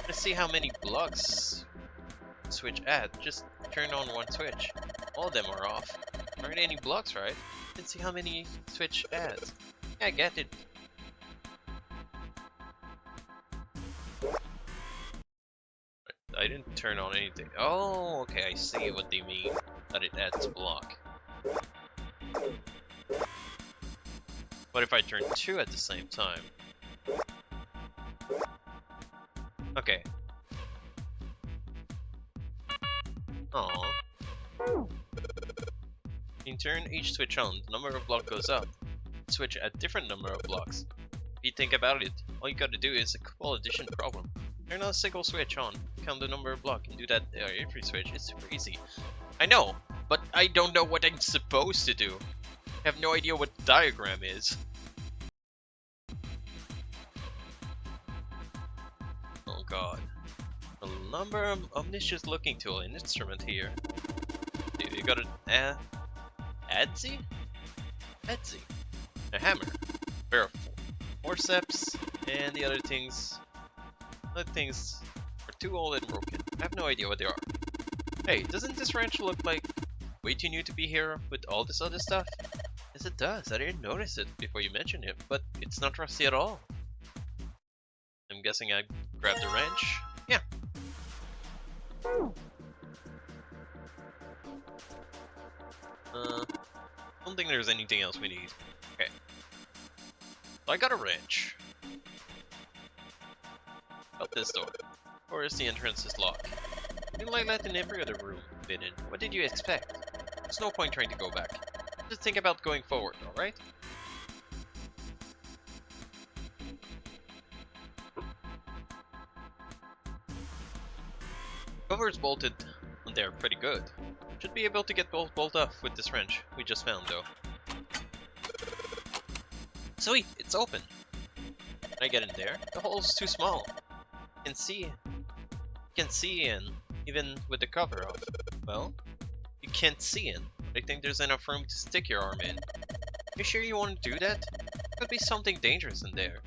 Let's see how many blocks switch add. Just turn on one switch. All of them are off. Aren't any blocks, right? Let's see how many switch adds. Yeah, I get it. I didn't turn on anything. Oh, okay, I see what they mean. That it adds block. What if I turn two at the same time? Okay. Aww. In turn, each switch on, the number of blocks goes up. Switch at different number of blocks. If you think about it, All you gotta do is a couple addition problem. Turn on a single switch on, count the number of blocks, and do that every switch. It's super easy. I know, but I don't know what I'm supposed to do. I have no idea what the diagram is. Oh god. A number of omniscient looking tool, an instrument here. You got an Adzzy? Adzzy. A hammer. Pair of forceps, and the other things are too old and broken. I have no idea what they are. Hey, doesn't this ranch look like way too new to be here with all this other stuff? Yes, it does. I didn't notice it before you mentioned it, but it's not rusty at all. I'm guessing I grabbed the wrench. Yeah. Don't think there's anything else we need. Okay. So I got a wrench. Out this door. Of course, the entrance is locked. You like that in every other room been in. What did you expect? There's no point trying to go back. Just think about going forward, alright? Cover's bolted on there pretty good. Should be able to get both bolt off with this wrench we just found though. Sweet, it's open. Can I get in there? The hole's too small. You can see in, even with the cover off. Well, you can't see in, but I think there's enough room to stick your arm in. You sure you want to do that? Could be something dangerous in there.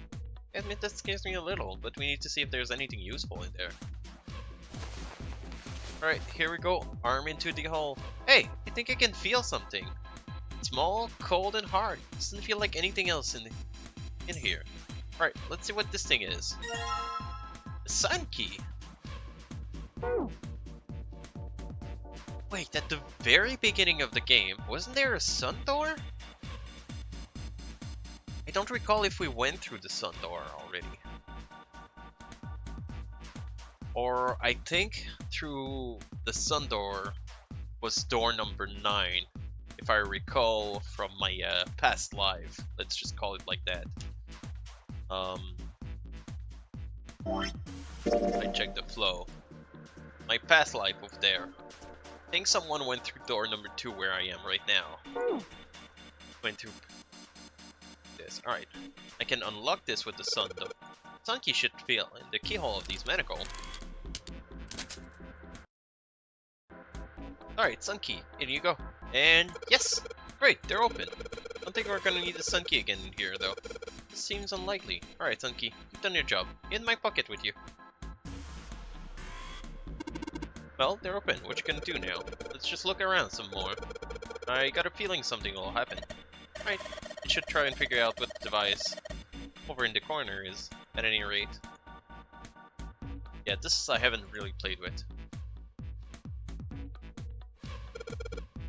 I admit that scares me a little, but we need to see if there's anything useful in there. Alright, here we go. Arm into the hole. Hey, I think I can feel something. Small, cold, and hard. Doesn't feel like anything else in here. Alright, let's see what this thing is. The sun key. Wait, at the very beginning of the game, wasn't there a sun door? I don't recall if we went through the sun door already. Or I think through the sun door was door number 9, if I recall from my past life. Let's just call it like that. I checked the flow. My past life over there. I think someone went through door number 2 where I am right now. Went through this. Alright. I can unlock this with the sun though. Sun key should feel in the keyhole of these manacles. Alright, sun key. In you go. And yes! Great, they're open. Don't think we're gonna need the sun key again in here though. This seems unlikely. Alright, sun key. You've done your job. In my pocket with you. Well, they're open. What you gonna do now? Let's just look around some more. I got a feeling something will happen. Alright, I should try and figure out what the device over in the corner is, at any rate. Yeah, this I haven't really played with.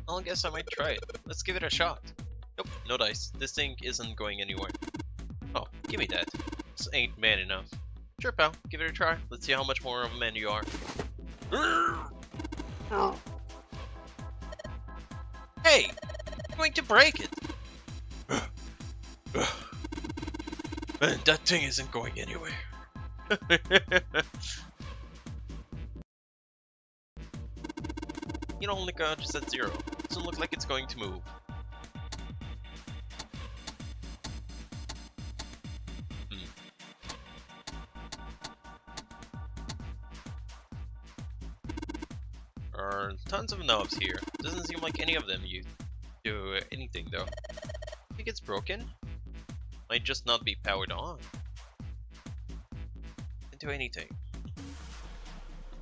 I guess I might try it. Let's give it a shot. Nope, no dice. This thing isn't going anywhere. Oh, give me that. This ain't man enough. Sure, pal. Give it a try. Let's see how much more of a man you are. Hey! I'm going to break it! Man, that thing isn't going anywhere. You know, Nika just at 0. Doesn't look like it's going to move. There are tons of knobs here. Doesn't seem like any of them you do anything though. I think it's broken. Might just not be powered on. Can't do anything.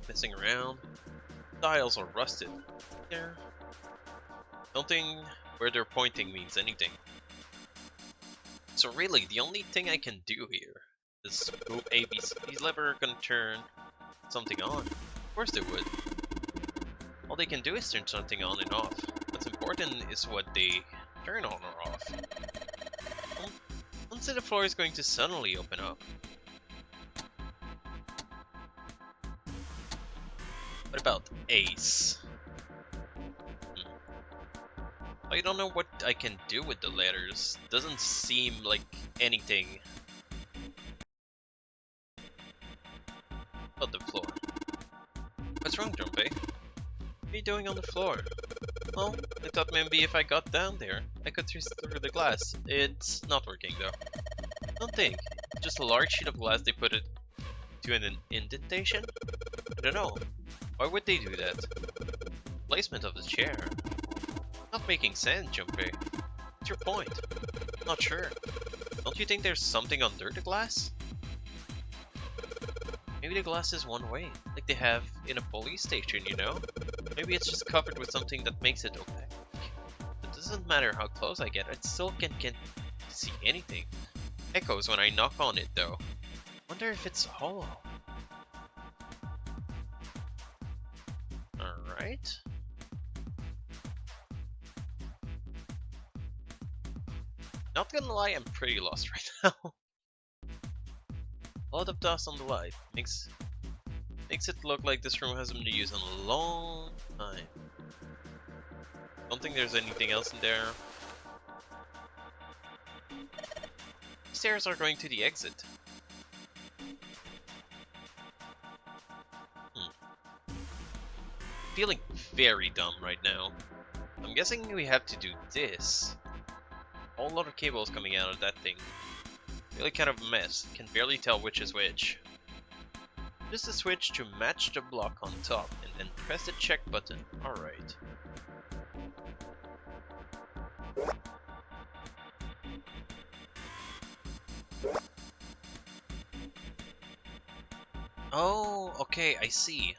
Messing around. Dials are rusted. There. Nothing where they're pointing means anything. So really, the only thing I can do here is move ABC's lever gonna turn something on. Of course they would. All they can do is turn something on and off. What's important is what they turn on or off. Don't say the floor is going to suddenly open up. What about Ace? I don't know what I can do with the letters. Doesn't seem like anything doing on the floor? Well, I thought maybe if I got down there, I could see through the glass. It's not working though. Don't think. Just a large sheet of glass they put it to an indentation? I don't know. Why would they do that? Placement of the chair. Not making sense, Junpei. What's your point? Not sure. Don't you think there's something under the glass? Maybe the glass is one way, like they have in a police station, you know? Maybe it's just covered with something that makes it opaque. It doesn't matter how close I get, I still can't see anything. Echoes when I knock on it though. Wonder if it's hollow. Alright. Not gonna lie, I'm pretty lost right now. A lot of dust on the light makes it look like this room hasn't been used in a long time. Don't think there's anything else in there. Stairs are going to the exit. Feeling very dumb right now. I'm guessing we have to do this. A whole lot of cables coming out of that thing. Really kind of a mess. Can barely tell which is which. Just a switch to match the block on top and then press the check button. Alright. Oh, okay, I see.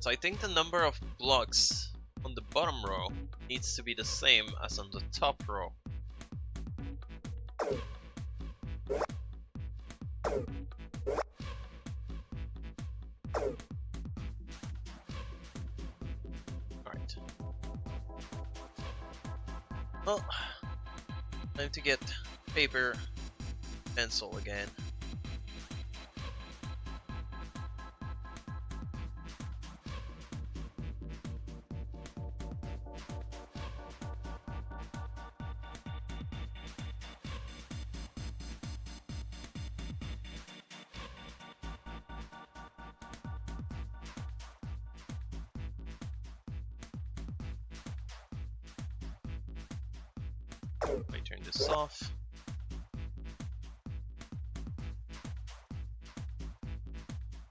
So I think the number of blocks on the bottom row needs to be the same as on the top row. Alright. Well, time to get paper, pencil again. I turn this off.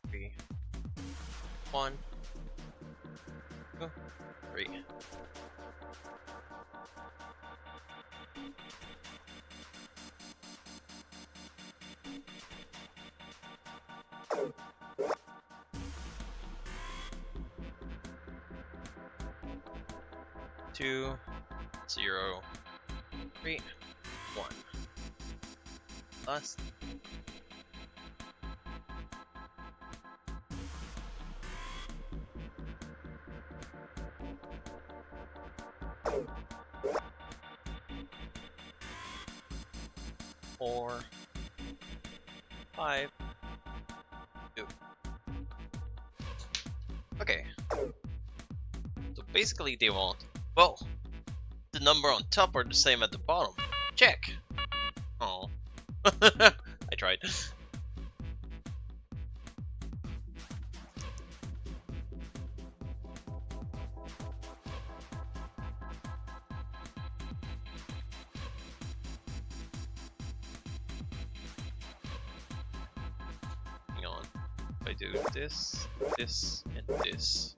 Three, 1, 2, 3. Two, 0, 3, 1. Last. Four, 5, 2. Okay. So basically they want, well, the number on top are the same at the bottom. Check. Oh. I tried. Hang on. If I do this, this, and this.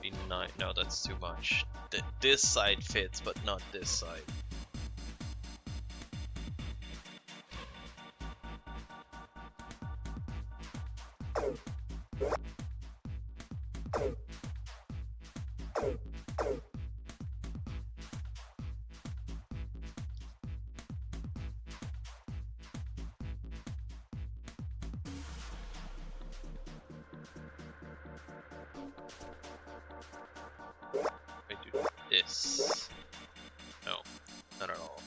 Be 9. No, that's too much. This side fits, but not this side. I do this. No, not at all.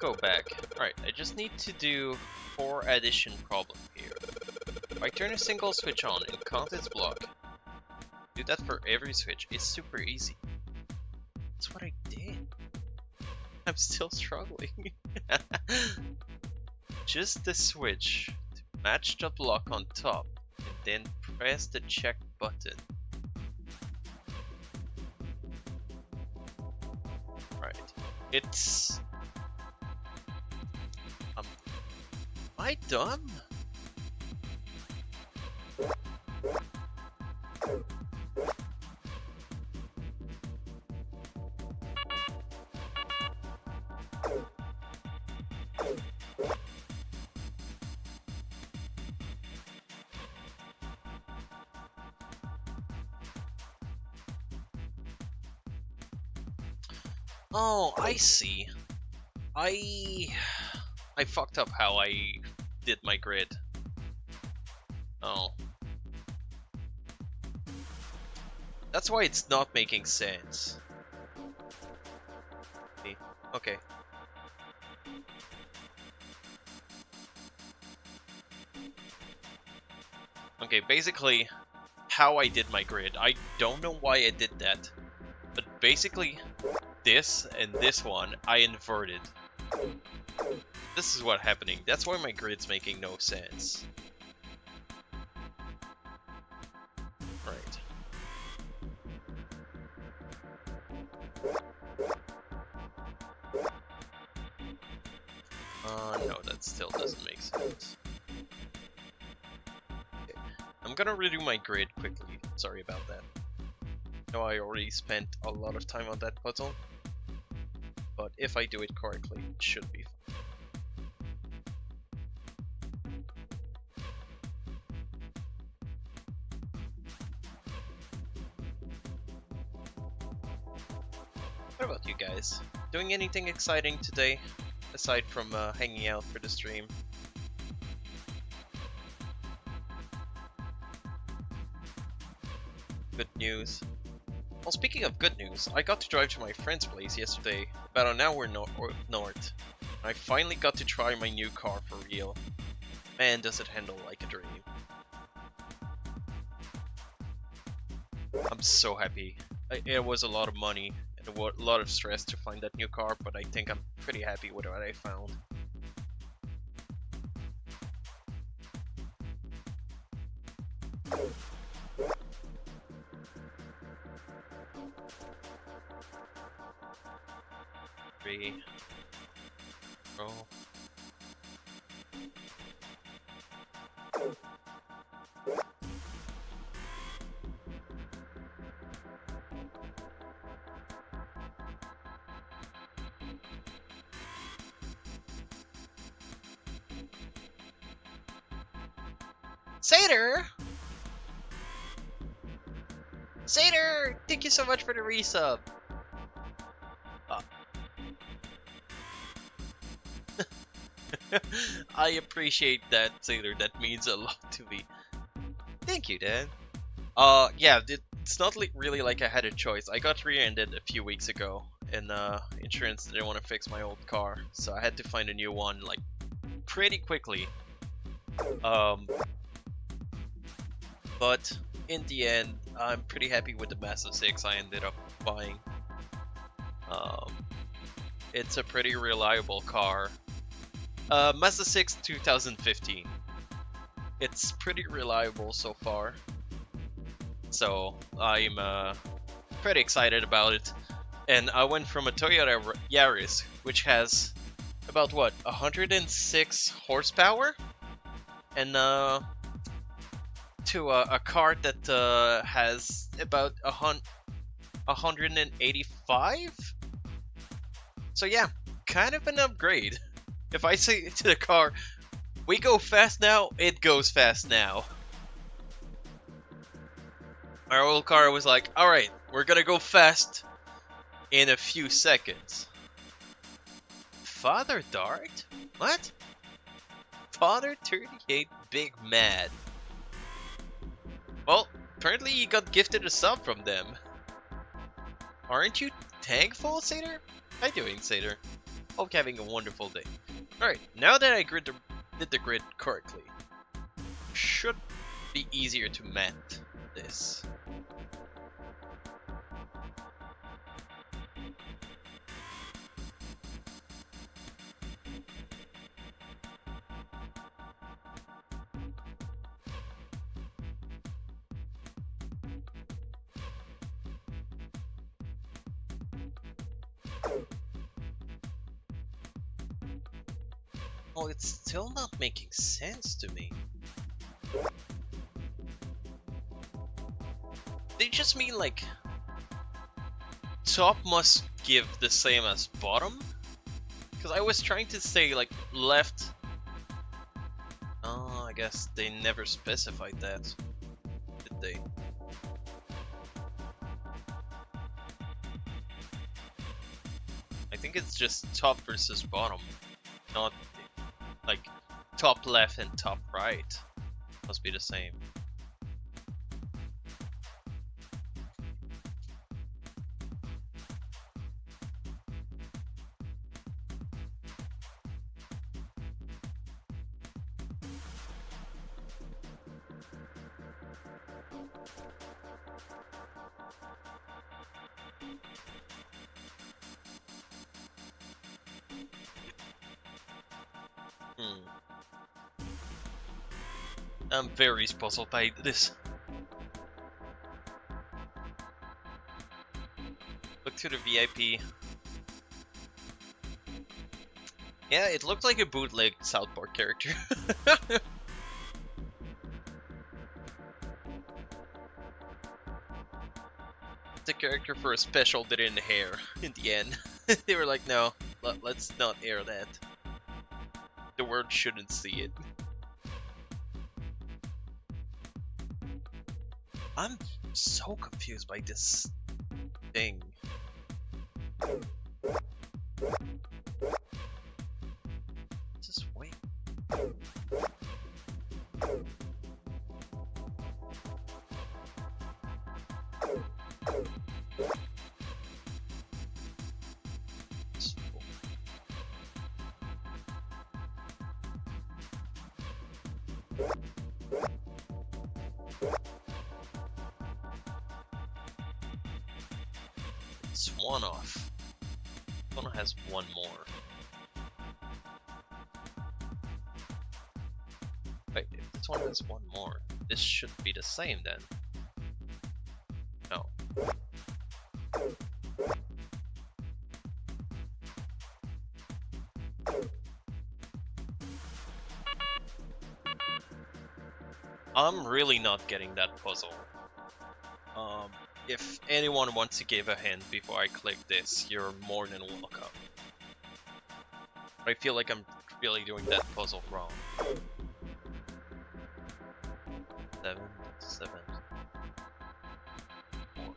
go back. Alright, I just need to do 4 addition problem here. If I turn a single switch on and count its block, do that for every switch, it's super easy. That's what I did. I'm still struggling. Just the switch to match the block on top, and then press the check button. Right. It's... am I dumb? Oh, I see. I fucked up how I did my grid. Oh. That's why it's not making sense. See? Okay. Okay, basically, how I did my grid. I don't know why I did that, but basically, this and this one, I inverted. This is what's happening. That's why my grid's making no sense. Right. No, that still doesn't make sense. Okay. I'm gonna redo my grid quickly. Sorry about that. I know I already spent a lot of time on that puzzle, but if I do it correctly, it should be fine. What about you guys? Doing anything exciting today, aside from hanging out for the stream? Good news. Well, speaking of good news, I got to drive to my friend's place yesterday, about an hour north. I finally got to try my new car for real. Man, does it handle like a dream. I'm so happy. It was a lot of money and a lot of stress to find that new car, but I think I'm pretty happy with what I found. Roll. Satyr! Satyr! Thank you so much for the resub! I appreciate that, Satyr. That means a lot to me. Thank you, Dan. Yeah, it's not really like I had a choice. I got rear-ended a few weeks ago, and insurance didn't want to fix my old car, so I had to find a new one, like, pretty quickly. But in the end, I'm pretty happy with the Mazda 6 I ended up buying. It's a pretty reliable car. Mazda 6 2015. It's pretty reliable so far. So I'm pretty excited about it. And I went from a Toyota Yaris, which has about what, 106 horsepower, and to a car that has about 185. So yeah, kind of an upgrade. If I say to the car, we go fast now, it goes fast now. Our old car was like, alright, we're gonna go fast in a few seconds. Father Dart? What? Father 38 Big Mad. Well, apparently you got gifted a sub from them. Aren't you thankful, Satyr? How you doing, Satyr? Hope you're having a wonderful day. Alright, now that I did the grid correctly, should be easier to map this. Oh, it's still not making sense to me. They just mean like top must give the same as bottom? Because I was trying to say like left. Oh, I guess they never specified that, did they? I think it's just top versus bottom, not like top left and top right must be the same. I'm very puzzled by this. Look to the VIP. Yeah, it looked like a bootleg South Park character. The character for a special did it in the hair in the end. They were like, no, let's not air that. The world shouldn't see it. I'm so confused by this thing. Just wait. It's one off. One has one more. Wait, if this one has one more, this should be the same then. No. I'm really not getting that puzzle. If anyone wants to give a hint before I click this, you're more than welcome. I feel like I'm really doing that puzzle wrong. 7, 7. 4.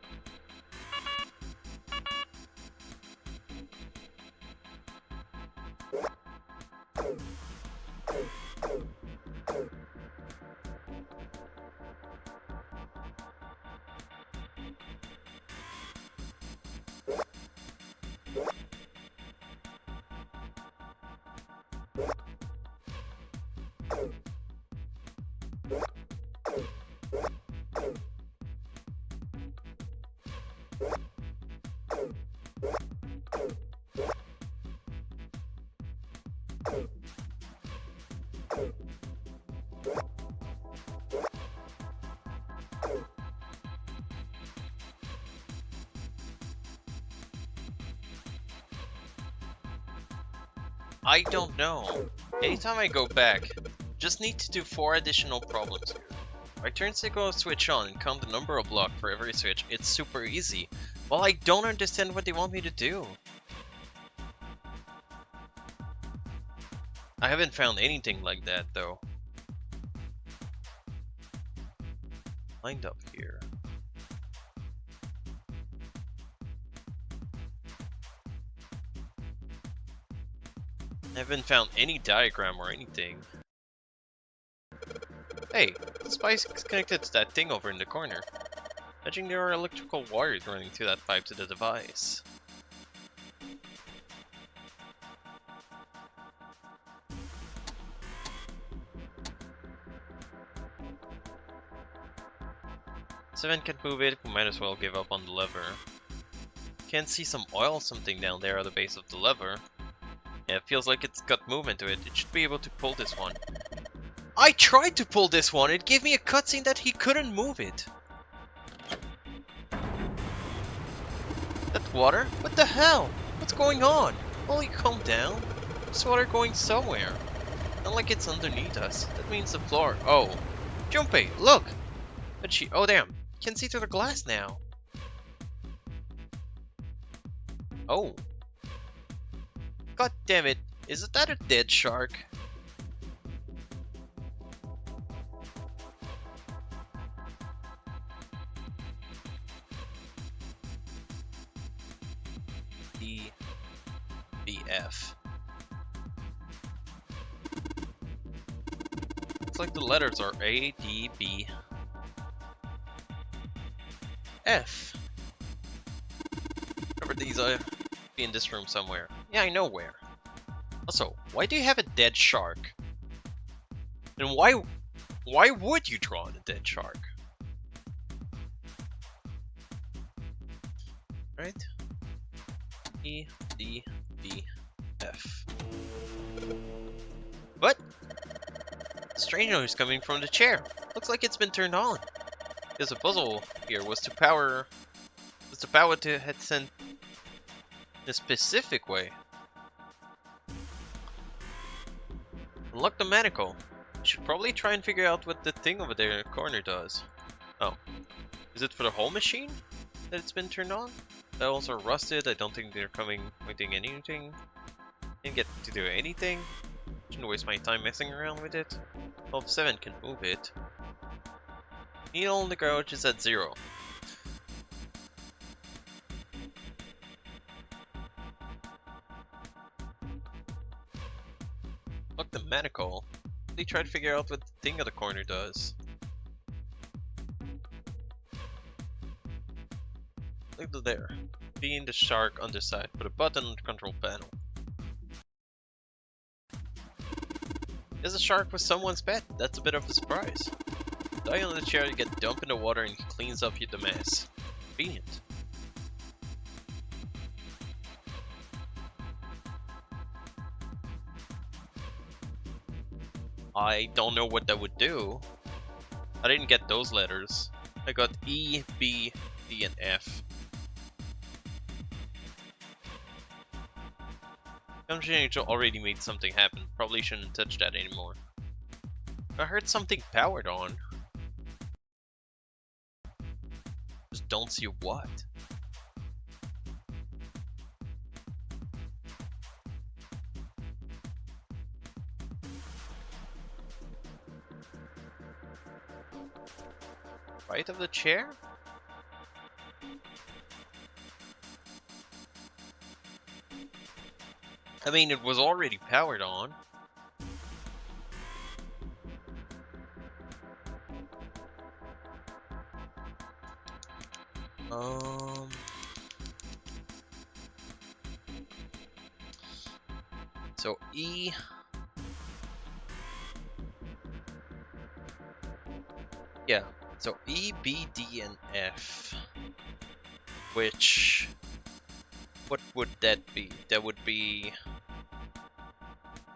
I don't know. Anytime I go back, just need to do 4 additional problems here. I turn signal switch on and count the number of blocks for every switch. It's super easy. Well, I don't understand what they want me to do. I haven't found anything like that though. Lined up here. I haven't found any diagram or anything. Hey, the spice is connected to that thing over in the corner. Imagine there are electrical wires running through that pipe to the device. 7 can't move it, we might as well give up on the lever. Can't see some oil something down there at the base of the lever. Yeah, it feels like it's got movement to it. It should be able to pull this one. I tried to pull this one! It gave me a cutscene that he couldn't move it! That water? What the hell? What's going on? Will you calm down? This water going somewhere. Not like it's underneath us. That means the floor. Oh. Junpei, look! But she. Oh damn. Can see through the glass now. Oh. God damn it. Isn't that a dead shark? DBF. Looks like the letters are A, D, B, F. Remember these be in this room somewhere. Yeah, I know where. Also, why do you have a dead shark? And why would you draw a dead shark? Right? E, D, B, F. What? Strange noise coming from the chair. Looks like it's been turned on. Because the puzzle here was to power to head sent in a specific way. Unlock the manacle. Should probably try and figure out what the thing over there in the corner does. Oh. Is it for the whole machine that it's been turned on? Bells are rusted. I don't think they're doing anything. Didn't get to do anything. Shouldn't waste my time messing around with it. Well, if 7 can move it. Needle in the garage is at 0. Look, the manacle. They try to figure out what the thing at the corner does. Look there. Being the shark underside. Put a button on the control panel. Is a shark with someone's pet? That's a bit of a surprise. Die on the chair, you get dumped in the water and he cleans up the mess. Convenient. I don't know what that would do. I didn't get those letters. I got E, B, D, and F. Dungeon Angel already made something happen. Probably shouldn't touch that anymore. I heard something powered on. Just don't see what. Right of the chair? I mean, it was already powered on. So E. Yeah, so E, B, D, and F. Which, what would that be? That would be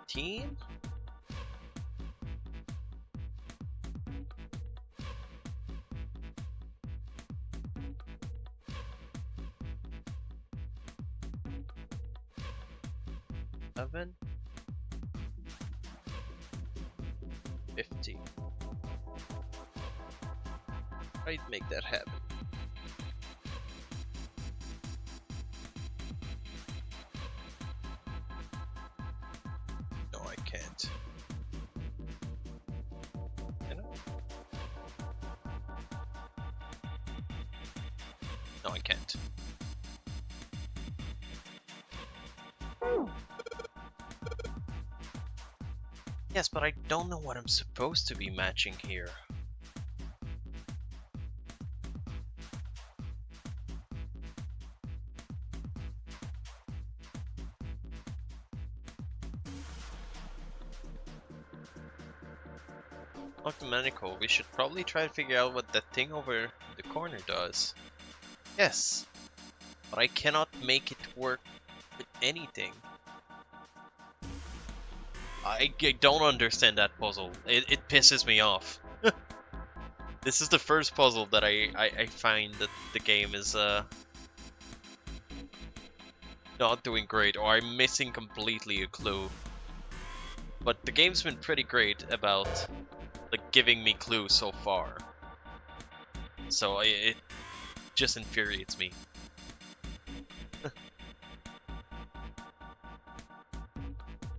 15? Seven? 50. I'd make that happen. No, I can't. Can I? No, I can't. Yes, but I don't know what I'm supposed to be matching here. Octomanical, we should probably try to figure out what that thing over the corner does. Yes, but I cannot make it work with anything. I don't understand that puzzle. It pisses me off. This is the first puzzle that I find that the game is not doing great, or I'm missing completely a clue. But the game's been pretty great about like giving me clues so far. So it just infuriates me.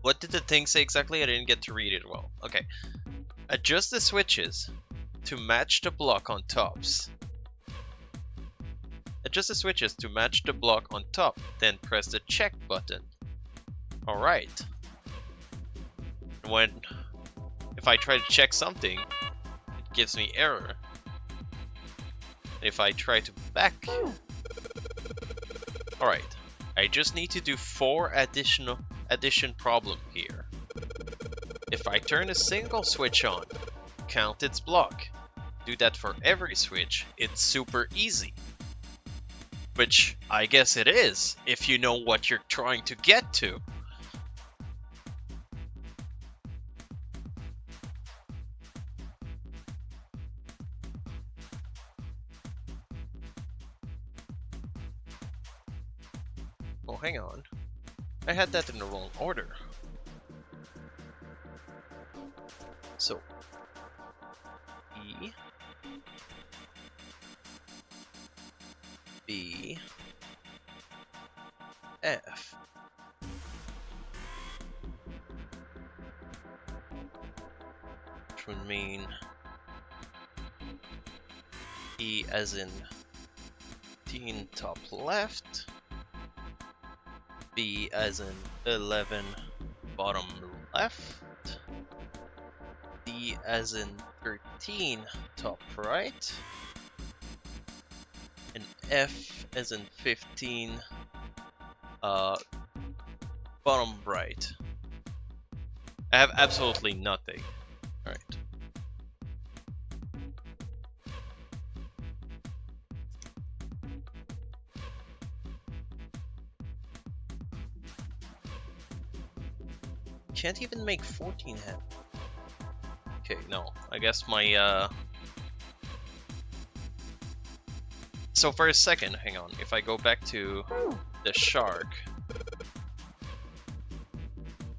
What did the thing say exactly? I didn't get to read it well. Okay. Adjust the switches to match the block on tops. Adjust the switches to match the block on top, then press the check button. Alright. If I try to check something, it gives me error. If I try to back... Alright. I just need to do 4 addition problem here. If I turn a single switch on, count its block. Do that for every switch, it's super easy. Which I guess it is, if you know what you're trying to get to. Oh, hang on. I had that in the wrong order. So, E, B, F. Which would mean E as in 15 top left, B as in 11 bottom left, D as in 13 top right, and F as in 15 bottom right. I have absolutely nothing. Alright. Can't even make 14 happen. Okay, no. I guess my So for a second, hang on, if I go back to the shark,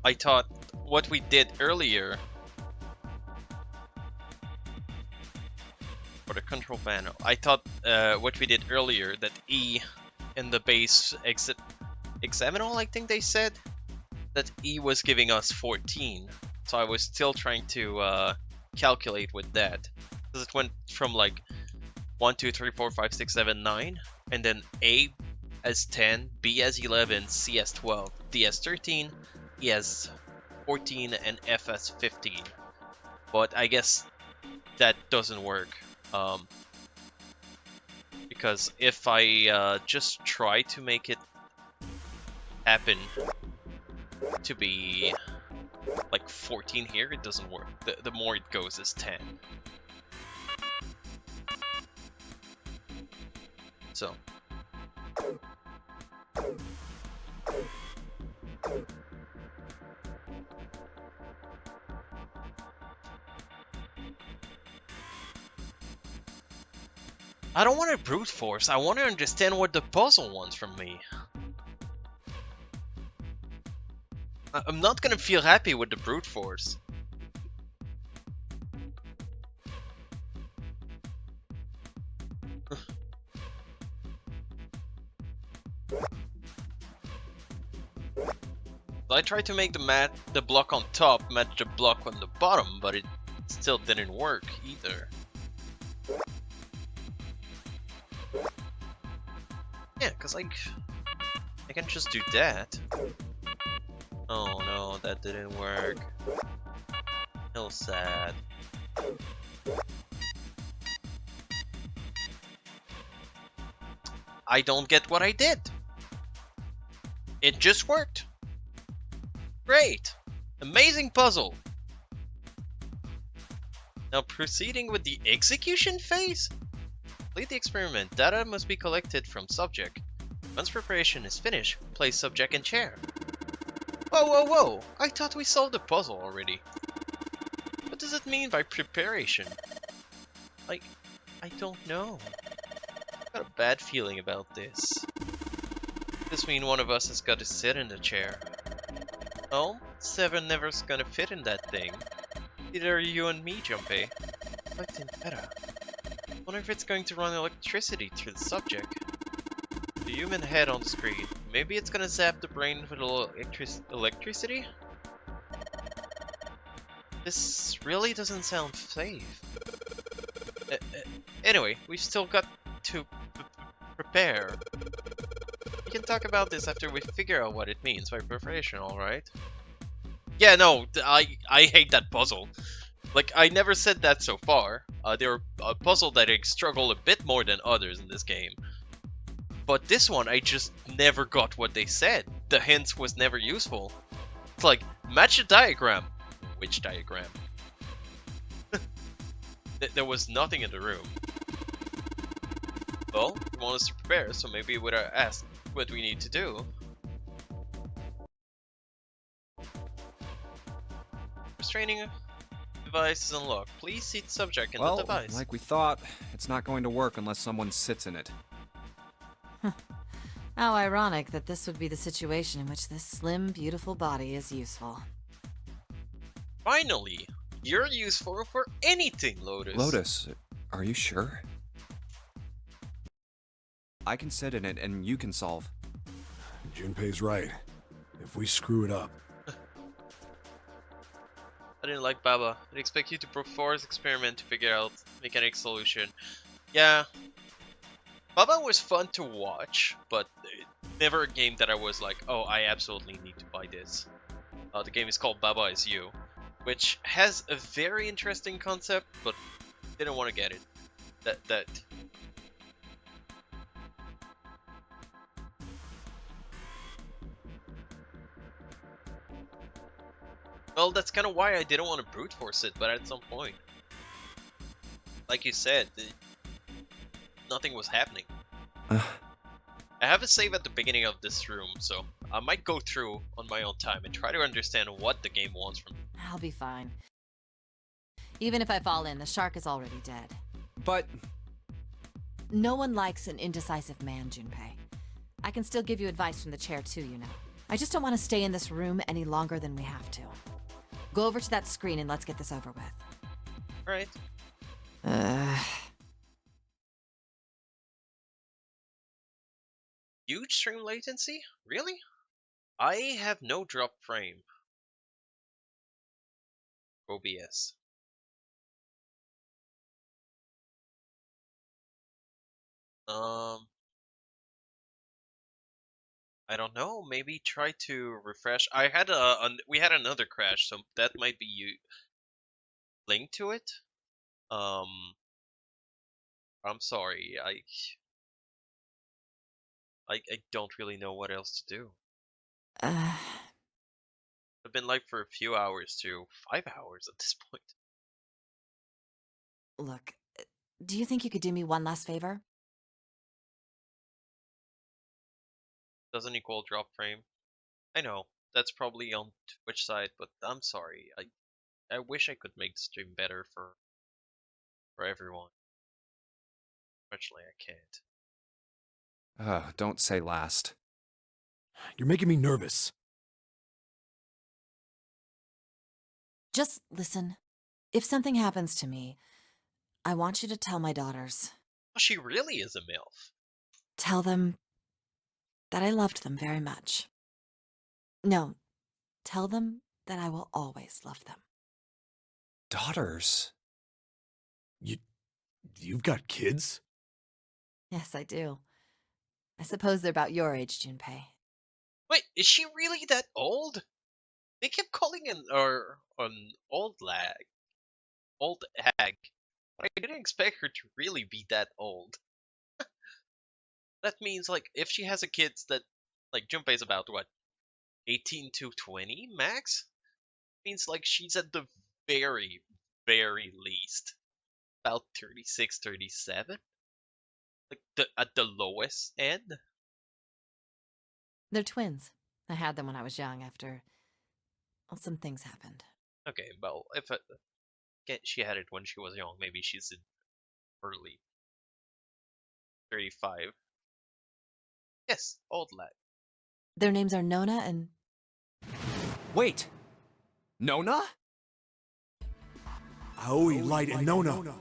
I thought what we did earlier for the control panel, I thought what we did earlier, that E in the base examinal, I think they said, that E was giving us 14. So I was still trying to calculate with that. Because it went from like 1, 2, 3, 4, 5, 6, 7, 9, and then A as 10, B as 11, C as 12, D as 13, E as 14, and F as 15. But I guess that doesn't work. Because if I just try to make it happen to be like 14 here, it doesn't work. The more it goes is 10. So I don't want to brute force, I want to understand what the puzzle wants from me. I'm not gonna feel happy with the brute force. I tried to make the block on top match the block on the bottom, but it still didn't work either. Yeah, cause like I can just do that. Oh no, that didn't work. So sad. I don't get what I did. It just worked. Great! Amazing puzzle! Now proceeding with the execution phase? Complete the experiment. Data must be collected from subject. Once preparation is finished, place subject in chair. Whoa, whoa, whoa! I thought we solved the puzzle already. What does it mean by preparation? Like, I don't know. I've got a bad feeling about this. This means one of us has got to sit in the chair. Well, 7 never's gonna fit in that thing. Either you and me, Junpei. Collecting data. Wonder if it's going to run electricity through the subject. The human head on the screen. Maybe it's gonna zap the brain with a little electricity? This really doesn't sound safe. Anyway, we've still got to prepare. We can talk about this after we figure out what it means by preparation, alright? Yeah, no, I hate that puzzle. Like, I never said that so far. There are a puzzle that I struggle a bit more than others in this game. But this one, I just never got what they said. The hints was never useful. It's like, match a diagram. Which diagram? There was nothing in the room. Well, you want us to prepare, so maybe we would ask what we need to do. Restraining device is unlocked. Please seat subject in the device. Like we thought, it's not going to work unless someone sits in it. How ironic that this would be the situation in which this slim, beautiful body is useful. Finally! You're useful for anything, Lotus. Lotus, are you sure? I can sit in it and you can solve. Junpei's right. If we screw it up... I didn't like Baba. I'd expect you to perform this experiment to figure out mechanic solution. Yeah. Baba was fun to watch, but never a game that I was like, oh, I absolutely need to buy this. The game is called Baba Is You, which has a very interesting concept, but didn't want to get it. That Well, that's kind of why I didn't want to brute force it, but at some point, like you said, nothing was happening. I have a save at the beginning of this room, so I might go through on my own time and try to understand what the game wants from me. I'll be fine. Even if I fall in, the shark is already dead. But... No one likes an indecisive man, Junpei. I can still give you advice from the chair too, you know. I just don't want to stay in this room any longer than we have to. Go over to that screen and let's get this over with. Alright. Huge stream latency? Really? I have no drop frame. OBS. I don't know. Maybe try to refresh. I had we had another crash, so that might be you linked to it. I'm sorry. I don't really know what else to do. I've been live for a few hours to 5 hours at this point. Look, do you think you could do me one last favor? Doesn't equal drop frame. I know, that's probably on Twitch side, but I'm sorry. I wish I could make the stream better for everyone. Unfortunately, I can't. Don't say last. You're making me nervous. Just listen. If something happens to me, I want you to tell my daughters. Oh, she really is a MILF. Tell them that I loved them very much. No, tell them that I will always love them. Daughters? You've got kids? Yes, I do. I suppose they're about your age, Junpei. Wait, is she really that old? They kept calling an old hag. But I didn't expect her to really be that old. That means, like, if she has a kid that, like, Junpei's about, what, 18 to 20 max? Means, like, she's at the very, very least about 36, 37? Like at the lowest end? They're twins. I had them when I was young after, well, some things happened. Okay, well, if she had it when she was young, maybe she's in early 35. Yes, old lad. Their names are Nona and... Wait! Nona? Aoi, Light, and Nona.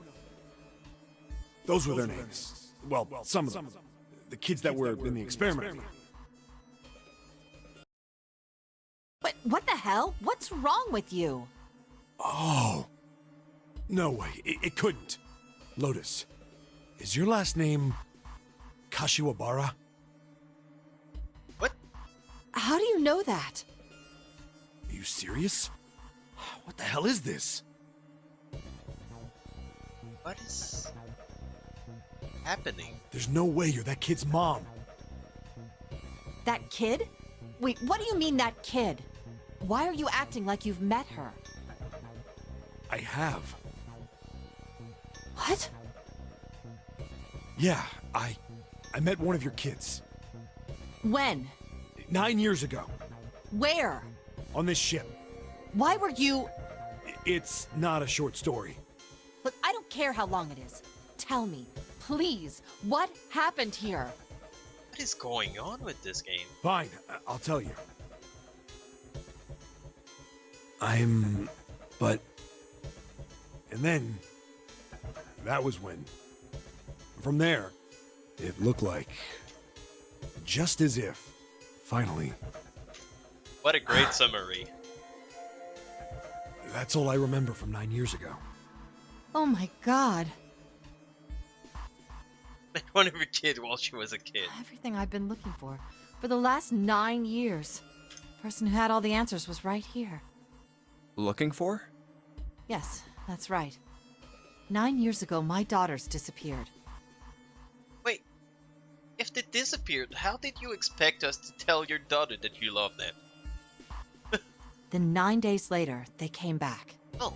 Those were their names. Well, some of them. The kids that were in the experiment. But what the hell? What's wrong with you? Oh. No way. It couldn't. Lotus, is your last name Kashiwabara? What? How do you know that? Are you serious? What the hell is this? What is happening? There's no way you're that kid's mom. That kid? Wait, what do you mean that kid? Why are you acting like you've met her? I have. What? Yeah, I met one of your kids. When? 9 years ago. Where? On this ship. Why were you... It's not a short story. Look, I don't care how long it is. Tell me, please, what happened here? What is going on with this game? Fine, I'll tell you. But... And then... That was when... From there, it looked like... Just as if... Finally... What a great summary. That's all I remember from 9 years ago. Oh my god. One of your kid while she was a kid. Everything I've been looking for the last 9 years. The person who had all the answers was right here. Looking for? Yes, that's right. 9 years ago, my daughters disappeared. Wait, if they disappeared, how did you expect us to tell your daughter that you love them? Then 9 days later, they came back. Oh,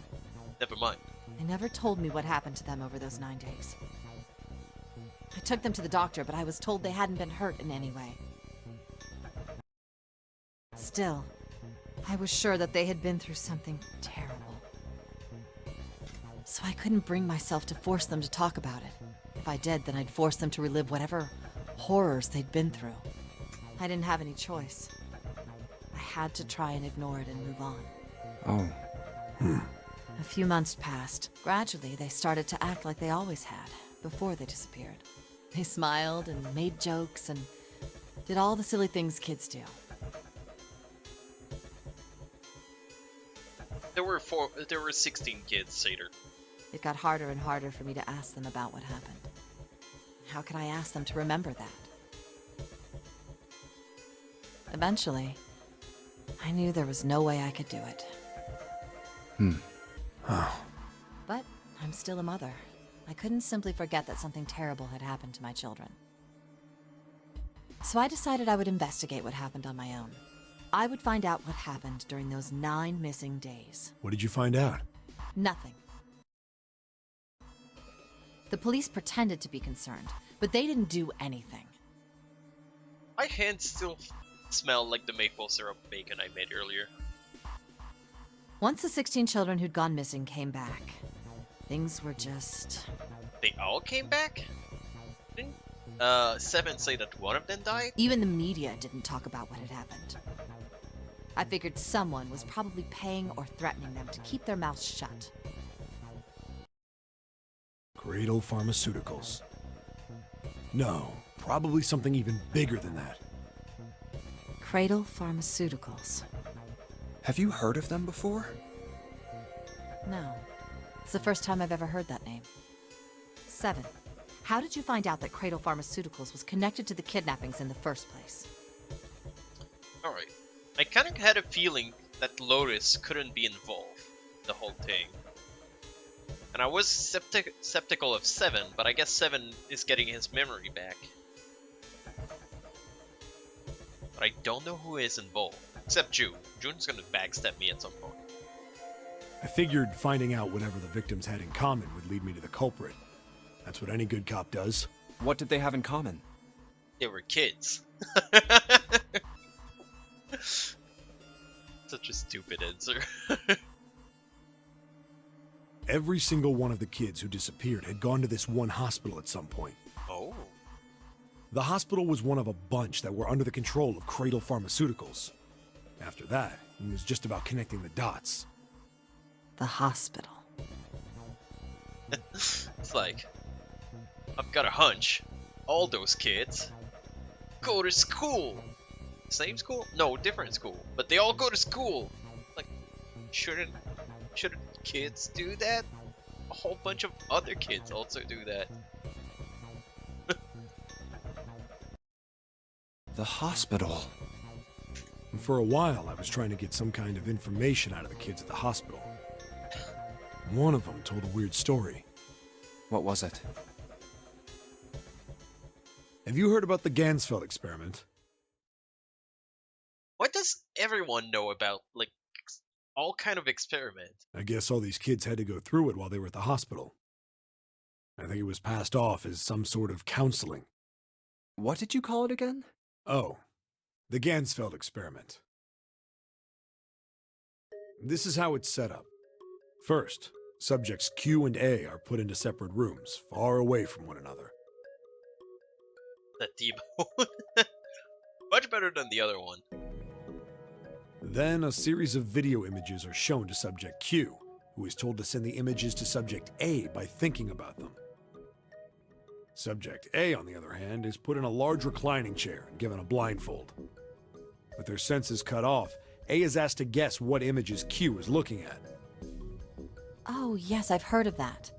never mind. They never told me what happened to them over those 9 days. I took them to the doctor, but I was told they hadn't been hurt in any way. Still, I was sure that they had been through something terrible. So I couldn't bring myself to force them to talk about it. If I did, then I'd force them to relive whatever horrors they'd been through. I didn't have any choice. I had to try and ignore it and move on. Oh. A few months passed. Gradually, they started to act like they always had, before they disappeared. They smiled and made jokes and did all the silly things kids do. There were 16 kids, Satyr. It got harder and harder for me to ask them about what happened. How could I ask them to remember that? Eventually, I knew there was no way I could do it. But I'm still a mother. I couldn't simply forget that something terrible had happened to my children. So I decided I would investigate what happened on my own. I would find out what happened during those 9 missing days. What did you find out? Nothing. The police pretended to be concerned, but they didn't do anything. My hands still smell like the maple syrup bacon I made earlier. Once the 16 children who'd gone missing came back, things were just... They all came back? Didn't Seven say that one of them died? Even the media didn't talk about what had happened. I figured someone was probably paying or threatening them to keep their mouths shut. Cradle Pharmaceuticals. No, probably something even bigger than that. Cradle Pharmaceuticals. Have you heard of them before? No. It's the first time I've ever heard that name. 7. How did you find out that Cradle Pharmaceuticals was connected to the kidnappings in the first place? Alright. I kind of had a feeling that Lotus couldn't be involved, the whole thing. And I was skeptical of 7, but I guess 7 is getting his memory back. But I don't know who is involved, except June. June's gonna backstab me at some point. I figured finding out whatever the victims had in common would lead me to the culprit. That's what any good cop does. What did they have in common? They were kids. Such a stupid answer. Every single one of the kids who disappeared had gone to this one hospital at some point. Oh. The hospital was one of a bunch that were under the control of Cradle Pharmaceuticals. After that, it was just about connecting the dots. The hospital. It's like, I've got a hunch. All those kids go to school. Same school? No, different school. But they all go to school. Like, shouldn't kids do that? A whole bunch of other kids also do that. The hospital. And for a while, I was trying to get some kind of information out of the kids at the hospital. One of them told a weird story. What was it? Have you heard about the Gansfeld experiment? What does everyone know about, like, all kind of experiment? I guess all these kids had to go through it while they were at the hospital. I think it was passed off as some sort of counseling. What did you call it again? Oh, the Gansfeld experiment. This is how it's set up. First, subjects Q and A are put into separate rooms, far away from one another. That demo. Much better than the other one. Then a series of video images are shown to subject Q, who is told to send the images to subject A by thinking about them. Subject A, on the other hand, is put in a large reclining chair and given a blindfold. With their senses cut off, A is asked to guess what images Q is looking at. Oh, yes, I've heard of that.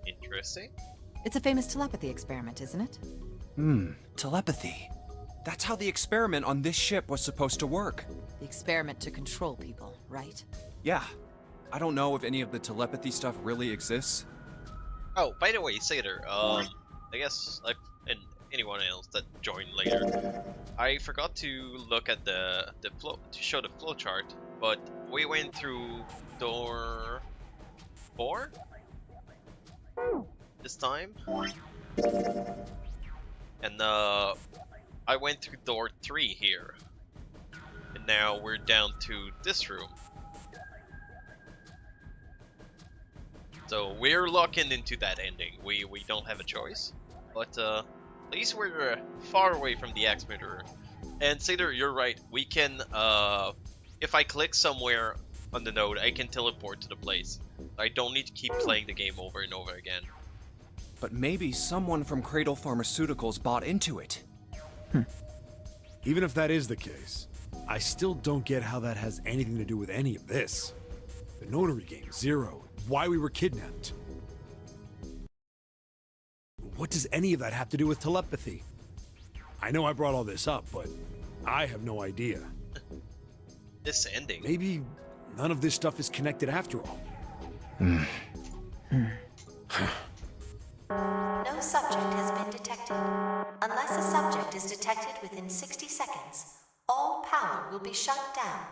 Interesting. It's a famous telepathy experiment, isn't it? Telepathy. That's how the experiment on this ship was supposed to work. The experiment to control people, right? Yeah. I don't know if any of the telepathy stuff really exists. Oh, by the way, Seder, I guess, and anyone else that joined later, I forgot to look at the flow, to show the flow chart, but we went through door 4 this time, and I went through door 3 here, and now we're down to this room. So we're locking into that ending. We don't have a choice, but at least we're far away from the Axe Murderer. And Seder, you're right. We can, if I click somewhere on the node, I can teleport to the place. I don't need to keep playing the game over and over again. But maybe someone from Cradle Pharmaceuticals bought into it. Even if that is the case, I still don't get how that has anything to do with any of this. The notary game, Zero, why we were kidnapped. What does any of that have to do with telepathy? I know I brought all this up, but I have no idea. This ending. Maybe none of this stuff is connected after all. No subject has been detected. Unless a subject is detected within 60 seconds, all power will be shut down.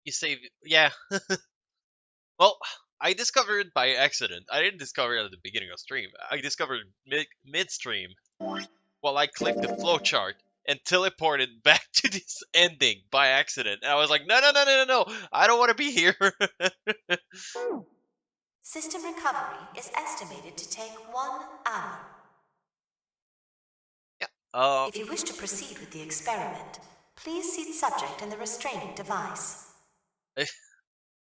You save, yeah. Well, I discovered by accident. I didn't discover it at the beginning of stream. I discovered mid-stream while I clicked the flowchart and teleported back to this ending by accident. And I was like, no, I don't want to be here. System recovery is estimated to take 1 hour. Yeah. If you wish to proceed with the experiment, please seat subject in the restraining device.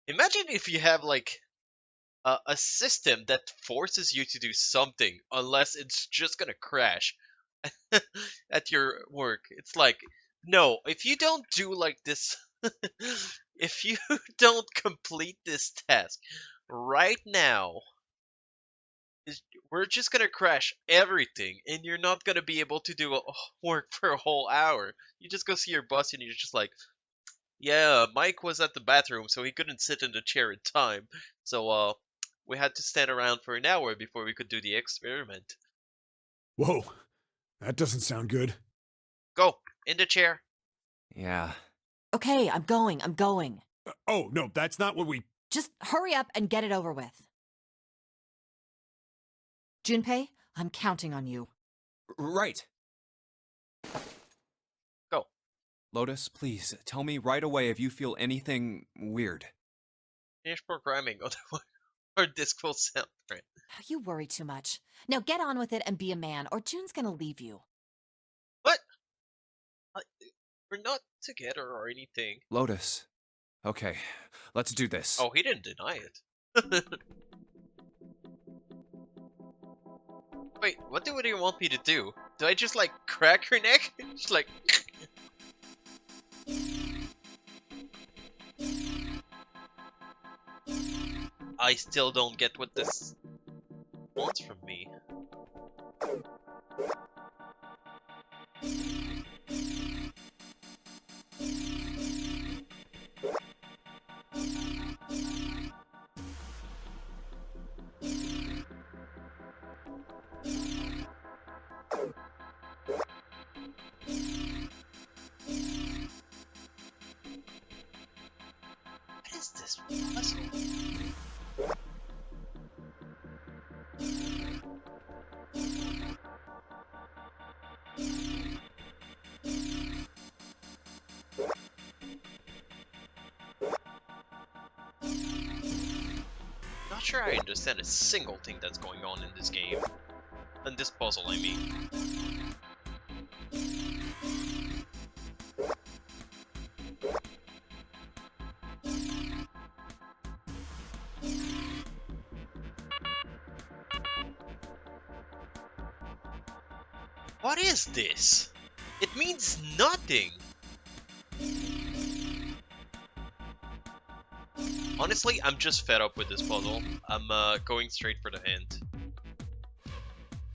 Imagine if you have like a system that forces you to do something unless it's just gonna crash at your work. It's like, no, if you don't do like this, if you don't complete this task right now, we're just gonna crash everything and you're not gonna be able to do work for a whole hour. You just go see your boss and you're just like, yeah, Mike was at the bathroom, so he couldn't sit in the chair in time. So, we had to stand around for an hour before we could do the experiment. Whoa, that doesn't sound good. Go, in the chair. Yeah. Okay, I'm going. Oh, no, that's not what we... Just hurry up and get it over with. Junpei, I'm counting on you. Right. Go. Lotus, please, tell me right away if you feel anything weird. Finish programming, otherwise our disk will sound right. You worry too much. Now get on with it and be a man, or June's gonna leave you. What? We're not together or anything. Lotus. Okay, let's do this. Oh, he didn't deny it. Wait, what do you want me to do? Do I just like crack her neck? Just like... I still don't get what this wants from me. What is this puzzle? Not sure I understand a single thing that's going on in this game. In this puzzle, I mean. What is this? It means nothing! Honestly, I'm just fed up with this puzzle. I'm going straight for the hint.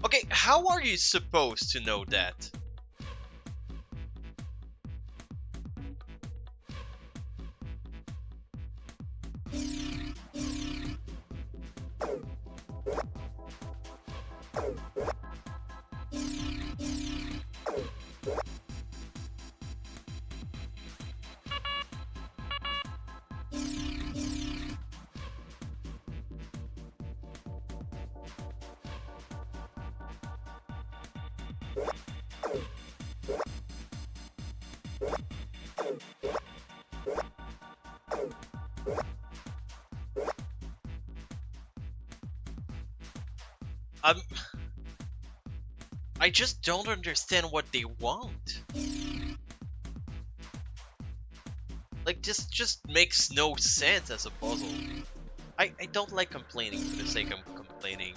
Okay, how are you supposed to know that? I just don't understand what they want. Like, this just makes no sense as a puzzle. I don't like complaining for the sake of complaining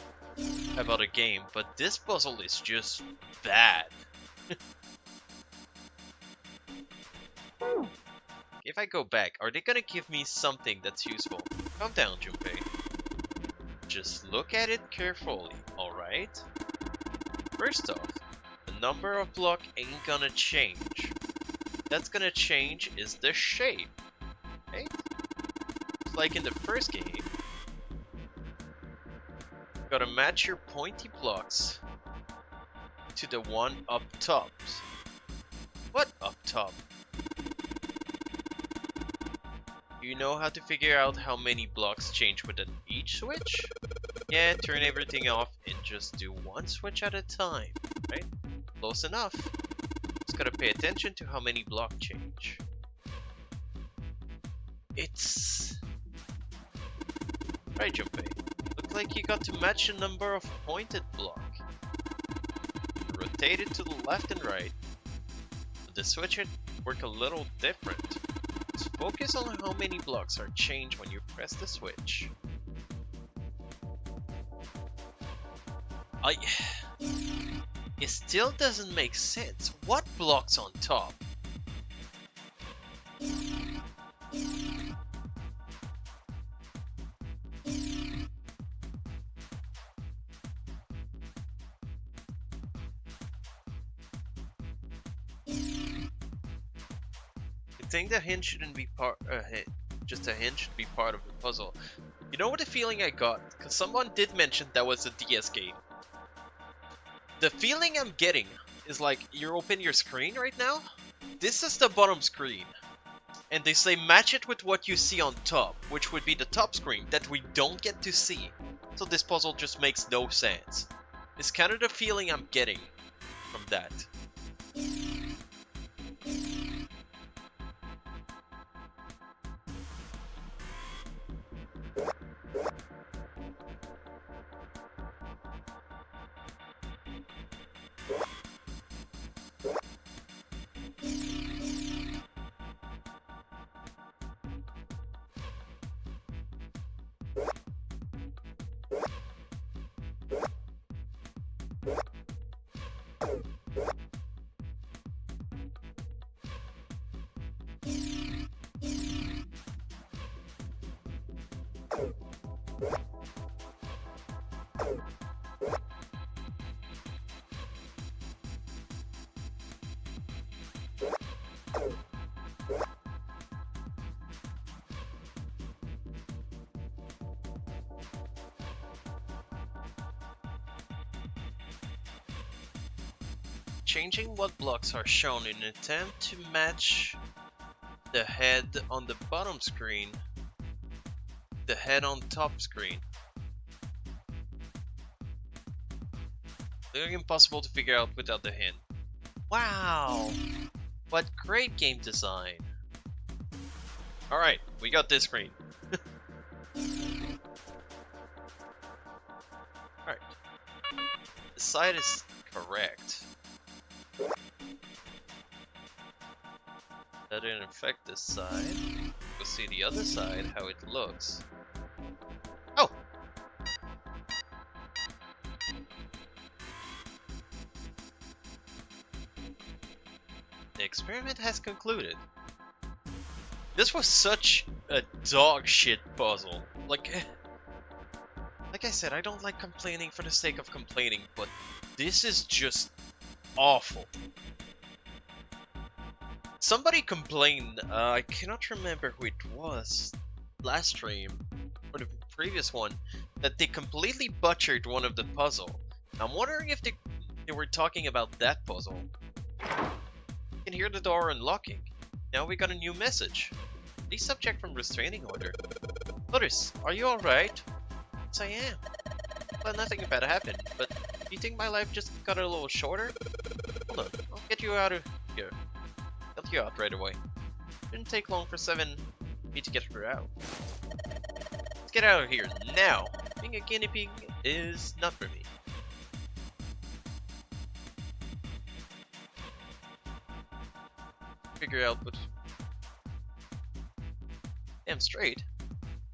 about a game, but this puzzle is just bad. If I go back, are they gonna give me something that's useful? Calm down, Junpei. Just look at it carefully, alright? First off, the number of block ain't gonna change. That's gonna change is the shape, right? It's like in the first game. Gotta match your pointy blocks to the one up top. What up top? Do you know how to figure out how many blocks change within each switch? Yeah, turn everything off and just do one switch at a time, right? Close enough. Just gotta pay attention to how many blocks change. It's... Right, Junpei. Look like you got to match the number of pointed block. Rotate it to the left and right. But the switch would work a little different. So focus on how many blocks are changed when you press the switch. It still doesn't make sense. What block's on top? I think the hint shouldn't be just a hint should be part of the puzzle. You know what the feeling I got? Because someone did mention that was a DS game. The feeling I'm getting is like you open your screen right now. This is the bottom screen. and they say match it with what you see on top, which would be the top screen that we don't get to see. So this puzzle just makes no sense. It's kind of the feeling I'm getting from that. Changing what blocks are shown in an attempt to match the head on the bottom screen, the head on top screen. Looking impossible to figure out without the hint. Wow! What great game design! Alright, we got this screen. Alright. The side is correct. That didn't affect this side. We'll see the other side, how it looks. Oh! The experiment has concluded. This was such a dog shit puzzle. Like I said, I don't like complaining for the sake of complaining, but this is just awful. Somebody complained, I cannot remember who it was, last stream, or the previous one, that they completely butchered one of the puzzle. I'm wondering if they were talking about that puzzle. You can hear the door unlocking. Now we got a new message. Please subject from restraining order. Lotus, are you alright? Yes, I am. Well, nothing bad happened, but do you think my life just got a little shorter? Hold on, I'll get you out of here. Got you out right away. Didn't take long for 7 me to get her out. Let's get out of here now. Being a guinea pig is not for me. Figure out what. Damn straight.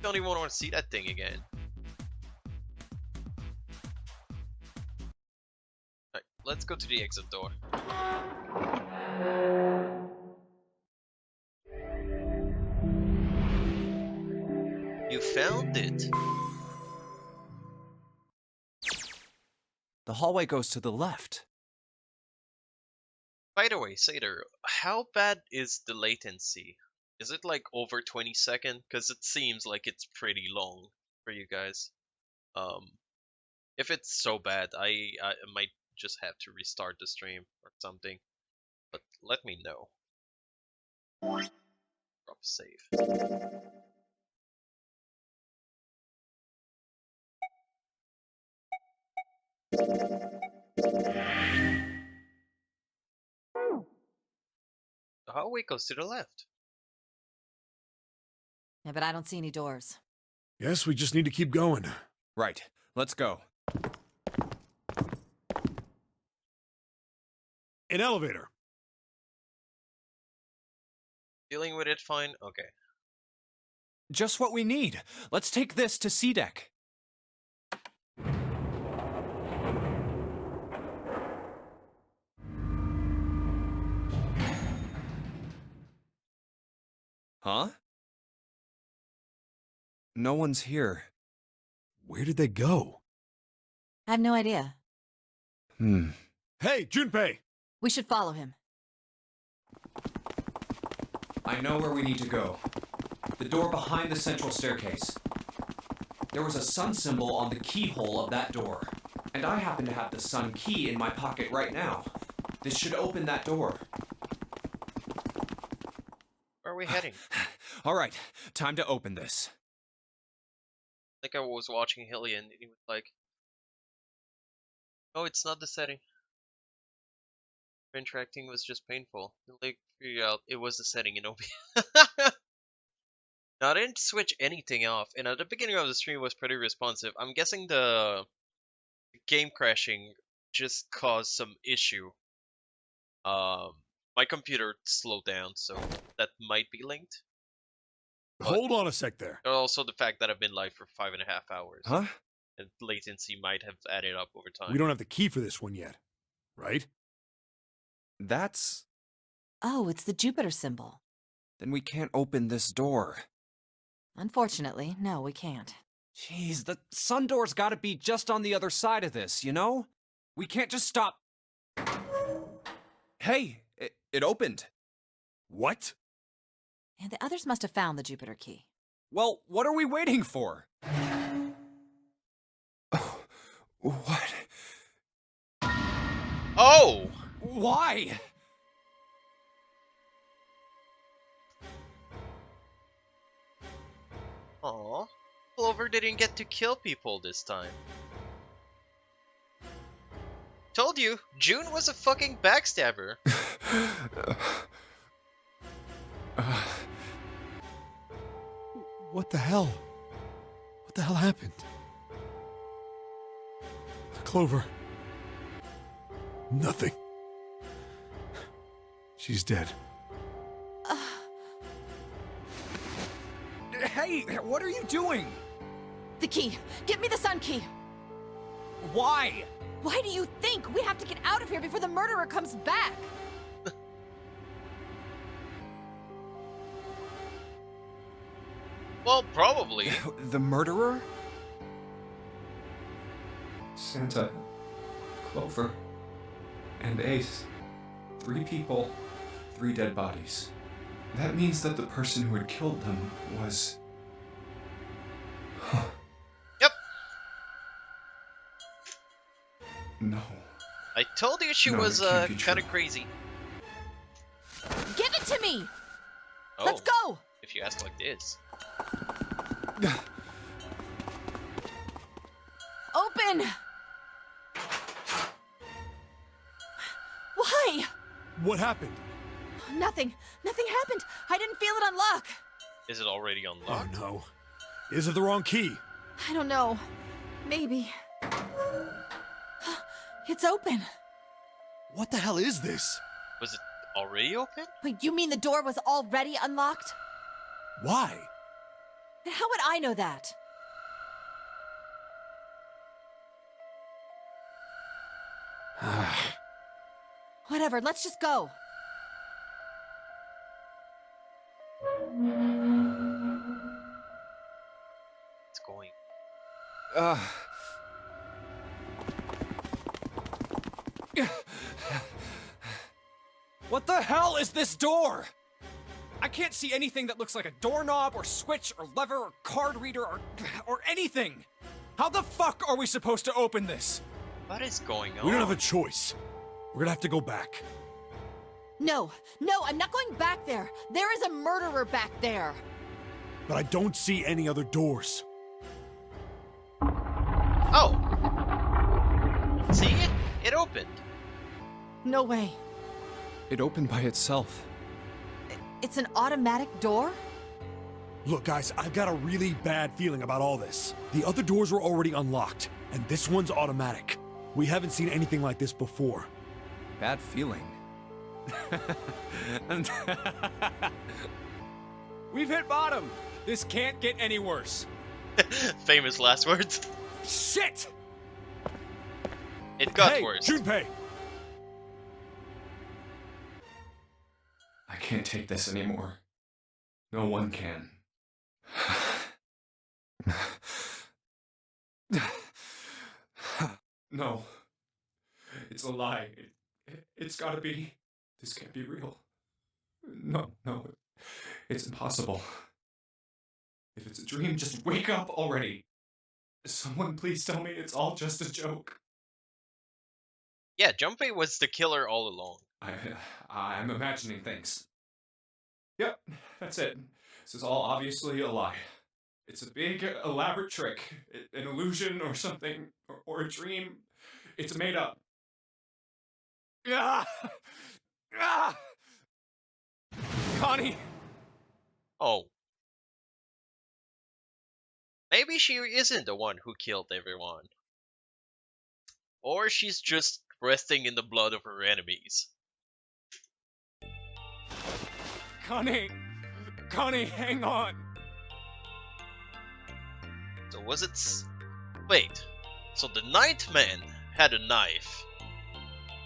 Don't even want to see that thing again. Alright, let's go to the exit door. You found it! The hallway goes to the left. By the way, Seder, how bad is the latency? Is it like over 20 seconds? Because it seems like it's pretty long for you guys. If it's so bad, I might just have to restart the stream or something. But let me know. Drop save. The hallway goes to the left. Yeah, but I don't see any doors. Yes, we just need to keep going. Right. Let's go. An elevator. Dealing with it fine? Okay. Just what we need. Let's take this to C-Deck. Huh? No one's here. Where did they go? I have no idea. Hey, Junpei! We should follow him. I know where we need to go. The door behind the central staircase. There was a sun symbol on the keyhole of that door. And I happen to have the sun key in my pocket right now. This should open that door. Where are we heading? Alright, time to open this. Like I was watching Hillian and he was like, oh, it's not the setting. Interacting was just painful. Like, figured out it was the setting in OB. Now, I didn't switch anything off, and at the beginning of the stream was pretty responsive. I'm guessing the game crashing just caused some issue. My computer slowed down, so that might be linked. Hold on a sec there. Also, the fact that I've been live for 5.5 hours. Huh? And latency might have added up over time. We don't have the key for this one yet, right? That's... Oh, it's the Jupiter symbol. Then we can't open this door. Unfortunately, no, we can't. Jeez, the sun door's gotta be just on the other side of this, you know? We can't just stop... Hey, it opened. What? And the others must have found the Jupiter key. Well, what are we waiting for? What? Oh! Why? Aw, Clover didn't get to kill people this time. Told you, June was a fucking backstabber. What the hell? What the hell happened? Clover. Nothing. She's dead. Hey, what are you doing? The key! Get me the sun key! Why? Why do you think? We have to get out of here before the murderer comes back! Well, probably. The murderer? Santa, Clover, and Ace. 3 people, 3 dead bodies. That means that the person who had killed them was... Yep. No. I told you she No, was it can't be kind of true. crazy. Give it to me! Oh, Let's go! if you ask like this. Open! Why? What happened? Nothing. Nothing happened. I didn't feel it unlock. Is it already Oh unlocked? no. Is it the wrong key? I don't know. Maybe. It's open. What the hell is this? Was it already open? Wait, you mean the door was already unlocked? Why? And how would I know that? Whatever, let's just go. It's going. What the hell is this door? I can't see anything that looks like a doorknob or switch or lever or card reader or anything. How the fuck are we supposed to open this? What is going on? We don't have a choice. We're gonna have to go back. No, I'm not going back there. There is a murderer back there. But I don't see any other doors. Oh! See? It opened. No way. It opened by itself. It's an automatic door? Look, guys, I've got a really bad feeling about all this. The other doors were already unlocked, and this one's automatic. We haven't seen anything like this before. Bad feeling. We've hit bottom. This can't get any worse. Famous last words. Shit! It got hey, worse. Junpei! I can't take this anymore. No one can. No. It's a lie. It's gotta be. This can't be real. No. It's impossible. If it's a dream, just wake up already. Someone please tell me it's all just a joke. Yeah, Junpei was the killer all along. I'm imagining things. Yep, that's it. This is all obviously a lie. It's a big, elaborate trick. An illusion or something, or a dream. It's made up. Ah! Ah! Connie! Oh. Maybe she isn't the one who killed everyone. Or she's just resting in the blood of her enemies. Connie! Connie, hang on! So was it... Wait. So the Ninth Man had a knife.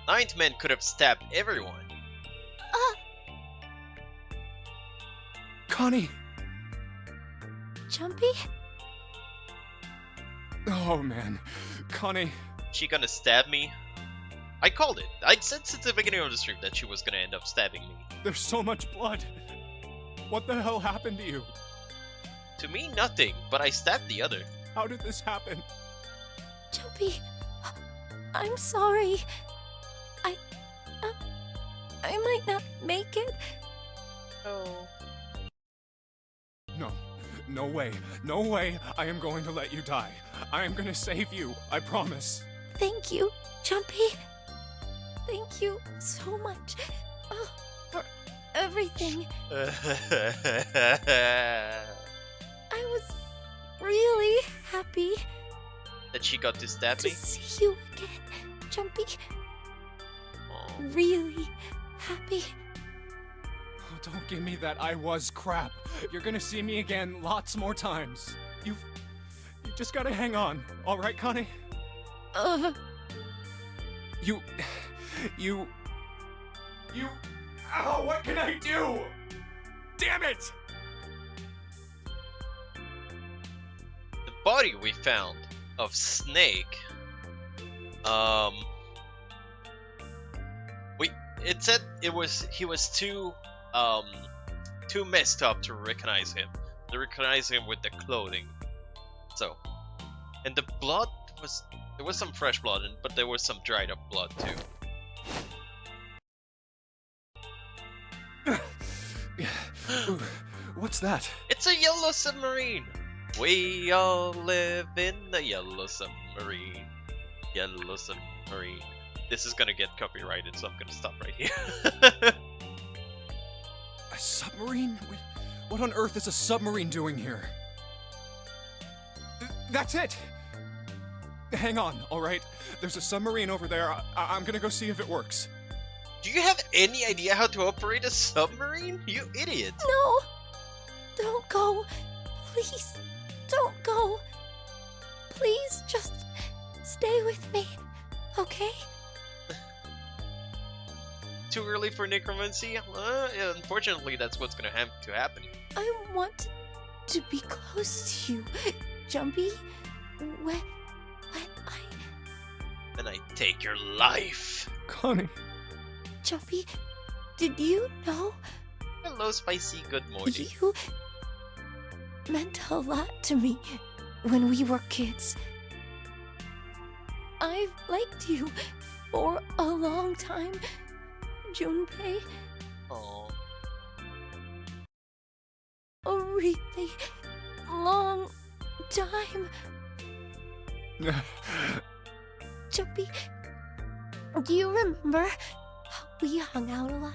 Ninth Man could have stabbed everyone. Connie! Jumpy? Oh man. Connie. She gonna stab me? I called it. I said since the beginning of the stream that she was gonna end up stabbing me. There's so much blood. What the hell happened to you? To me, nothing, but I stabbed the other. How did this happen? Jumpy, I'm sorry. I might not make it. Oh. No. No way. No way I am going to let you die. I am going to save you. I promise. Thank you, Jumpy. Thank you so much for everything. I was really happy that she got to stab to me? see you again, Jumpy. Oh. Really happy. Oh, don't give me that I was crap. You're gonna see me again lots more times. You just gotta hang on. All right, Connie? You... Ow, what can I do? Damn it! The body we found of Snake, it said he was too messed up to recognize him. To recognize him with the clothing. So, and the blood there was some fresh blood, but there was some dried up blood too. What's that? It's a yellow submarine! We all live in a yellow submarine. Yellow submarine. This is gonna get copyrighted, so I'm gonna stop right here. A submarine? What on earth is a submarine doing here? That's it! Hang on, alright? There's a submarine over there. I'm gonna go see if it works. Do you have any idea how to operate a submarine? You idiot! No! Don't go! Please, don't go! Please, just stay with me, okay? Too early for necromancy? Unfortunately, that's what's gonna have to happen. I want to be close to you, Jumpy. When I take your life. Connie. Jumpy, did you know? Hello, Spicy. Good morning. You meant a lot to me when we were kids. I've liked you for a long time, Junpei. Aww. A really long time. Jumpy, do you remember how we hung out a lot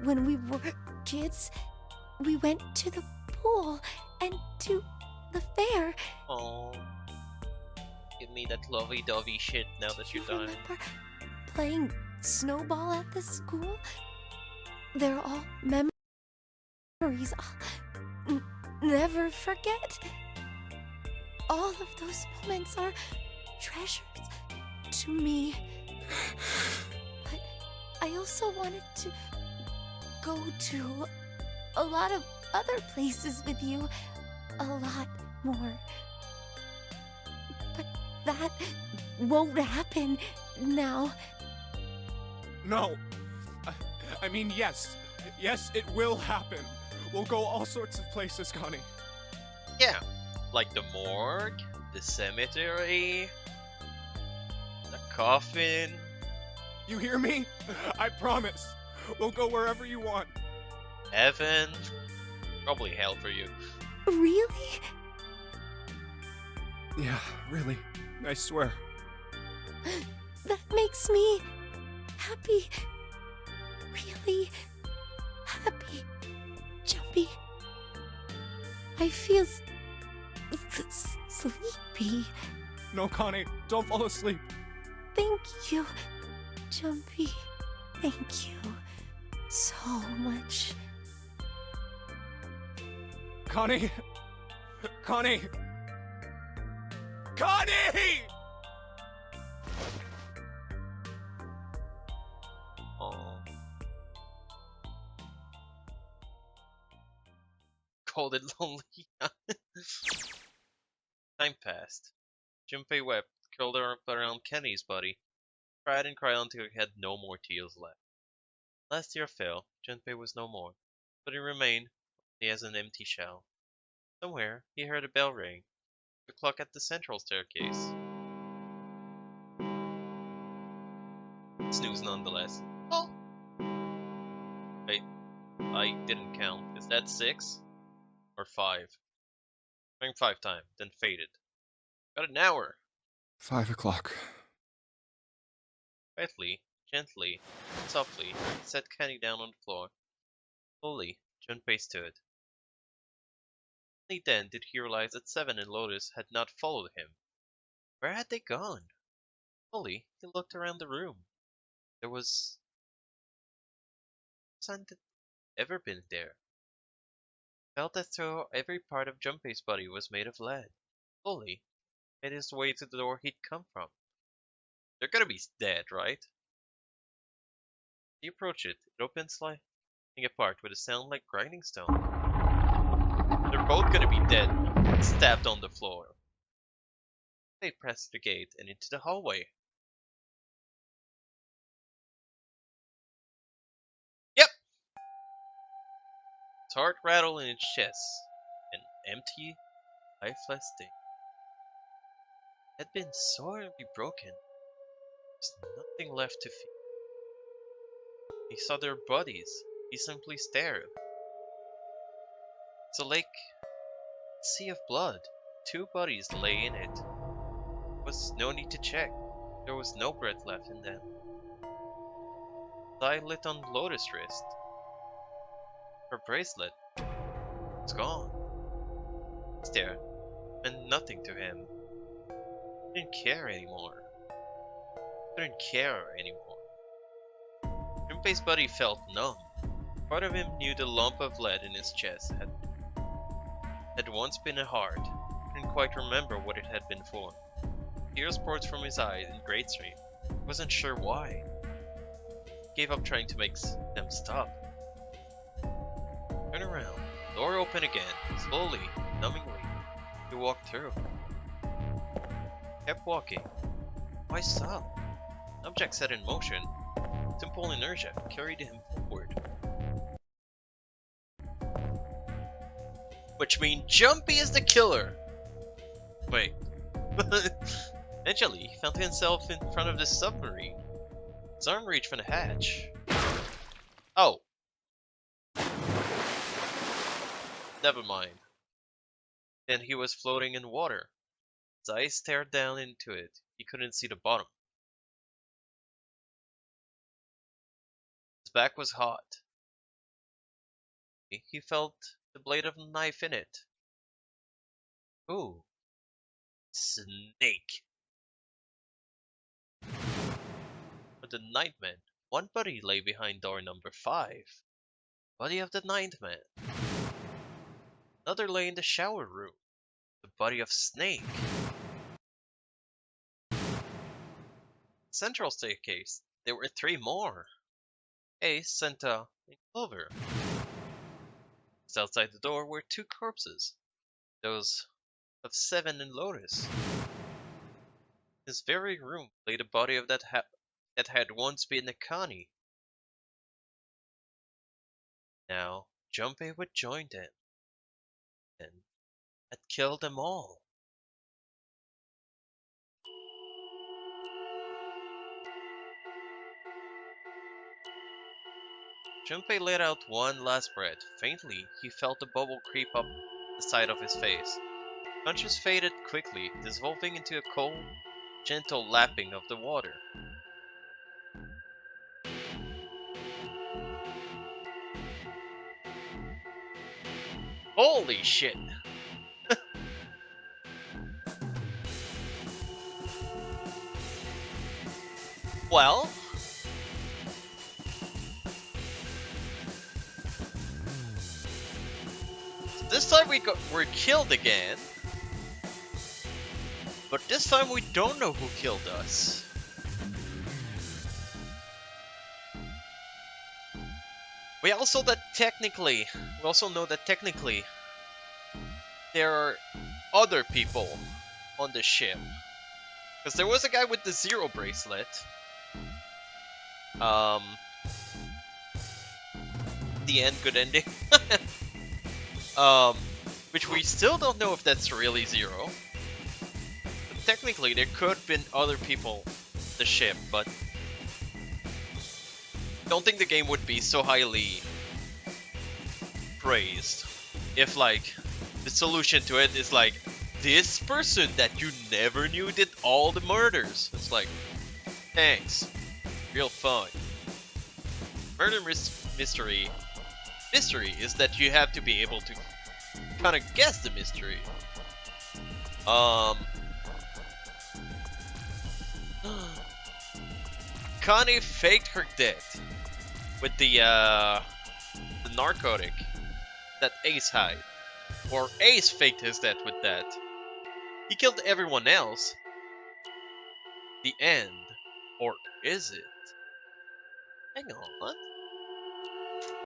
when we were kids? We went to the pool and to the fair. Aww. Give me that lovey-dovey shit now that you're done. Remember playing snowball at the school? They're all memories I'll never forget. All of those moments are treasures to me. But I also wanted to go to a lot of other places with you. A lot more. But that won't happen now. No. I mean, yes. Yes, it will happen. We'll go all sorts of places, Connie. Yeah. Like the morgue, the cemetery, the coffin. You hear me? I promise. We'll go wherever you want. Evan? Probably hell for you. Really? Yeah, really. I swear. That makes me happy. Really happy. Jumpy. I feel sleepy. No, Connie, don't fall asleep. Thank you, Jumpy. Thank you so much. Connie! Connie! Connie! Oh. Called it lonely. Time passed. Junpei wept, curled her up around Kenny's body, cried and cried until he had no more tears left. Last year fell, Junpei was no more, but he remained only as an empty shell. Somewhere he heard a bell ring, the clock at the central staircase. Snooze nonetheless. Oh! Wait, I didn't count. Is that 6? Or 5? Rang 5 times, then faded. Got an hour! 5 o'clock. Quietly, gently, softly, he set Kenny down on the floor. Slowly, Junpei stood. Only then did he realize that Seven and Lotus had not followed him. Where had they gone? Slowly, he looked around the room. There was no sign that ever been there. Felt as though every part of Junpei's body was made of lead. Slowly, made his way to the door he'd come from. They're gonna be dead, right? He approached it. It opened sliding apart with a sound like grinding stone. They're both gonna be dead, stabbed on the floor. They pressed the gate and into the hallway. Yep! His heart rattled in his chest. An empty, lifeless thing. It had been sorely broken. There was nothing left to feel. He saw their bodies. He simply stared. It's a lake, a sea of blood. 2 bodies lay in it. There was no need to check. There was no breath left in them. The eye lit on Lotus' wrist. Her bracelet was gone. Stare meant nothing to him. He didn't care anymore. He didn't care anymore. Junpei's body felt numb. Part of him knew the lump of lead in his chest had once been a heart. He didn't quite remember what it had been for. Tears poured from his eyes in great stream. He wasn't sure why. He gave up trying to make them stop. Turn around. Door opened again. Slowly, numbingly, he walked through. Kept walking. Why stop? An object set in motion. Simple inertia carried him forward. Which means Jumpy is the killer! Wait. Eventually, he found himself in front of the submarine. His arm reached for the hatch. Oh. Never mind. Then he was floating in water. His eyes stared down into it. He couldn't see the bottom. His back was hot. He felt the blade of a knife in it. Ooh. Snake. But the ninth man. One body lay behind door number 5. Body of the ninth man. Another lay in the shower room. The body of Snake. Central staircase. There were 3 more. Ace, Santa, and Clover. Just outside the door were 2 corpses. Those of Seven and Lotus. In this very room lay the body of that had once been a Connie. Now, Junpei would join them. And had killed them all. Junpei let out one last breath. Faintly, he felt a bubble creep up the side of his face. Conscience faded quickly, dissolving into a cold, gentle lapping of the water. Holy shit! Well... this time we're killed again. But this time we don't know who killed us. We also know that technically there are other people on the ship. Because there was a guy with the Zero bracelet. The end, good ending. Which we still don't know if that's really Zero. But technically, there could have been other people on the ship, but I don't think the game would be so highly praised if, like, the solution to it is like, this person that you never knew did all the murders. It's like, thanks. Real fun. Murder mystery is that you have to be able to kind of guess the mystery. Connie faked her death with the narcotic that Ace had. Or Ace faked his death with that. He killed everyone else. The end. Or is it? Hang on.